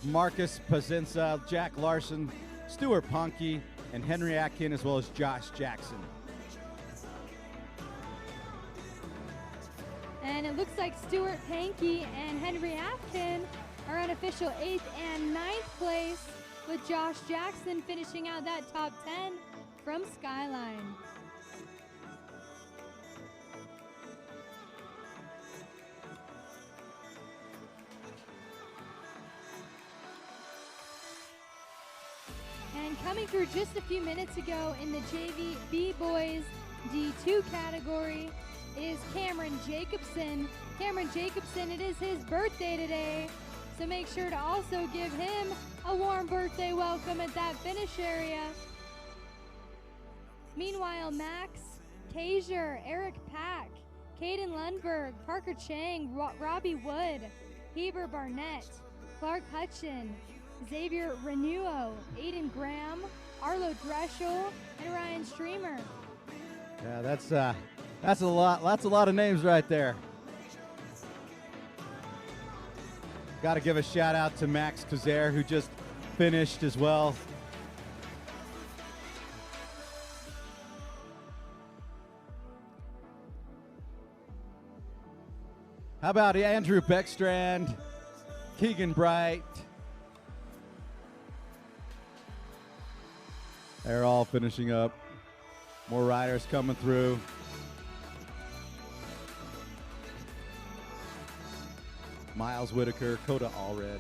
Marcus Pazinza, Jack Larson, Stuart Ponke, and Henry Atkin, as well as Josh Jackson. And it looks like Stuart Pankey and Henry Atkin are unofficial 8th and 9th place, with Josh Jackson finishing out that top 10 from Skyline. And coming through just a few minutes ago in the JV B-Boys D2 category is Cameron Jacobson. Cameron Jacobson, it is his birthday today, so make sure to also give him a warm birthday welcome at that finish area. Meanwhile, Max Kazier, Eric Pack, Caden Lundberg, Parker Chang, Robbie Wood, Heber Barnett, Clark Hutchin, Xavier Renuo, Aiden Graham, Arlo Dreschel, and Ryan Streamer. Yeah, that's a lot. That's a lot of names right there. Got to give a shout out to Max Kazier, who just finished as well. How about Andrew Beckstrand, Keegan Bright? They're all finishing up. More riders coming through. Miles Whitaker, Coda Allred.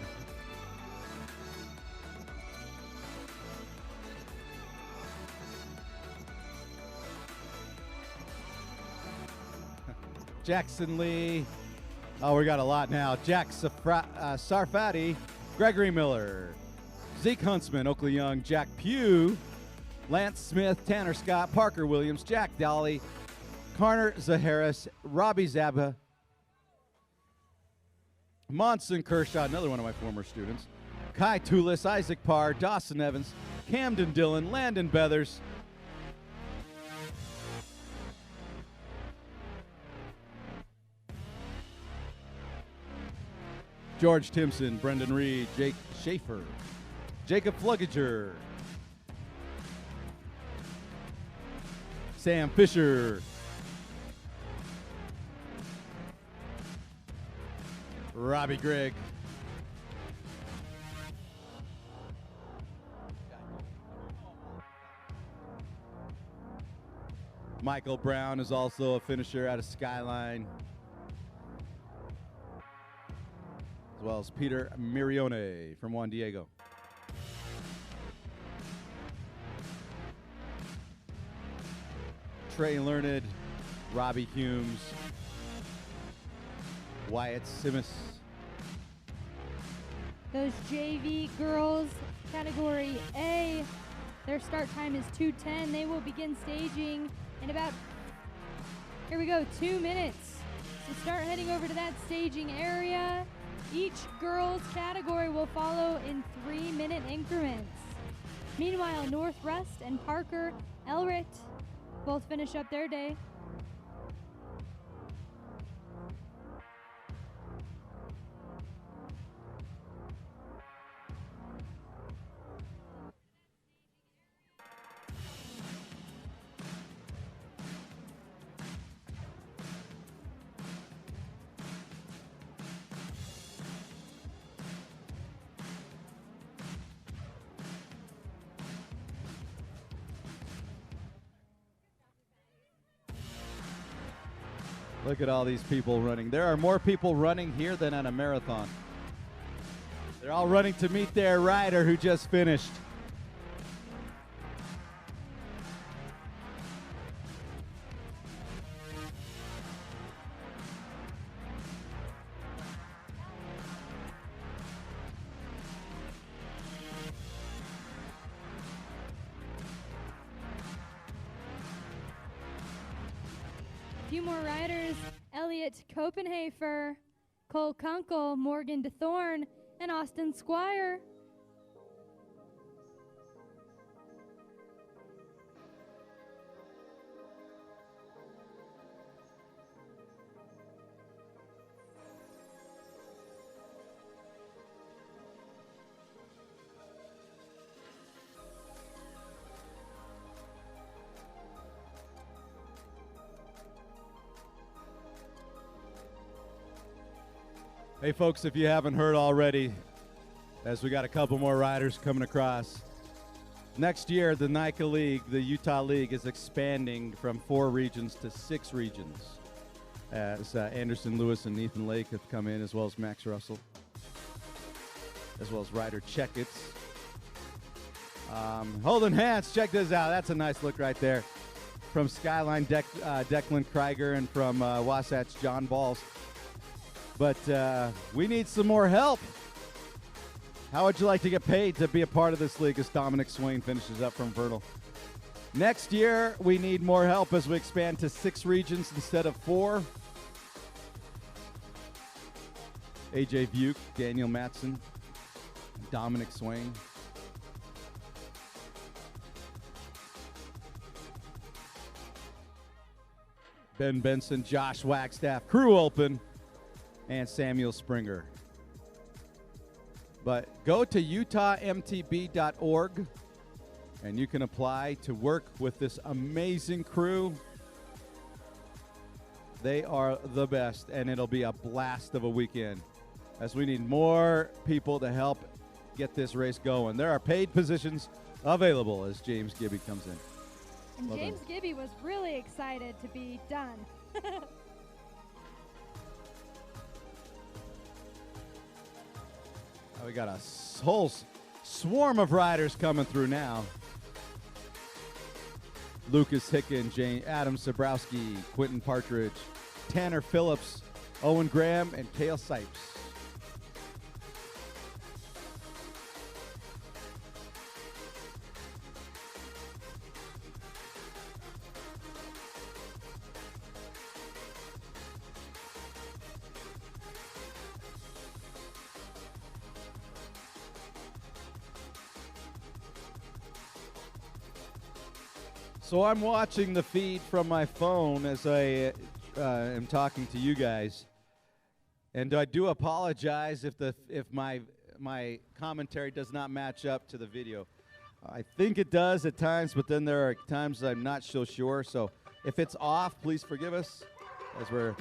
Jackson Lee. Oh, we got a lot now. Jack Sarfati, Gregory Miller, Zeke Huntsman, Oakley Young, Jack Pugh, Lance Smith, Tanner Scott, Parker Williams, Jack Dolly, Carter Zaharis, Robbie Zabba, Monson Kershaw, another one of my former students, Kai Tulis, Isaac Parr, Dawson Evans, Camden Dillon, Landon Beathers. George Timpson, Brendan Reed, Jake Schaefer, Jacob Fluggager, Sam Fisher, Robbie Gregg, Michael Brown is also a finisher out of Skyline, as well as Peter Mirione from Juan Diego. Trey Learned, Robbie Humes, Wyatt Simmis. Those JV girls, category A, their start time is 2:10. They will begin staging in about, here we go, 2 minutes. So start heading over to that staging area. Each girls category will follow in 3-minute increments. Meanwhile, North Rust and Parker Elrit both finish up their day. Look at all these people running. There are more people running here than at a marathon. They're all running to meet their rider who just finished. Few more riders: Elliot Copenhafer, Cole Kunkel, Morgan DeThorne, and Austin Squire. Hey folks, if you haven't heard already, as we got a couple more riders coming across, next year the NICA League, the Utah League, is expanding from 4 regions to 6 regions. As Anderson Lewis and Ethan Lake have come in, as well as Max Russell, as well as Ryder Checkets. Holding hands, check this out. That's a nice look right there. From Skyline, Declan Krieger, and from Wasatch, John Balls. But we need some more help. How would you like to get paid to be a part of this league as Dominic Swain finishes up from Vernal? Next year, we need more help as we expand to 6 regions instead of 4. AJ Buke, Daniel Matson, Dominic Swain. Ben Benson, Josh Wagstaff, Crew Open, and Samuel Springer. But go to utahmtb.org and you can apply to work with this amazing crew. They are the best, and it'll be a blast of a weekend as we need more people to help get this race going. There are paid positions available as James Gibby comes in. And Well James done. Gibby was really excited to be done. We got a whole swarm of riders coming through now. Lucas Hicken, Adam Sabrowski, Quentin Partridge, Tanner Phillips, Owen Graham, and Cale Sipes. So I'm watching the feed from my phone as I am talking to you guys. And I do apologize if my commentary does not match up to the video. I think it does at times, but then there are times I'm not so sure. So if it's off, please forgive us as we're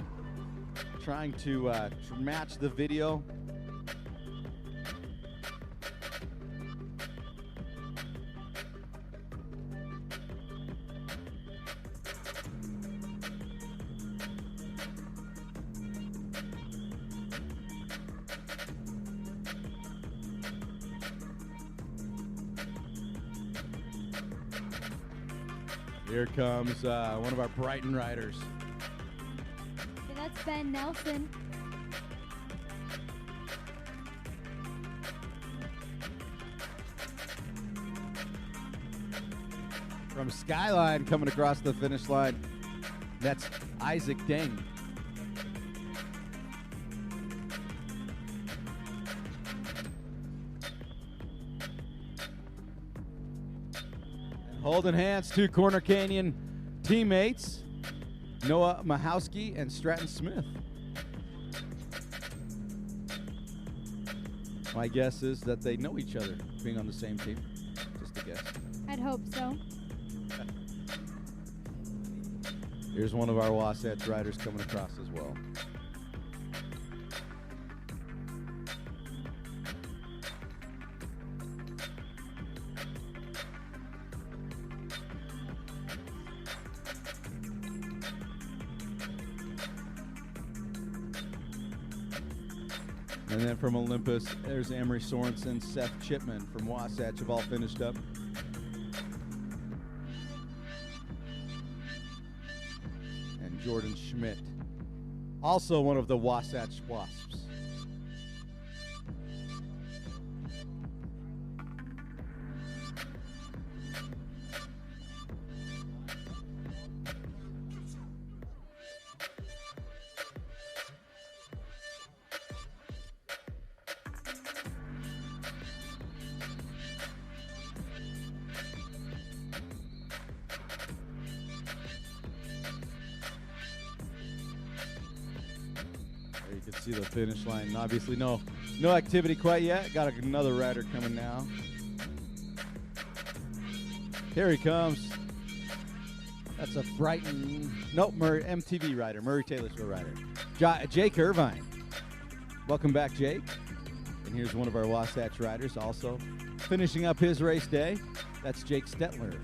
trying to match the video. Here comes one of our Brighton riders. Okay, that's Ben Nelson. From Skyline coming across the finish line. That's Isaac Deng. Holding hands, two Corner Canyon teammates, Noah Mahowski and Stratton Smith. My guess is that they know each other, being on the same team. Just a guess. I'd hope so. Here's one of our Wasatch riders coming across as well. And then from Olympus, there's Amory Sorensen, Seth Chipman from Wasatch have all finished up. And Jordan Schmidt, also one of the Wasatch Wasps. You can see the finish line. Obviously, no activity quite yet. Got another rider coming now. Here he comes. That's a Brighton, MTB rider, Murray Taylorsville rider. Jake Irvine. Welcome back, Jake. And here's one of our Wasatch riders also finishing up his race day. That's Jake Stetler.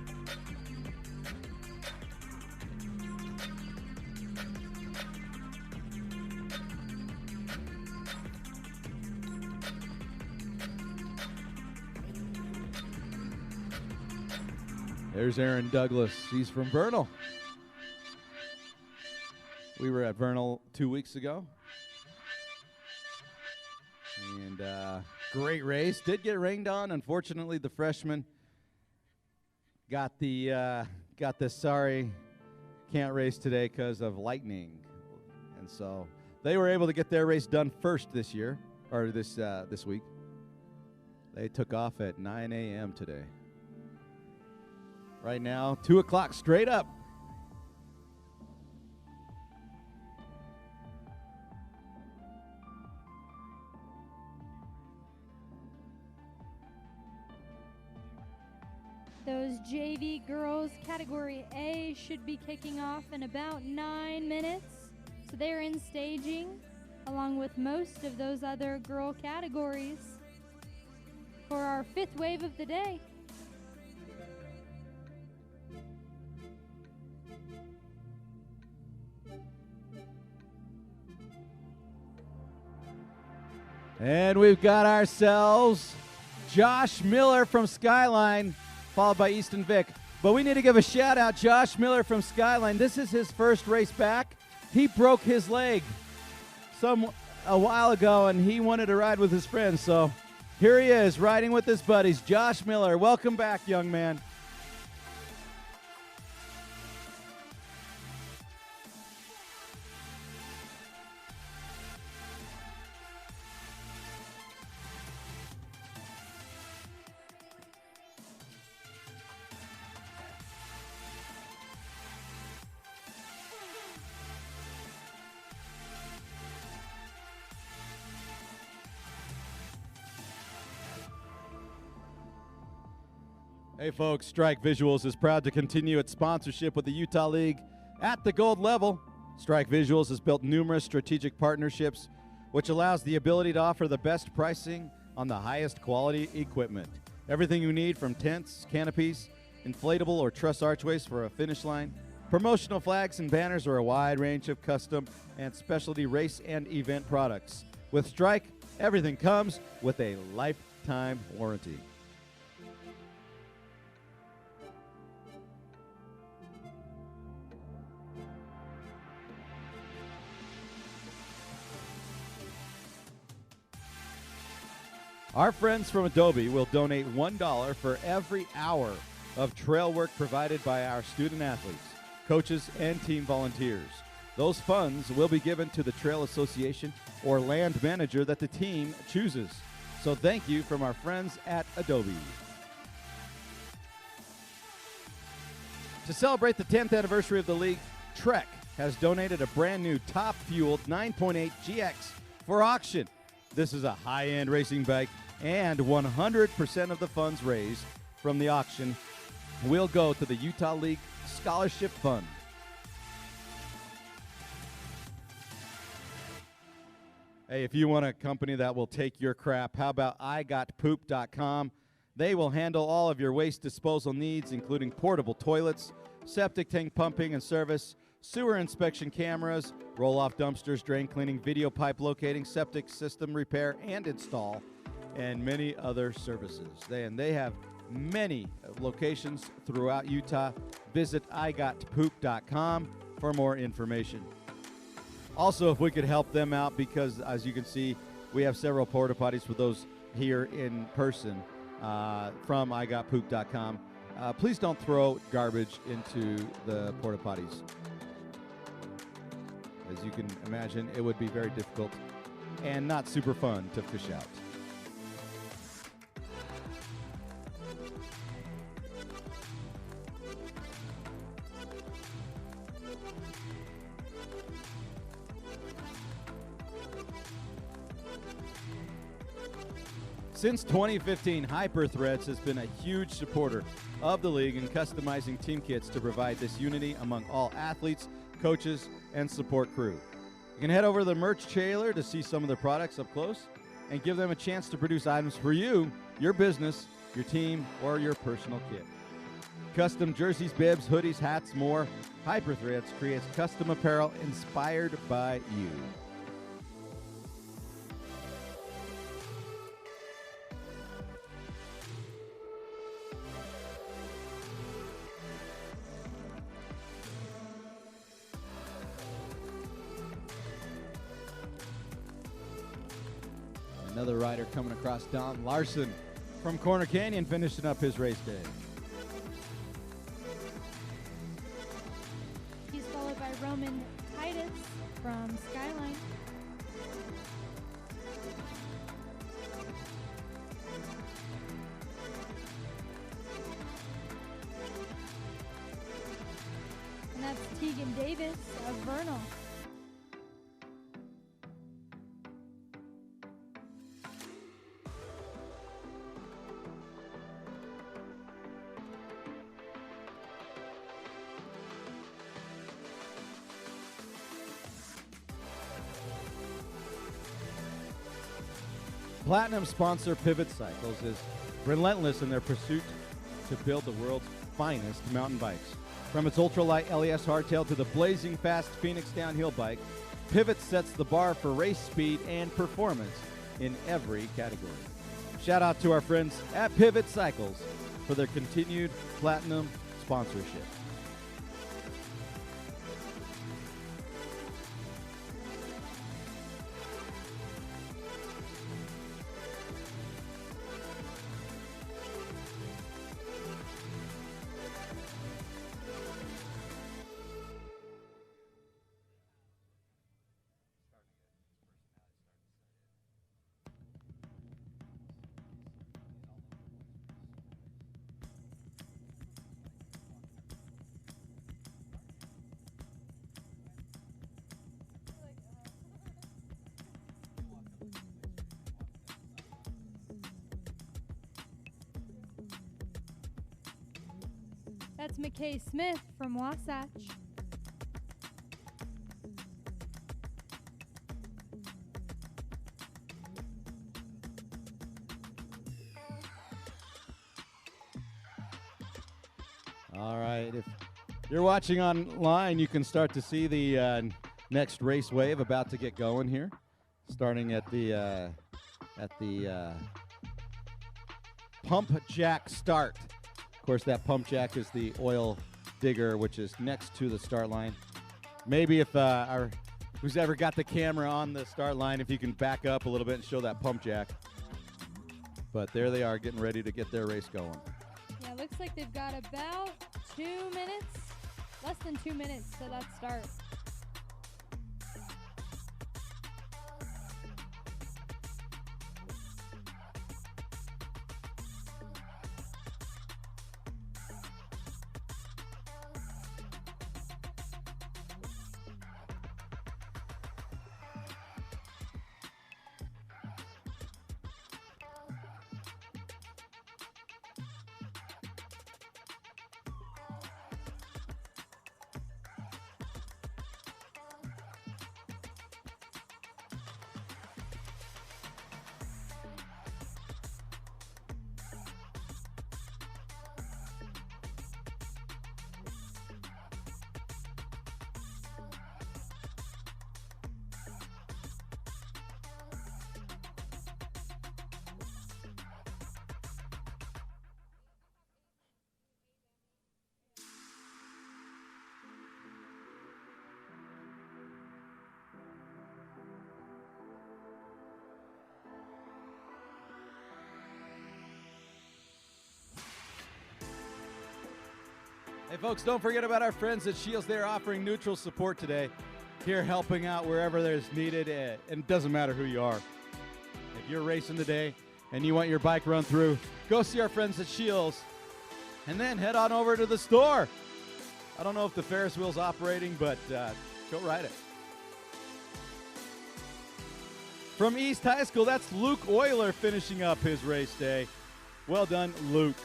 There's Aaron Douglas. He's from Vernal. We were at Vernal 2 weeks ago. And great race. Did get rained on. Unfortunately, the freshman got the sorry can't race today because of lightning. And so they were able to get their race done first this year, or this week. They took off at 9 a.m. today. Right now, 2 o'clock straight up. Those JV girls category A should be kicking off in about 9 minutes. So they're in staging along with most of those other girl categories for our 5th wave of the day. And we've got ourselves Josh Miller from Skyline, followed by Easton Vick. But we need to give a shout out, Josh Miller from Skyline. This is his first race back. He broke his leg a while ago, and he wanted to ride with his friends. So here he is, riding with his buddies. Josh Miller, welcome back, young man. Hey folks, Strike Visuals is proud to continue its sponsorship with the Utah League at the gold level. Strike Visuals has built numerous strategic partnerships, which allows the ability to offer the best pricing on the highest quality equipment. Everything you need from tents, canopies, inflatable or truss archways for a finish line, promotional flags and banners, or a wide range of custom and specialty race and event products. With Strike, everything comes with a lifetime warranty. Our friends from Adobe will donate $1 for every hour of trail work provided by our student athletes, coaches, and team volunteers. Those funds will be given to the Trail Association or land manager that the team chooses. So thank you from our friends at Adobe. To celebrate the 10th anniversary of the league, Trek has donated a brand new top-fueled 9.8 GX for auction. This is a high-end racing bike, and 100% of the funds raised from the auction will go to the Utah League Scholarship Fund. Hey, if you want a company that will take your crap, how about IGotPoop.com? They will handle all of your waste disposal needs, including portable toilets, septic tank pumping and service, sewer inspection cameras, roll-off dumpsters, drain cleaning, video pipe locating, septic system repair and install, and many other services. They have many locations throughout Utah. Visit IGotPoop.com for more information. Also, if we could help them out, because as you can see, we have several porta potties for those here in person from IGotPoop.com. Please don't throw garbage into the porta potties. As you can imagine, it would be very difficult and not super fun to fish out. Since 2015, HyperThreads has been a huge supporter of the league in customizing team kits to provide this unity among all athletes, coaches, and support crew. You can head over to the merch trailer to see some of the products up close and give them a chance to produce items for you, your business, your team, or your personal kit. Custom jerseys, bibs, hoodies, hats, more. HyperThreads creates custom apparel inspired by you. Another rider coming across, Don Larson from Corner Canyon, finishing up his race day. He's followed by Roman Titus from Skyline. And that's Tegan Davis of Vernal. Platinum sponsor Pivot Cycles is relentless in their pursuit to build the world's finest mountain bikes. From its ultralight LES hardtail to the blazing fast Phoenix downhill bike, Pivot sets the bar for race speed and performance in every category. Shout out to our friends at Pivot Cycles for their continued platinum sponsorship. That's McKay Smith from Wasatch. All right. If you're watching online, you can start to see the next race wave about to get going here, starting at the pump jack start. Of course, that pump jack is the oil digger, which is next to the start line. Maybe if who's ever got the camera on the start line, if you can back up a little bit and show that pump jack. But there they are, getting ready to get their race going. Yeah, looks like they've got about 2 minutes, less than 2 minutes to that start. Hey, folks, don't forget about our friends at Shields. They're offering neutral support today, here helping out wherever there's needed, and it doesn't matter who you are. If you're racing today and you want your bike run through, go see our friends at Shields, and then head on over to the store. I don't know if the Ferris wheel's operating, but go ride it. From East High School, that's Luke Euler finishing up his race day. Well done, Luke.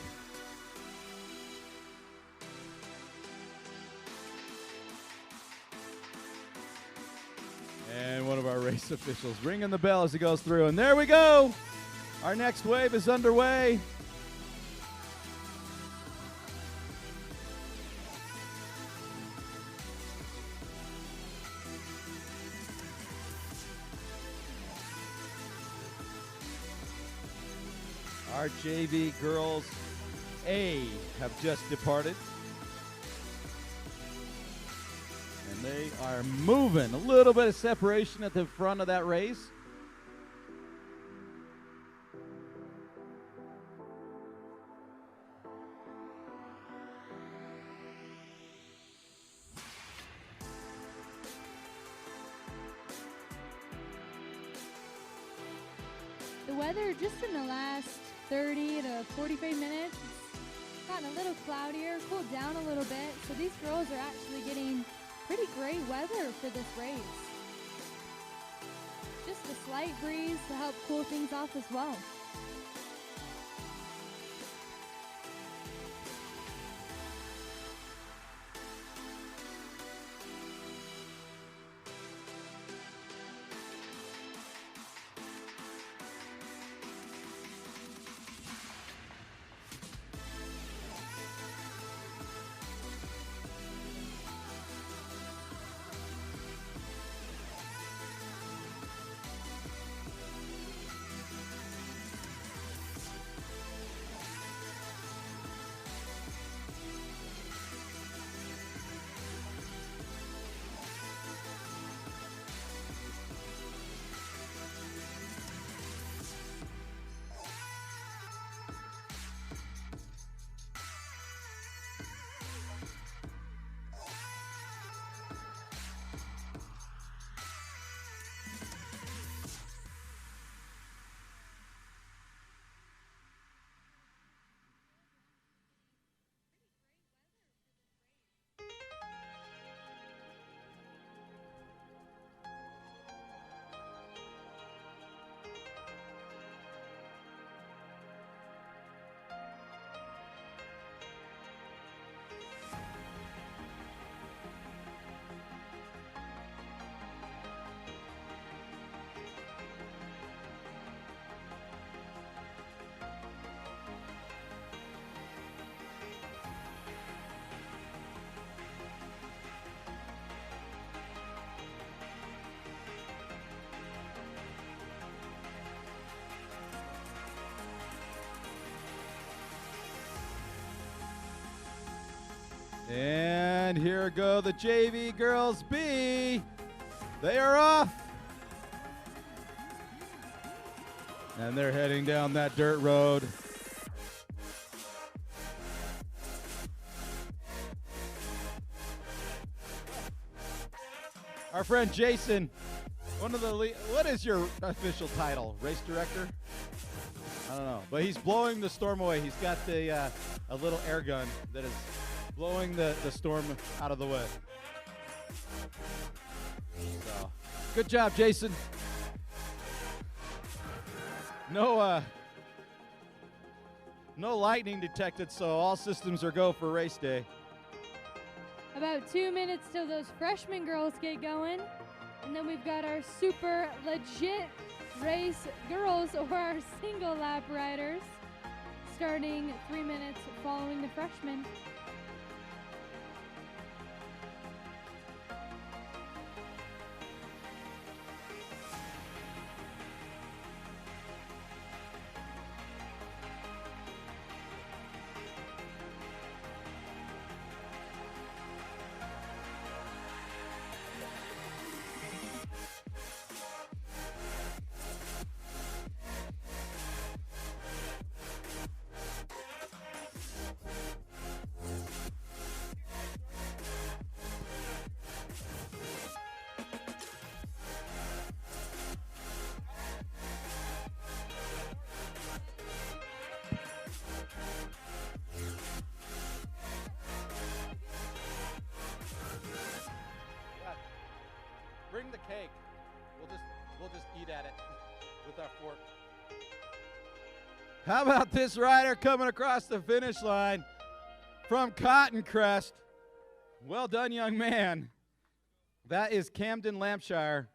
And one of our race officials ringing the bell as he goes through. And there we go. Our next wave is underway. Our JV girls A have just departed. And they are moving. A little bit of separation at the front of that race. The weather just in the last 30 to 45 minutes, it's gotten a little cloudier, cooled down a little bit. So these girls are actually getting pretty great weather for this race. Just a slight breeze to help cool things off as well. And here go the JV girls B. They are off. And they're heading down that dirt road. Our friend Jason, what is your official title? Race director? I don't know, but he's blowing the storm away. He's got a little air gun that is blowing the storm out of the way. So, good job, Jason. No lightning detected, so all systems are go for race day. About 2 minutes till those freshman girls get going. And then we've got our super legit race girls, or our single lap riders, starting 3 minutes following the freshmen. Bring the cake. We'll just eat at it with our fork. How about this rider coming across the finish line from Cotton Crest? Well done, young man. That is Camden Lampshire.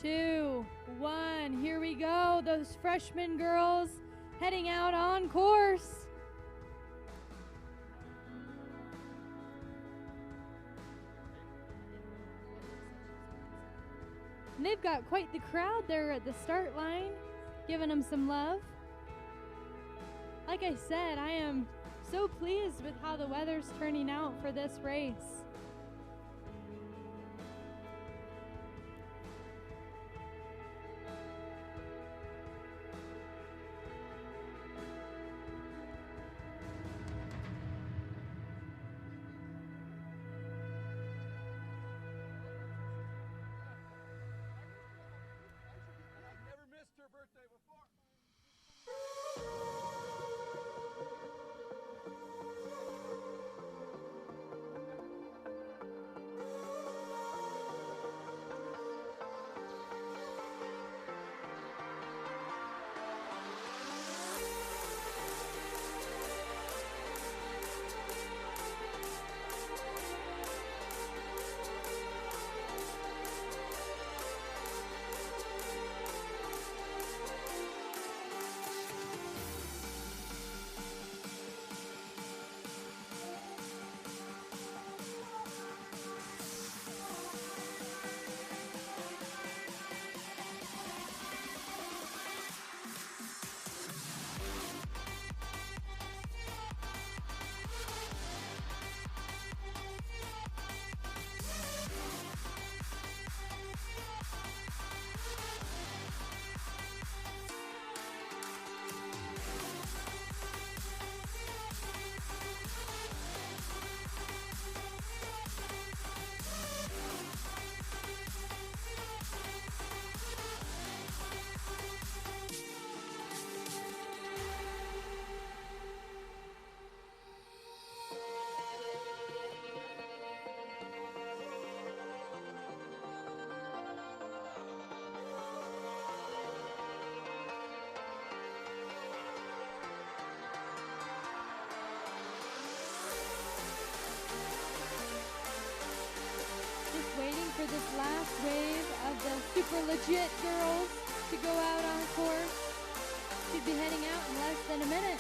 Two, one, here we go. Those freshman girls heading out on course. And they've got quite the crowd there at the start line, giving them some love. Like I said, I am so pleased with how the weather's turning out for this race. for legit girls to go out on course. Should be heading out in less than a minute.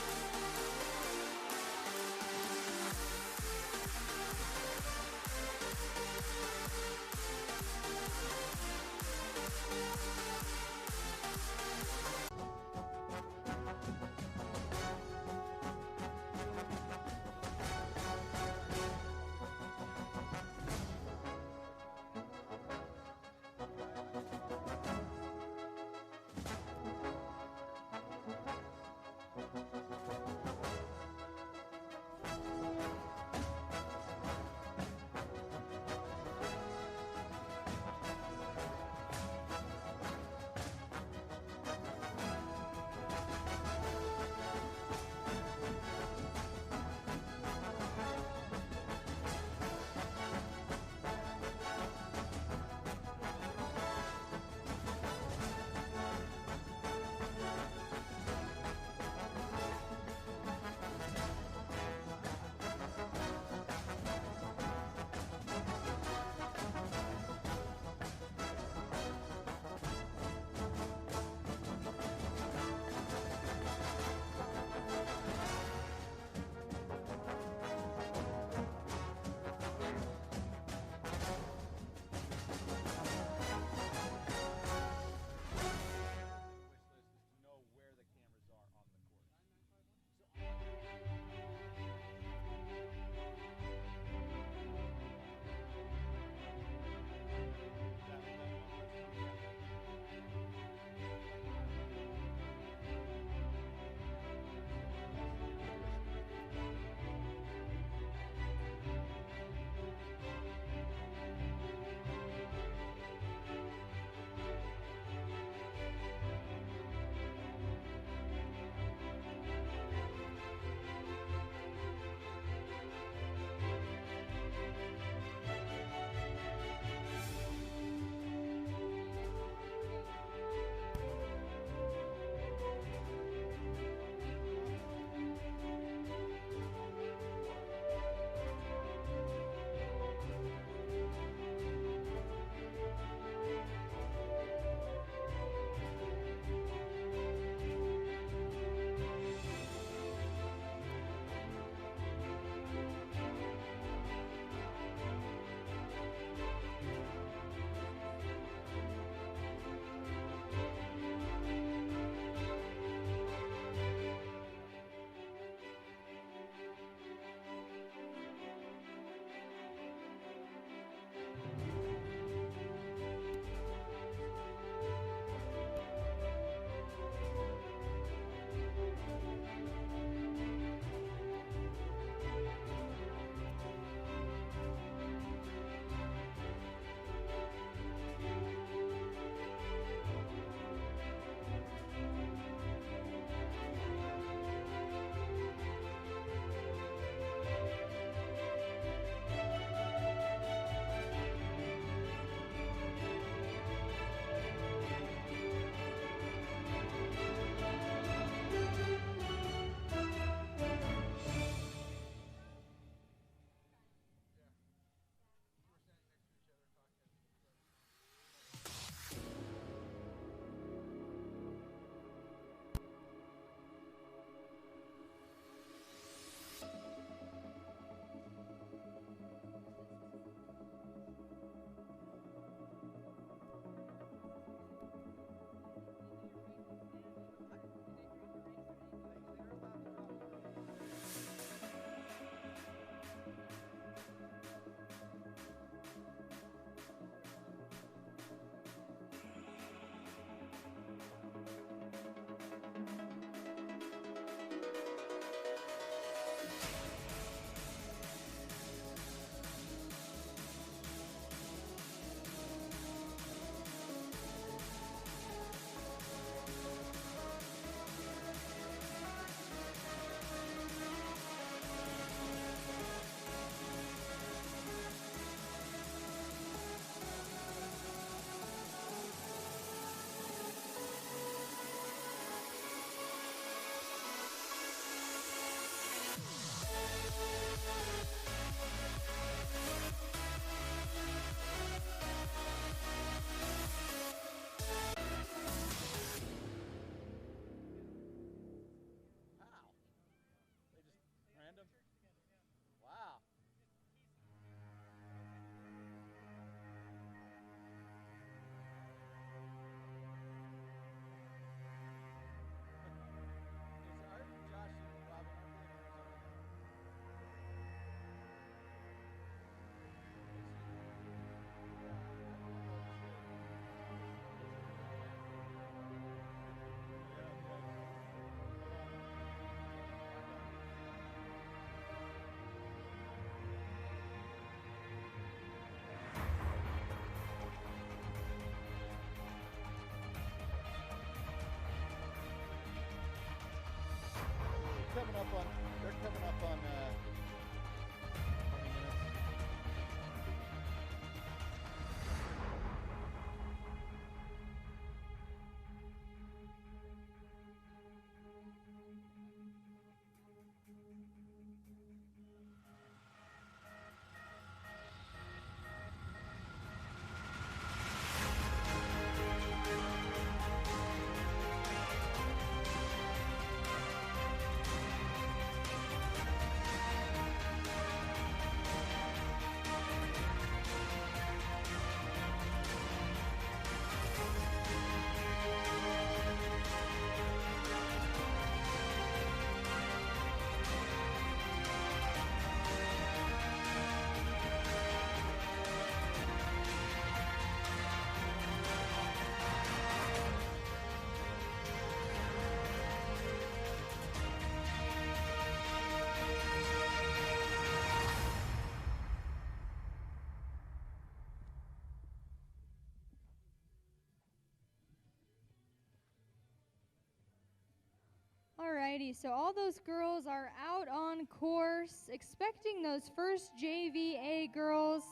Alrighty, so all those girls are out on course, expecting those first JVA girls,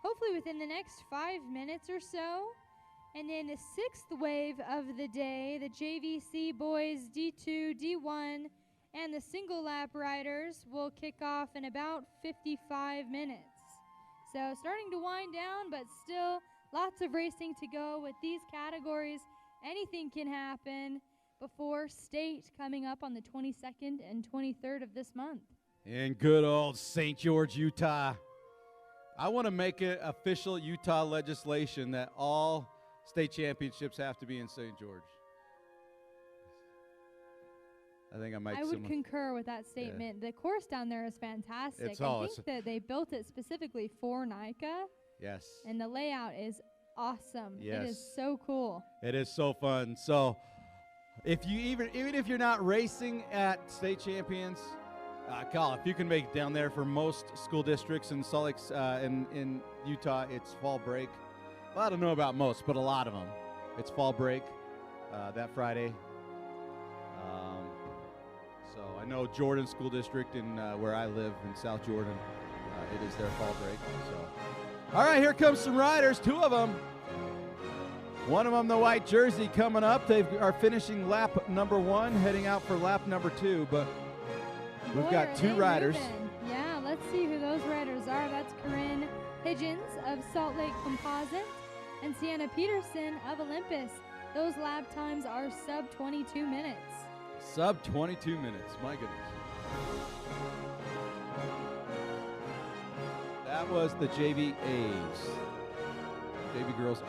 hopefully within the next 5 minutes or so. And then the sixth wave of the day, the JVC boys D2, D1, and the single lap riders will kick off in about 55 minutes. So starting to wind down, but still lots of racing to go with these categories. Anything can happen before state coming up on the 22nd and 23rd of this month. In good old St. George, Utah. I want to make it official Utah legislation that all state championships have to be in St. George. I think I might. I would concur with that statement. The course down there is fantastic. I think that they built it specifically for NICA. Yes. And the layout is awesome. Yes. It is so cool. It is so fun. So if you even if you're not racing at state champions, call. If you can make it down there, for most school districts in Salt Lake, in Utah, it's fall break. Well, I don't know about most, but a lot of them. It's fall break that Friday. So I know Jordan School District in where I live in South Jordan, it is their fall break. So, all right, here comes some riders. Two of them. One of them, the white jersey, coming up. They are finishing lap number 1, heading out for lap number 2. But we've got two riders. Yeah, let's see who those riders are. That's Corinne Higgins of Salt Lake Composite and Sienna Peterson of Olympus. Those lap times are sub 22 minutes. Sub 22 minutes, my goodness. That was the JV A's. JV girls A.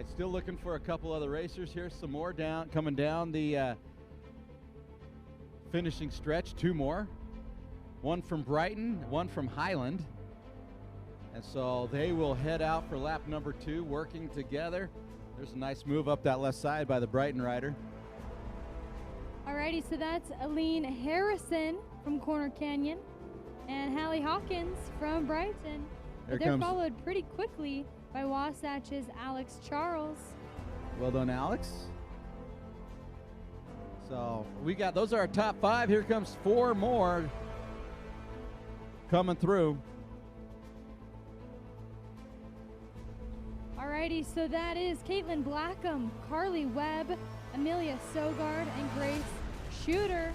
Still looking for a couple other racers. Here's some more coming down the finishing stretch. 2 more. One from Brighton, one from Highland. And so they will head out for lap number 2, working together. There's a nice move up that left side by the Brighton rider. Alrighty, so that's Aline Harrison from Corner Canyon and Hallie Hawkins from Brighton. They're followed pretty quickly by Wasatch's Alex Charles. Well done, Alex. So those are our top 5. Here comes 4 more coming through. Alrighty, so that is Caitlin Blackham, Carly Webb, Amelia Sogard, and Grace Shooter.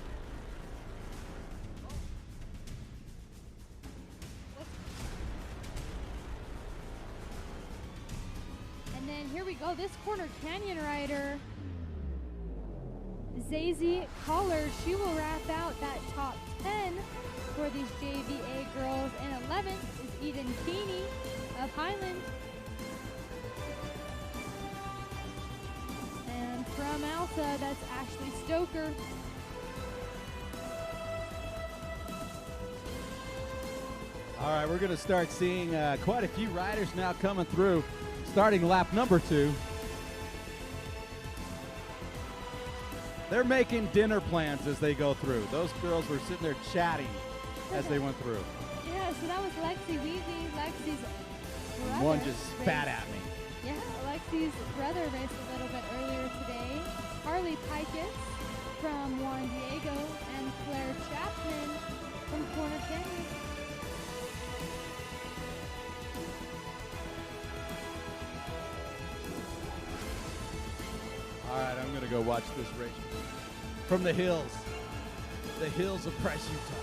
And then here we go, this Corner Canyon rider, Zazie Collar, she will wrap out that top 10 for these JVA girls. And 11th is Eden Keeney of Highland. And from Alta, that's Ashley Stoker. All right, we're going to start seeing quite a few riders now coming through, starting lap number 2. They're making dinner plans as they go through. Those girls were sitting there chatting as they went through. Yeah, so that was Lexi Weezy, Lexi's brother. One just spat at me. Yeah, Lexi's brother raced a little bit earlier today. Harley Pikus from Juan Diego and Claire Chapman from Corner Canyon. All right, I'm going to go watch this race from the hills of Price, Utah.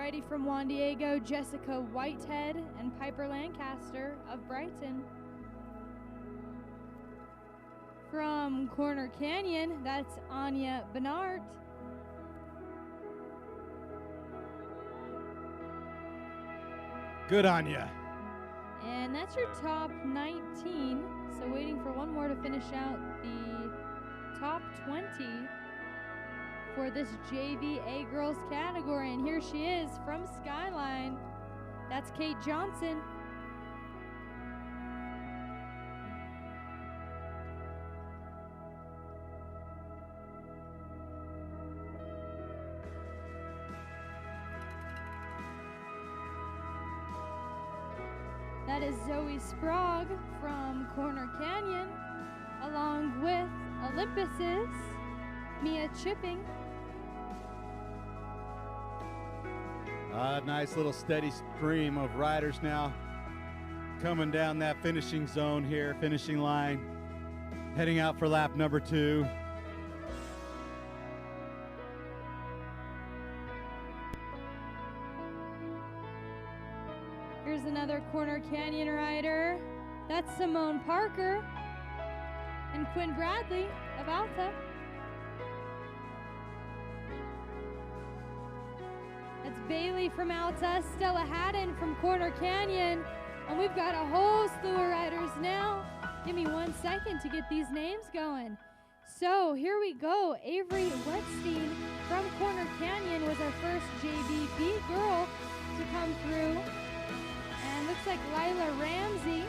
Alrighty, from Juan Diego, Jessica Whitehead and Piper Lancaster of Brighton. From Corner Canyon, that's Anya Bernard. Good on ya. And that's your top 19. So waiting for one more to finish out the top 20 for this JVA girls category. And here she is from Skyline. That's Kate Johnson. That is Zoe Sprague from Corner Canyon, along with Olympus's Mia Chipping. A nice little steady stream of riders now coming down that finishing zone here, finishing line, heading out for lap number 2. Here's another Corner Canyon rider. That's Simone Parker and Quinn Bradley of Alta. That's Bailey from Alta, Stella Haddon from Corner Canyon, and we've got a whole slew of riders now. Give me 1 second to get these names going. So here we go. Avery Wetstein from Corner Canyon was our first JVB girl to come through. And looks like Lila Ramsey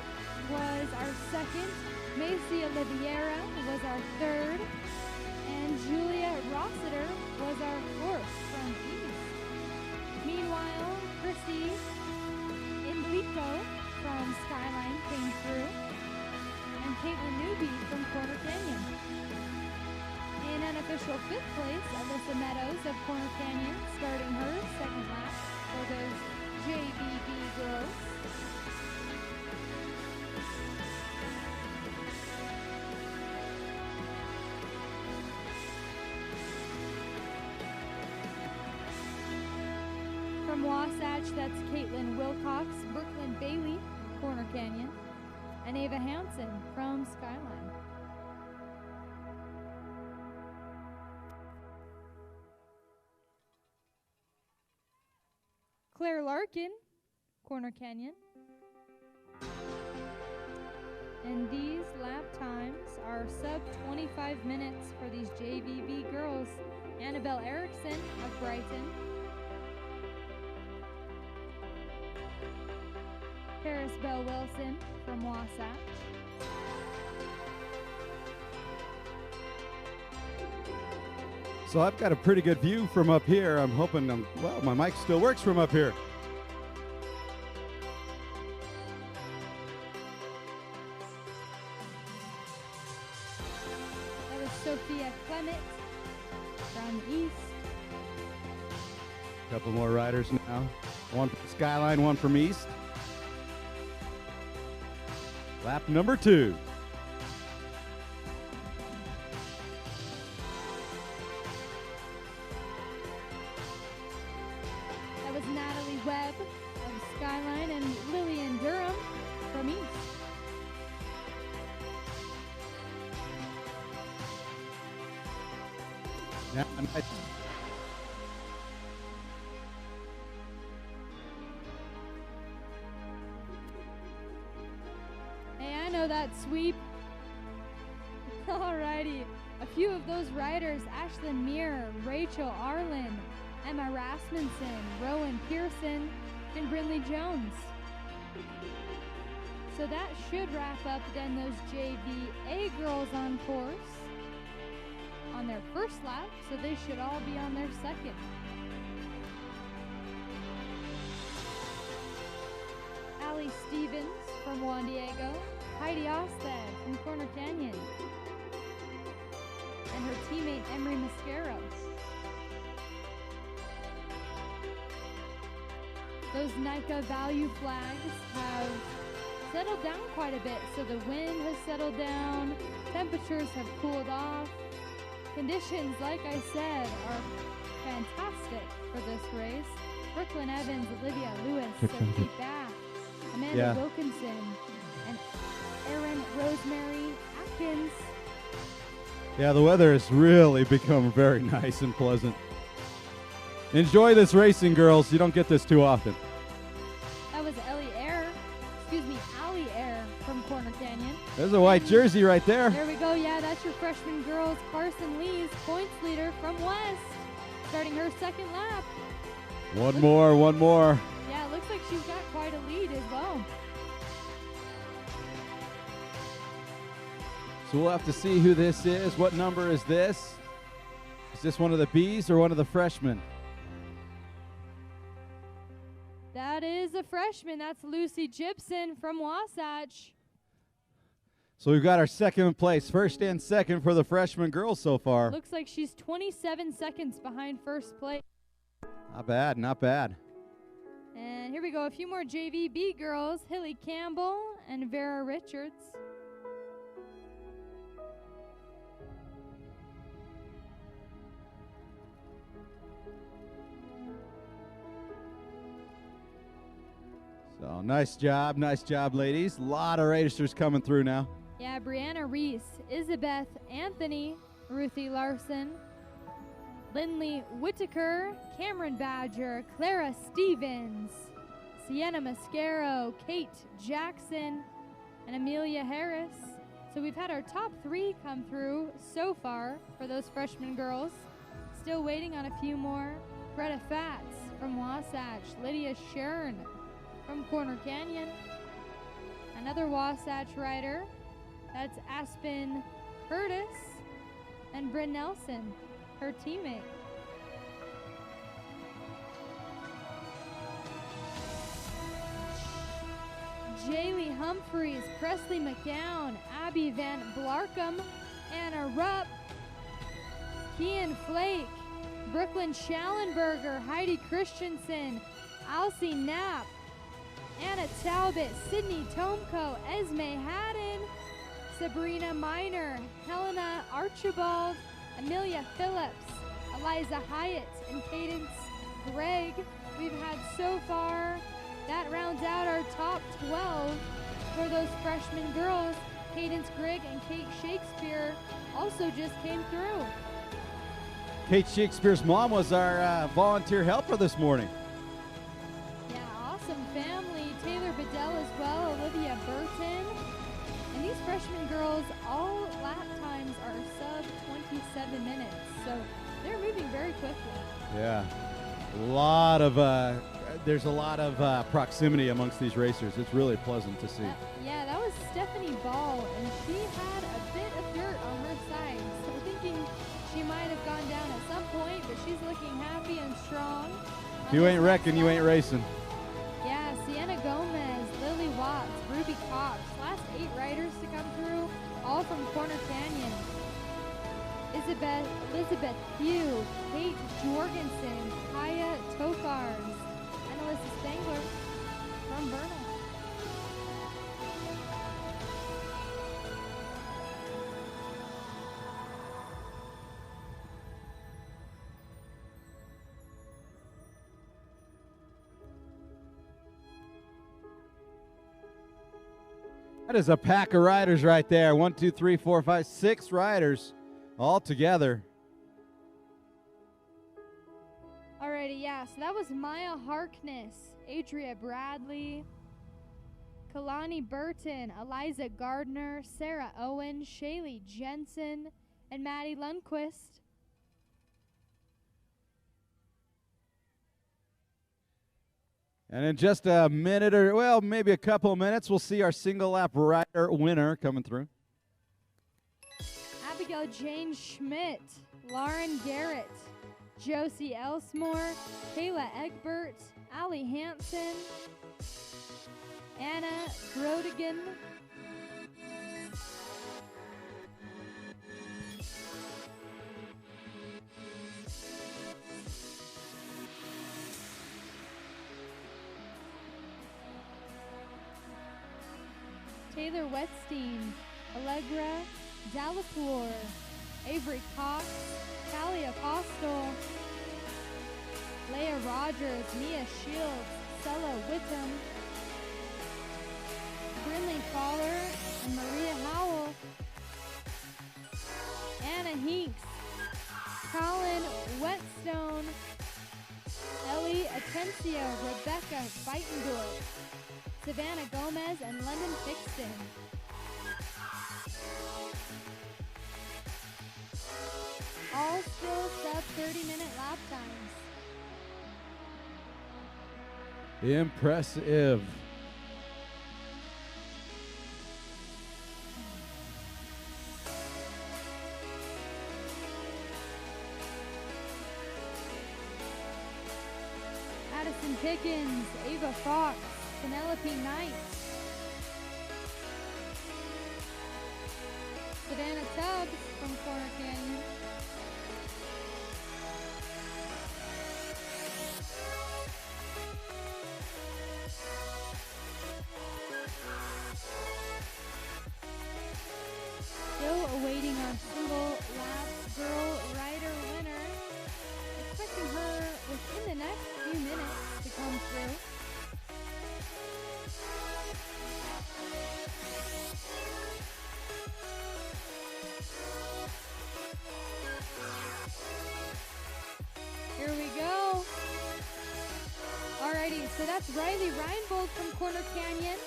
was our second. Macy Oliveira was our third. And Julia Rossiter was our fourth from East. Meanwhile, Chrissy Enrico from Skyline came through. And Caitlin Newby from Corner Canyon. In unofficial fifth place, Alyssa Meadows of Corner Canyon starting her second lap for those JVB girls. From Wasatch, that's Caitlin Wilcox, Brooklyn Bailey, Corner Canyon, and Ava Hansen from Skyline. Claire Larkin, Corner Canyon. And these lap times are sub 25 minutes for these JVB girls. Annabelle Erickson of Brighton. Paris Bell Wilson from Wasatch. So I've got a pretty good view from up here. I'm hoping, well, my mic still works from up here. That was Sophia Clement from East. Couple more riders now. One from Skyline, one from East. Lap number 2. That was Natalie Webb of Skyline and Lillian Durham from East. Now, Hey, I know that sweep. Alrighty. A few of those riders, Ashlyn Muir, Rachel Arlen, Emma Rasmussen, Rowan Pearson, and Brinley Jones. So that should wrap up then those JVA girls on course on their first lap, so they should all be on their second. Allie Stevens from Juan Diego, Heidi Osted from Corner Canyon, and her teammate Emery Mascaros. Those NICA value flags have settled down quite a bit, so the wind has settled down, temperatures have cooled off. Conditions, like I said, are fantastic for this race. Brooklyn Evans, Olivia Lewis, Check Sophie Bath, Amanda Yeah. Wilkinson, and Erin Rosemary Atkins. Yeah, the weather has really become very nice and pleasant. Enjoy this racing, girls. You don't get this too often. That was Allie Air from Corner Canyon. There's a white jersey right there. There we go. Yeah, that's your freshman girls. Carson Lee's points leader from West, starting her second lap. One more. Yeah, it looks like she's got quite a lead as well. So we'll have to see who this is. What number is this? Is this one of the Bs or one of the freshmen? That is a freshman. That's Lucy Gibson from Wasatch. So we've got our second place, first and second for the freshman girls so far. Looks like she's 27 seconds behind first place. Not bad. And here we go. A few more JVB girls. Hilly Campbell and Vera Richards. So nice job, ladies. A lot of racers coming through now. Yeah, Brianna Reese, Isabeth Anthony, Ruthie Larson, Lindley Whitaker, Cameron Badger, Clara Stevens, Sienna Mascaro, Kate Jackson, and Amelia Harris. So we've had our top 3 come through so far for those freshman girls. Still waiting on a few more. Greta Fatz from Wasatch, Lydia Shern from Corner Canyon, another Wasatch rider. That's Aspen Curtis and Bryn Nelson, her teammate. Jaylee Humphreys, Presley McGown, Abby Van Blarkham, Anna Rupp, Kian Flake, Brooklyn Schallenberger, Heidi Christensen, Alcy Knapp, Anna Talbot, Sydney Tomko, Esme Haddon, Sabrina Miner, Helena Archibald, Amelia Phillips, Eliza Hyatt, and Cadence Gregg. We've had so far. That rounds out our top 12 for those freshman girls. Cadence Gregg and Kate Shakespeare also just came through. Kate Shakespeare's mom was our volunteer helper this morning. Yeah, awesome family. Taylor Bedell as well, Olivia Burton. And these freshman girls, all lap times are sub 27 minutes. So they're moving very quickly. Yeah, there's a lot of proximity amongst these racers. It's really pleasant to see. Yeah, that was Stephanie Ball, and she had a bit of dirt on her side. So we're thinking she might have gone down at some point, but she's looking happy and strong. If you ain't wrecking, you ain't racing. Yeah, Sienna Gomez, Lily Watts, Ruby Cox, last 8 riders to come through, all from Corner Canyon. Elizabeth Pugh, Kate Jorgensen, Kaya Tokars, and Alyssa Spangler from Vernal. That is a pack of riders right there. 1, 2, 3, 4, 5, 6 riders all together. Alrighty, yeah, so that was Maya Harkness, Adria Bradley, Kalani Burton, Eliza Gardner, Sarah Owen, Shaylee Jensen, and Maddie Lundquist. And in just a minute maybe a couple of minutes, we'll see our single lap rider winner coming through. Abigail Jane Schmidt, Lauren Garrett, Josie Elsmore, Kayla Egbert, Allie Hansen, Anna Brodigan, Taylor Wetstein, Allegra Delacour, Avery Cox, Callie Apostle, Leah Rogers, Mia Shields, Stella Whittam, Brinley Fowler, and Maria Howell. Anna Hinks, Colin Whetstone, Ellie Atencio, Rebecca Beitendorf, Savannah Gomez, and London Fixton. All still sub 30-minute lap times. Impressive. Addison Pickens, Ava Fox, Penelope Knight, Savannah Tubbs from Corner Canyon, still awaiting our single lap girl rider winner. Expecting her within the next few minutes to come through. Here we go. Alrighty, so that's Riley Reinbold from Corner Canyon.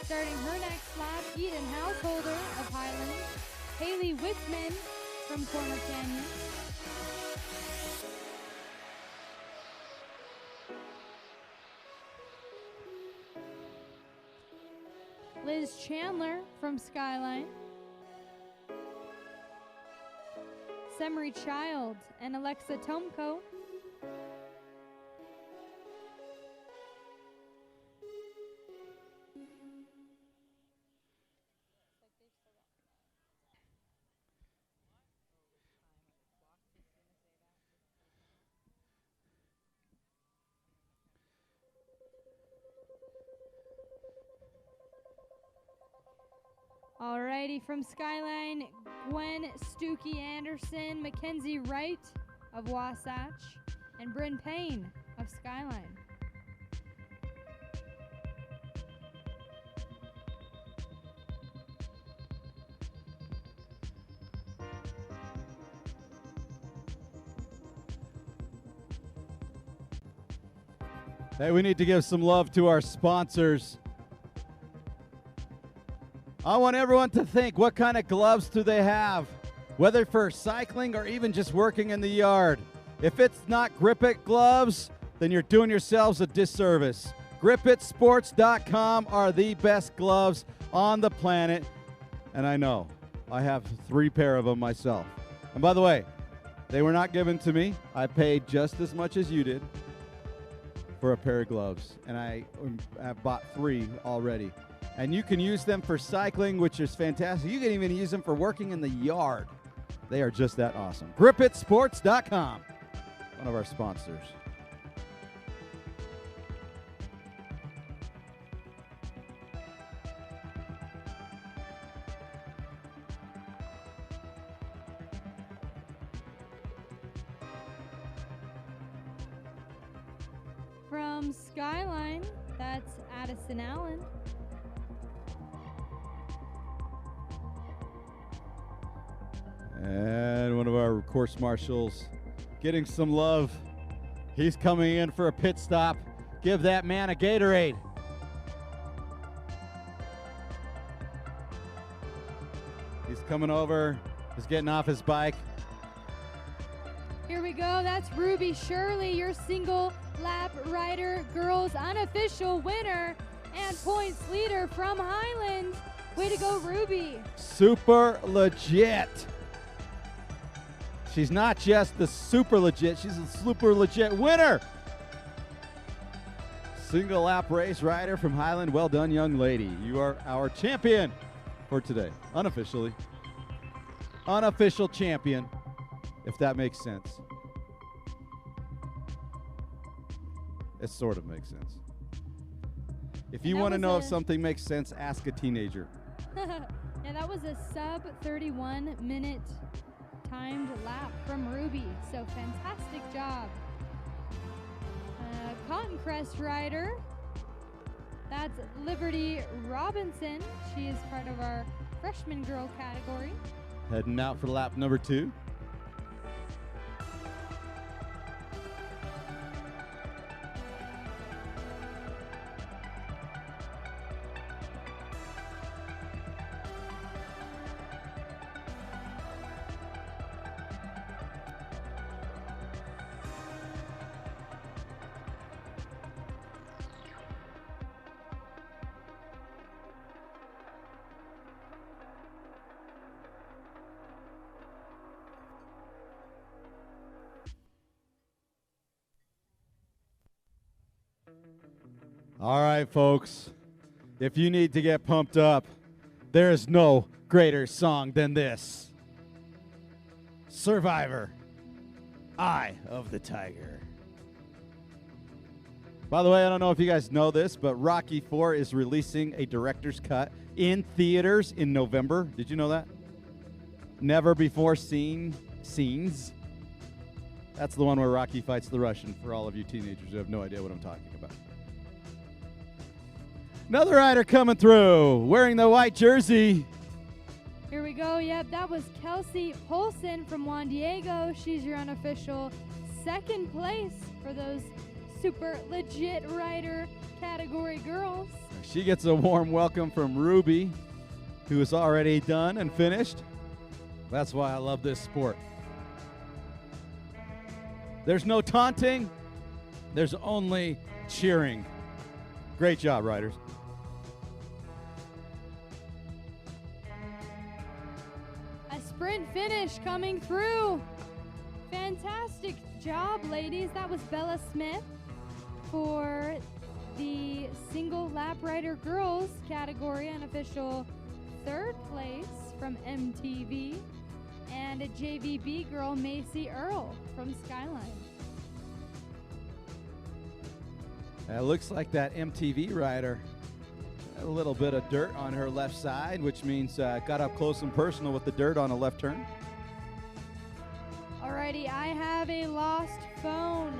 Starting her next lap, Eden Householder of Highland. Haley Whitman from Corner Canyon. Liz Chandler from Skyline. Semery Child and Alexa Tomko. Alrighty, from Skyline, Gwen Stookie Anderson, Mackenzie Wright of Wasatch, and Bryn Payne of Skyline. Hey, we need to give some love to our sponsors. I want everyone to think, what kind of gloves do they have? Whether for cycling or even just working in the yard. If it's not Grip It gloves, then you're doing yourselves a disservice. GripItSports.com are the best gloves on the planet. And I know, I have 3 pair of them myself. And by the way, they were not given to me. I paid just as much as you did for a pair of gloves. And I have bought 3 already. And you can use them for cycling, which is fantastic. You can even use them for working in the yard. They are just that awesome. GripItSports.com, one of our sponsors. From Skyline, that's Addison Allen. And one of our course marshals getting some love. He's coming in for a pit stop. Give that man a Gatorade. He's coming over. He's getting off his bike. Here we go. That's Ruby Shirley, your single lap rider girls unofficial winner and points leader from Highland. Way to go, Ruby. Super legit. She's not just the super legit, she's a super legit winner. Single lap race rider from Highland. Well done, young lady. You are our champion for today, unofficially. Unofficial champion, if that makes sense. It sort of makes sense. If you want to know if something makes sense, ask a teenager. Yeah, that was a sub 31 minute timed lap from Ruby. So fantastic job. Cotton Crest rider. That's Liberty Robinson. She is part of our freshman girl category. Heading out for lap number 2. All right, folks. If you need to get pumped up, there is no greater song than this. Survivor, Eye of the Tiger. By the way, I don't know if you guys know this, but Rocky IV is releasing a director's cut in theaters in November. Did you know that? Never before seen scenes. That's the one where Rocky fights the Russian, for all of you teenagers who have no idea what I'm talking about. Another rider coming through, wearing the white jersey. Here we go. Yep, that was Kelsey Polson from Juan Diego. She's your unofficial second place for those super legit rider category girls. She gets a warm welcome from Ruby, who is already done and finished. That's why I love this sport. There's no taunting. There's only cheering. Great job, riders. A sprint finish coming through. Fantastic job, ladies. That was Bella Smith for the single lap rider girls category, unofficial third place from MTB. And a JVB girl, Macy Earl from Skyline. It looks like that MTV rider had a little bit of dirt on her left side, which means got up close and personal with the dirt on a left turn. Alrighty, I have a lost phone.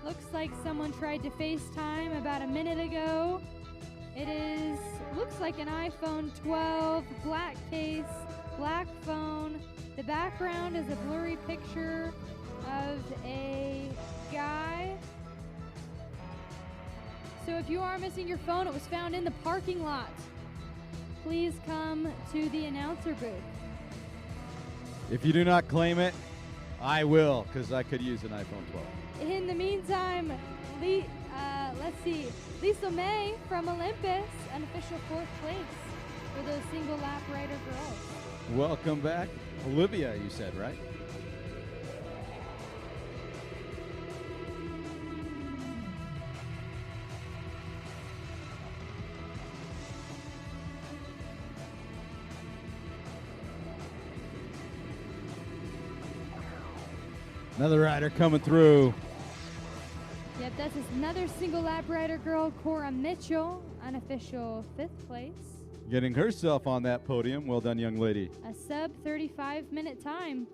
Looks like someone tried to FaceTime about a minute ago. It is, looks like an iPhone 12, black case, black phone. The background is a blurry picture of a guy. So if you are missing your phone, it was found in the parking lot. Please come to the announcer booth. If you do not claim it, I will, because I could use an iPhone 12. In the meantime, let's see, Lisa May from Olympus, an official fourth place for those single lap rider girls. Welcome back. Olivia, you said, right? Another rider coming through. Yep, that's another single lap rider girl, Cora Mitchell, unofficial fifth place. Getting herself on that podium. Well done, young lady. A sub 35-minute time.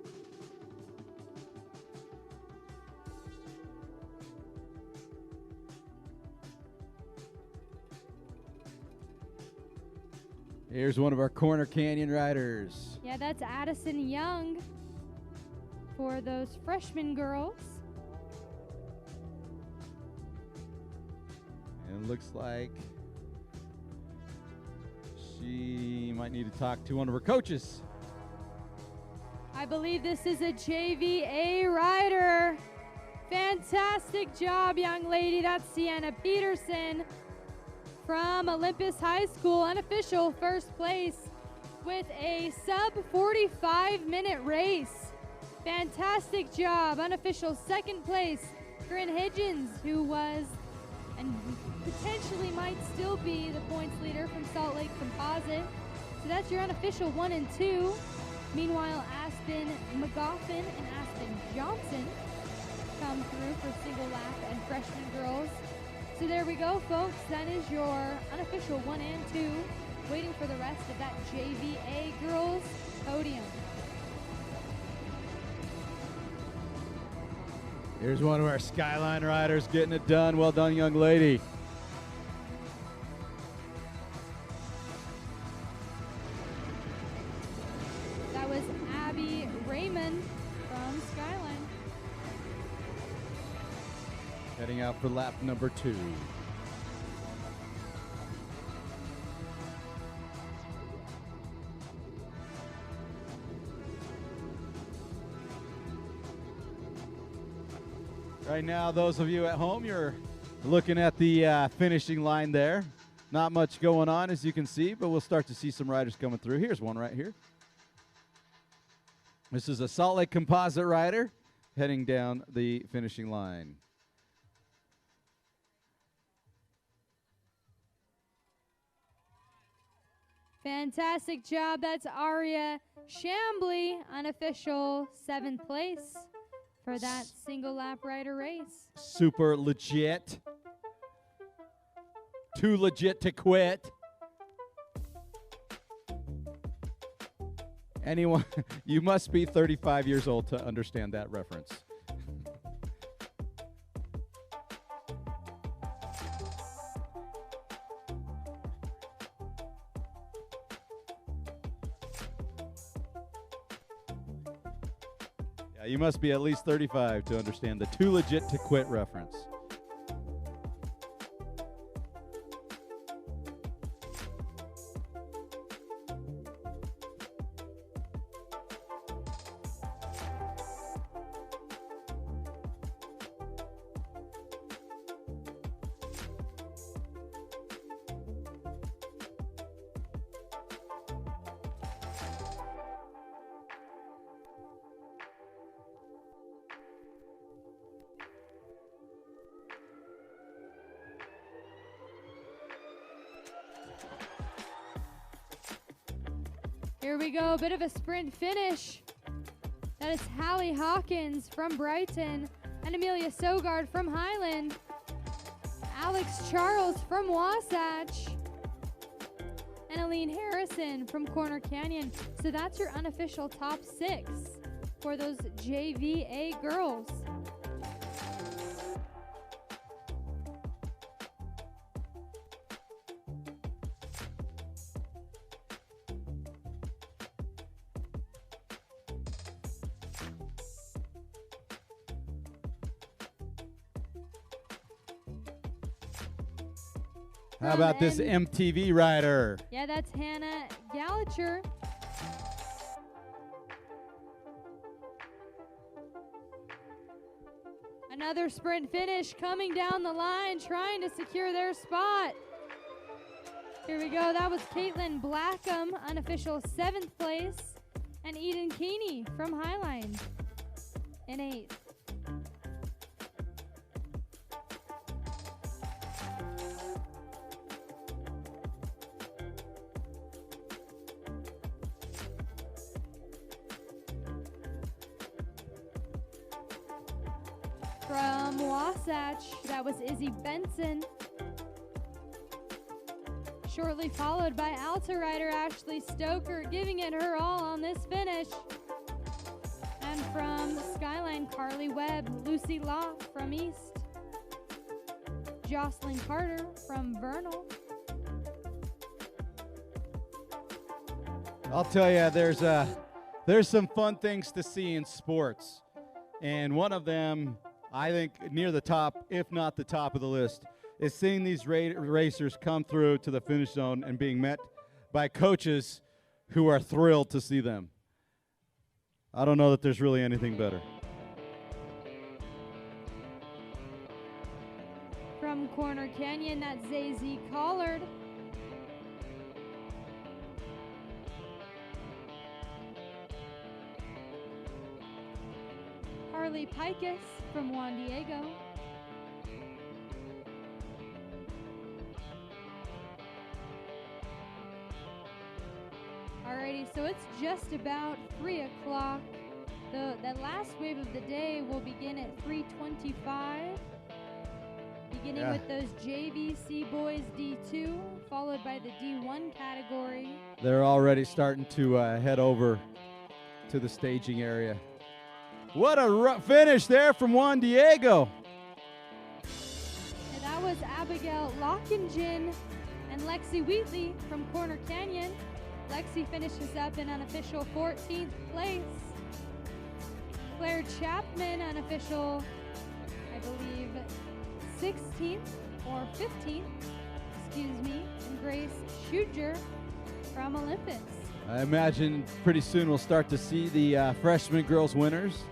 Here's one of our Corner Canyon riders. Yeah, that's Addison Young for those freshman girls. And it looks like she might need to talk to one of her coaches. I believe this is a JVA rider. Fantastic job, young lady. That's Sienna Peterson from Olympus High School, unofficial first place with a sub 45-minute race. Fantastic job. Unofficial second place, Corinne Hidgens, who was and potentially might still be the points leader from Salt Lake Composite. So that's your unofficial 1 and 2. Meanwhile, Aspen McGoffin and Aspen Johnson come through for single lap and freshman girls. So there we go, folks. That is your unofficial 1 and 2. Waiting for the rest of that JVA girls podium. Here's one of our Skyline riders getting it done. Well done, young lady. That was Abby Raymond from Skyline. Heading out for lap number 2. Right now, those of you at home, you're looking at the finishing line there. Not much going on, as you can see, but we'll start to see some riders coming through. Here's one right here. This is a Salt Lake composite rider heading down the finishing line. Fantastic job. That's Aria Chambly, unofficial 7th place for that single lap rider race. Super legit. Too legit to quit. Anyone, you must be 35 years old to understand that reference. Yeah, you must be at least 35 to understand the too legit to quit reference. Here we go, a bit of a sprint finish. That is Hallie Hawkins from Brighton and Amelia Sogard from Highland. Alex Charles from Wasatch. And Aline Harrison from Corner Canyon. So that's your unofficial top 6 for those JVA girls. How about this MTV rider? Yeah, that's Hannah Gallacher. Another sprint finish coming down the line, trying to secure their spot. Here we go. That was Caitlin Blackham, unofficial 7th place, and Eden Keeney from Highline in 8th. From Wasatch, that was Izzy Benson. Shortly followed by Alta rider Ashley Stoker, giving it her all on this finish. And from Skyline, Carly Webb, Lucy Law from East, Jocelyn Carter from Vernal. I'll tell you, there's some fun things to see in sports, and one of them, I think, near the top, if not the top of the list, is seeing these racers come through to the finish zone and being met by coaches who are thrilled to see them. I don't know that there's really anything better. From Corner Canyon, that's ZZ Collard. Harley Pikus from Juan Diego. Alrighty, so it's just about 3 o'clock. That last wave of the day will begin at 3:25. Beginning with those JVC boys D2, followed by the D1 category. They're already starting to head over to the staging area. What a finish there from Juan Diego. And that was Abigail Lockingen and Lexi Wheatley from Corner Canyon. Lexi finishes up in unofficial 14th place. Claire Chapman, unofficial, I believe, 16th or 15th, excuse me, and Grace Schuger from Olympus. I imagine pretty soon we'll start to see the freshman girls winners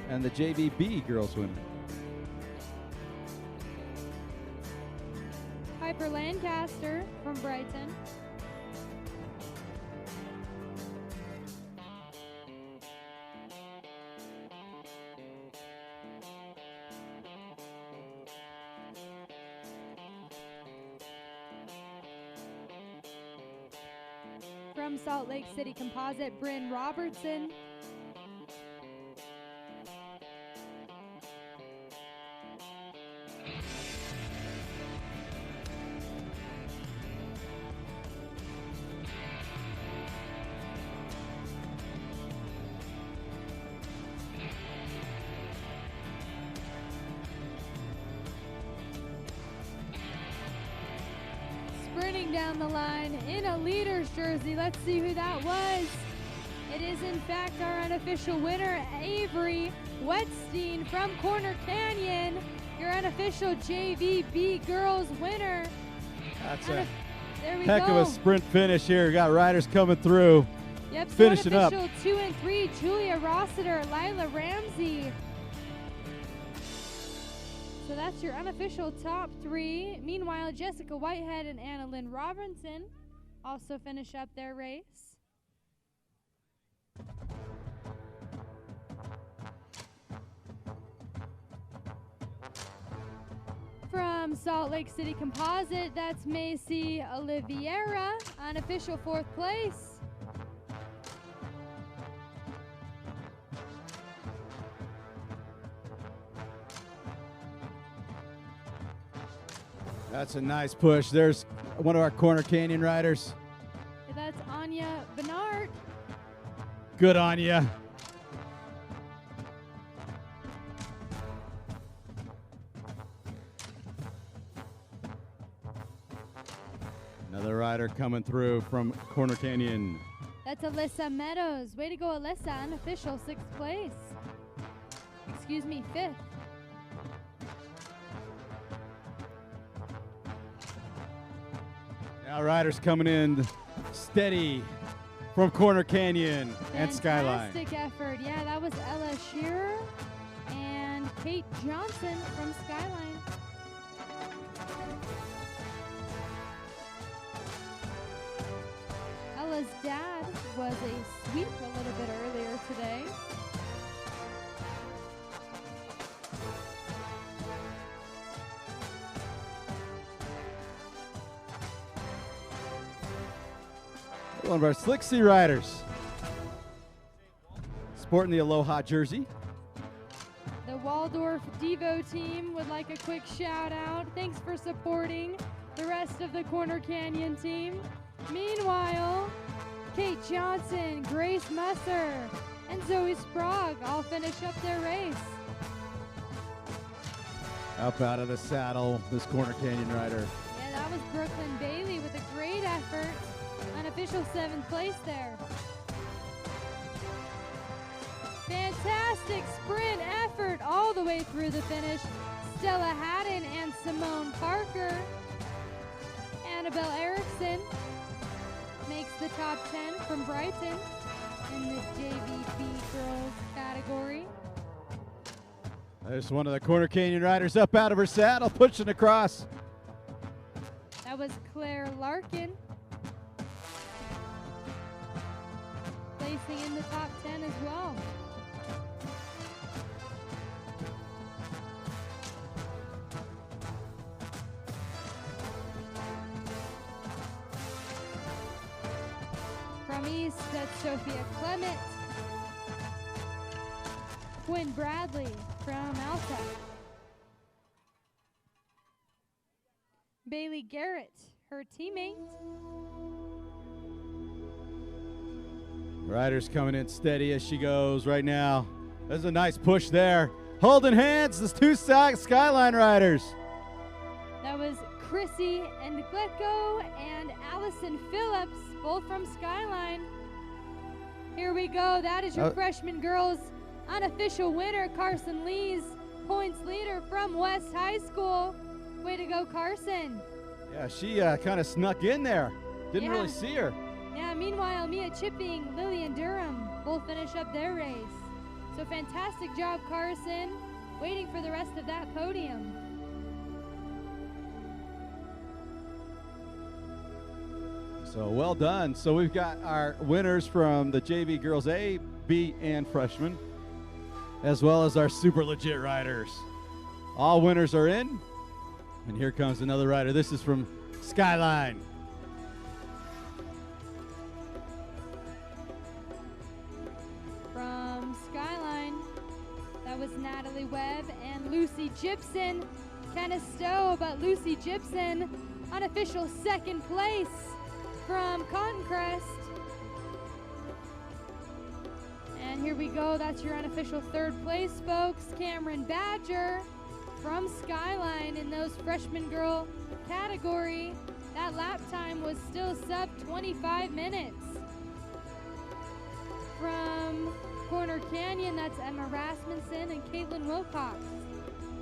and the JVB girls winner. Piper Lancaster from Brighton. From Salt Lake City Composite, Bryn Robertson. Sprinting down the line in a leader's jersey. Let's see who that was. It is, in fact, our unofficial winner, Avery Wetstein from Corner Canyon, your unofficial JVB girls winner. That's a there we heck go. of a sprint finish here. Got riders coming through. Yep, so finishing up. unofficial 2 and 3, Julia Rossiter, Lila Ramsey. So that's your unofficial top 3. Meanwhile, Jessica Whitehead and Anna Lynn Robinson also finish up their race. From Salt Lake City Composite, that's Macy Oliveira, unofficial 4th place. That's a nice push. There's one of our Corner Canyon riders. That's Anya Bernard. Good on ya. Another rider coming through from Corner Canyon. That's Alyssa Meadows. Way to go, Alyssa. Unofficial 6th place. Excuse me, 5th. Now riders coming in steady from Corner Canyon and Skyline. Fantastic effort. Yeah, that was Ella Shearer and Kate Johnson from Skyline. Ella's dad was a sweep a little bit earlier today. One of our Slick Sea riders. Sporting the Aloha jersey. The Waldorf Devo team would like a quick shout out. Thanks for supporting the rest of the Corner Canyon team. Meanwhile, Kate Johnson, Grace Musser, and Zoe Sprague all finish up their race. Up out of the saddle, this Corner Canyon rider. Yeah, that was Brooklyn Bailey with a great effort. Unofficial 7th place there. Fantastic sprint effort all the way through the finish. Stella Haddon and Simone Parker. Annabelle Erickson makes the top 10 from Brighton in the JVB girls category. There's one of the Corner Canyon riders up out of her saddle, pushing across. That was Claire Larkin, placing in the top 10 as well. From East, that's Sophia Clement. Quinn Bradley from Alta. Bailey Garrett, her teammate. Rider's coming in steady as she goes right now. There's a nice push there. Holding hands, the two Skyline riders. That was Chrissy and Glecko and Allison Phillips, both from Skyline. Here we go. That is your freshman girls' unofficial winner, Carson Lee's points leader from West High School. Way to go, Carson. Yeah, she kind of snuck in there. Didn't really see her. Yeah, meanwhile, Mia Chipping, Lillian Durham both finish up their race. So fantastic job, Carson. Waiting for the rest of that podium. So well done. So we've got our winners from the JV girls A, B, and freshmen, as well as our super legit riders. All winners are in. And here comes another rider. This is from Skyline. From Skyline, that was Natalie Webb and Lucy Gibson. Kenna Stowe, but Lucy Gibson, unofficial second place from Cotton Crest. And here we go, that's your unofficial third place, folks. Cameron Badger from Skyline in those freshman girl category. That lap time was still sub 25 minutes. From Corner Canyon, that's Emma Rasmussen and Caitlin Wilcox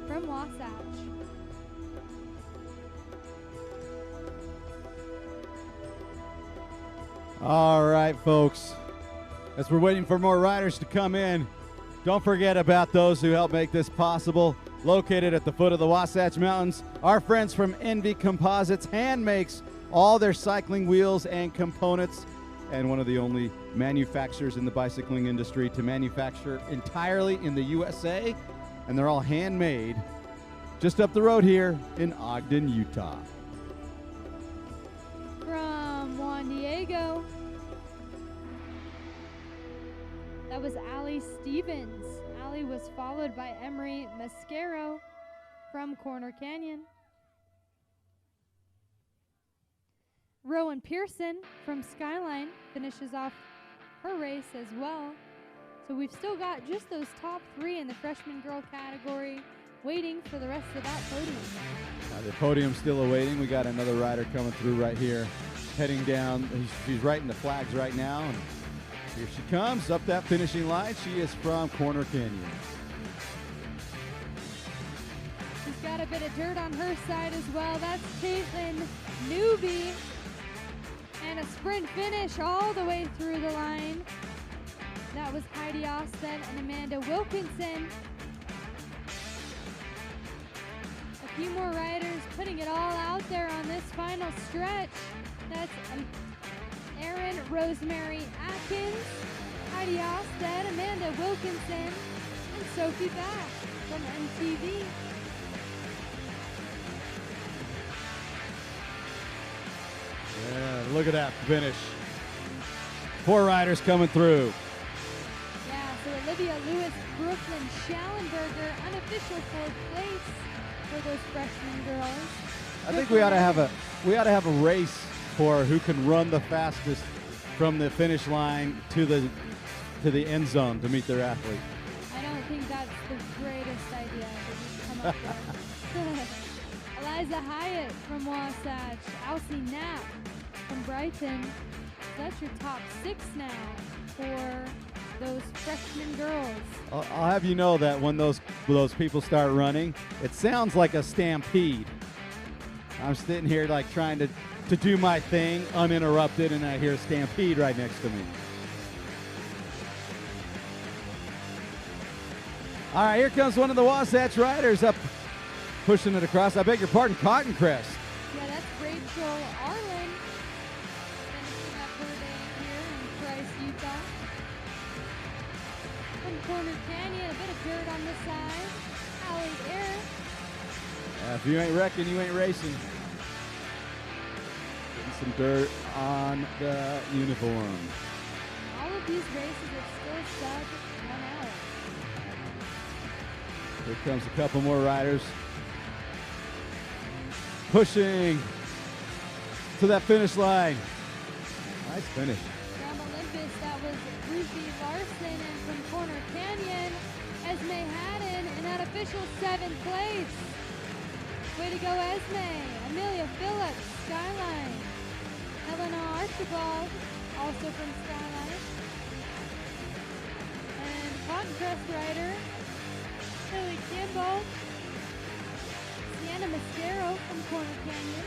from Wasatch. All right, folks. As we're waiting for more riders to come in, don't forget about those who helped make this possible. Located at the foot of the Wasatch Mountains, our friends from Envy Composites hand makes all their cycling wheels and components, and one of the only manufacturers in the bicycling industry to manufacture entirely in the USA, and they're all handmade just up the road here in Ogden, Utah. From Juan Diego, that was Allie Stevens. Allie was followed by Emery Mascaro from Corner Canyon. Rowan Pearson from Skyline finishes off her race as well. So we've still got just those top three in the freshman girl category waiting for the rest of that podium. The podium's still awaiting. We got another rider coming through right here, heading down. She's right in the flags right now. And here she comes up that finishing line. She is from Corner Canyon. She's got a bit of dirt on her side as well. That's Caitlin Newby. And a sprint finish all the way through the line. That was Heidi Austin and Amanda Wilkinson. A few more riders putting it all out there on this final stretch. That's Erin Rosemary Atkins, Heidi Austin, Amanda Wilkinson, and Sophie Bass from MTB. Yeah, look at that finish. 4 riders coming through. Yeah, so Olivia Lewis, Brooklyn Schallenberger, unofficial 4th place for those freshman girls. I think we ought to have a race for who can run the fastest from the finish line to the end zone to meet their athlete. I don't think that's the greatest idea that you've come up with. Eliza Hyatt from Wasatch, Elsie Knapp from Brighton. So that's your top 6 now for those freshman girls. I'll have you know that when those people start running, it sounds like a stampede. I'm sitting here like trying to do my thing uninterrupted, and I hear a stampede right next to me. All right, here comes one of the Wasatch riders up, pushing it across. I beg your pardon, Cotton Crest. Yeah, that's Rachel Arlen finishing up her day here in Price, Utah. From Corner Canyon, a bit of dirt on the side. Allie Air. If you ain't wrecking, you ain't racing. Getting some dirt on the uniform. All of these races are still sub 1 hour. Here comes a couple more riders. Pushing to that finish line. Nice finish. From Olympus, that was Ruthie Larson, and from Corner Canyon, official 7th place. Way to go, Esme. Amelia Phillips, Skyline. Helena Archibald, also from Skyline. And Cotton Crest rider, Lily Kimball. Sienna Mascaro from Corner Canyon.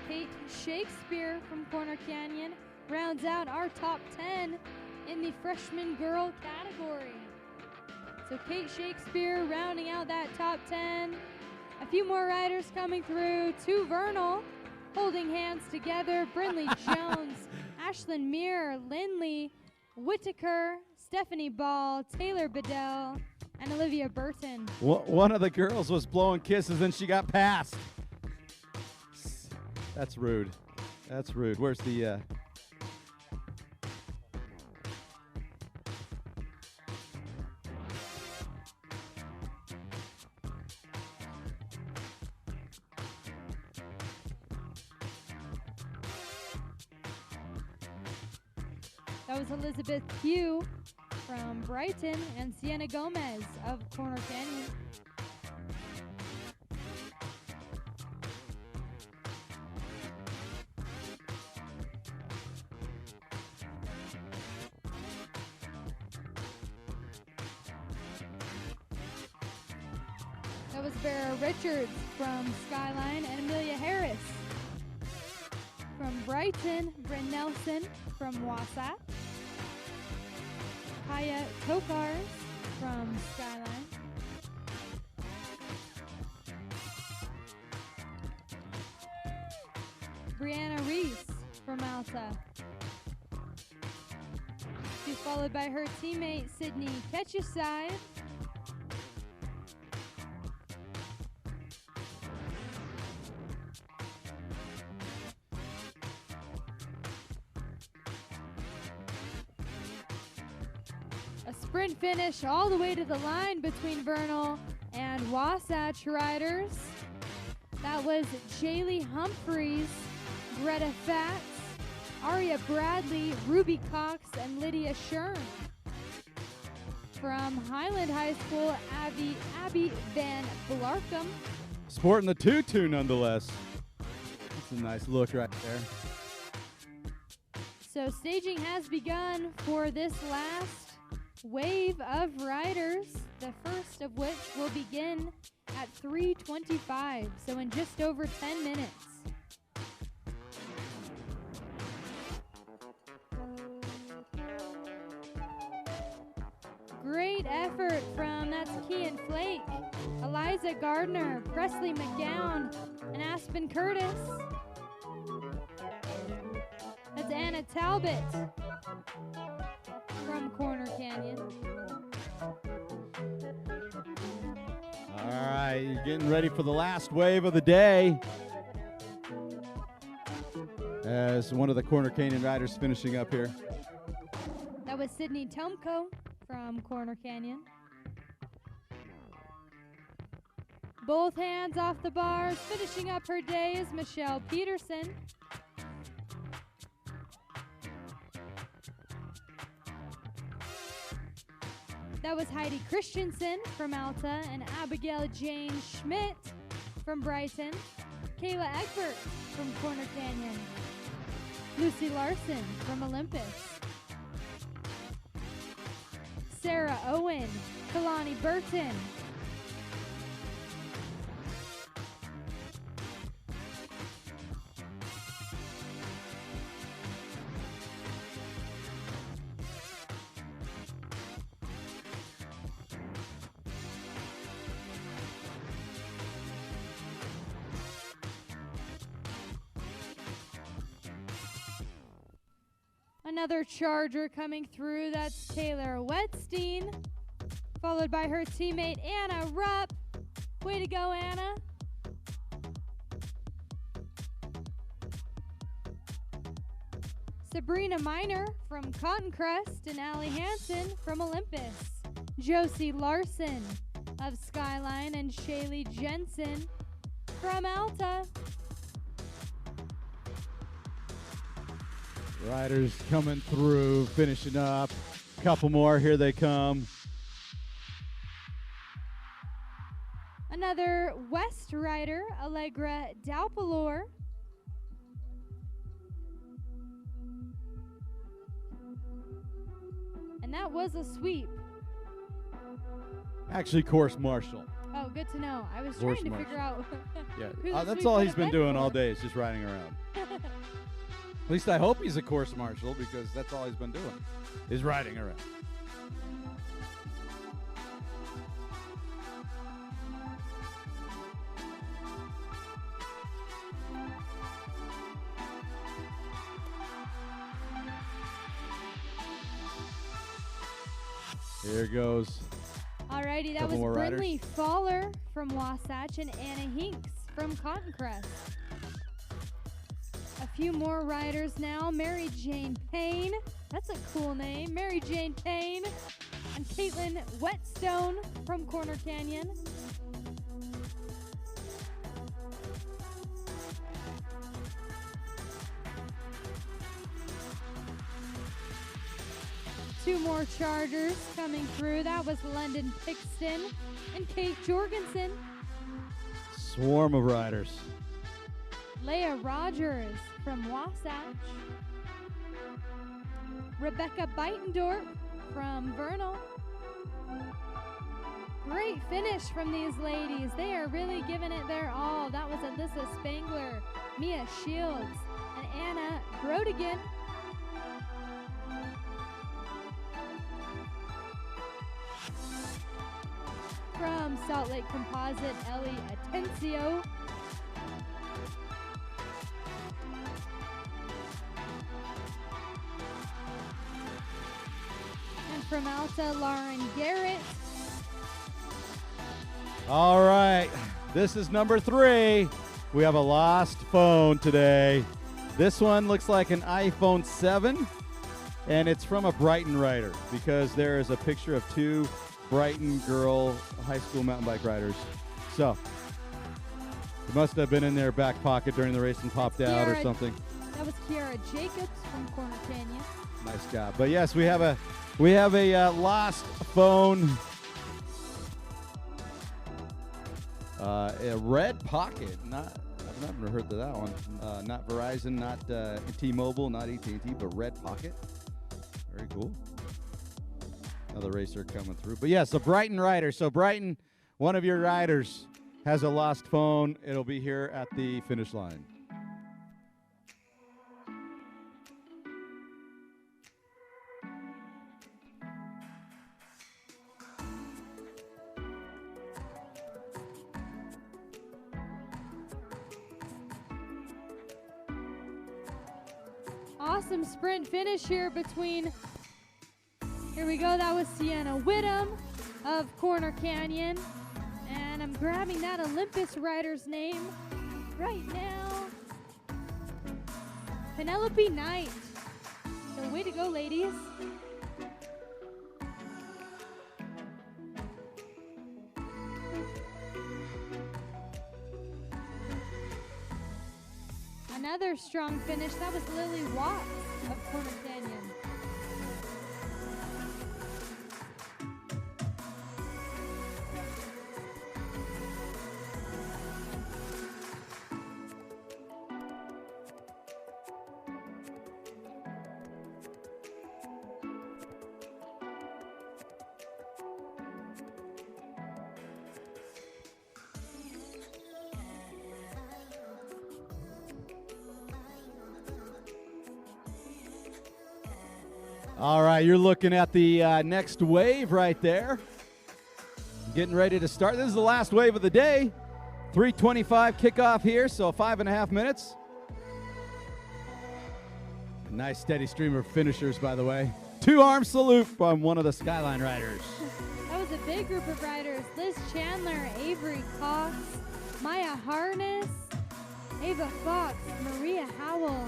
Kate Shakespeare from Corner Canyon rounds out our top 10 in the freshman girl category. So Kate Shakespeare rounding out that top 10. A few more riders coming through. 2 Vernal holding hands together. Brindley Jones, Ashlyn Muir, Lindley Whitaker, Stephanie Ball, Taylor Bedell, and Olivia Burton. One of the girls was blowing kisses and she got passed. That's rude. That's rude. Where's the... That was Elizabeth Pugh from Brighton and Sienna Gomez of Corner Canyon. That was Vera Richards from Skyline and Amelia Harris from Brighton, Bryn Nelson from Wasatch, Kaya Tokars from Skyline, Brianna Reese from Alta. She's followed by her teammate Sydney Ketcheside. A sprint finish all the way to the line between Vernal and Wasatch riders. That was Jaylee Humphreys, Greta Fatz, Aria Bradley, Ruby Cox, and Lydia Shern. From Highland High School, Abby Van Blarkham. Sporting the tutu nonetheless. That's a nice look right there. So staging has begun for this last wave of riders, the first of which will begin at 3:25, so in just over 10 minutes. Great effort from, that's Kian Flake, Eliza Gardner, Presley McGown, and Aspen Curtis. That's Anna Talbot from Corner Canyon. All right, you're getting ready for the last wave of the day. As one of the Corner Canyon riders finishing up here. That was Sydney Tomko from Corner Canyon. Both hands off the bars. Finishing up her day is Michelle Peterson. That was Heidi Christensen from Alta and Abigail Jane Schmidt from Brighton. Kayla Egbert from Corner Canyon. Lucy Larson from Olympus. Sarah Owen, Kalani Burton. Another charger coming through, that's Taylor Wetstein, followed by her teammate Anna Rupp. Way to go, Anna. Sabrina Miner from Cotton Crest and Allie Hansen from Olympus. Josie Larson of Skyline and Shaylee Jensen from Alta. Riders coming through, finishing up. Couple more, here they come. another West rider, Allegra Daupalor. And that was a sweep. Actually, course marshal. Oh, good to know. I was Course trying to figure out. Yeah, who the that's sweep all would he's have been been doing for. all day is just riding around. At least I hope he's a course marshal because that's all he's been doing is riding around. Here goes. Alrighty, that Couple was more riders. Brinley Faller from Wasatch and Anna Hinks from Cotton Crest. A few more riders now. Mary Jane Payne. That's a cool name. Mary Jane Payne. And Caitlin Whetstone from Corner Canyon. Two more Chargers coming through. That was London Pixton and Kate Jorgensen. Swarm of riders. Leah Rogers from Wasatch. Rebecca Beitendorf from Vernal. Great finish from these ladies. They are really giving it their all. That was Alyssa Spangler, Mia Shields, and Anna Brodigan. From Salt Lake Composite, Ellie Atencio. And from Alta, Lauren Garrett. All right, this is number 3. We have a lost phone today. This one looks like an iPhone 7, and it's from a Brighton rider because there is a picture of 2 Brighton girl high school mountain bike riders. So it must have been in their back pocket during the race and popped out or something. That was Kiara Jacobs from Corner Canyon. Nice job. But yes, we have a lost phone. A red pocket. I've never heard of that one. Not Verizon, not T-Mobile, not AT&T, but red pocket. Very cool. Another racer coming through. But yes, a Brighton rider. So Brighton, one of your riders has a lost phone. It'll be here at the finish line. Awesome sprint finish here between, here we go, that was Sienna Whittam of Corner Canyon. And I'm grabbing that Olympus rider's name right now. Penelope Knight. So way to go, ladies. Another strong finish. That was Lily Watts of Corner Canyon. All right, you're looking at the next wave right there. Getting ready to start. This is the last wave of the day. 3:25 kickoff here, so 5.5 minutes. A nice steady stream of finishers, by the way. 2-arm salute from one of the Skyline riders. That was a big group of riders. Liz Chandler, Avery Cox, Maya Harness, Ava Fox, Maria Howell,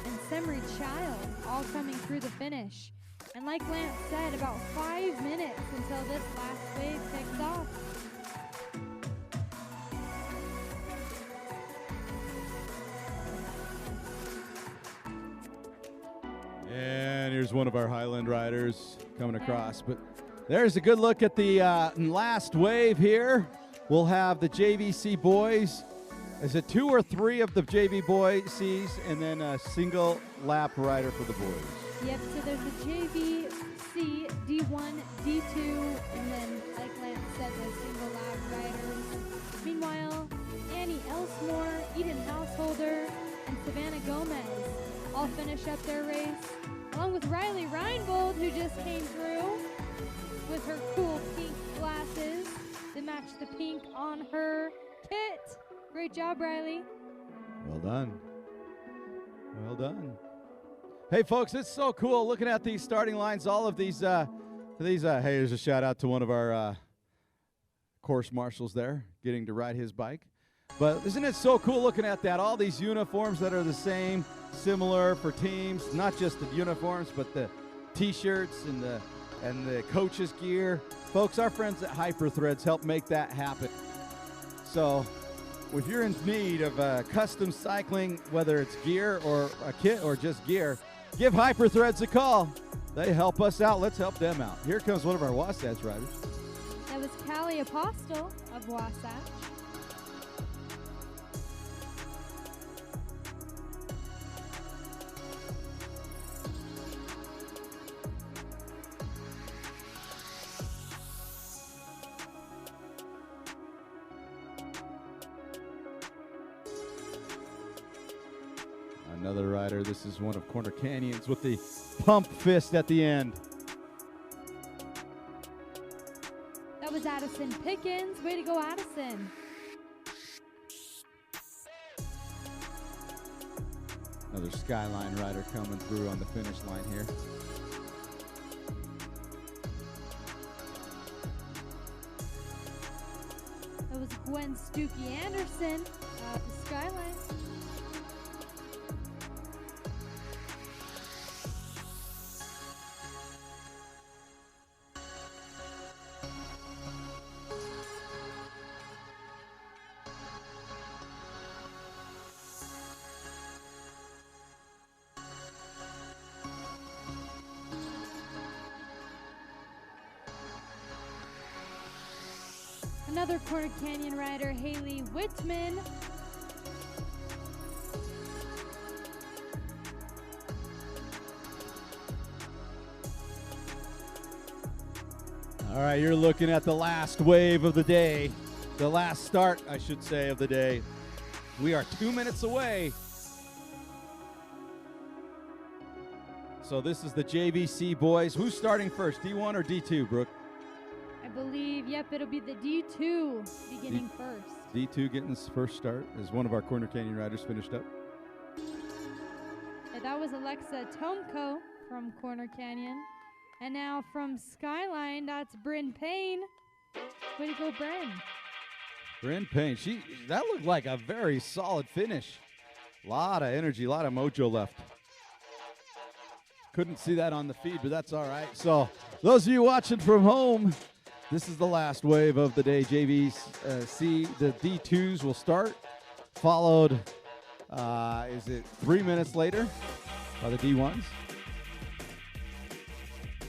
and Semri Child all coming through the finish. And like Lance said, about 5 minutes until this last wave kicks off. And here's one of our Highland riders coming across. But there's a good look at the last wave here. we'll have the JVC boys. Is it 2 or 3 of the JV boys Cs, and then a single lap rider for the boys? Yep, so there's a JVC, D1, D2, and then, like Lance said, the single lap riders. Meanwhile, Annie Elsmore, Eden Householder, and Savannah Gomez all finish up their race, along with Riley Reinbold, who just came through with her cool pink glasses that match the pink on her kit. Great job, Riley. Well done. Well done. Hey, folks, it's so cool looking at these starting lines. All of these, hey, here's a shout out to one of our course marshals there, getting to ride his bike. But isn't it so cool looking at that? All these uniforms that are the same, similar for teams, not just the uniforms, but the T-shirts and the coaches' gear. Folks, our friends at Hyperthreads help make that happen. So if you're in need of custom cycling, whether it's gear or a kit or just gear, give Hyperthreads a call. They help us out. Let's help them out. Here comes one of our Wasatch riders. That was Callie Apostle of Wasatch. Another rider. This is one of Corner Canyon's with the pump fist at the end. That was Addison Pickens. Way to go, Addison. Another Skyline rider coming through on the finish line here. That was Gwen Stuckey Anderson of the Skyline. Another Corner Canyon rider, Haley Whitman. All right, you're looking at the last wave of the day, the last start, I should say, of the day. We are 2 minutes away. So this is the JVC boys. Who's starting first, D1 or D2, Brooke? I believe, yep, it'll be the D2 beginning first. D2 getting his first start as one of our Corner Canyon riders finished up. And that was Alexa Tomko from Corner Canyon. And now from Skyline, that's Bryn Payne. Way to go, Bryn. Bryn Payne, that looked like a very solid finish. A lot of energy, a lot of mojo left. Couldn't see that on the feed, but that's all right. So those of you watching from home, this is the last wave of the day. JVC, the D2s will start, followed, is it 3 minutes later, by the D1s.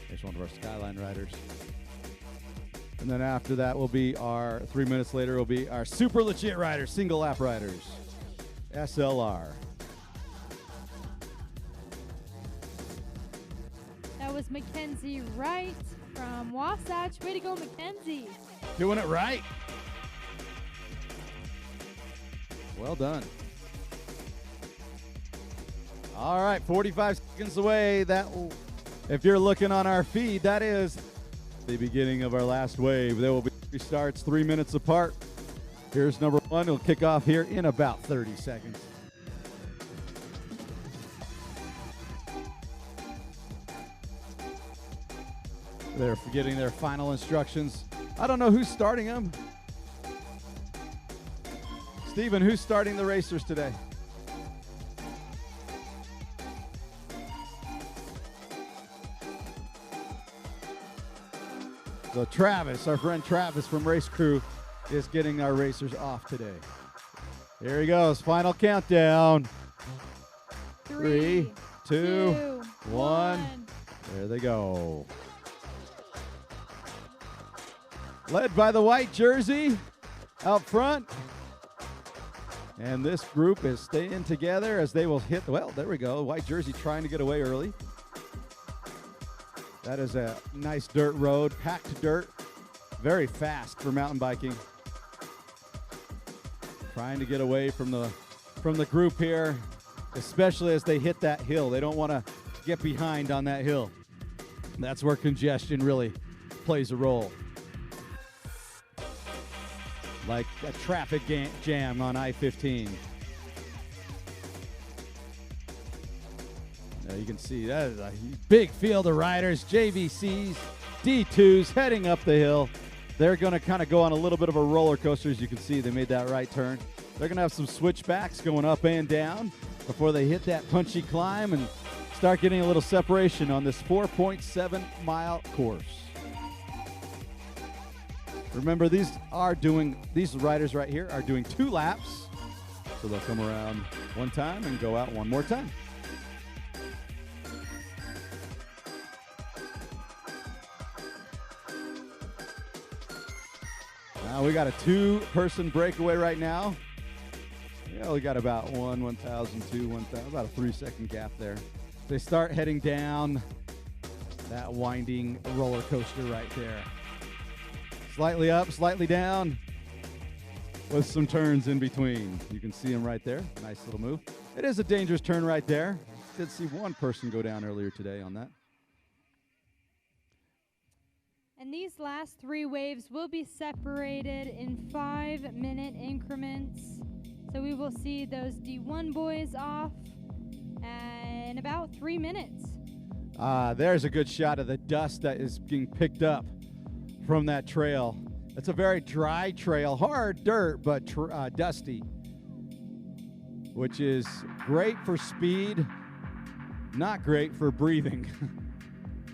There's one of our Skyline riders. And then after that will be 3 minutes later will be our super legit riders, single lap riders, SLR. That was Mackenzie Wright from Wasatch. Way to go, Mackenzie. Doing it right. Well done. All right, 45 seconds away. If you're looking on our feed, that is the beginning of our last wave. There will be 3 starts, 3 minutes apart. Here's number 1. It'll kick off here in about 30 seconds. They're getting their final instructions. I don't know who's starting them. Steven, who's starting the racers today? So Travis, our friend Travis from Race Crew, is getting our racers off today. Here he goes, final countdown. 3, 2, 1. There they go. Led by the white jersey, out front. And this group is staying together as they will hit, well, there we go. White jersey trying to get away early. That is a nice dirt road, packed dirt. Very fast for mountain biking. Trying to get away from the group here, especially as they hit that hill. They don't want to get behind on that hill. That's where congestion really plays a role. Like a traffic jam on I-15. Now you can see that is a big field of riders, JVCs, D2s heading up the hill. They're going to kind of go on a little bit of a roller coaster. As you can see, they made that right turn. They're going to have some switchbacks going up and down before they hit that punchy climb and start getting a little separation on this 4.7-mile course. Remember, these riders right here are doing 2 laps, so they'll come around one time and go out one more time. Now we got a 2-person breakaway right now. Yeah, we got about 1,000, 2, 1,000, about a 3-second gap there. They start heading down that winding roller coaster right there. Slightly up, slightly down, with some turns in between. You can see them right there. Nice little move. It is a dangerous turn right there. Did see one person go down earlier today on that. And these last 3 waves will be separated in 5-minute increments. So we will see those D1 boys off in about 3 minutes. There's a good shot of the dust that is being picked up from that trail. It's a very dry trail, hard dirt, but dusty, which is great for speed, not great for breathing.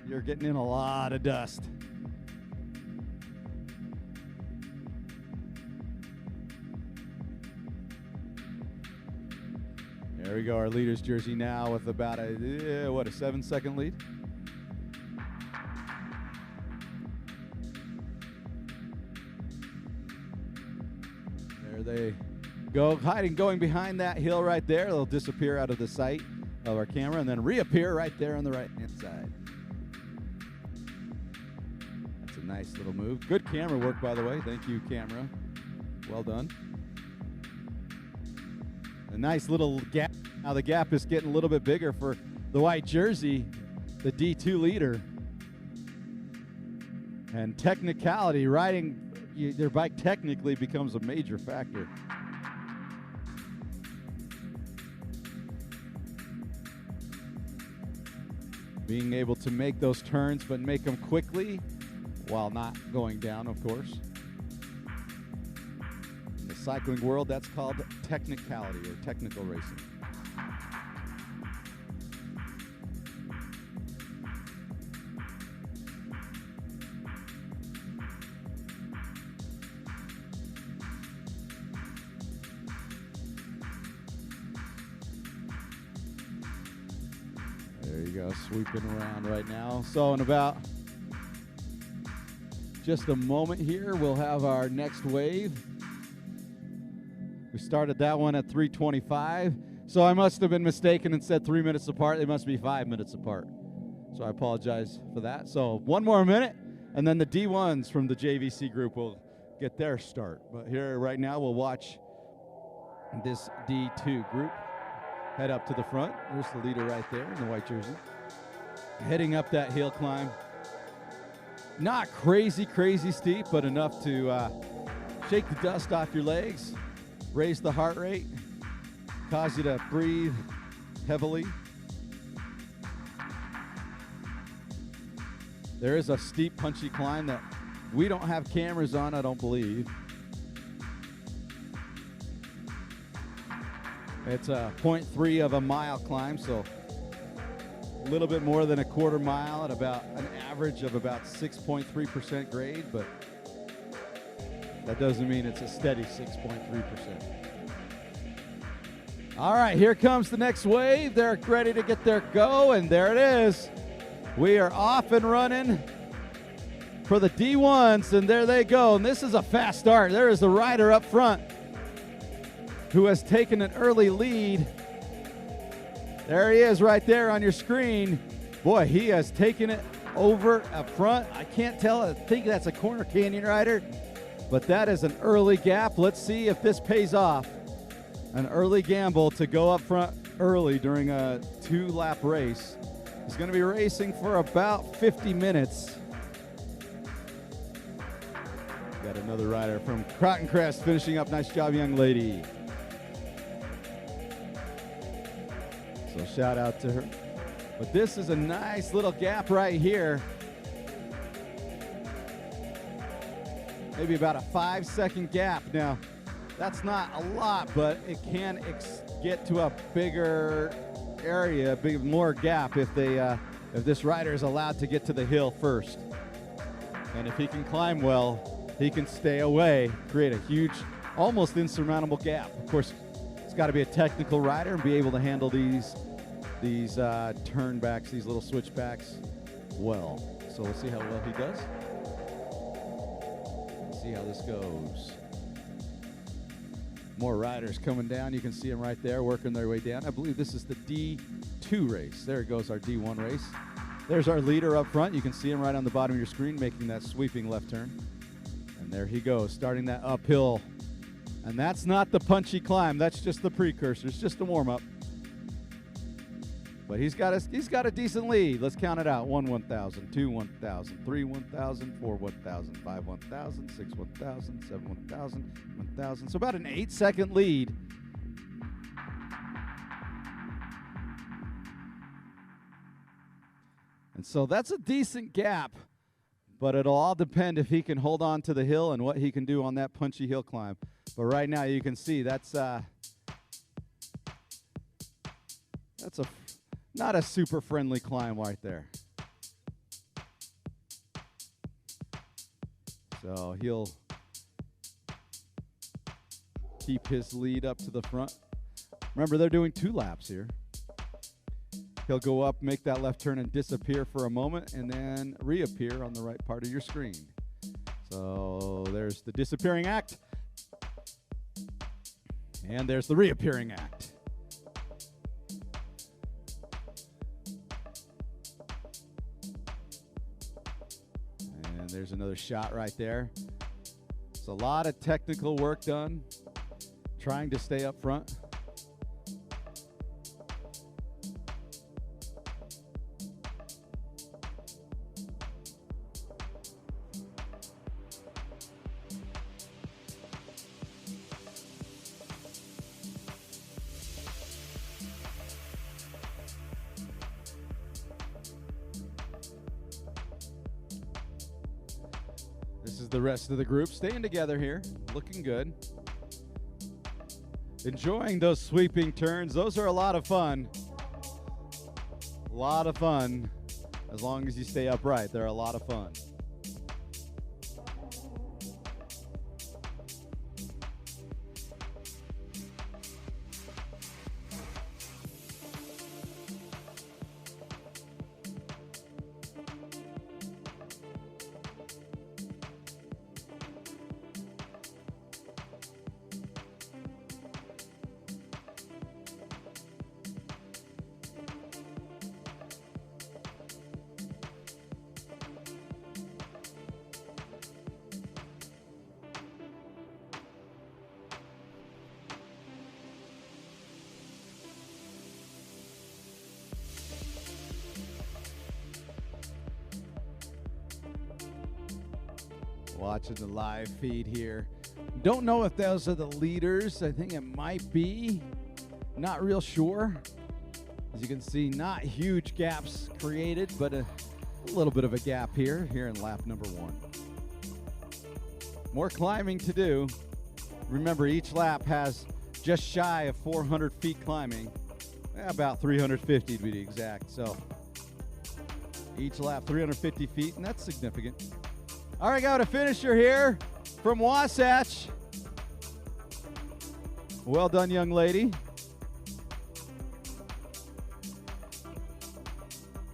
You're getting in a lot of dust. There we go, our leader's jersey now with about a 7-second lead. They go going behind that hill right there. They'll disappear out of the sight of our camera and then reappear right there on the right-hand side. That's a nice little move. Good camera work, by the way. Thank you, camera. Well done. A nice little gap. Now the gap is getting a little bit bigger for the white jersey, the D2 leader. And technicality, riding their bike technically becomes a major factor. Being able to make those turns, but make them quickly while not going down, of course. In the cycling world, that's called technicality or technical racing. There you go, sweeping around right now. So in about just a moment here, we'll have our next wave. We started that one at 3:25. So I must have been mistaken and said 3 minutes apart. They must be 5 minutes apart. So I apologize for that. So 1 more minute, and then the D1s from the JVC group will get their start. But here right now, we'll watch this D2 group head up to the front. There's the leader right there in the white jersey. Heading up that hill climb. Not crazy, crazy steep, but enough to shake the dust off your legs, raise the heart rate, cause you to breathe heavily. There is a steep, punchy climb that we don't have cameras on, I don't believe. It's a 0.3 of a mile climb, so a little bit more than a quarter mile at about an average of about 6.3% grade, but that doesn't mean it's a steady 6.3%. All right, here comes the next wave. They're ready to get their go, and there it is. We are off and running. for the D1s, and there they go. And this is a fast start. There is the rider up front who has taken an early lead. There he is right there on your screen. Boy, he has taken it over up front. I can't tell. I think that's a Corner Canyon rider, but that is an early gap. Let's see if this pays off. An early gamble to go up front early during a 2-lap race. He's going to be racing for about 50 minutes. Got another rider from Croton Crest finishing up. Nice job, young lady. So shout out to her. But this is a nice little gap right here. Maybe about a 5-second gap. Now, that's not a lot, but it can get to a bigger area, more gap if this rider is allowed to get to the hill first. And if he can climb well, he can stay away, create a huge, almost insurmountable gap. Of course, it's got to be a technical rider and be able to handle these turnbacks, these little switchbacks well. So we'll see how well he does. Let's see how this goes. More riders coming down. You can see them right there working their way down. I believe this is the D2 race. There goes our D1 race. There's our leader up front. You can see him right on the bottom of your screen making that sweeping left turn. And there he goes, starting that uphill. And that's not the punchy climb. That's just the precursor. It's just a warm-up. But he's got a decent lead. Let's count it out. 1 1,000, 2 1,000, 3 1,000, 4 1,000, 5 1,000, 6 1,000, 7 1,000, 1,000. So about an 8-second lead. And so that's a decent gap. But it'll all depend if he can hold on to the hill and what he can do on that punchy hill climb. But right now you can see that's not a super friendly climb right there. So he'll keep his lead up to the front. Remember, they're doing 2 laps here. He'll go up, make that left turn, and disappear for a moment, and then reappear on the right part of your screen. So there's the disappearing act. And there's the reappearing act. And there's another shot right there. It's a lot of technical work done, trying to stay up front. This is the rest of the group staying together here, looking good. Enjoying those sweeping turns. Those are a lot of fun. A lot of fun. As long as you stay upright, they're a lot of fun. Watching the live feed here. Don't know if those are the leaders. I think it might be. Not real sure. As you can see, not huge gaps created, but a little bit of a gap here in lap number 1. More climbing to do. Remember, each lap has just shy of 400 feet climbing. About 350 to be exact. So each lap 350 feet, and that's significant. All right, got a finisher here from Wasatch. Well done, young lady.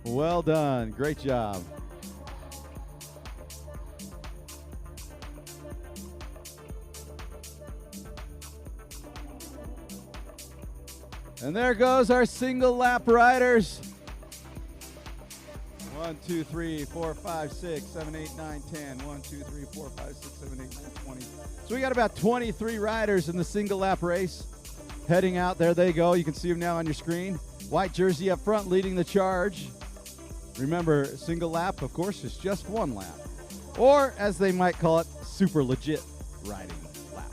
Well done. Great job. And there goes our single lap riders. 1, 2, 3, 4, 5, 6, 7, 8, 9, 10. 1, 2, 3, 4, 5, 6, 7, 8, 9, 20. So we got about 23 riders in the single lap race heading out. There they go. You can see them now on your screen. White jersey up front leading the charge. Remember, single lap, of course, is just one lap. Or, as they might call it, super legit riding lap.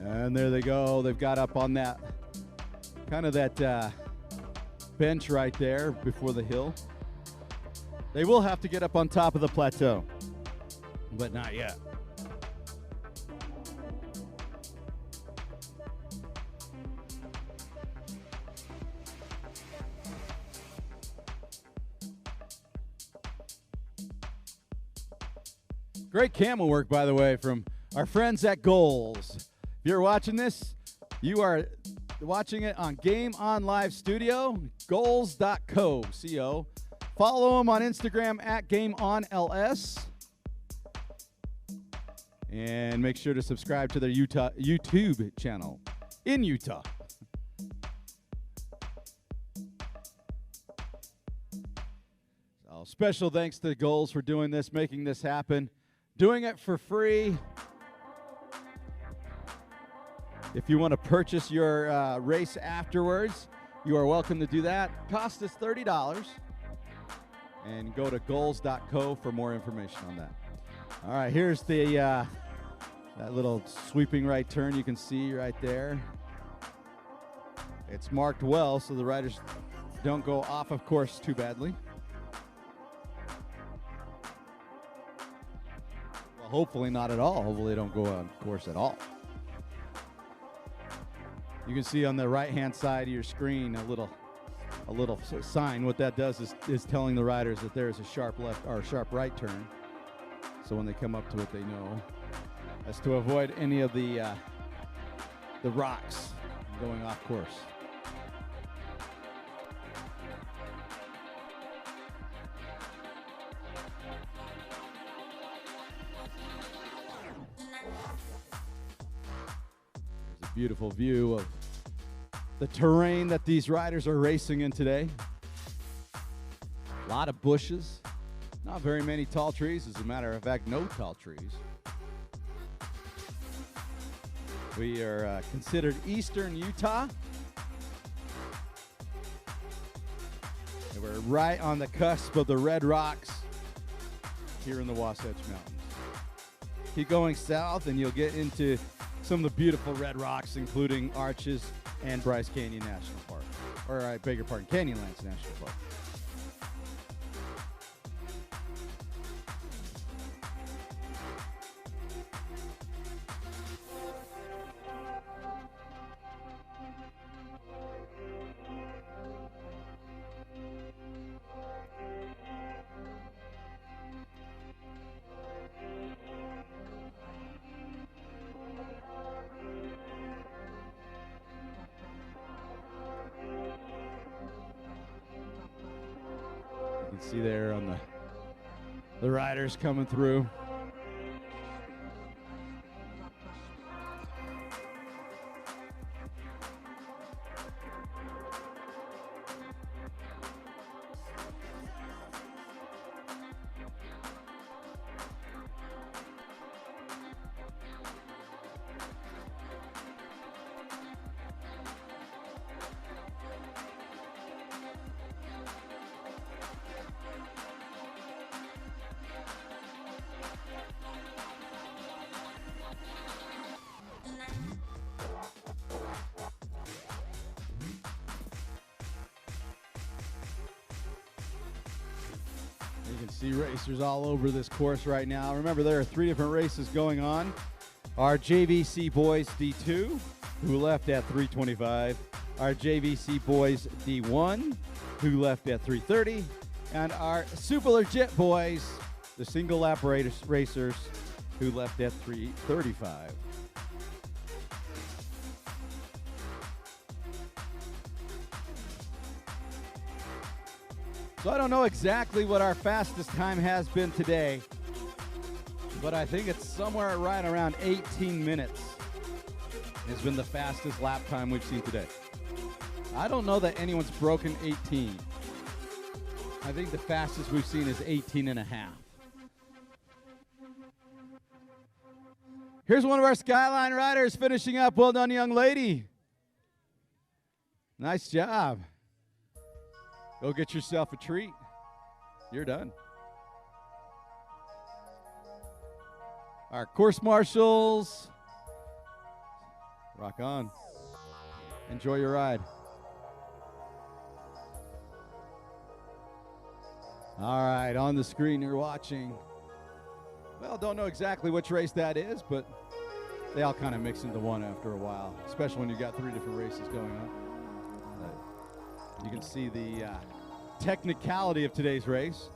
And there they go. They've got up on that, kind of that bench right there before the hill. They will have to get up on top of the plateau, but not yet. Great camel work, by the way, from our friends at Goals. If you're watching this, you are watching it on Game On Live Studio, goals.co, C-O. Follow them on Instagram at GameOnLS. And make sure to subscribe to their YouTube channel in Utah. So special thanks to Goals for doing this, making this happen, doing it for free. If you want to purchase your race afterwards, you are welcome to do that. Cost us $30. And go to goals.co for more information on that. All right, here's the that little sweeping right turn you can see right there. It's marked well, so the riders don't go off of course too badly. Well, hopefully not at all. Hopefully they don't go on course at all. You can see on the right-hand side of your screen a little sign. What that does is telling the riders that there is a sharp left or sharp right turn. So when they come up to it, they know. That's to avoid any of the rocks going off course. There's a beautiful view of the terrain that these riders are racing in today. A lot of bushes. Not very many tall trees. As a matter of fact, no tall trees. We are considered eastern Utah. And we're right on the cusp of the Red Rocks here in the Wasatch Mountains. Keep going south and you'll get into some of the beautiful Red Rocks, including Arches and Bryce Canyon National Park. Or I beg your pardon, Canyonlands National Park. See there on the riders coming through. You can see racers all over this course right now. Remember, there are 3 different races going on. Our JVC Boys D2, who left at 3:25. Our JVC Boys D1, who left at 3:30. And our Super Legit Boys, the single lap racers, who left at 3:35. So I don't know exactly what our fastest time has been today, but I think it's somewhere right around 18 minutes has been the fastest lap time we've seen today. I don't know that anyone's broken 18. I think the fastest we've seen is 18 and a half. Here's one of our Skyline riders finishing up. Well done, young lady. Nice job. Go get yourself a treat. You're done. Our course marshals. Rock on. Enjoy your ride. All right, on the screen you're watching. Well, don't know exactly which race that is, but they all kind of mix into one after a while, especially when you've got 3 different races going on. You can see the technicality of today's race.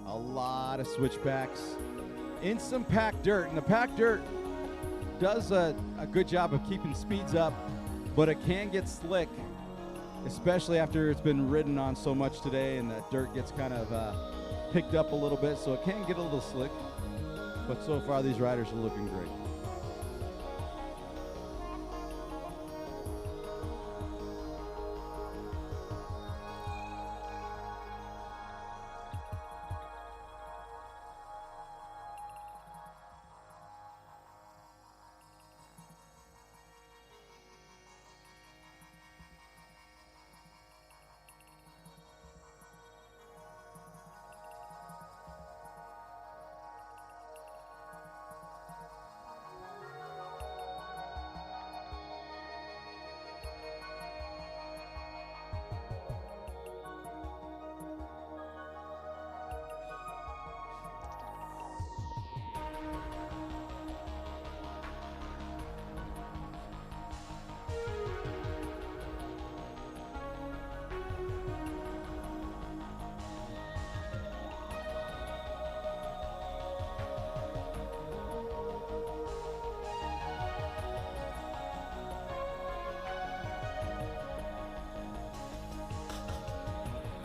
A lot of switchbacks in some packed dirt. And the packed dirt does a good job of keeping speeds up, but it can get slick, especially after it's been ridden on so much today and that dirt gets kind of picked up a little bit, so it can get a little slick. But so far, these riders are looking great.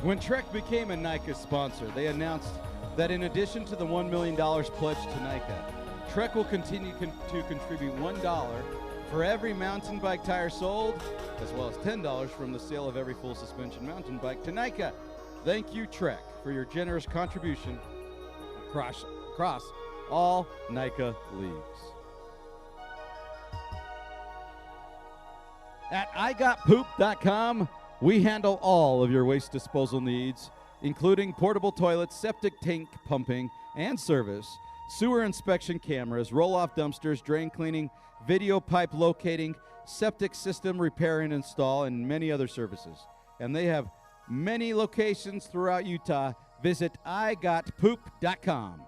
When Trek became a NICA sponsor, they announced that in addition to the $1 million pledged to NICA, Trek will continue to contribute $1 for every mountain bike tire sold, as well as $10 from the sale of every full suspension mountain bike to NICA. Thank you, Trek, for your generous contribution across all NICA leagues. At IGotPoop.com, we handle all of your waste disposal needs, including portable toilets, septic tank pumping and service, sewer inspection cameras, roll-off dumpsters, drain cleaning, video pipe locating, septic system repair and install, and many other services. And they have many locations throughout Utah. Visit IGotPoop.com.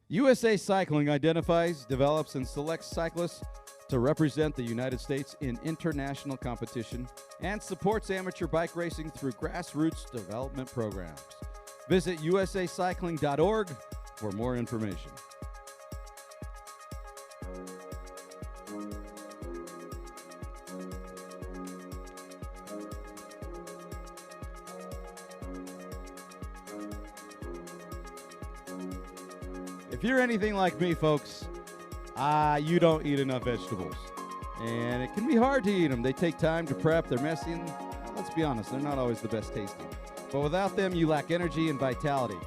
USA Cycling identifies, develops, and selects cyclists to represent the United States in international competition and supports amateur bike racing through grassroots development programs. Visit usacycling.org for more information. If you're anything like me, folks, you don't eat enough vegetables. And it can be hard to eat them. They take time to prep. They're messy. And let's be honest, they're not always the best tasting. But without them, you lack energy and vitality.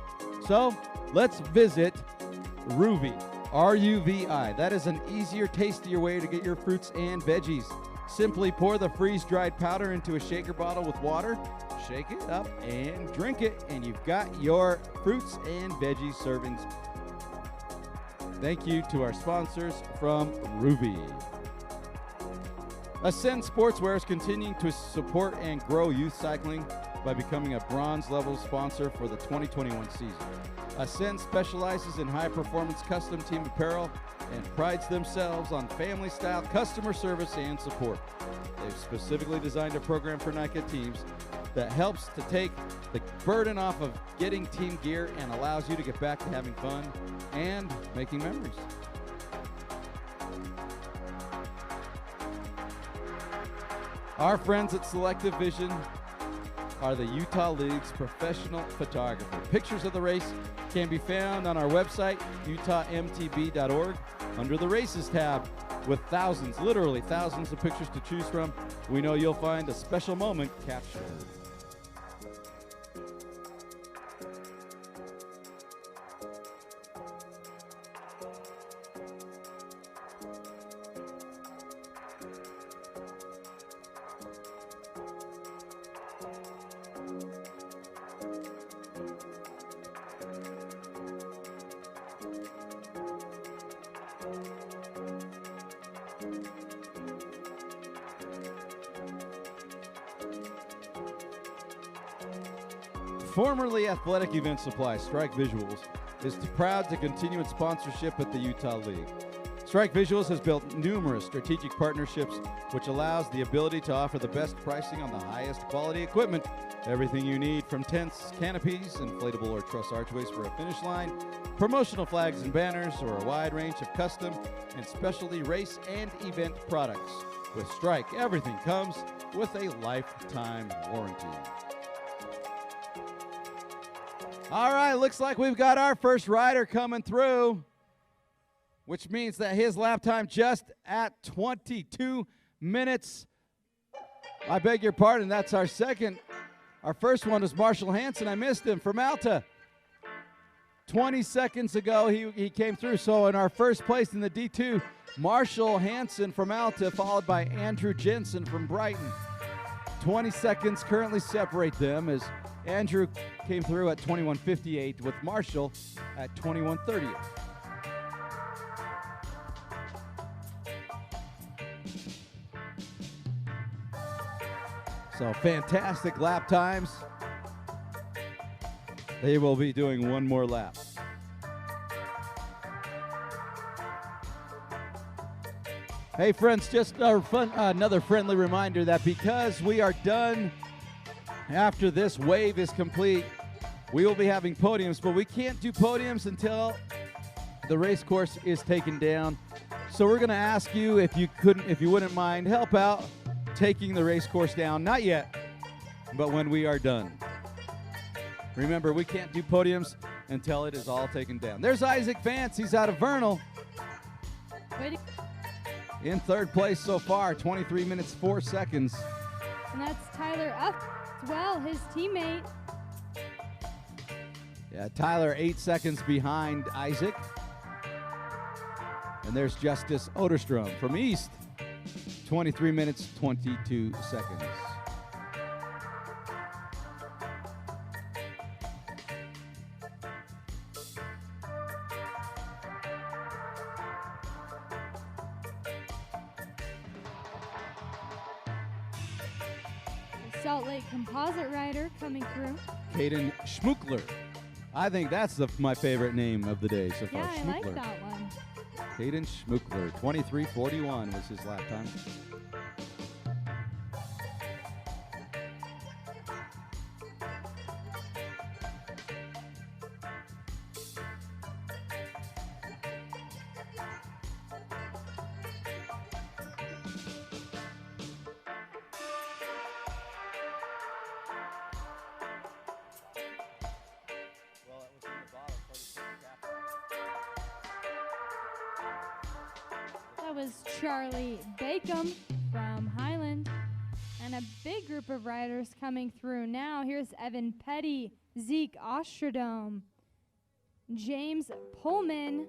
So let's visit Ruvi, R-U-V-I. That is an easier, tastier way to get your fruits and veggies. Simply pour the freeze-dried powder into a shaker bottle with water, shake it up, and drink it. And you've got your fruits and veggie servings. Thank you to our sponsors from Ruby. Ascend Sportswear is continuing to support and grow youth cycling by becoming a bronze-level sponsor for the 2021 season. Ascend specializes in high-performance custom team apparel and prides themselves on family-style customer service and support. They've specifically designed a program for NICA teams that helps to take the burden off of getting team gear and allows you to get back to having fun and making memories. Our friends at Selective Vision are the Utah League's professional photographer. Pictures of the race can be found on our website, utahmtb.org, under the Races tab, with thousands, literally thousands of pictures to choose from. We know you'll find a special moment captured. Formerly Athletic Event Supply, Strike Visuals is proud to continue its sponsorship at the Utah League. Strike Visuals has built numerous strategic partnerships, which allows the ability to offer the best pricing on the highest quality equipment. Everything you need from tents, canopies, inflatable or truss archways for a finish line, promotional flags and banners, or a wide range of custom and specialty race and event products. With Strike, everything comes with a lifetime warranty. All right, looks like we've got our first rider coming through, which means that his lap time just at 22 minutes. I beg your pardon, that's our second. Our first one was Marshall Hansen. I missed him from Alta. 20 seconds ago, he came through. So in our first place in the D2, Marshall Hansen from Alta, followed by Andrew Jensen from Brighton. 20 seconds currently separate them as Andrew came through at 21:58 with Marshall at 21:30. So fantastic lap times. They will be doing one more lap. Hey friends, just another friendly reminder that because we are done after this wave is complete, we will be having podiums, but we can't do podiums until the race course is taken down. So we're going to ask you if you wouldn't mind, help out taking the race course down. Not yet, but when we are done. Remember, we can't do podiums until it is all taken down. There's Isaac Vance. He's out of Vernal. In third place so far, 23 minutes, 4 seconds. And that's Tyler up as well, his teammate. Yeah, Tyler 8 seconds behind Isaac. And there's Justice Oderstrom from East, 23 minutes, 22 seconds. Salt Lake composite rider coming through. Caden Schmuckler. I think that's my favorite name of the day so far. Yeah, I Schmuckler. like that one. Caden Schmuckler, 23:41 was his lap time. That was Charlie Bacon from Highland. And a big group of riders coming through now. Here's Evan Petty, Zeke Ostradome, James Pullman,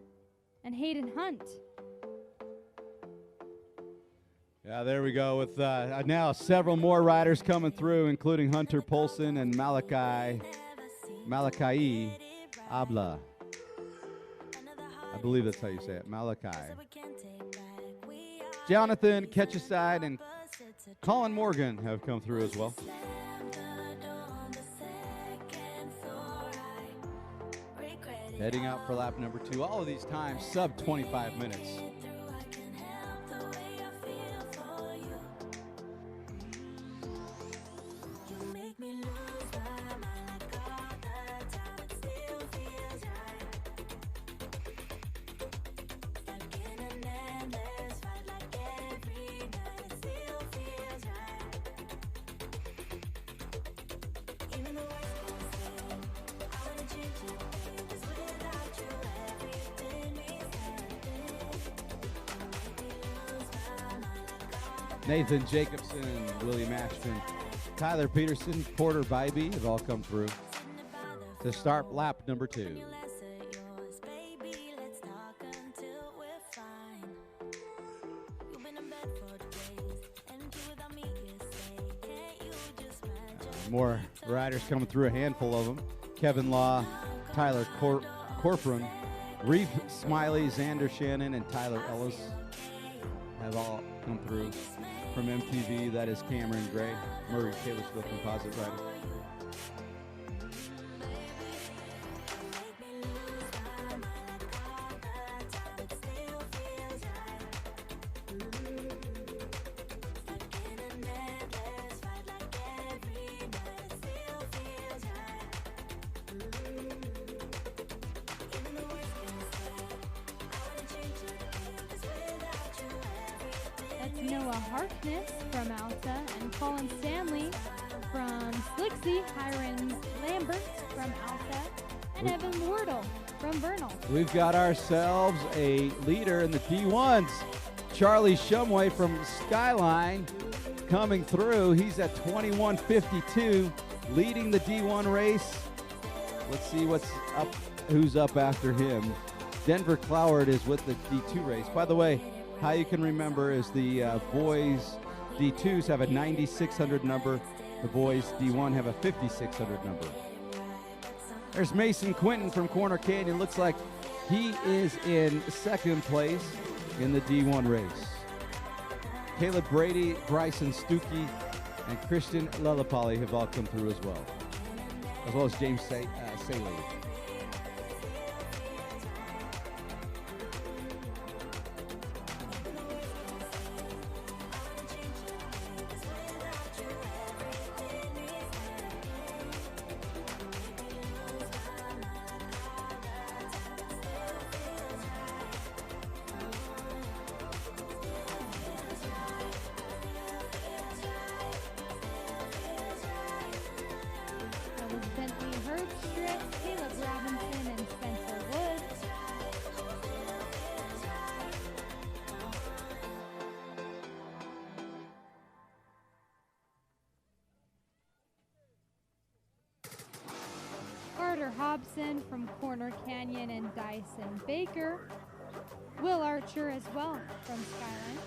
and Hayden Hunt. Yeah, there we go with now several more riders coming through, including Hunter Polson and Malachi Abla. I believe that's how you say it, Malachi. Jonathan Ketcheside and Colin Morgan have come through as well. Heading out for lap number 2. All of these times sub 25 minutes. Nathan Jacobson, William Ashton, Tyler Peterson, Porter Bybee have all come through to start lap number 2. More riders coming through, a handful of them. Kevin Law, Tyler Corcoran, Reeve Smiley, Xander Shannon, and Tyler Ellis have all come through. From MTB, that is Cameron Gray, Murray Taylorsville composite rider. Noah Harkness from Alta, and Colin Stanley from Slixie, Hiron Lambert from Alta, and Evan Wardle from Vernal. We've got ourselves a leader in the D1s. Charlie Shumway from Skyline coming through. He's at 21:52, leading the D1 race. Let's see who's up after him. Denver Cloward is with the D2 race. By the way, how you can remember is the boys D2s have a 9,600 number. The boys D1 have a 5,600 number. There's Mason Quinton from Corner Canyon. Looks like he is in second place in the D1 race. Caleb Brady, Bryson Stuckey, and Christian Lillipali have all come through as well as James Saley. Caleb Robinson, and Spencer Woods. Carter Hobson from Corner Canyon, and Dyson Baker. Will Archer as well from Skyline.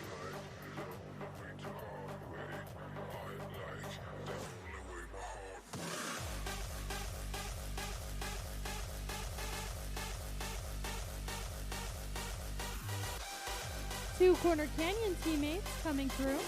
Two Corner Canyon teammates coming through.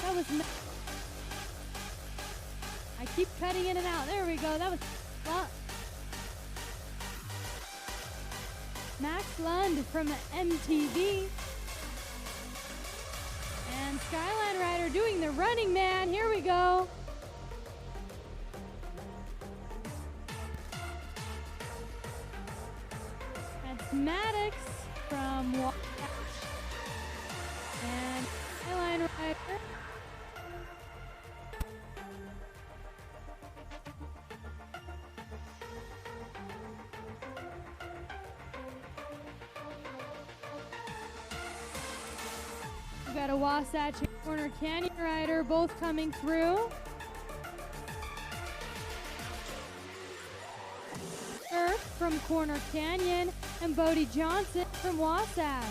That was I keep cutting in and out. There we go. That was Max Lund from MTB. And Skyline Rider doing the running man. Here we go. That's Maddox from Wabash. And Skyline Rider. We've got a Wasatch and Corner Canyon rider both coming through. Earth from Corner Canyon and Bodie Johnson from Wasatch.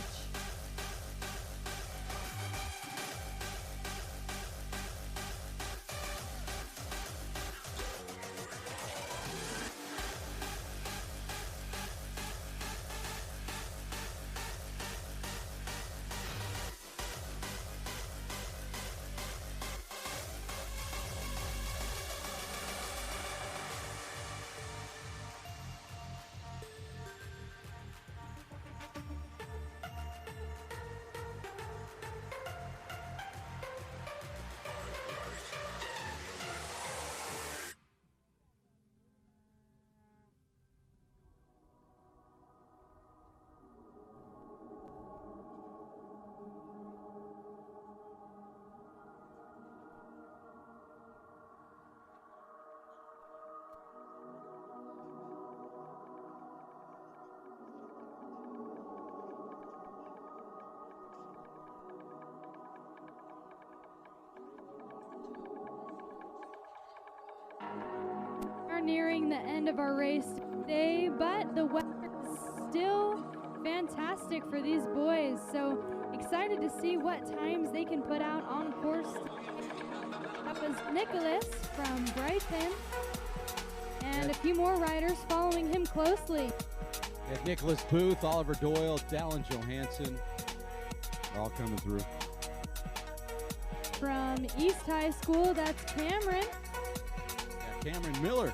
Nearing the end of our race today, but the weather is still fantastic for these boys. So excited to see what times they can put out on course. That was Nicholas from Brighton, and a few more riders following him closely. Nicholas Booth, Oliver Doyle, Dallin Johansson, they're all coming through. From East High School, that's Cameron. Cameron Miller.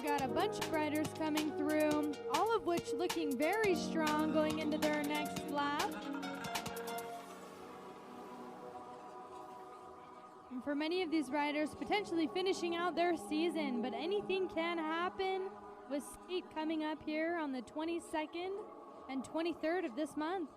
Got a bunch of riders coming through, all of which looking very strong going into their next lap. And for many of these riders, potentially finishing out their season, but anything can happen with State coming up here on the 22nd and 23rd of this month.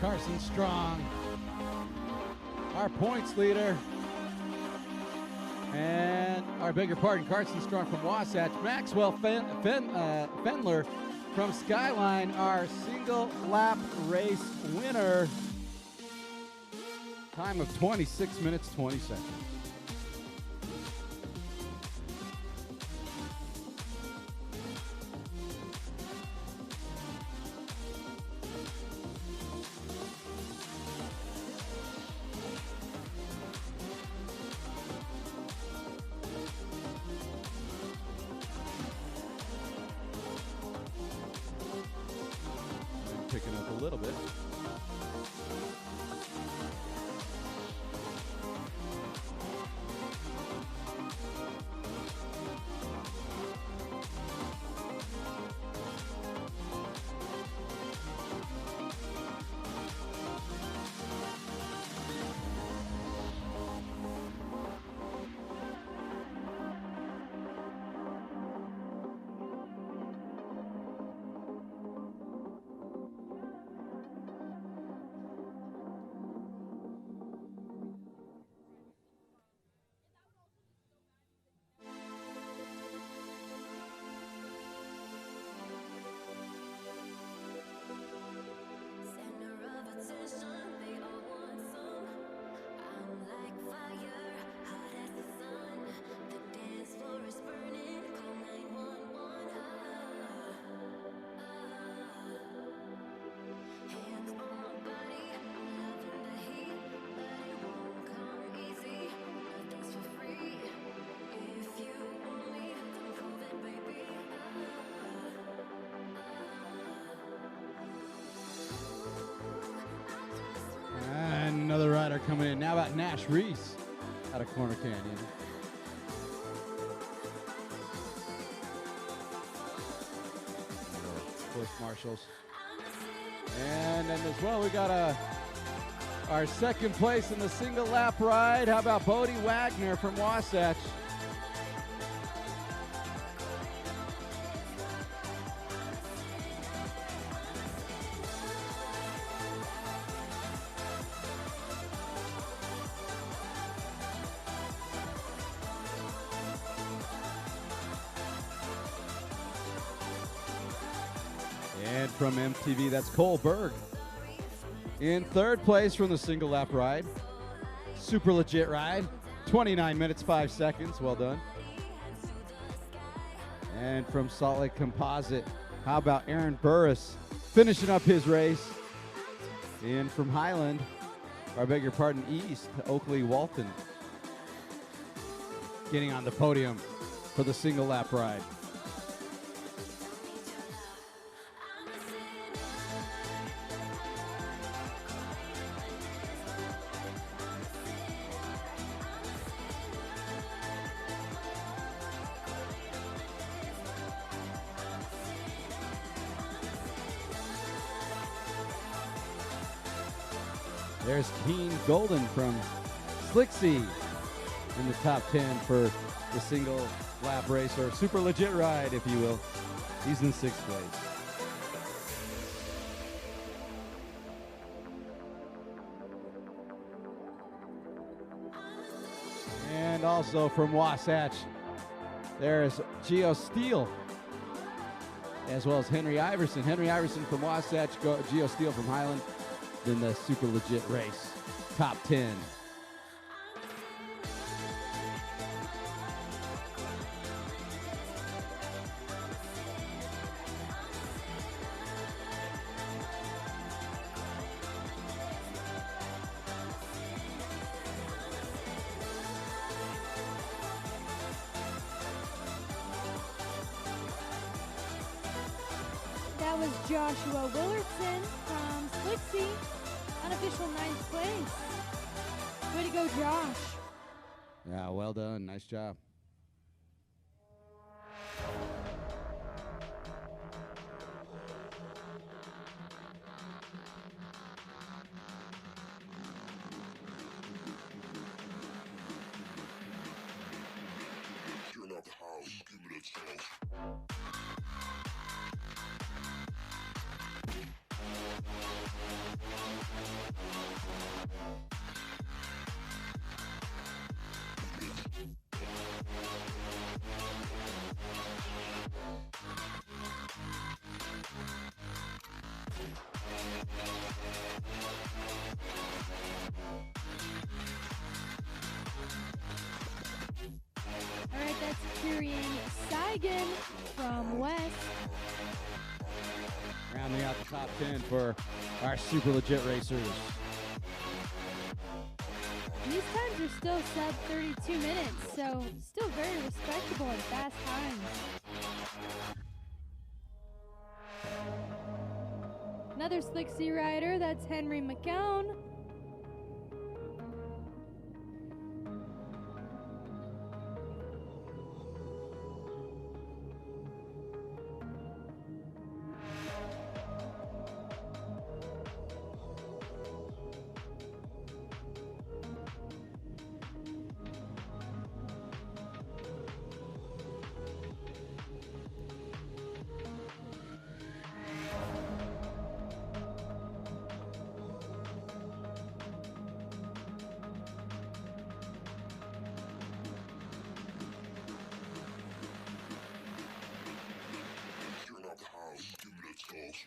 Carson Strong, our points leader. And our bigger pardon, Carson Strong from Wasatch. Maxwell Fendler from Skyline, our single lap race winner. Time of 26 minutes, 20 seconds. Picking up a little bit. Center of attention, they all want some. I'm like fire, hot as the sun. The dance floor is burning, call 911. Hands on my body, I'm loving the heat, but it won't come easy. Nothing's for free. If you want me, then prove it, baby. And another rider coming in. Now about Nash Reese out of Corner Canyon. Course marshals. And then as well, we got our second place in the single lap ride. How about Bodie Wagner from Wasatch? And from MTB, that's Cole Berg. In third place from the single lap ride. Super legit ride. 29 minutes, 5 seconds. Well done. And from Salt Lake Composite, how about Aaron Burris finishing up his race? And from Highland, or I beg your pardon, East, Oakley Walton getting on the podium for the single lap ride. There's Keen Golden from Slicksy in the top 10 for the single lap race, or super legit ride, if you will. He's in 6th place. And also from Wasatch, there's Geo Steele, as well as Henry Iverson. Henry Iverson from Wasatch, Geo Steele from Highland. In the super legit race, top 10. That was Joshua Willardson from Slicksy, unofficial 9th place. Way to go, Josh. Yeah, well done. Nice job. Turn up the house, give me that sauce. Adrian Seigan from West. Rounding out the top 10 for our super legit racers. These times are still sub 32 minutes, so still very respectable and fast times. Another Slick Sea rider, that's Henry McCown. Turn up the house, give me the toss.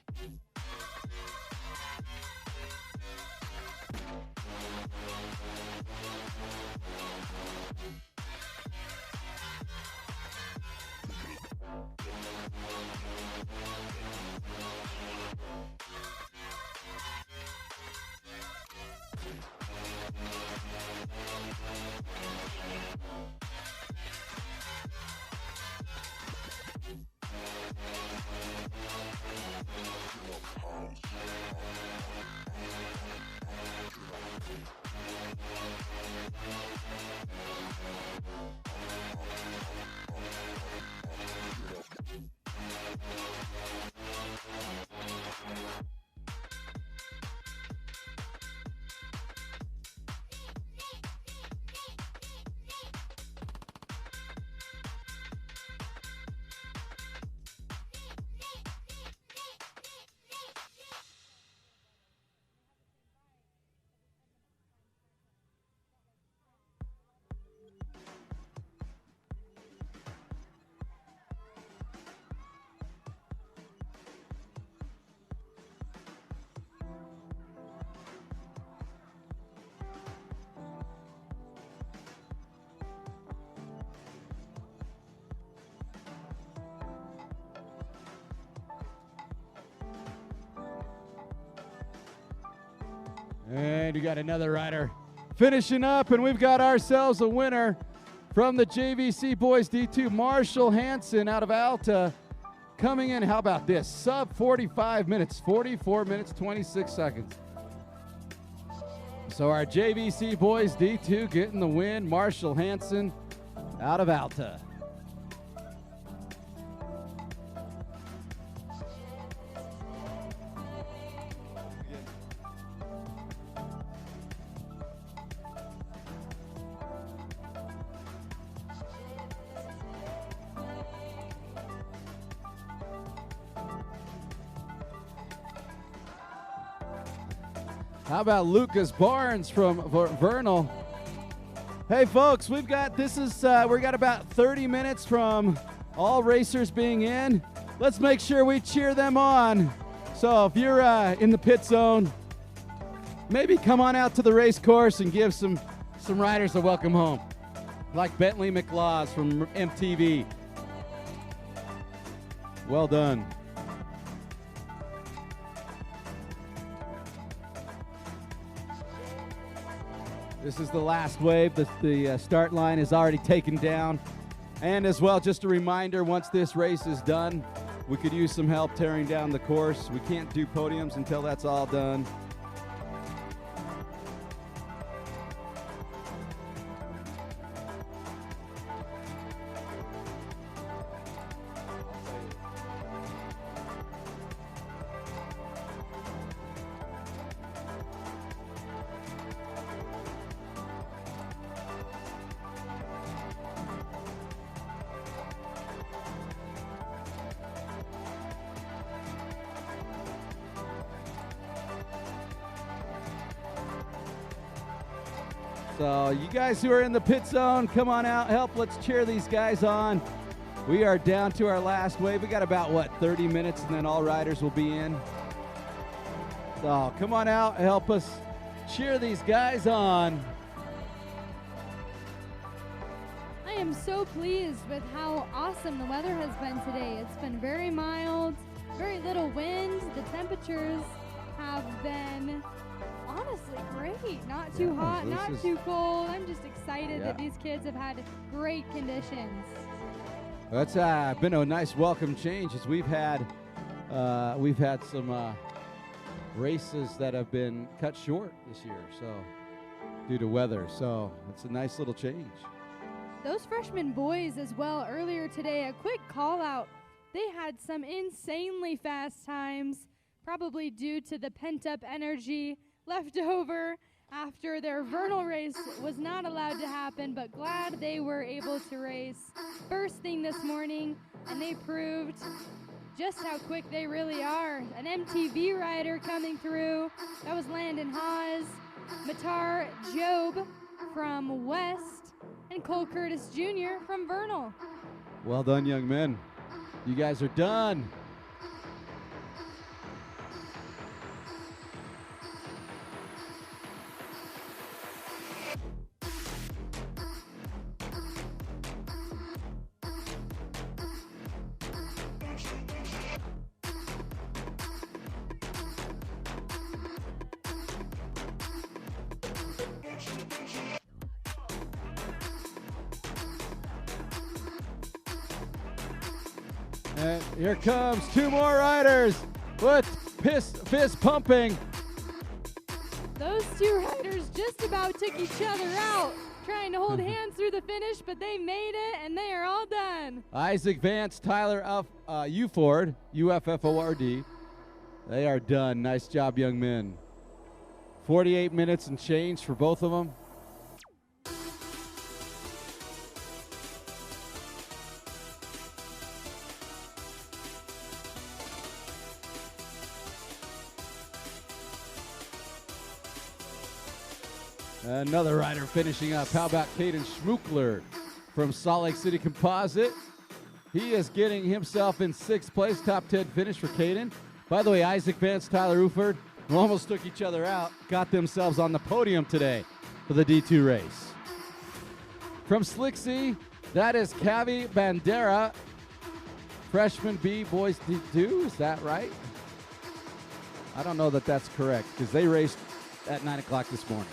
And we got another rider finishing up, and we've got ourselves a winner from the JVC Boys D2, Marshall Hansen out of Alta, coming in, how about this, sub 45 minutes, 44 minutes, 26 seconds. So our JVC Boys D2 getting the win, Marshall Hansen out of Alta. How about Lucas Barnes from Vernal? Hey folks, we got about 30 minutes from all racers being in. Let's make sure we cheer them on. So if you're in the pit zone, maybe come on out to the race course and give some riders a welcome home, like Bentley McLaws from MTB. Well done. This is the last wave. The start line is already taken down. And as well, just a reminder, once this race is done, we could use some help tearing down the course. We can't do podiums until that's all done. So you guys who are in the pit zone, come on out, help. Let's cheer these guys on. We are down to our last wave. We got about, 30 minutes, and then all riders will be in. So come on out, help us cheer these guys on. Nice am so pleased with how awesome the weather has been today. It's been very mild, very little wind. The temperatures have been honestly great. Not too hot, not too cold. I'm just excited that these kids have had great conditions. That's been a nice welcome change as we've had some races that have been cut short this year, so due to weather. So it's a nice little change. Those freshman boys as well earlier today, a quick call out. They had some insanely fast times, probably due to the pent-up energy left over after their vernal race was not allowed to happen, but glad they were able to race first thing this morning, and they proved just how quick they really are. An MTB rider coming through. That was Landon Haas, Matar Job from West, and Cole Curtis Jr. from Vernal. Well done, young men. You guys are done. And here comes two more riders with fist pumping. Those two riders just about took each other out, trying to hold hands through the finish, but they made it, and they are all done. Isaac Vance, Tyler Uford, UFFORD. They are done. Nice job, young men. 48 minutes and change for both of them. Another rider finishing up. How about Caden Schmookler from Salt Lake City Composite? He is getting himself in 6th place, top 10 finish for Caden. By the way, Isaac Vance, Tyler Uford, who almost took each other out, got themselves on the podium today for the D2 race. From Slicksy, that is Cavi Bandera, freshman B, boys D2. Is that right? I don't know that that's correct because they raced at 9 o'clock this morning.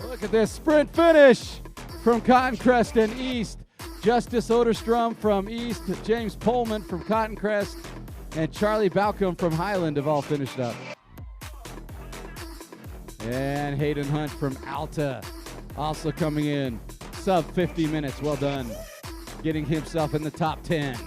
Look at this sprint finish from Cotton Crest and East. Justice Oderstrom from East, James Pullman from Cotton Crest, and Charlie Balcom from Highland have all finished up. And Hayden Hunt from Alta also coming in. Sub 50 minutes, well done. Getting himself in the top 10.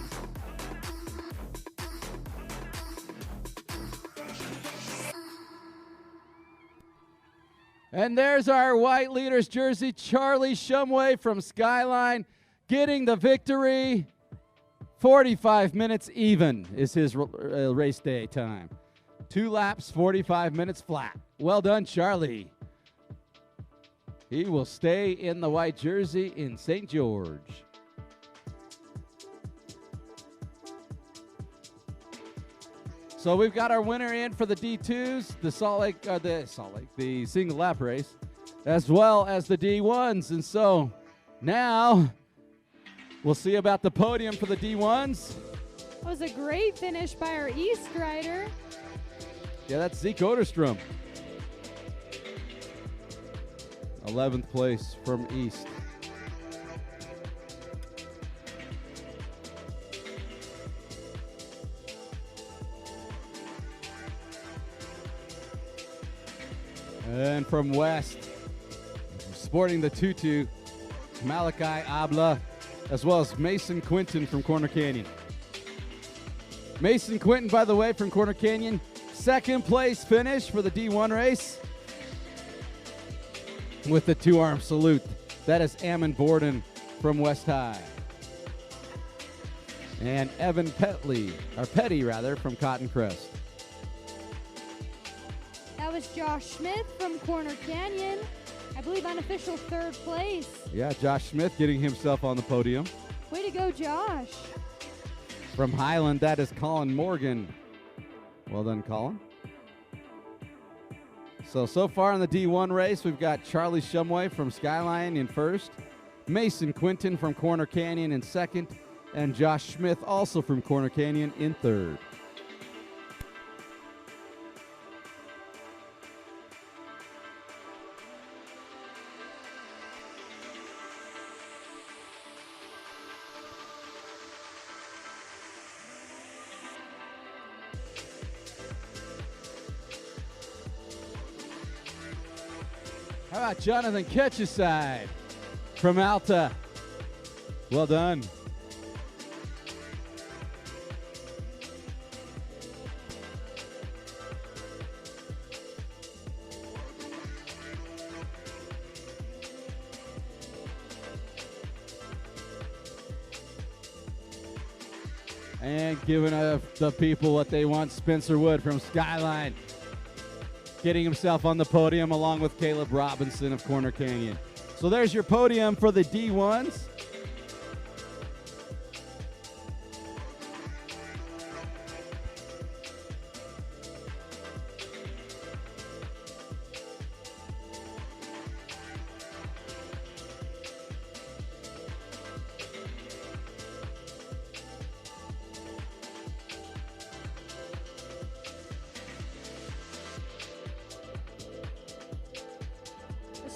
And there's our white leaders jersey, Charlie Shumway from Skyline, getting the victory. 45 minutes even is his race day time. 2 laps, 45 minutes flat. Well done, Charlie. He will stay in the white jersey in St. George. So we've got our winner in for the D2s, the single lap race, as well as the D1s. And so now we'll see about the podium for the D1s. That was a great finish by our East rider. Yeah, that's Zeke Oderstrom. 11th place from East. And from West, sporting the tutu, Malachi Abla, as well as Mason Quinton from Corner Canyon. Mason Quinton, by the way, from Corner Canyon, 2nd place finish for the D1 race with the 2-arm salute. That is Ammon Borden from West High. And Evan Petty from Cotton Crest. That was Josh Smith from Corner Canyon. I believe unofficial 3rd place. Yeah, Josh Smith getting himself on the podium. Way to go, Josh. From Highland, that is Colin Morgan. Well done, Colin. So far in the D1 race, we've got Charlie Shumway from Skyline in first, Mason Quinton from Corner Canyon in second, and Josh Smith also from Corner Canyon in third. How about Jonathan Ketcheside from Alta? Well done. And giving the people what they want, Spencer Wood from Skyline, getting himself on the podium along with Caleb Robinson of Corner Canyon. So there's your podium for the D1s.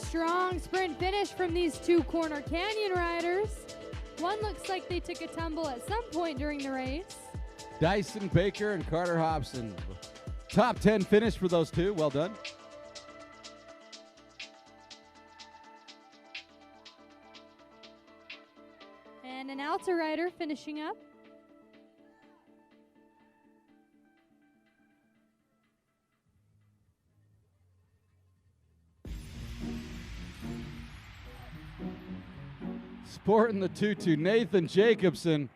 Strong sprint finish from these two Corner Canyon riders. One looks like they took a tumble at some point during the race. Dyson Baker and Carter Hobson. Top 10 finish for those two. Well done. And an Alta rider finishing up. Sporting the tutu, Nathan Jacobson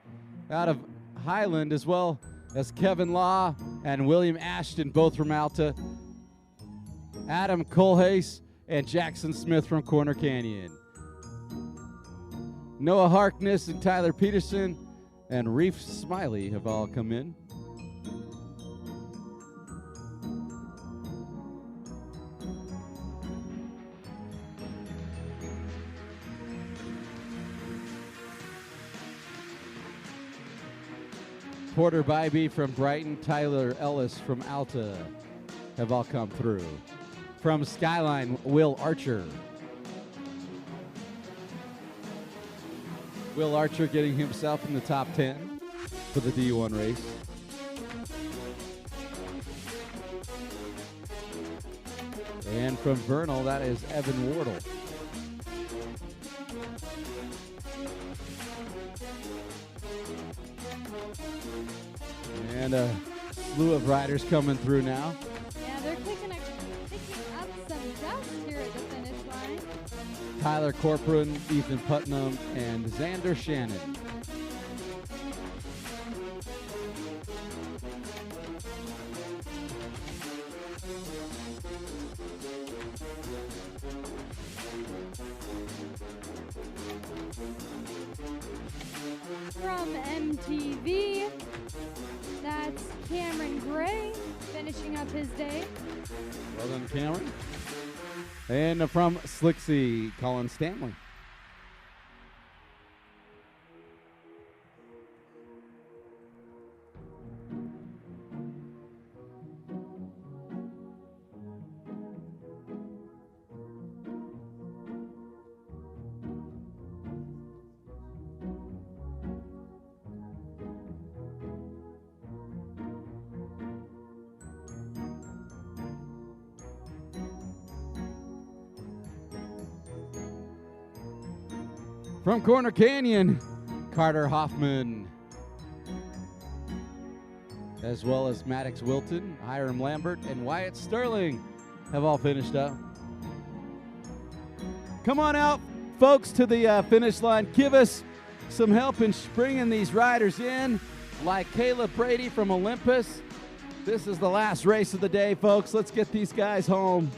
out of Highland, as well as Kevin Law and William Ashton, both from Alta. Adam Colhase and Jackson Smith from Corner Canyon. Noah Harkness and Tyler Peterson and Reef Smiley have all come in. Porter Bybee from Brighton, Tyler Ellis from Alta have all come through. From Skyline, Will Archer. Will Archer getting himself in the top 10 for the D1 race. And from Vernal, that is Evan Wardle. And a slew of riders coming through now. Yeah, they're picking up some dust here at the finish line. Tyler Corcoran, Ethan Putnam, and Xander Shannon. From MTB, that's Cameron Gray finishing up his day. Well done, Cameron. And from Slicksy, Colin Stanley. From Corner Canyon, Carter Hoffman, as well as Maddox Wilton, Hiram Lambert, and Wyatt Sterling have all finished up. Come on out, folks, to the finish line. Give us some help in bringing these riders in, like Caleb Brady from Olympus. This is the last race of the day, folks. Let's get these guys home.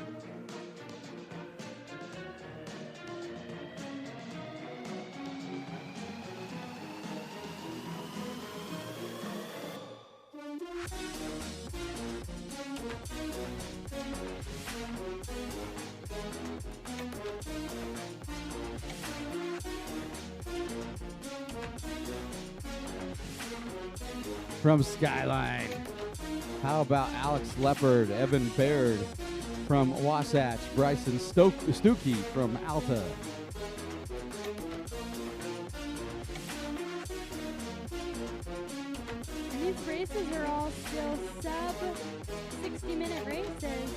from Skyline. How about Alex Leopard, Evan Baird from Wasatch, Bryson Stuckey from Alta. And these races are all still sub 60-minute races.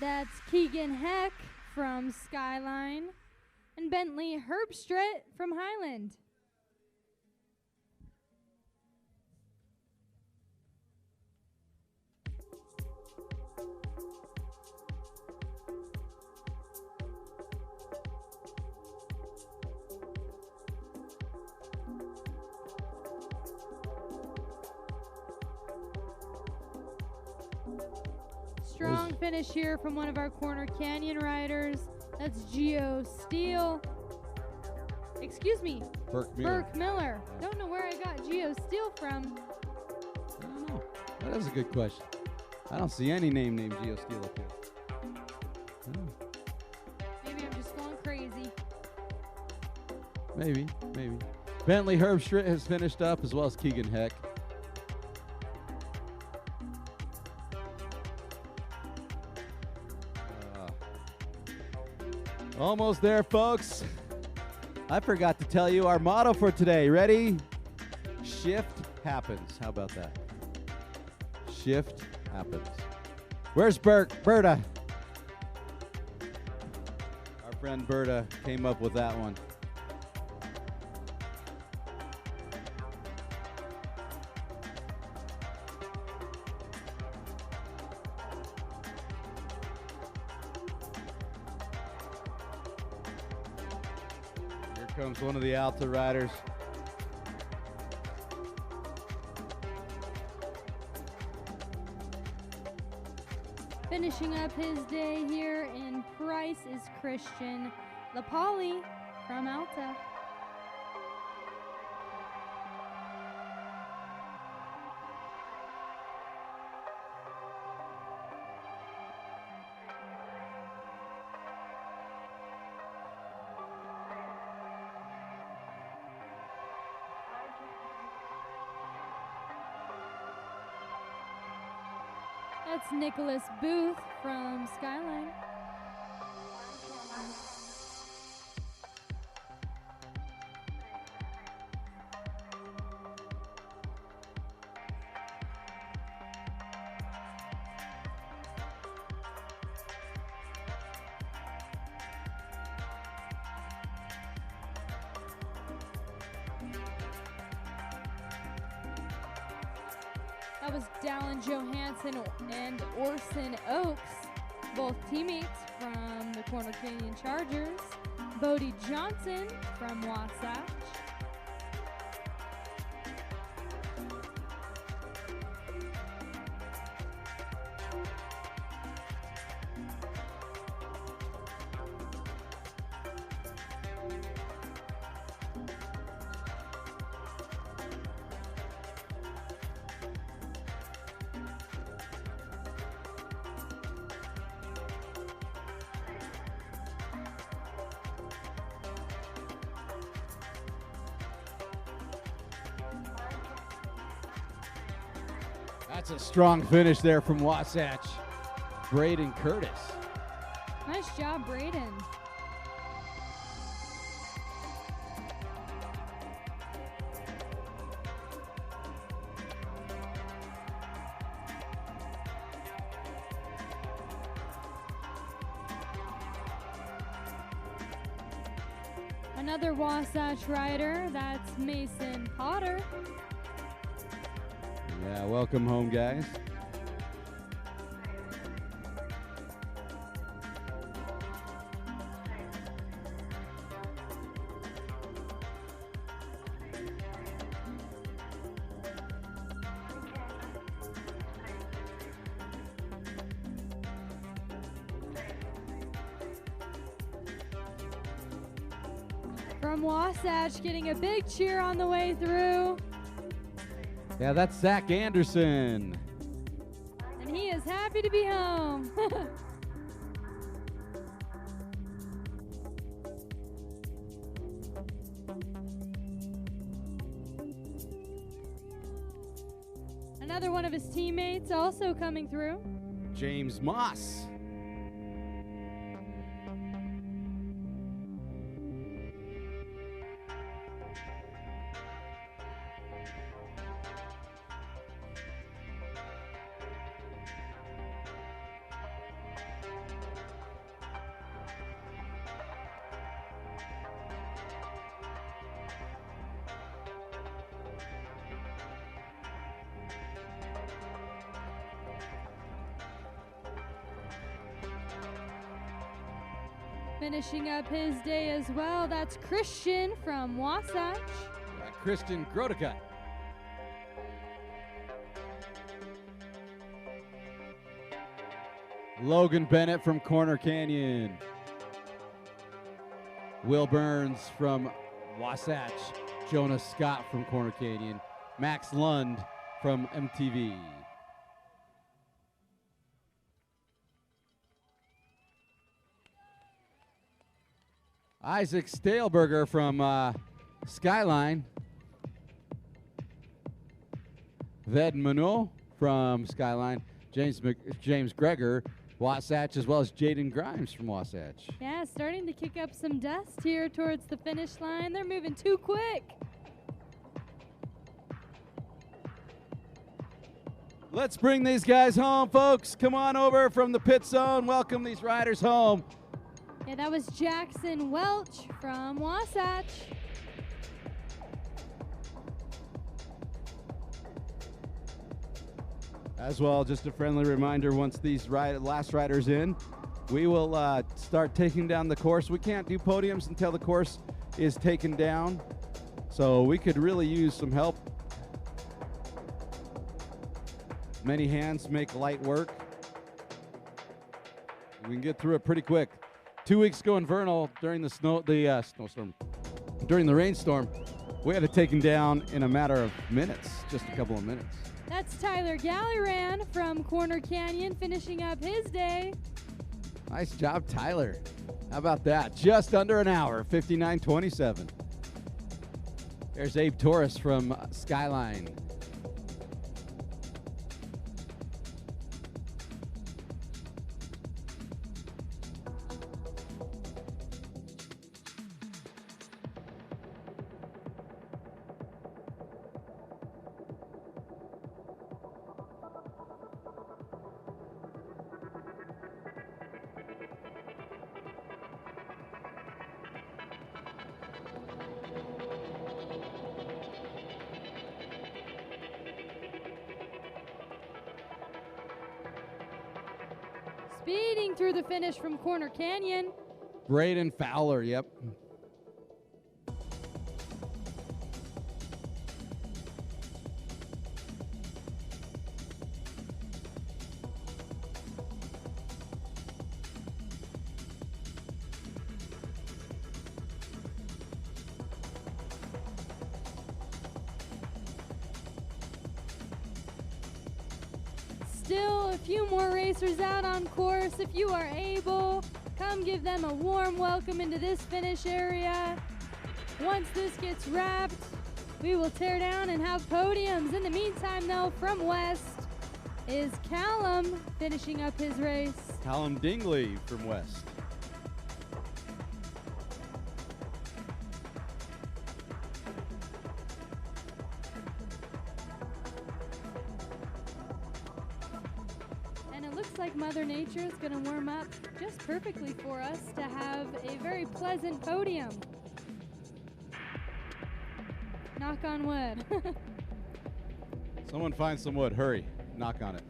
That's Keegan Heck from Skyline and Bentley Herbstritt from Highland. Strong finish here from one of our Corner Canyon riders. That's Geo Steele. Excuse me, Burke Miller. Don't know where I got Geo Steele from. I don't know. That is a good question. I don't see any name named Geo Steele up here. Maybe I'm just going crazy. Maybe. Bentley Herbstritt has finished up, as well as Keegan Heck. Almost there, folks. I forgot to tell you our motto for today. Ready? Shift happens. How about that? Shift happens. Where's Berta? Our friend Berta came up with that one. Comes one of the Alta riders. Finishing up his day here in Price is Christian LaPoli from Alta. That's Nicholas Booth from Skyline. That was Dallin Johansson and Orson Oakes, both teammates from the Corner Canyon Chargers. Bodie Johnson from Wasatch. That's a strong finish there from Wasatch. Braden Curtis. Nice job, Braden. Another Wasatch rider, that's Mason Potter. Yeah, welcome home, guys. from Wasatch getting a big cheer on the way through. Yeah, that's Zach Anderson. And he is happy to be home. Another one of his teammates also coming through. James Moss. Finishing up his day as well, that's Christian from Wasatch. Christian Grodica. Logan Bennett from Corner Canyon. Will Burns from Wasatch. Jonas Scott from Corner Canyon. Max Lund from MTB. Isaac Staleberger from Skyline. Ved Monod from Skyline. James Greger, Wasatch, as well as Jaden Grimes from Wasatch. Yeah, starting to kick up some dust here towards the finish line. They're moving too quick. Let's bring these guys home, folks. Come on over from the pit zone. Welcome these riders home. Yeah, that was Jackson Welch from Wasatch. As well, just a friendly reminder, once these last riders in, we will start taking down the course. We can't do podiums until the course is taken down, so we could really use some help. Many hands make light work. We can get through it pretty quick. 2 weeks ago in Vernal, during during the rainstorm, we had to take him down in a matter of minutes, just a couple of minutes. That's Tyler Galliran from Corner Canyon finishing up his day. Nice job, Tyler. How about that? Just under an hour, 59:27. There's Abe Torres from Skyline. Speeding through the finish from Corner Canyon. Braden Fowler, yep. Still a few more racers out on course. If you are able, come give them a warm welcome into this finish area. Once this gets wrapped, we will tear down and have podiums. In the meantime, though, from West is Callum finishing up his race. Callum Dingley from West. And it looks like Mother Nature is going to warm up just perfectly for us to have a very pleasant podium. Knock on wood. Someone find some wood. Hurry. Knock on it.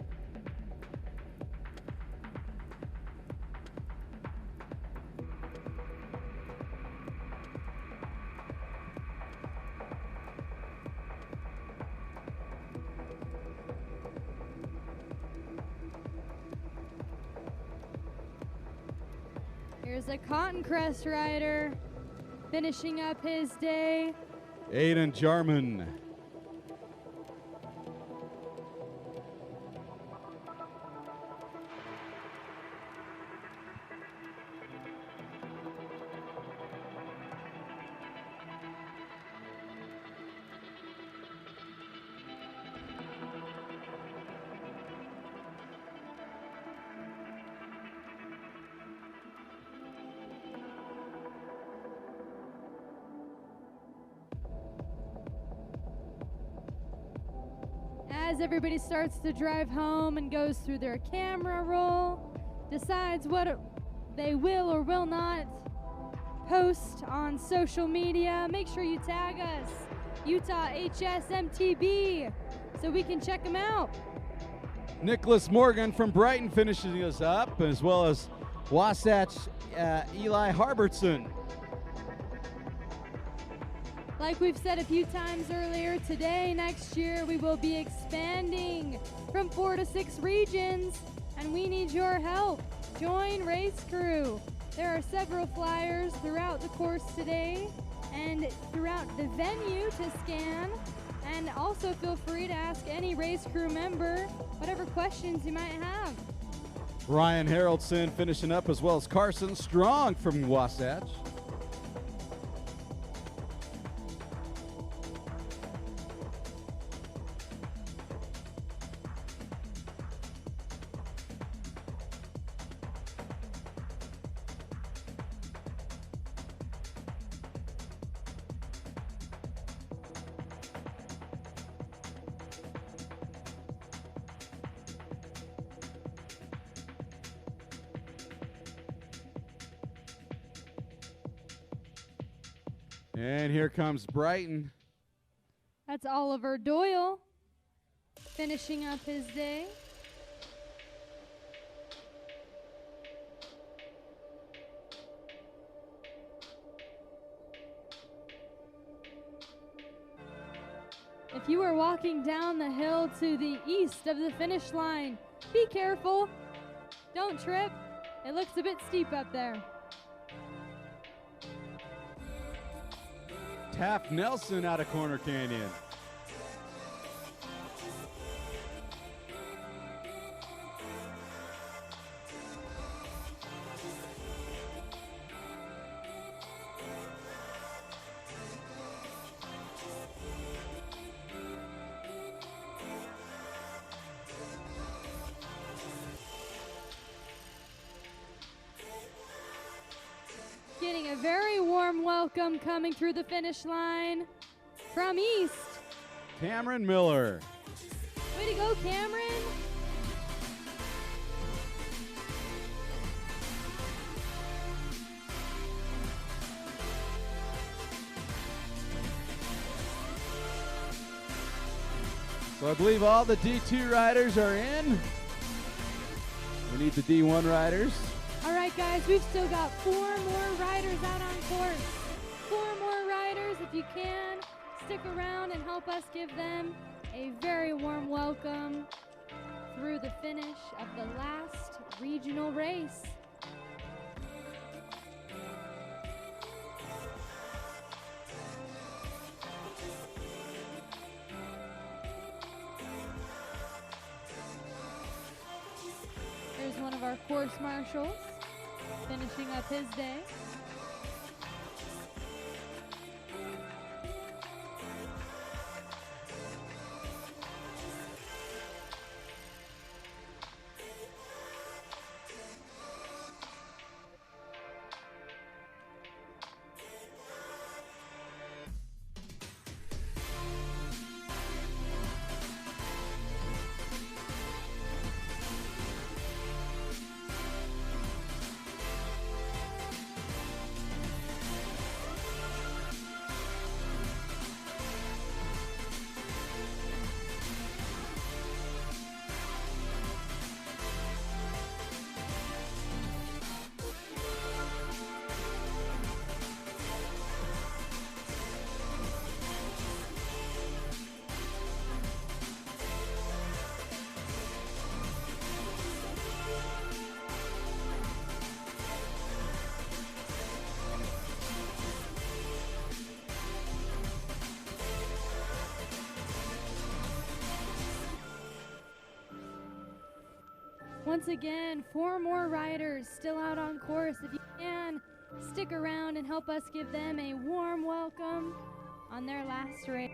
Here's a Cotton Crest rider Finishing up his day, Aiden Jarman. as everybody starts to drive home and goes through their camera roll, decides what they will or will not post on social media. Make sure you tag us, Utah HS MTB, so we can check them out. Nicholas Morgan from Brighton finishing us up, as well as Wasatch Eli Harbertson. Like we've said a few times earlier, today, next year, we will be expanding from 4 to 6 regions, and we need your help. Join Race Crew. There are several flyers throughout the course today and throughout the venue to scan. And also feel free to ask any Race Crew member whatever questions you might have. Ryan Haraldson finishing up, as well as Carson Strong from Wasatch. And here comes Brighton. That's Oliver Doyle finishing up his day. If you are walking down the hill to the east of the finish line, be careful. Don't trip. It looks a bit steep up there. Taft Nelson out of Corner Canyon. Getting a very warm welcome coming through the finish line from East. Cameron Miller. Way to go, Cameron. So I believe all the D2 riders are in. We need the D1 riders. All right, guys, we've still got 4 more riders out on course. 4 more riders. If you can, stick around and help us give them a very warm welcome through the finish of the last regional race. There's one of our course marshals finishing up his day. Once again, 4 more riders still out on course. If you can, stick around and help us give them a warm welcome on their last race.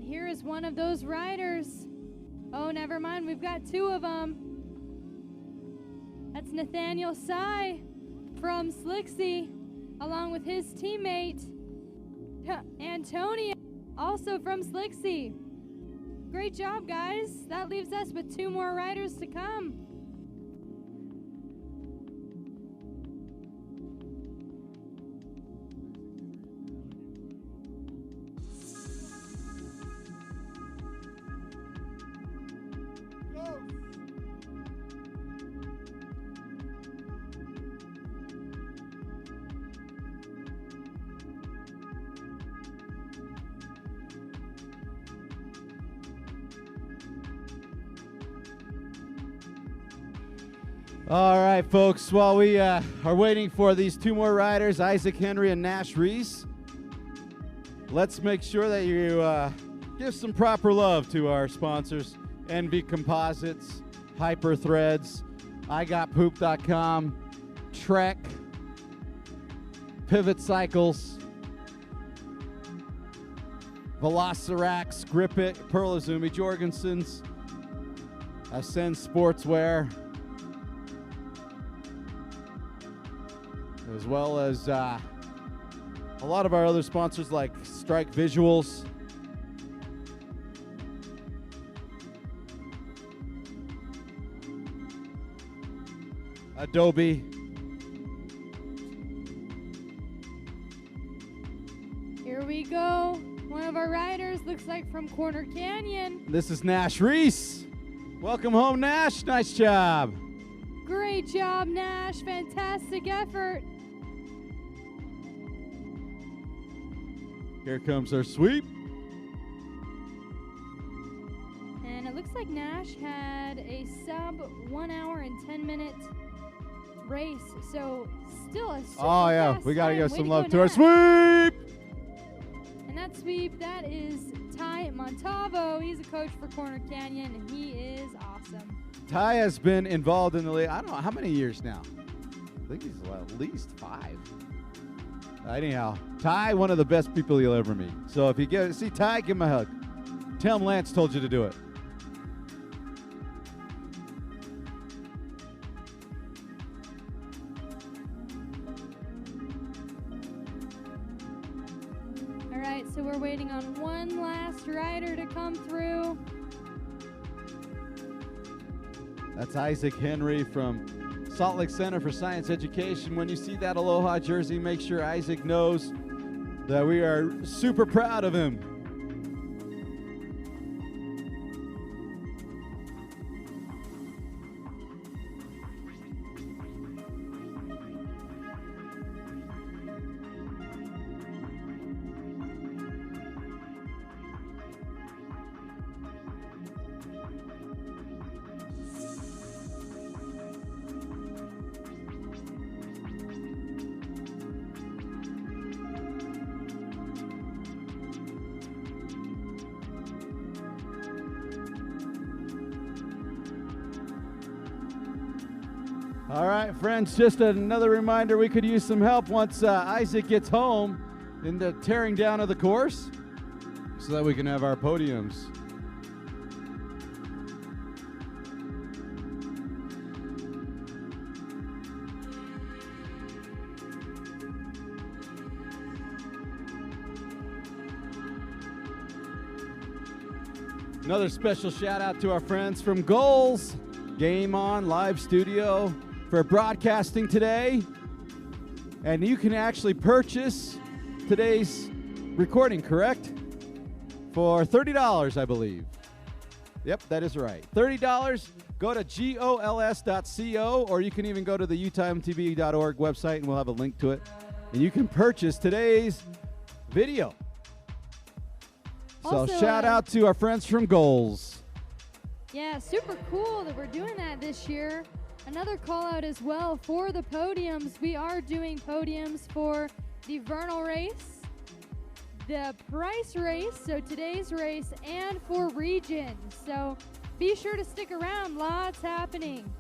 Here is one of those riders. Oh, never mind. We've got 2 of them. That's Nathaniel Sy from Slicksy, along with his teammate, Antonio, also from Slicksy. Great job, guys. That leaves us with 2 more riders to come. All right, folks, while we are waiting for these 2 more riders, Isaac Henry and Nash Reese, let's make sure that you give some proper love to our sponsors, NV Composites, Hyper Threads, IGotPoop.com, Trek, Pivot Cycles, Velocirax, Grip It, Pearl Izumi Jorgensen's, Ascend Sportswear, as well as a lot of our other sponsors like Strike Visuals, Adobe. Here we go. One of our riders looks like from Corner Canyon. This is Nash Reese. Welcome home, Nash. Nice job. Great job, Nash. Fantastic effort. Here comes our sweep. And it looks like Nash had a sub 1 hour and 10 minute race. So still a super Oh, yeah. fast We got to time. give Way some to love go, to our Nash. sweep. And that sweep, that is Ty Montavo. He's a coach for Corner Canyon, and he is awesome. Ty has been involved in the league, I don't know, how many years now? I think he's at least 5. Anyhow, Ty, one of the best people you'll ever meet. So if you see Ty, give him a hug. Tell him Lance told you to do it. All right, so we're waiting on one last rider to come through. That's Isaac Henry from Salt Lake Center for Science Education. When you see that Aloha jersey, make sure Isaac knows that we are super proud of him. All right, friends, just another reminder, we could use some help once Isaac gets home in the tearing down of the course so that we can have our podiums. Another special shout out to our friends from Goals Game On Live Studio for broadcasting today. And you can actually purchase today's recording, correct? For $30, I believe. Yep, that is right. $30. Go to gols.co, or you can even go to the utahmtb.org website, and we'll have a link to it. and you can purchase today's video. So Also, shout out to our friends from Goals. Yeah, super cool that we're doing that this year. Another call out as well for the podiums. We are doing podiums for the Vernal race, the Price race, so today's race, and for regions. So be sure to stick around. Lots happening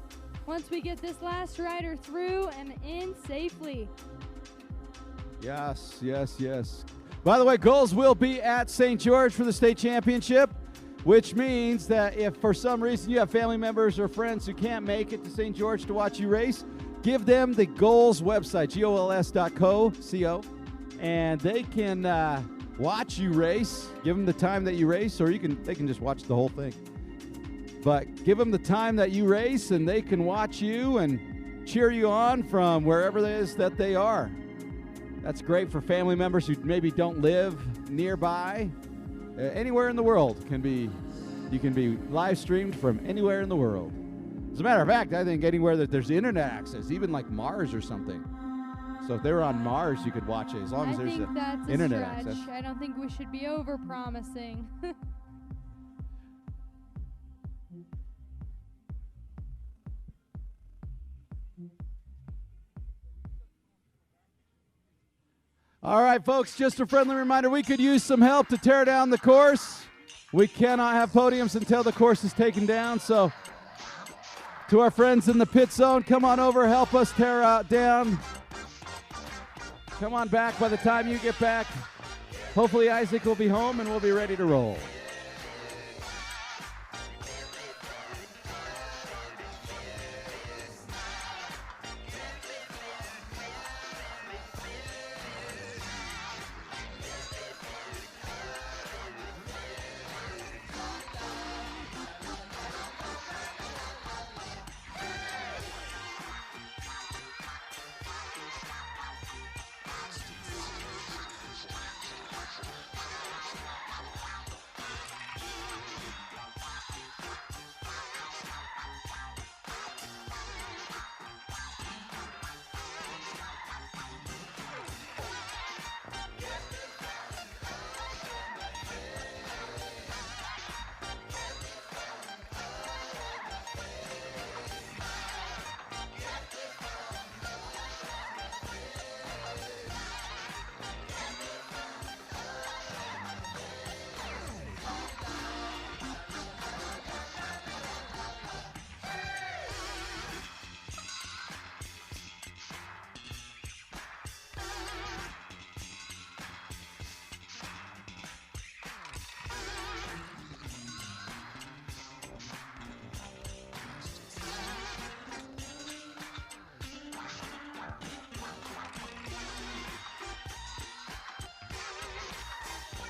once we get this last rider through and in safely. Yes, yes, yes. By the way, Goals will be at St. George for the state championship, which means that if for some reason you have family members or friends who can't make it to St. George to watch you race, give them the Goals website, gols.co, and they can watch you race. Give them the time that you race, or they can just watch the whole thing. But give them the time that you race, and they can watch you and cheer you on from wherever it is that they are. That's great for family members who maybe don't live nearby. Anywhere in the world you can be live streamed from anywhere in the world. As a matter of fact, I think anywhere that there's internet access, even like Mars or something. So if they were on Mars, you could watch it as long as there's internet access. I don't think we should be over-promising. All right, folks, just a friendly reminder, we could use some help to tear down the course. We cannot have podiums until the course is taken down, so to our friends in the pit zone, come on over, help us tear down. Come on back by the time you get back. Hopefully Isaac will be home and we'll be ready to roll.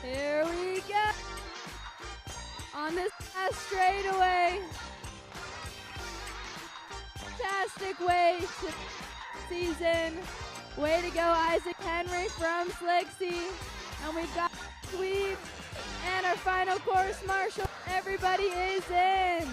Here we go. On this last straightaway. Fantastic way to season. Way to go, Isaac Henry from Slicksy. And we've got sweep and our final course marshal. Everybody is in.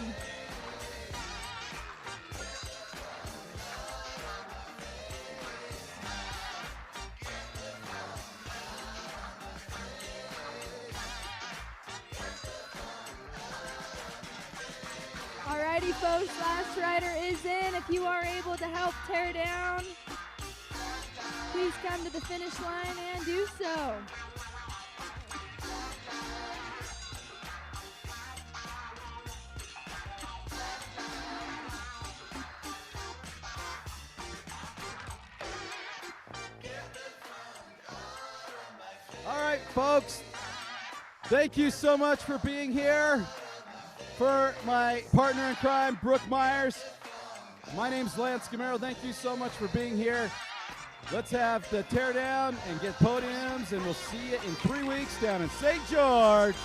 Alrighty, folks, last rider is in. If you are able to help tear down, please come to the finish line and do so. All right, folks, thank you so much for being here. For my partner in crime, Brooke Myers, my name's Lance Gamero. Thank you so much for being here. Let's have the teardown and get podiums, and we'll see you in 3 weeks down in St. George.